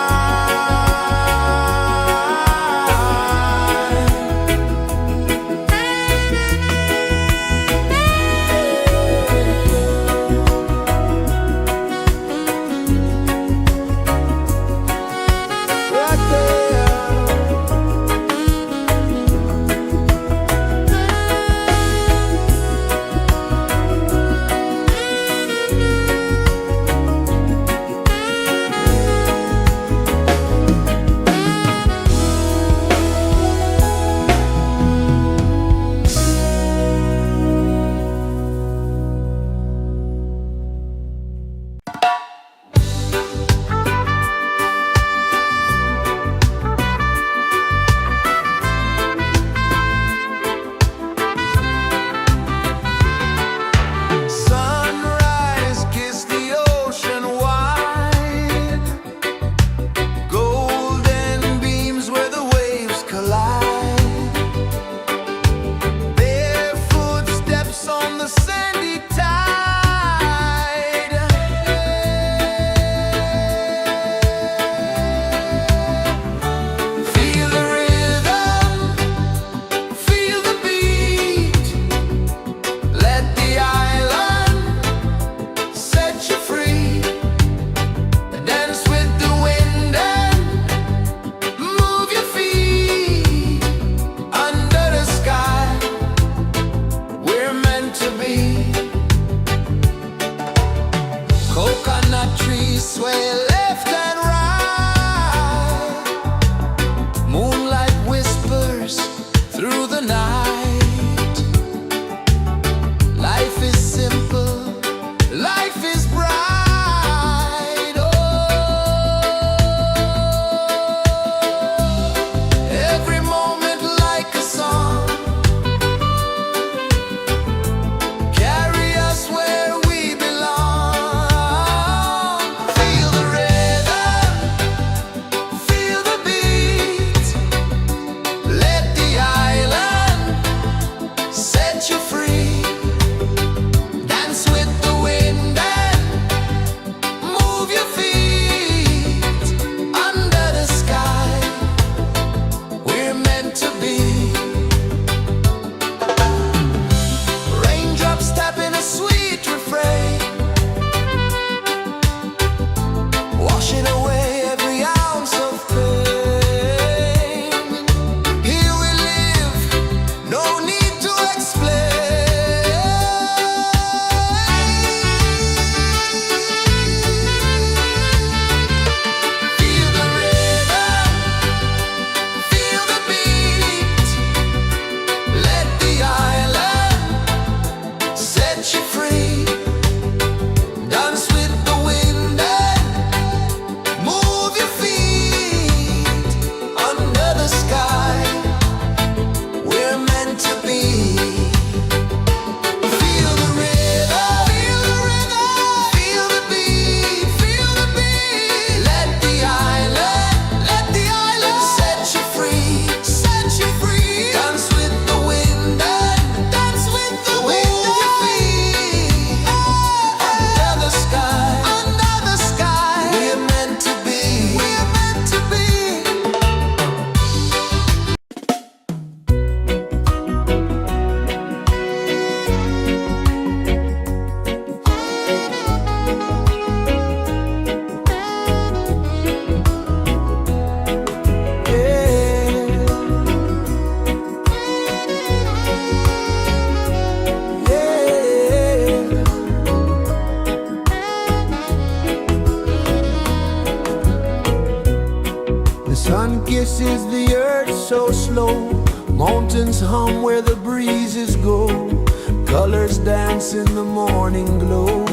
Sun kisses the earth so slow, mountains hum where the breezes go, colors dance in the morning glow.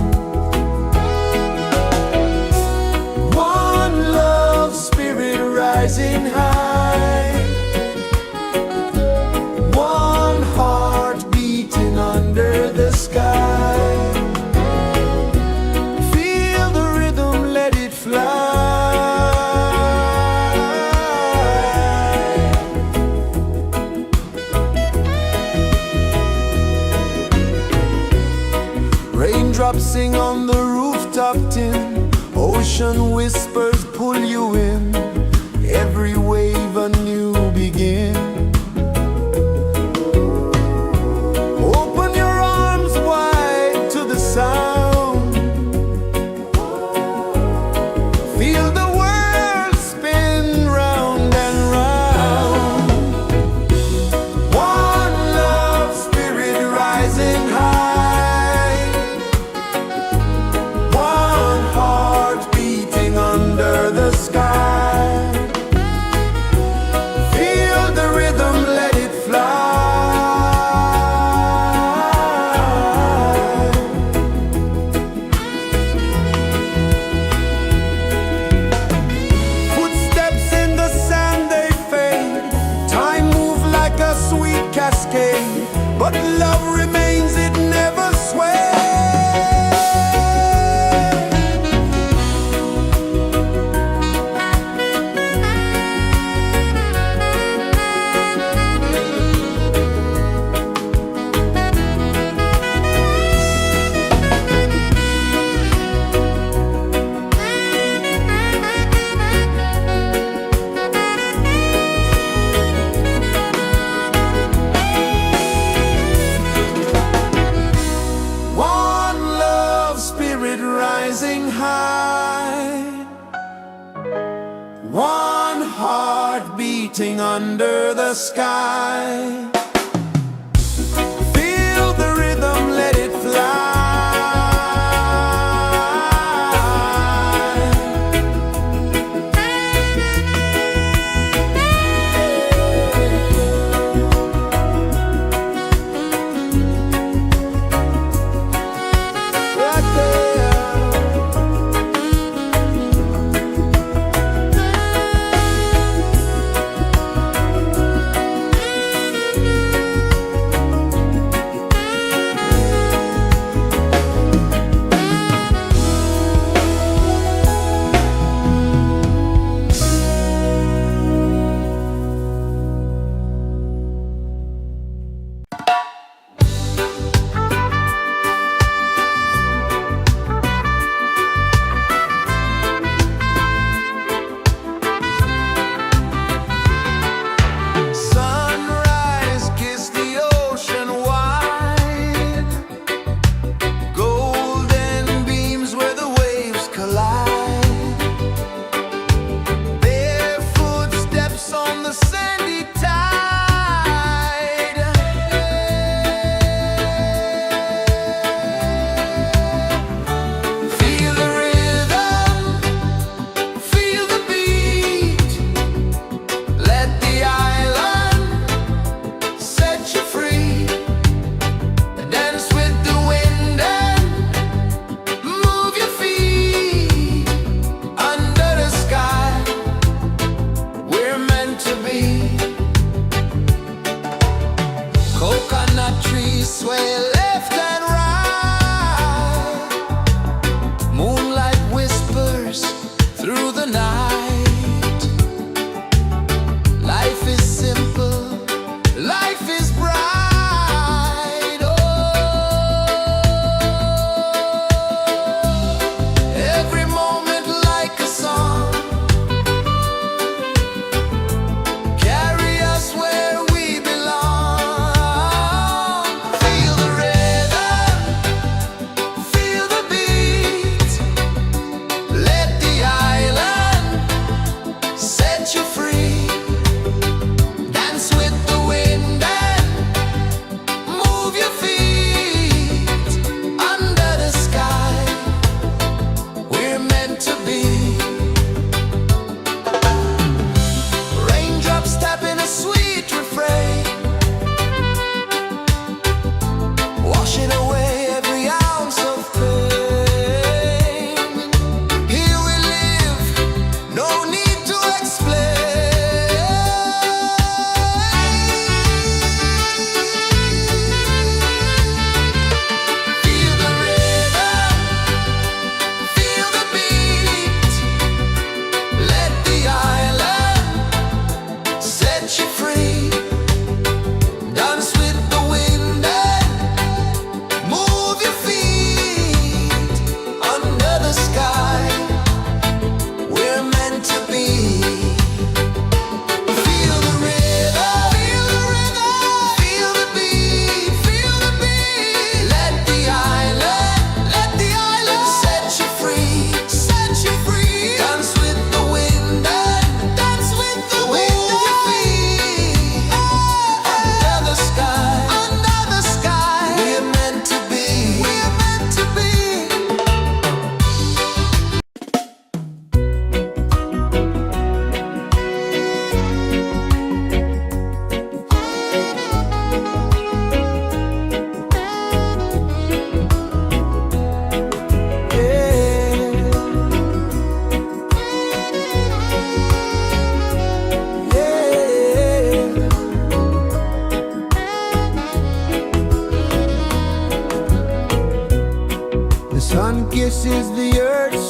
One love spirit rising high, one heart beating under the sky. Feel the rhythm, let it fly. Raindrops sing on the rooftop tin, ocean whispers pull you in, every wave a new begin. Open your arms wide to the sound, feel the world spin round and round. One love spirit rising high, under the sky. Feel the rhythm, let it fly. Footsteps in the sand, they fade. Time moves like a sweet cascade, but love remains, it never sways. Rising high, one heart beating under the sky. Feel the rhythm, let it fly.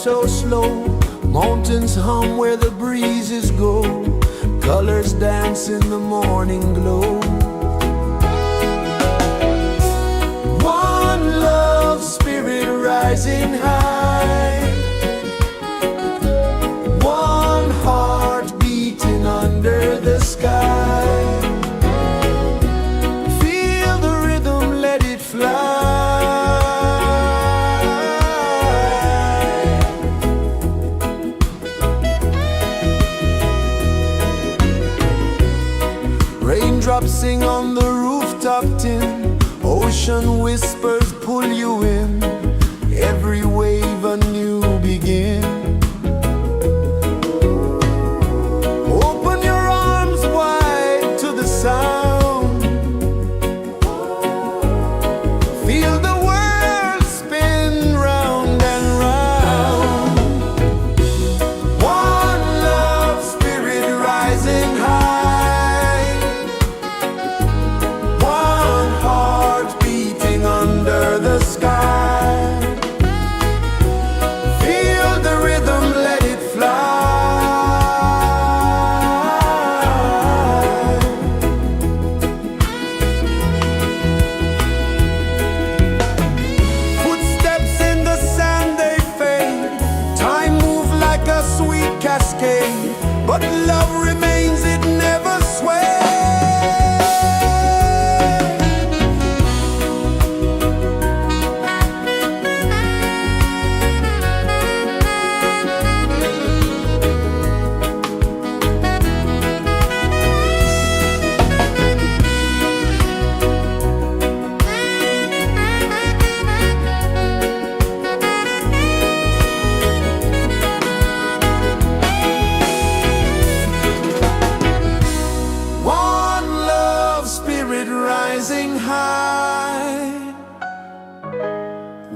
so slow. Mountains hum where the breezes go. Colors dance in the morning glow. One love, spirit rising high. One heart beating under the sky. Feel the rhythm, let it fly. Raindrops sing on the rooftop tin. Ocean whispers pull you in. Every wave a new begin. Open your arms wide to the sound. Feel the world spin round and round. One love, spirit rising high. One heart beating under the sky. Feel the rhythm, let it fly. Footsteps in the sand, they fade. Time moves like a sweet cascade, but love remains, it never sways. One love, spirit rising high.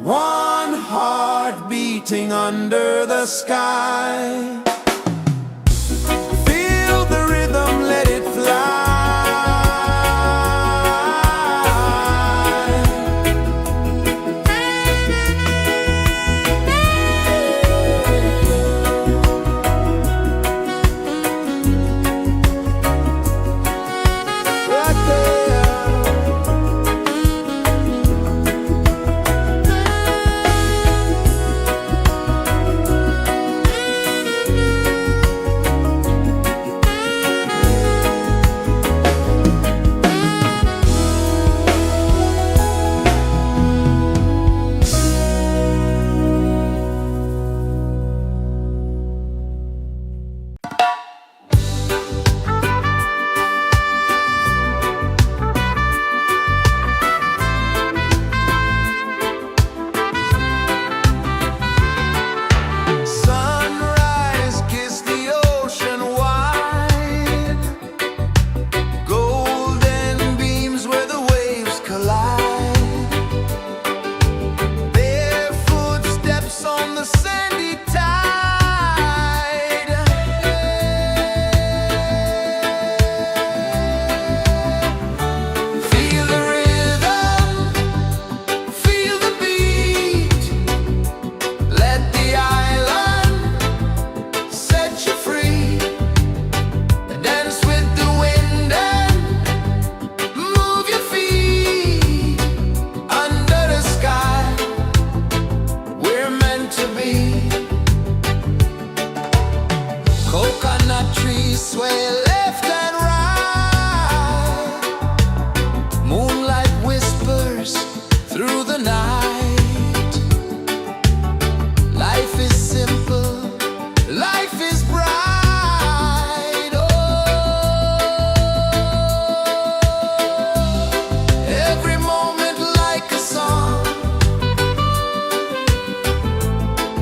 One heart beating under the sky. Feel the rhythm, let it fly. Right there. Sunrise, kiss the ocean wide. Golden beams where the waves collide. Bare footsteps on the sandy tide. Feel the rhythm, feel the beat. Let the island set you free. Dance with the wind and move your feet. Under the sky, we're meant to be. Coconut trees sway left and right. Moonlight whispers through the night. Life is simple, life is bright. Oh, every moment like a song.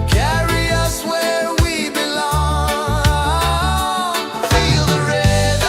Carry us where we belong. Feel the rhythm.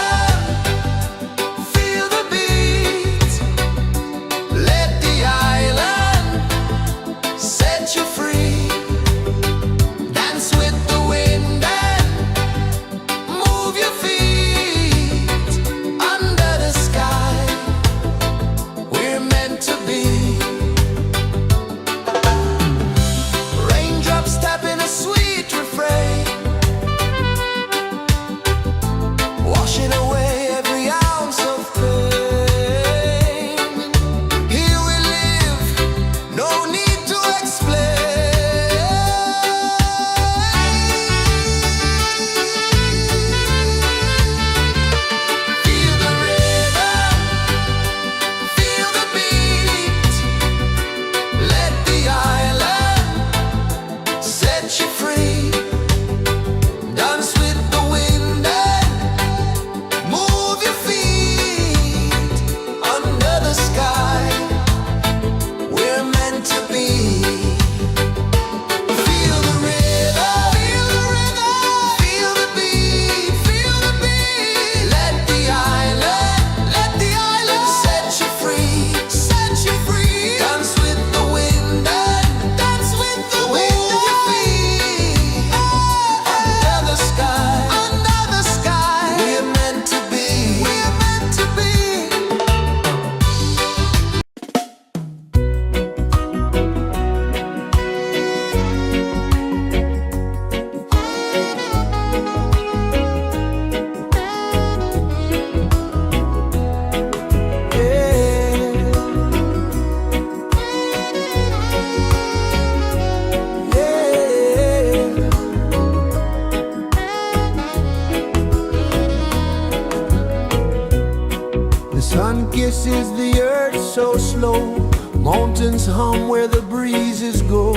kisses the earth so slow. Mountains hum where the breezes go.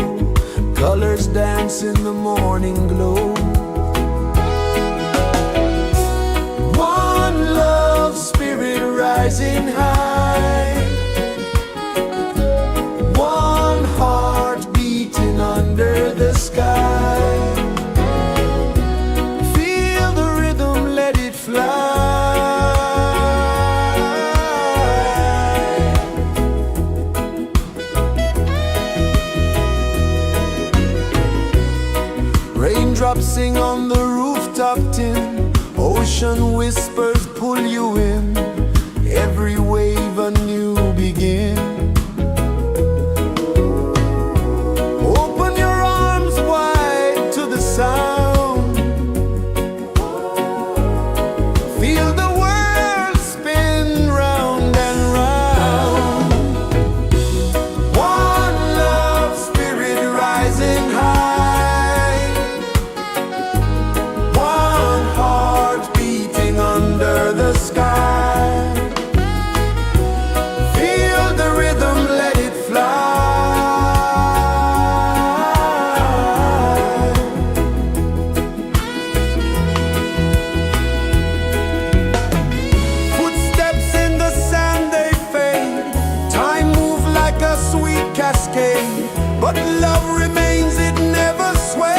Colors dance in the morning glow. One love spirit rising high. One heart beating under the sky. Feel the rhythm, let it fly. Raindrops sing on the rooftop tin. Ocean whispers pull you in. Every wave a new begin. Open your arms wide to the sound. Feel the world spin round and round. One love spirit rising high. One heart beating under the sky. Feel the rhythm, let it fly. Footsteps in the sand, they fade. Time moves like a sweet cascade, but love remains, it never sways.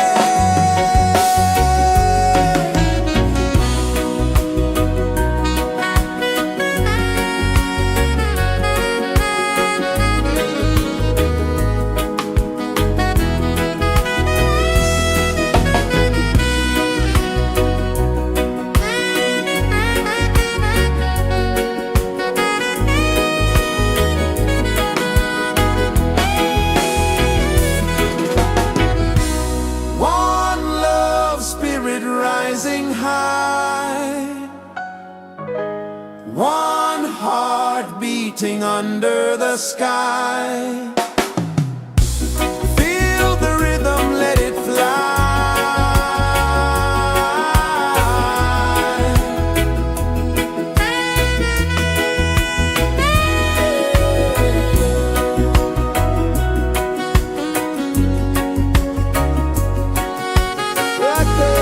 One love spirit rising high. One heart beating under the sky. Feel the rhythm, let it fly. Right there.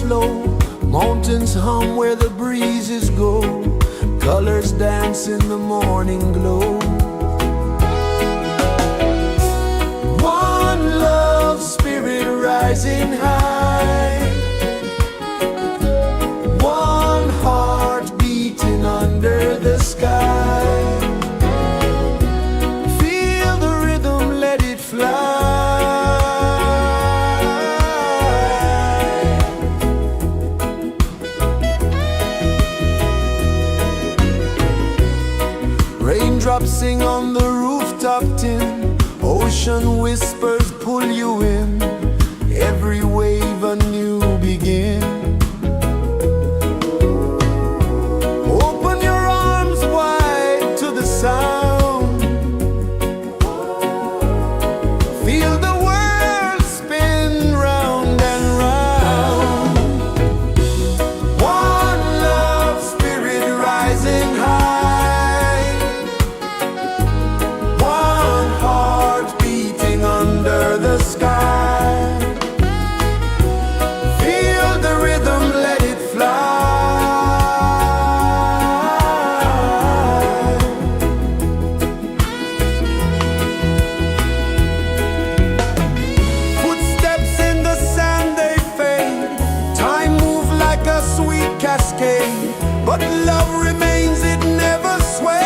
flow, mountains hum where the breezes go, colors dance in the morning glow. One love, spirit rising high, one heart beating under the sky. Feel the rhythm, let it fly. Raindrops sing on the rooftop tin, ocean whispers pull you in, every wave a new begin. Open your arms wide to the sound, feel the world spin round and round. One love, spirit rising high, one heart beating under the sky. Feel the rhythm, let it fly. Footsteps in the sand, they fade, time moves like a sweet cascade, but love remains, it never sways.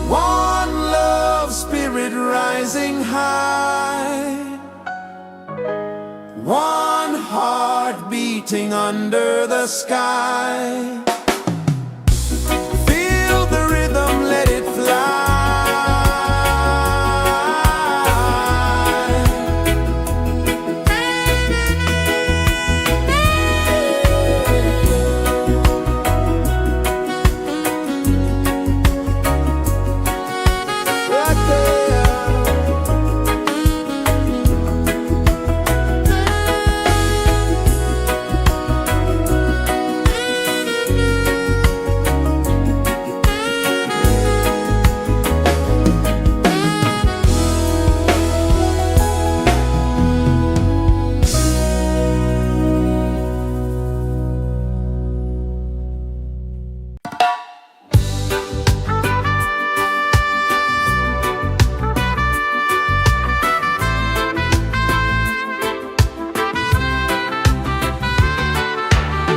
One love, spirit rising high, one heart beating under the sky. Feel the rhythm, let it fly. Right there.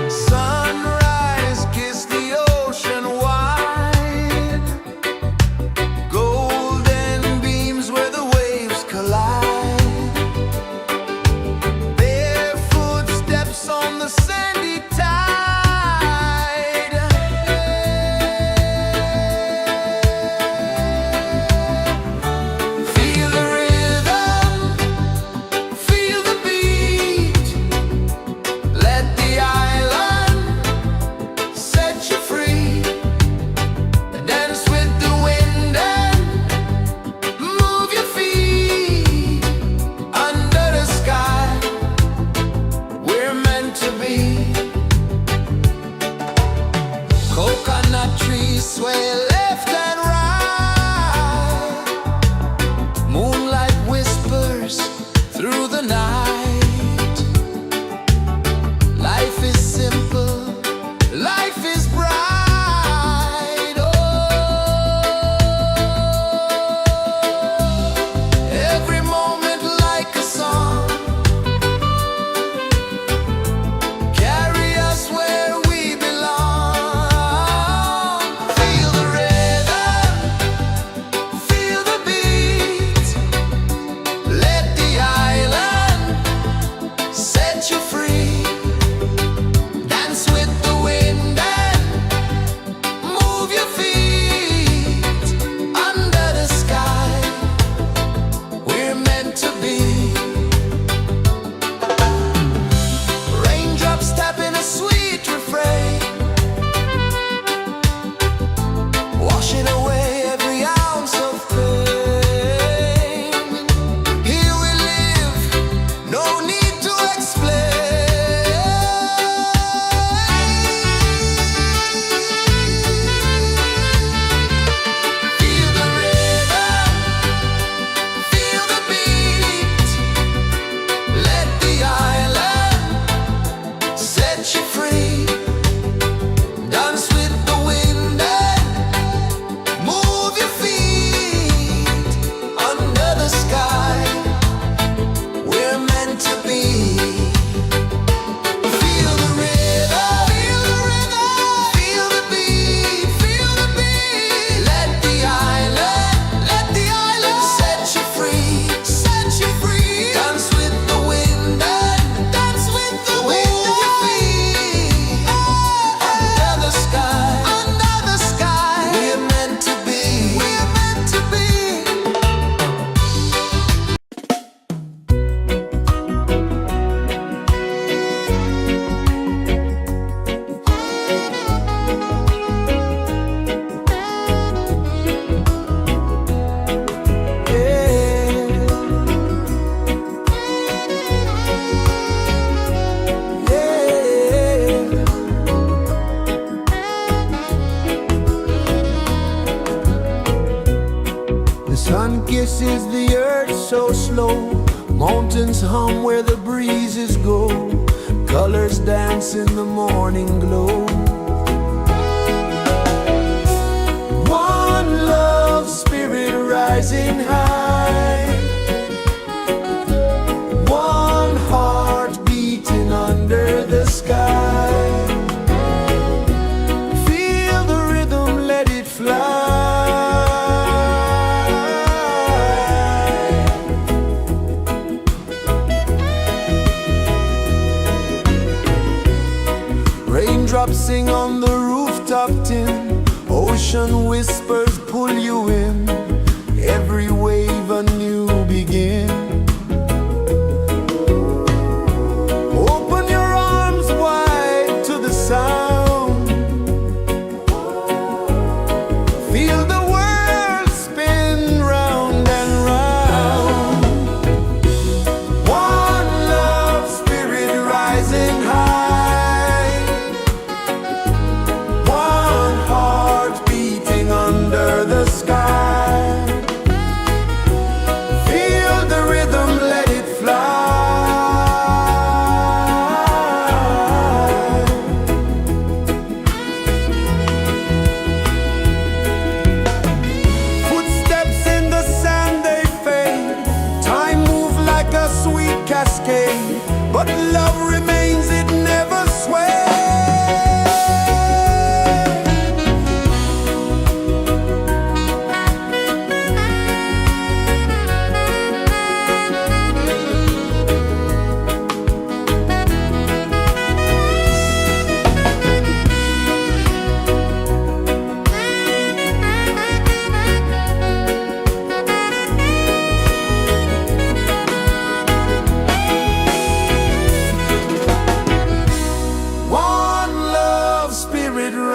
Sunrise, kiss the ocean wide, golden beams where the waves collide, bare footsteps on the sandy tide. Feel the rhythm, feel the beat, let the island set you free. Dance with the wind and move your feet. Under the sky, we're meant to be. Coconut trees sway left and right, moonlight whispers through the night. Life is simple, life is bright. Oh, every moment like a song, carry us where we belong. Feel the rhythm. guess is the earth so slow? Mountains hum where the breezes go, colors dance in the morning glow. One love spirit rising high, one heart beating under the sky. Feel the rhythm, let it fly. Raindrops sing on the rooftop tin, ocean whispers pull you in, every wave a new begin. Open your arms wide to the sound, feel the world spin round and round. One love spirit rising high, one heart beating under the sky. Feel the rhythm, let it fly. Footsteps in the sand, they fade. Time moves like a sweet cascade, but love remains, it never sways.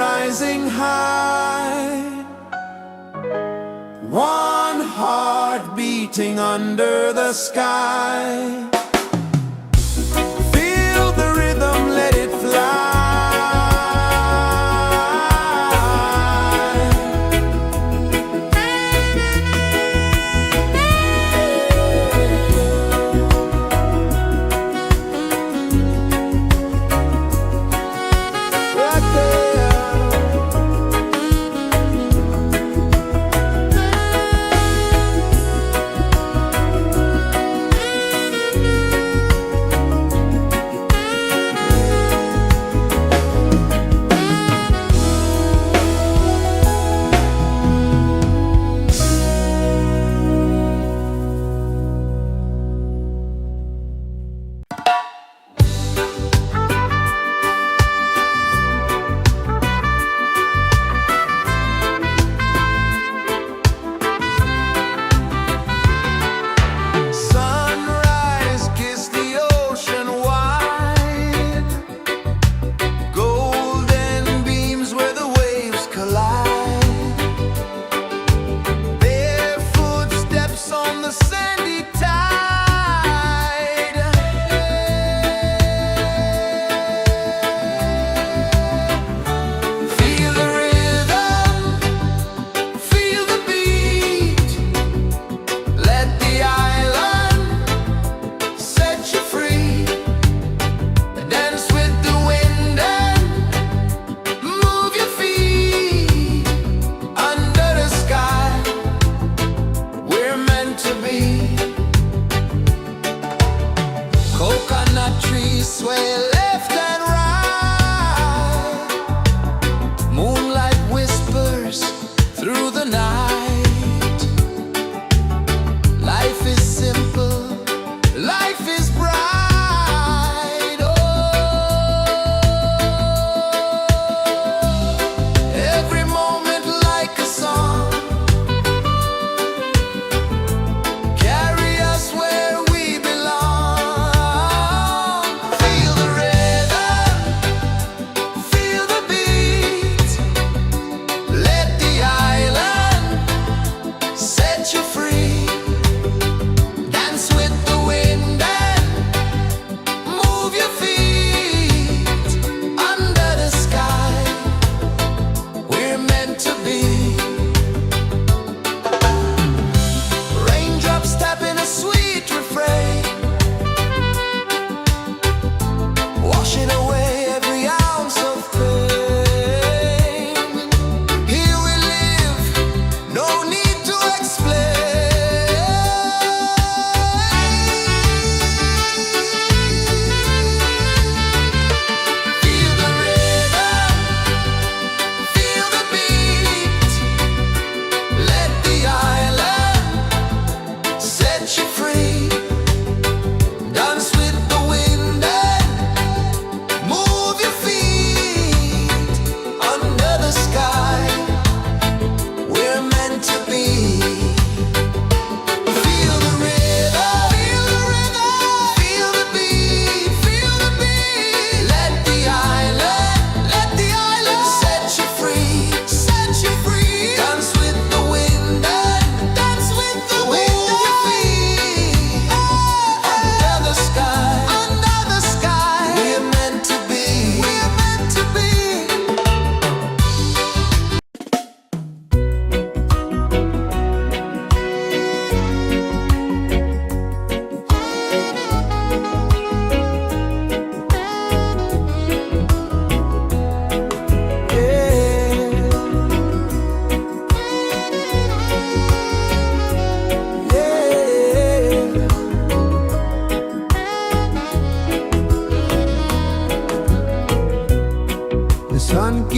Rising high, one heart beating under the sky. Feel the rhythm, let it fly. Right there.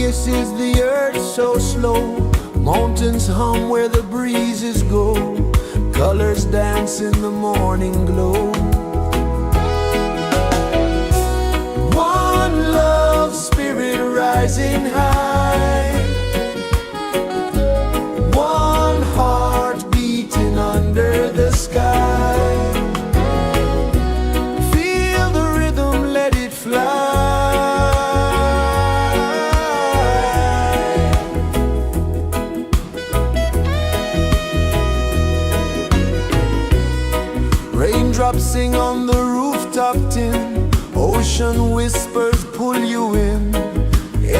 kisses the earth so slow. Mountains hum where the breezes go. Colors dance in the morning glow. One love spirit rising high. One heart beating under the sky. Feel the rhythm, let it fly. Raindrops sing on the rooftop tin. Ocean whispers pull you in.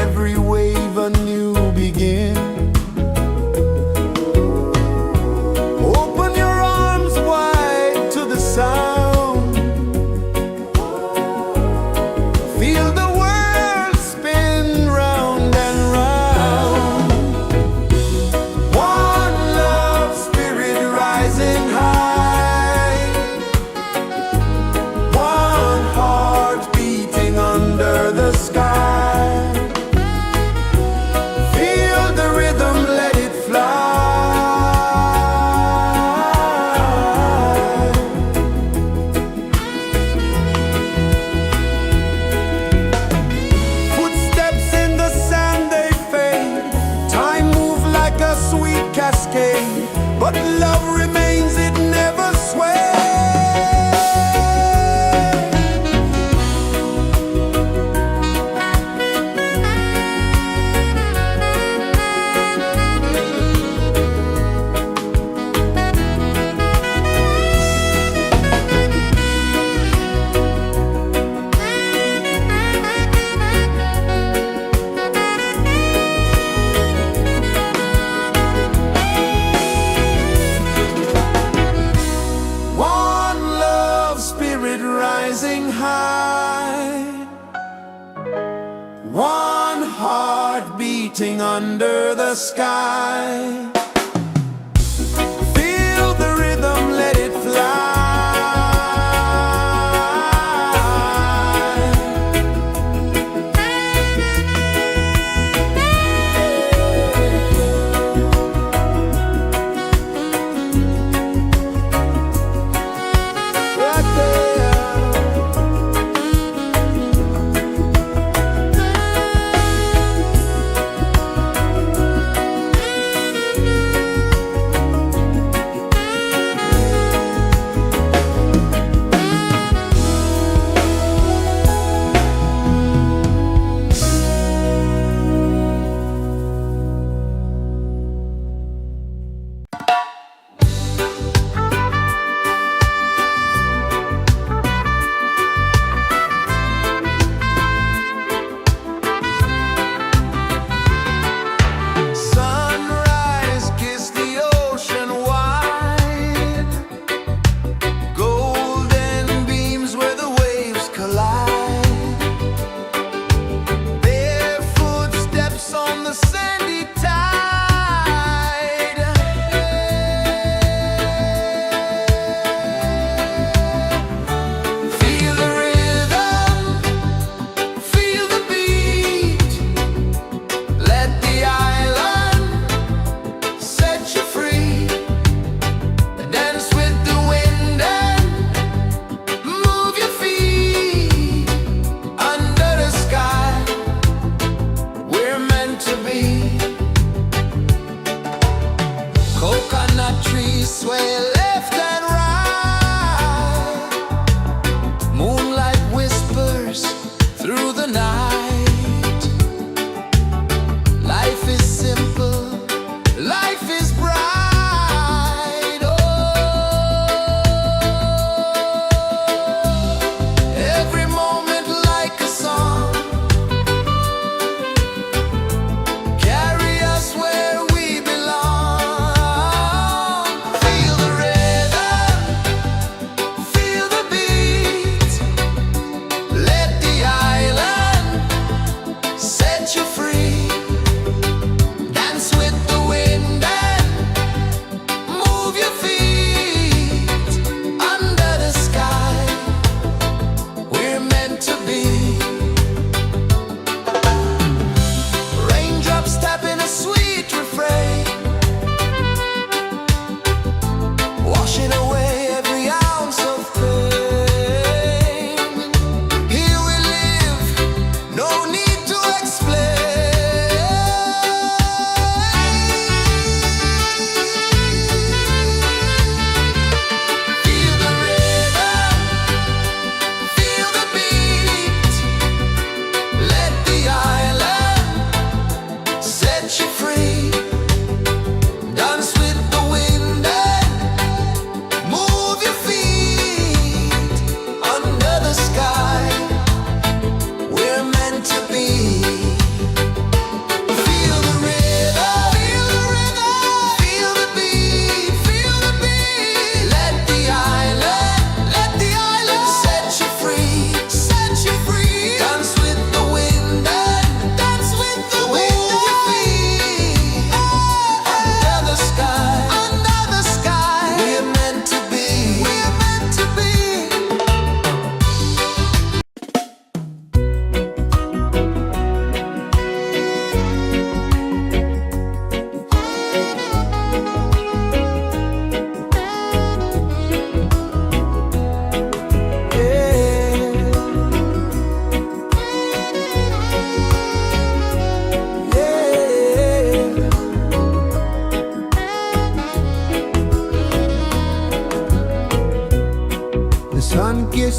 Every wave a new begin. Open your arms wide to the sound. Feel the world spin round and round. One love spirit rising high. One heart beating under the sky. Feel the rhythm, let it fly. Footsteps in the sand, they fade. Time moves like a sweet cascade, but love remains, it never sways. One love spirit rising high. One heart beating under the sky. Feel the rhythm, let it fly. Right there. Sunrise, kiss the ocean wide. Golden beams where the waves collide. Barefoot steps on the sandy tide. Feel the rhythm, feel the beat. Let the island set you free. Dance with the wind and move your feet. Under the sky, we're meant to be. Coconut trees sway left and right. Moonlight whispers through the night. Life is simple, life is bright. Oh, every moment like a song. Carry us where we belong. Feel the rhythm.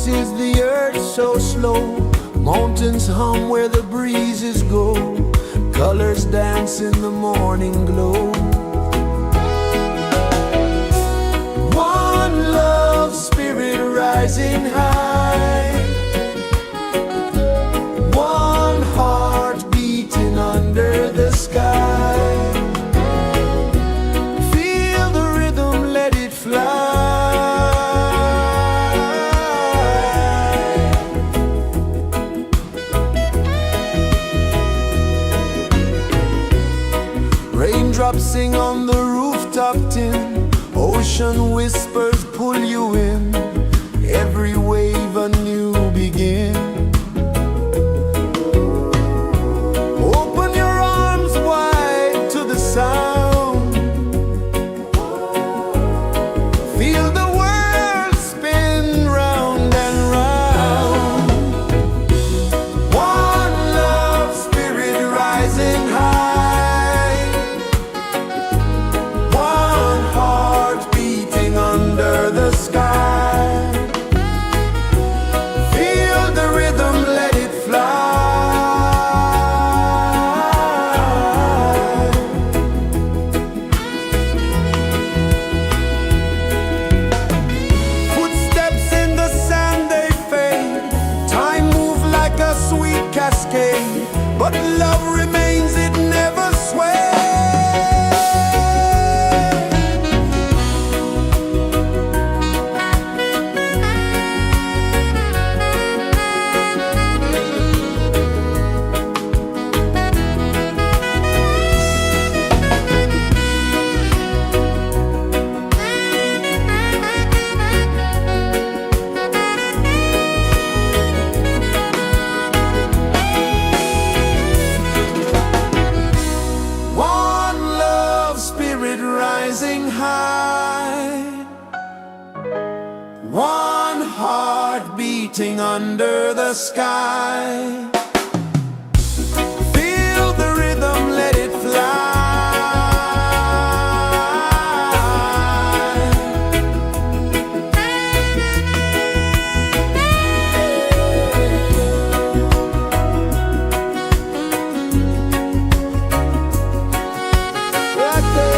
pulses the earth so slow. Mountains hum where the breezes go. Colors dance in the morning glow. One love spirit rising high. One heart beating under the sky. Feel the rhythm, let it fly. Raindrops sing on the rooftop tin. Ocean whispers pull you in. Every wave a new begin. Open your arms wide to the sound. Feel the world spin round and round. One love spirit rising high. One heart beating under the sky. Feel the rhythm, let it fly. Footsteps in the sand, they fade. Time moves like a sweet cascade, but love remains, it never sways. One love spirit rising high. One heart beating under the sky. Feel the rhythm, let it fly. Right there.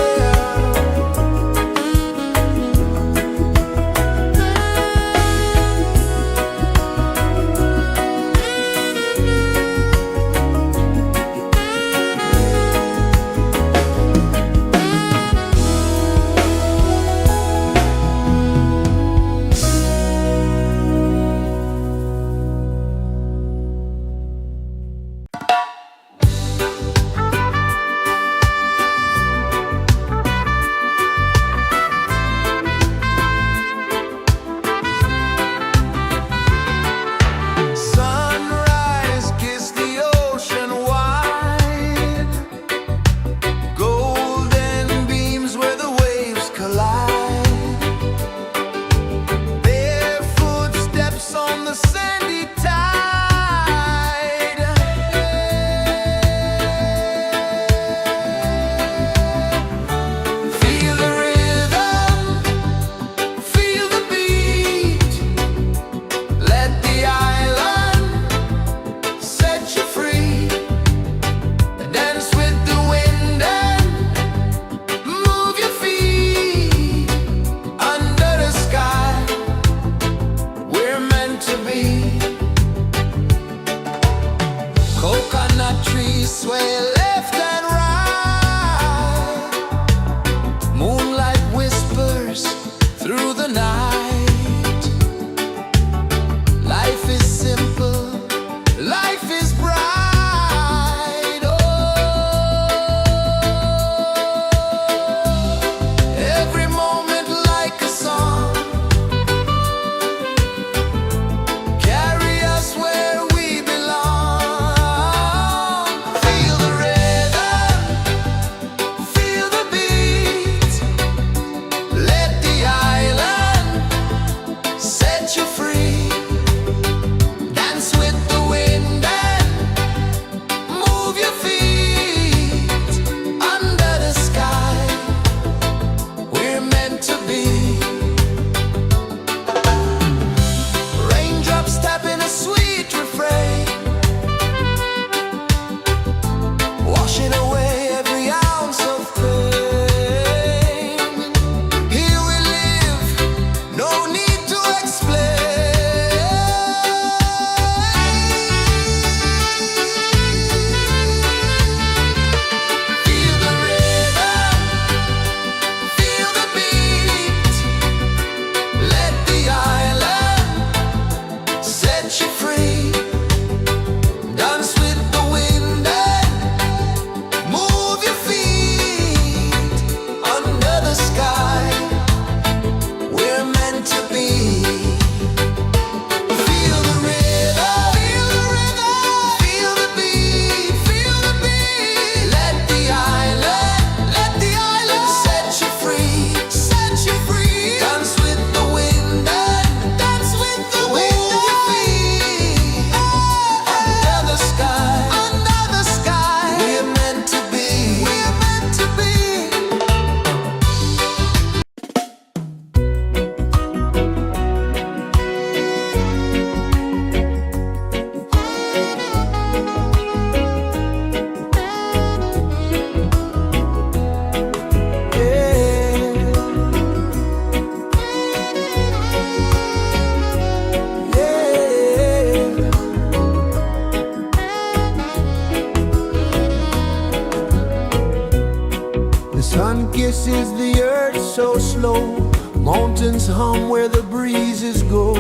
Sun kisses the earth so slow, mountains hum where the breezes go,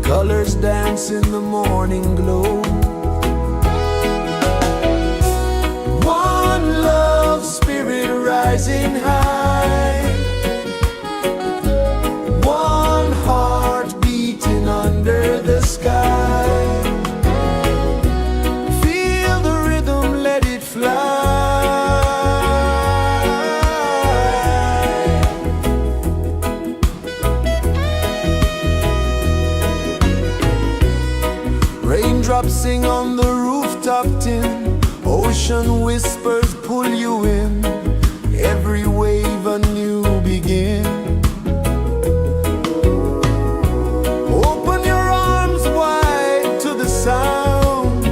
colors dance in the morning glow. One love spirit rising high, one heart beating under the sky. Feel the rhythm, let it fly. Raindrops sing on the rooftop tin, ocean whispers pull you in, every wave a new begin. Open your arms wide to the sound,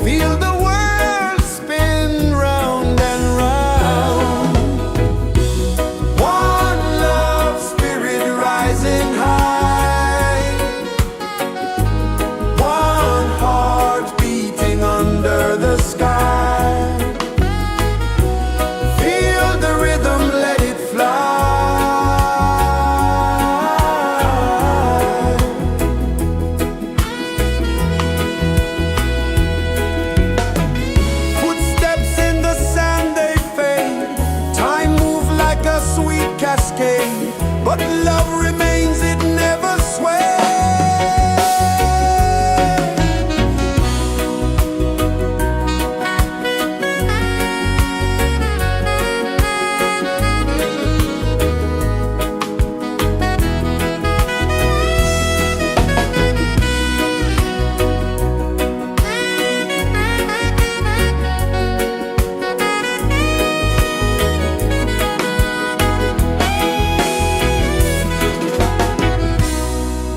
feel the world spin round and round. One love spirit rising high, one heart beating under the sky. Feel the rhythm, let it fly. Footsteps in the sand, they fade, time moves like a sweet cascade, but love remains, it never sways.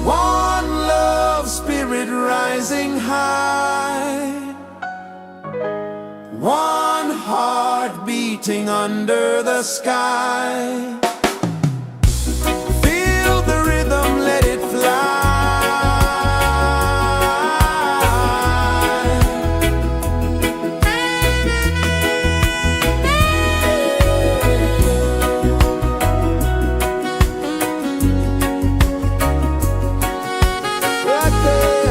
One love spirit rising high, one heart beating under the sky. Feel the rhythm, let it fly. Right there.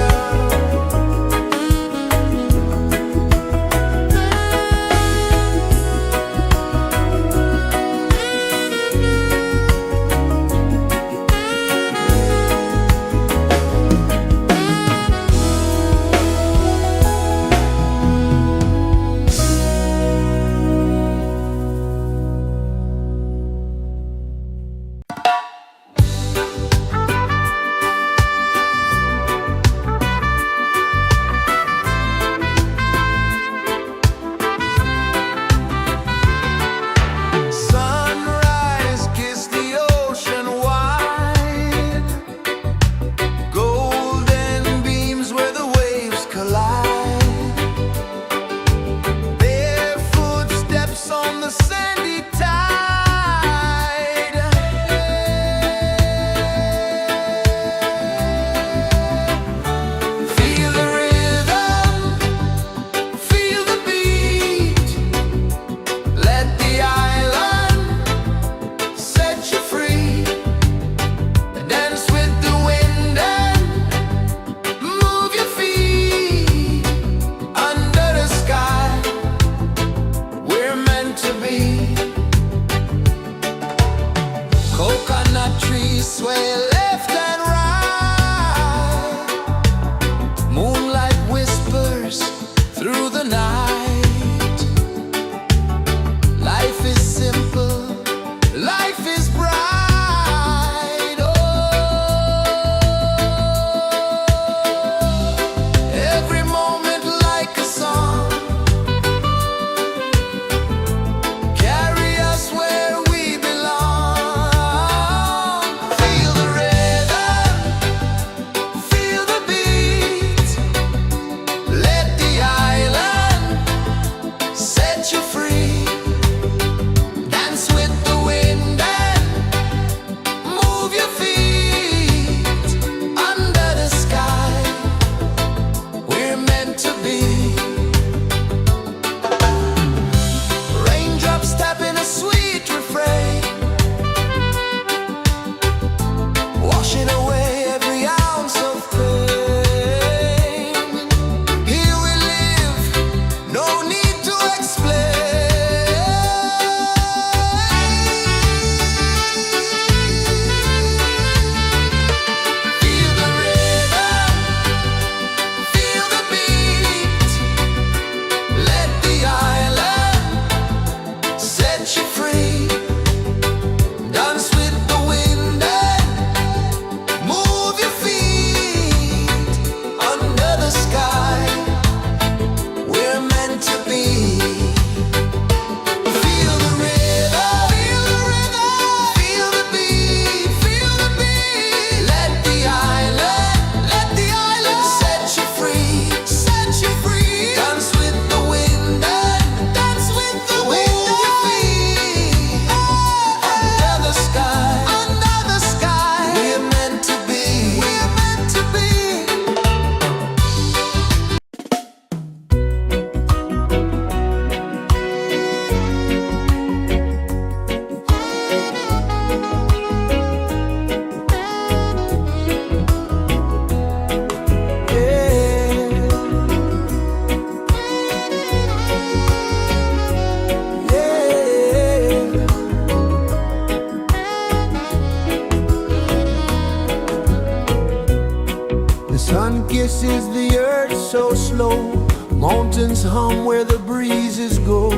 is the earth so slow? Mountains hum where the breezes go.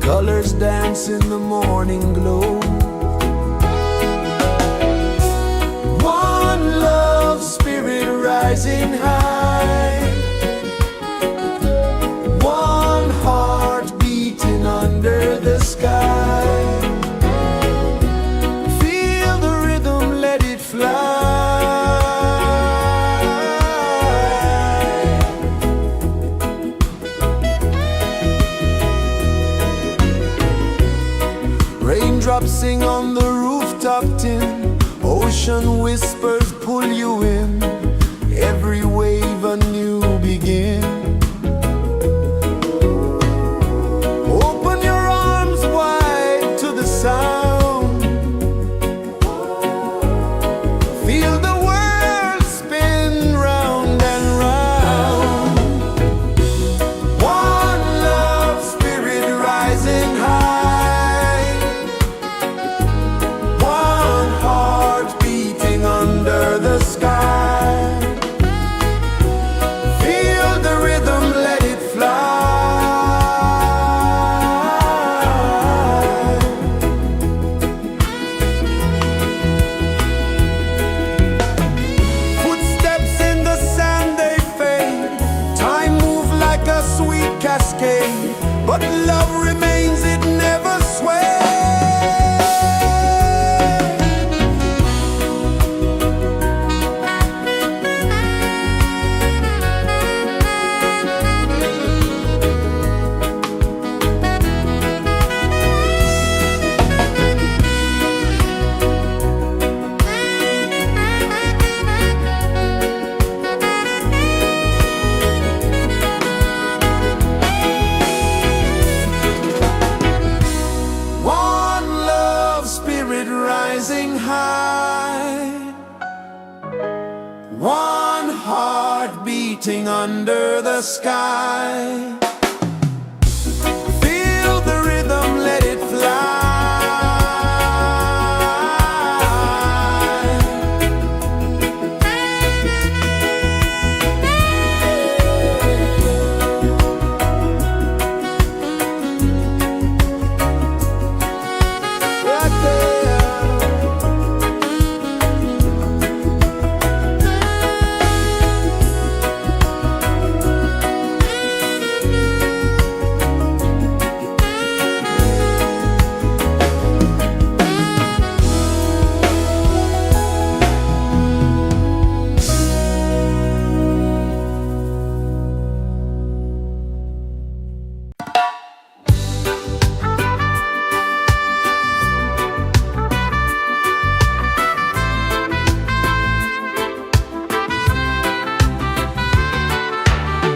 Colors dance in the morning glow. One love, spirit rising high. One heart beating under the sky. Feel the rhythm, let it fly. Raindrops sing on the rooftop tin. Ocean whispers pull you in. Every wave a new begin. Open your arms wide to the sound. Feel the world spin round and round. One love, spirit rising high. One heart beating under the sky. Feel the rhythm, let it fly. Footsteps in the sand, they fade. Time moves like a sweet cascade, but love remains, it never sways. One love, spirit rising high. One heart beating under the sky. Feel the rhythm, let it fly. Right there.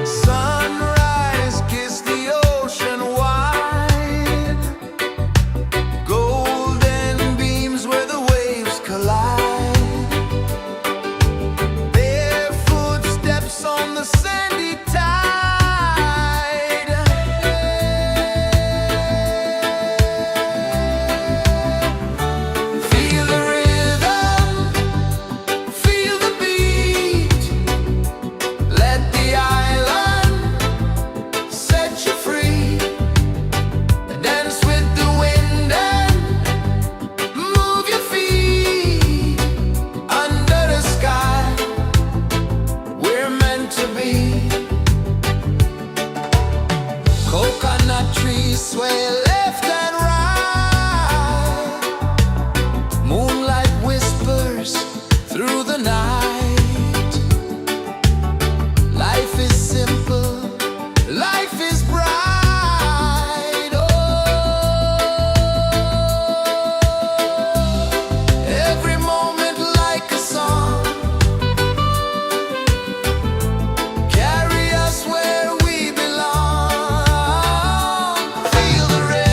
Sunrise, kiss the ocean wide. Golden beams where the waves collide. Bare footsteps on the sandy tide. Feel the rhythm, feel the beat. Let the island set you free. Dance with the wind and move your feet. Under the sky, we're meant to be. Coconut trees sway left and right. Moonlight whispers through the night. Life is simple, life is bright. Oh, every moment like a song. Carry us where we belong. Feel the rhythm.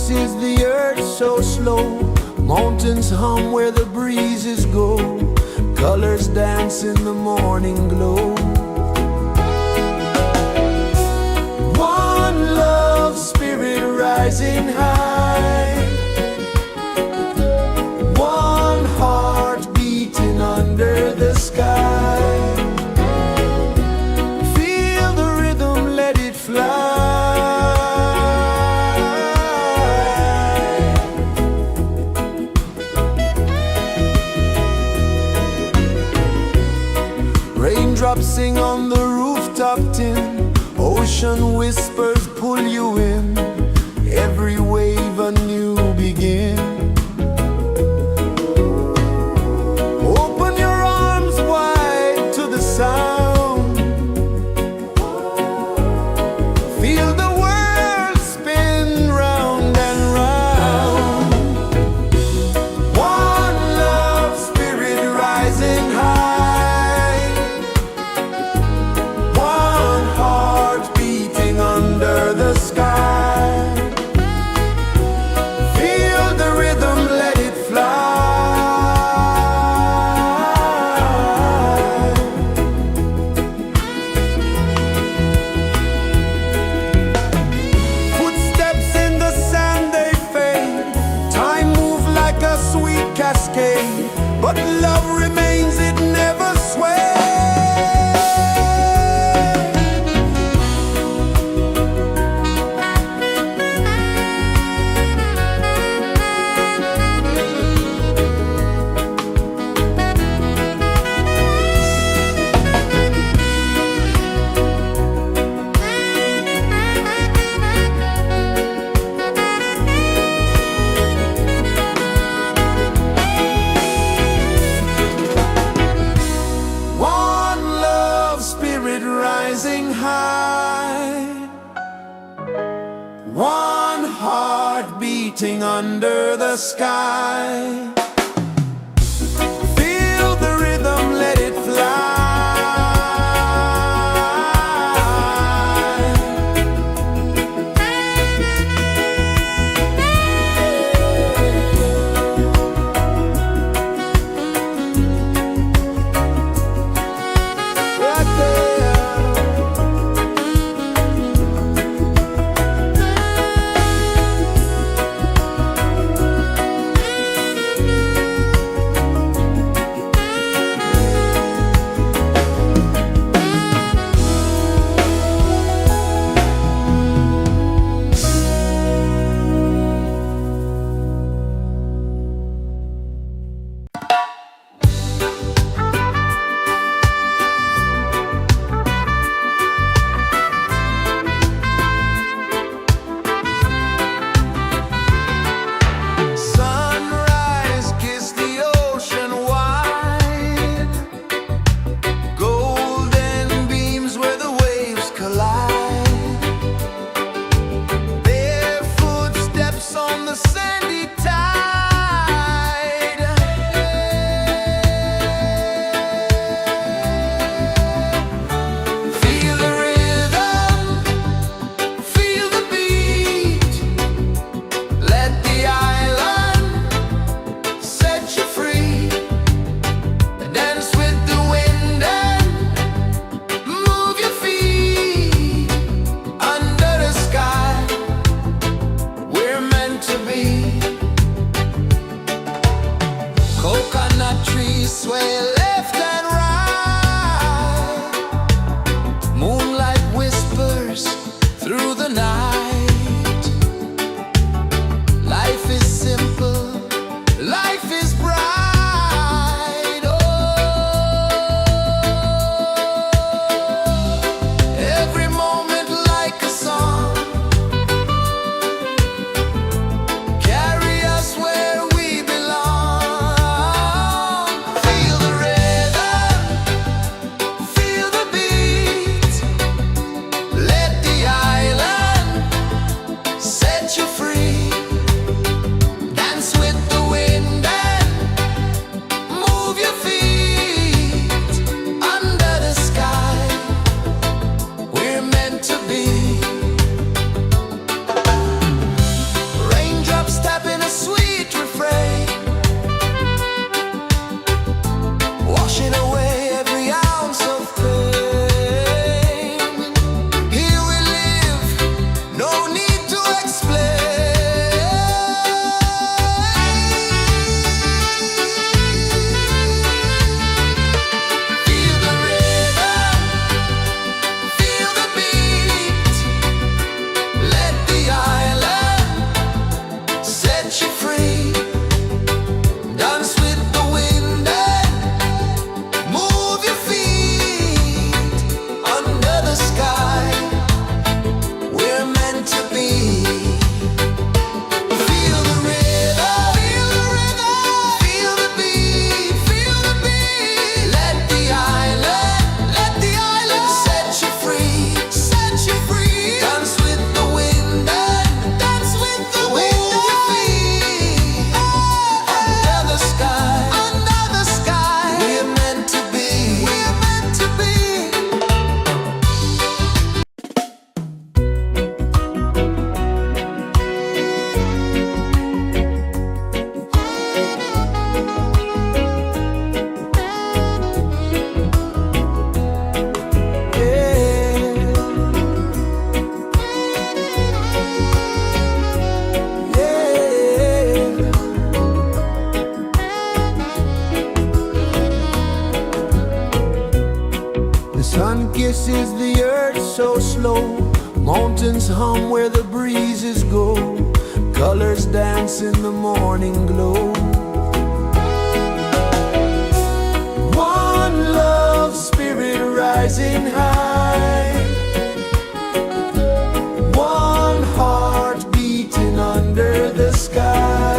is the earth so slow? Mountains hum where the breezes go. Colors dance in the morning glow. One love spirit rising high. One heart beating under the sky. Feel the rhythm, let it fly. Raindrops sing on the rooftop tin. Ocean whispers pull you in. Every wave a new begin. Open your arms wide to the sound. Feel the world spin round and round. One love spirit rising high. One heart beating under the sky. Feel the rhythm, let it fly. Footsteps in the sand, they fade. Time moves like a sweet cascade, but love remains, it never sways. One love spirit rising high. One heart beating under the sky. Feel the rhythm, let it fly. Right there. is the earth so slow? Mountains hum where the breezes go. Colors dance in the morning glow. One love spirit rising high. One heart beating under the sky.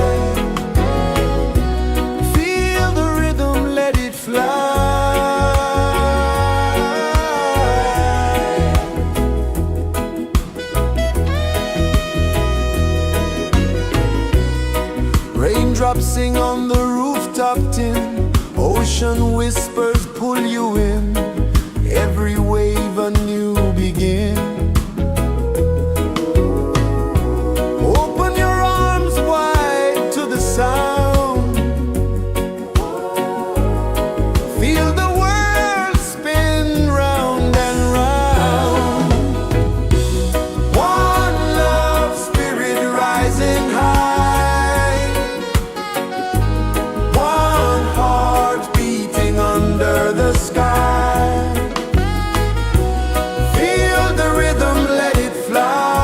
Feel the rhythm, let it fly. Raindrops sing on the rooftop tin. Ocean whispers pull you in. Every wave a new begin. Open your arms wide to the sound. Feel the world spin round and round. One love spirit rising high. One heart beating under the sky. Feel the rhythm, let it fly.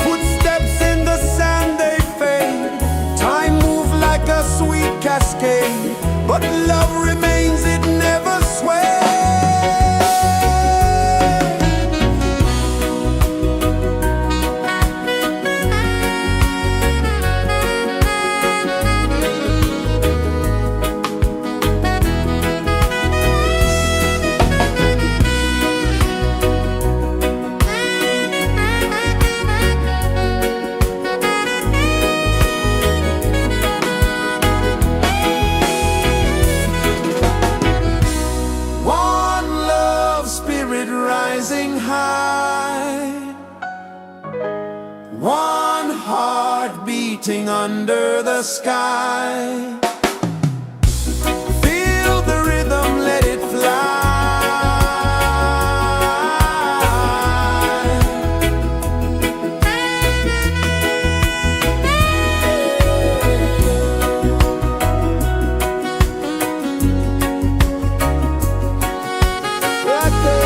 Footsteps in the sand, they fade. Time moves like a sweet cascade, but love remains, it never sways. One love spirit rising high. One heart beating under the sky. Feel the rhythm, let it fly. Right there.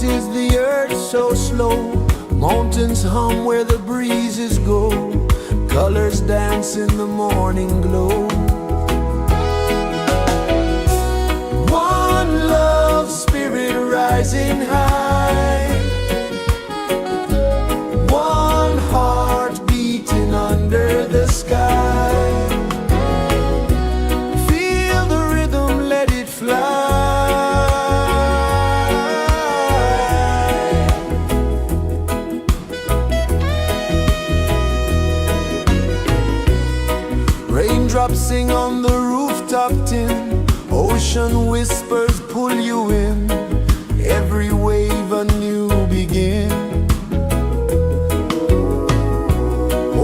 is the earth so slow? Mountains hum where the breezes go. Colors dance in the morning glow. One love, spirit rising high. One heart beating under the sky. Feel the rhythm, let it fly. Raindrops sing on the rooftop tin. Ocean whispers pull you in. Every wave a new begin.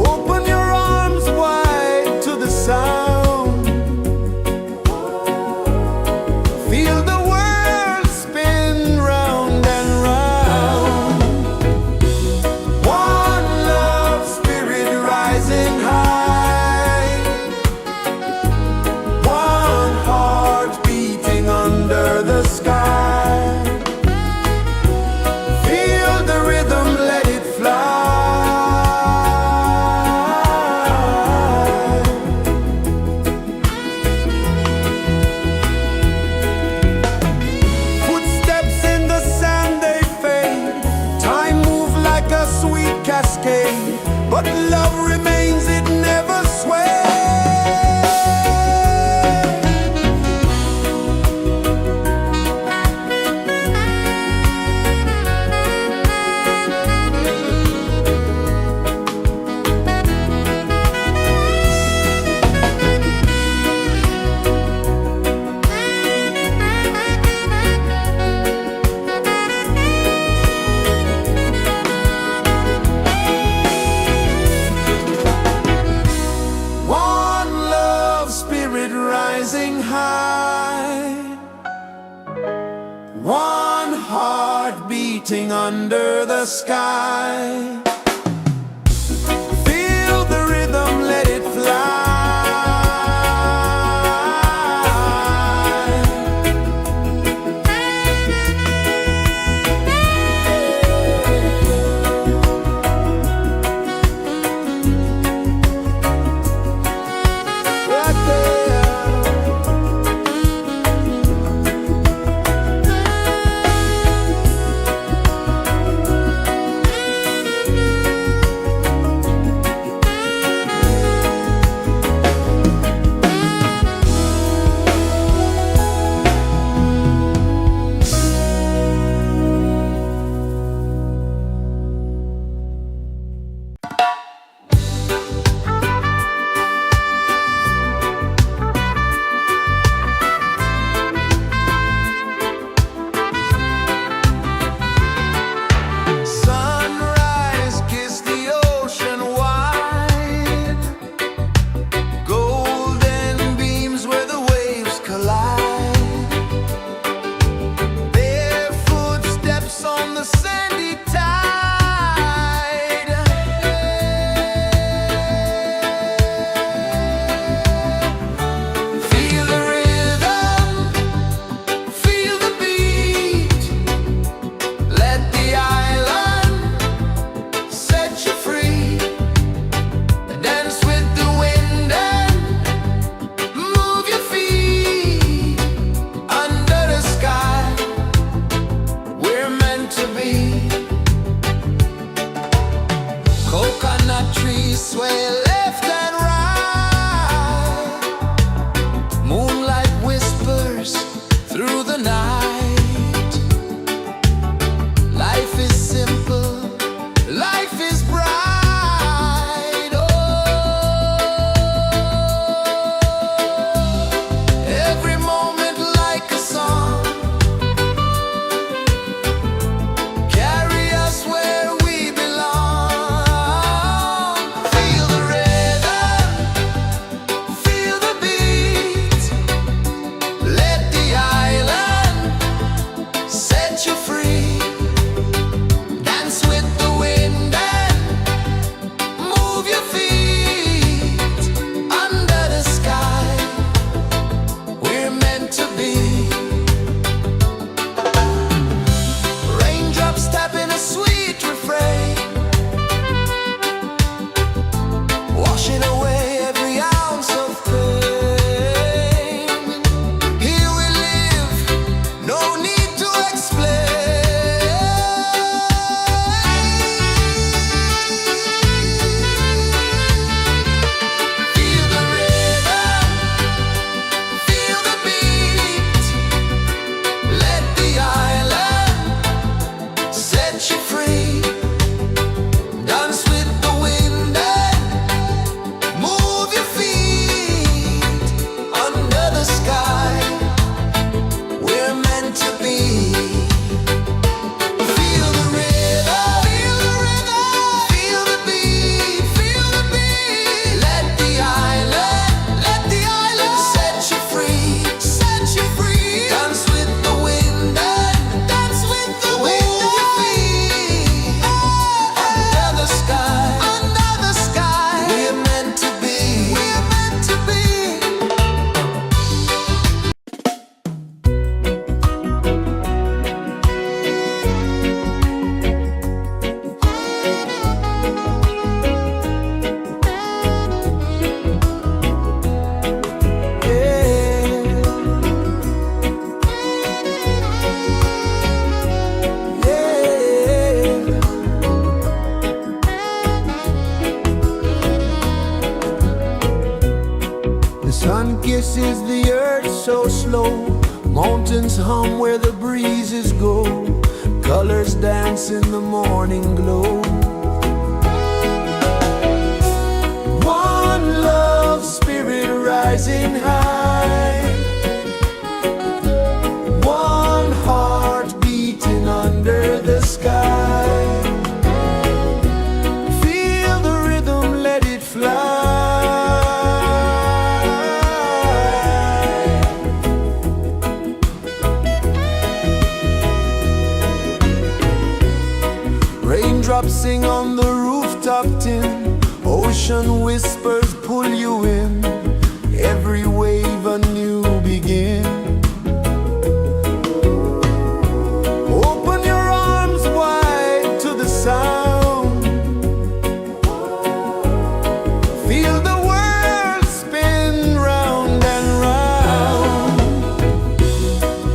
Open your arms wide to the sound. Feel the world spin round and round. One love, spirit rising high. One heart beating under the sky. Feel the rhythm, let it fly. Footsteps in the sand, they fade. Time moves like a sweet cascade, but love remains, it never sways. One love, spirit rising high. One heart beating under the sky. Feel the rhythm, let it fly. Right there. Sun kisses the earth so slow, mountains hum where the breezes go, colors dance in the morning glow. One love spirit rising high, one heart beating under the sky. Feel the rhythm, let it fly. Raindrops sing on the rooftop tin, ocean whispers pull you in, every wave a new begin. Open your arms wide to the sound, feel the world spin round and round.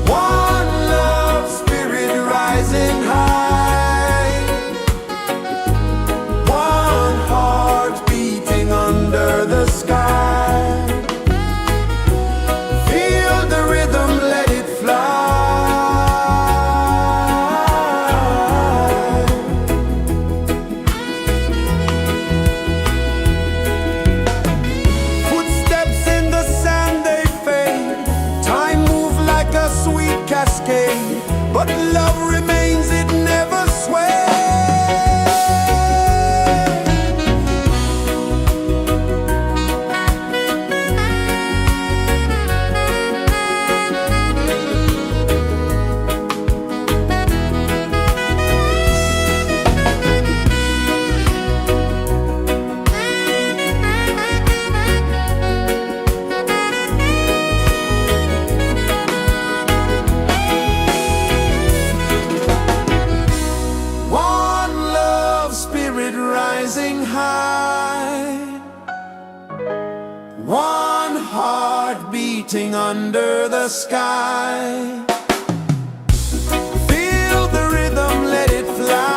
One love spirit rising high, one heart beating under the sky. Feel the rhythm, let it fly. Footsteps in the sand, they fade, time moves like a sweet cascade, but love remains, it never sways. One love spirit rising high, one heart beating under the sky. Feel the rhythm, let it fly.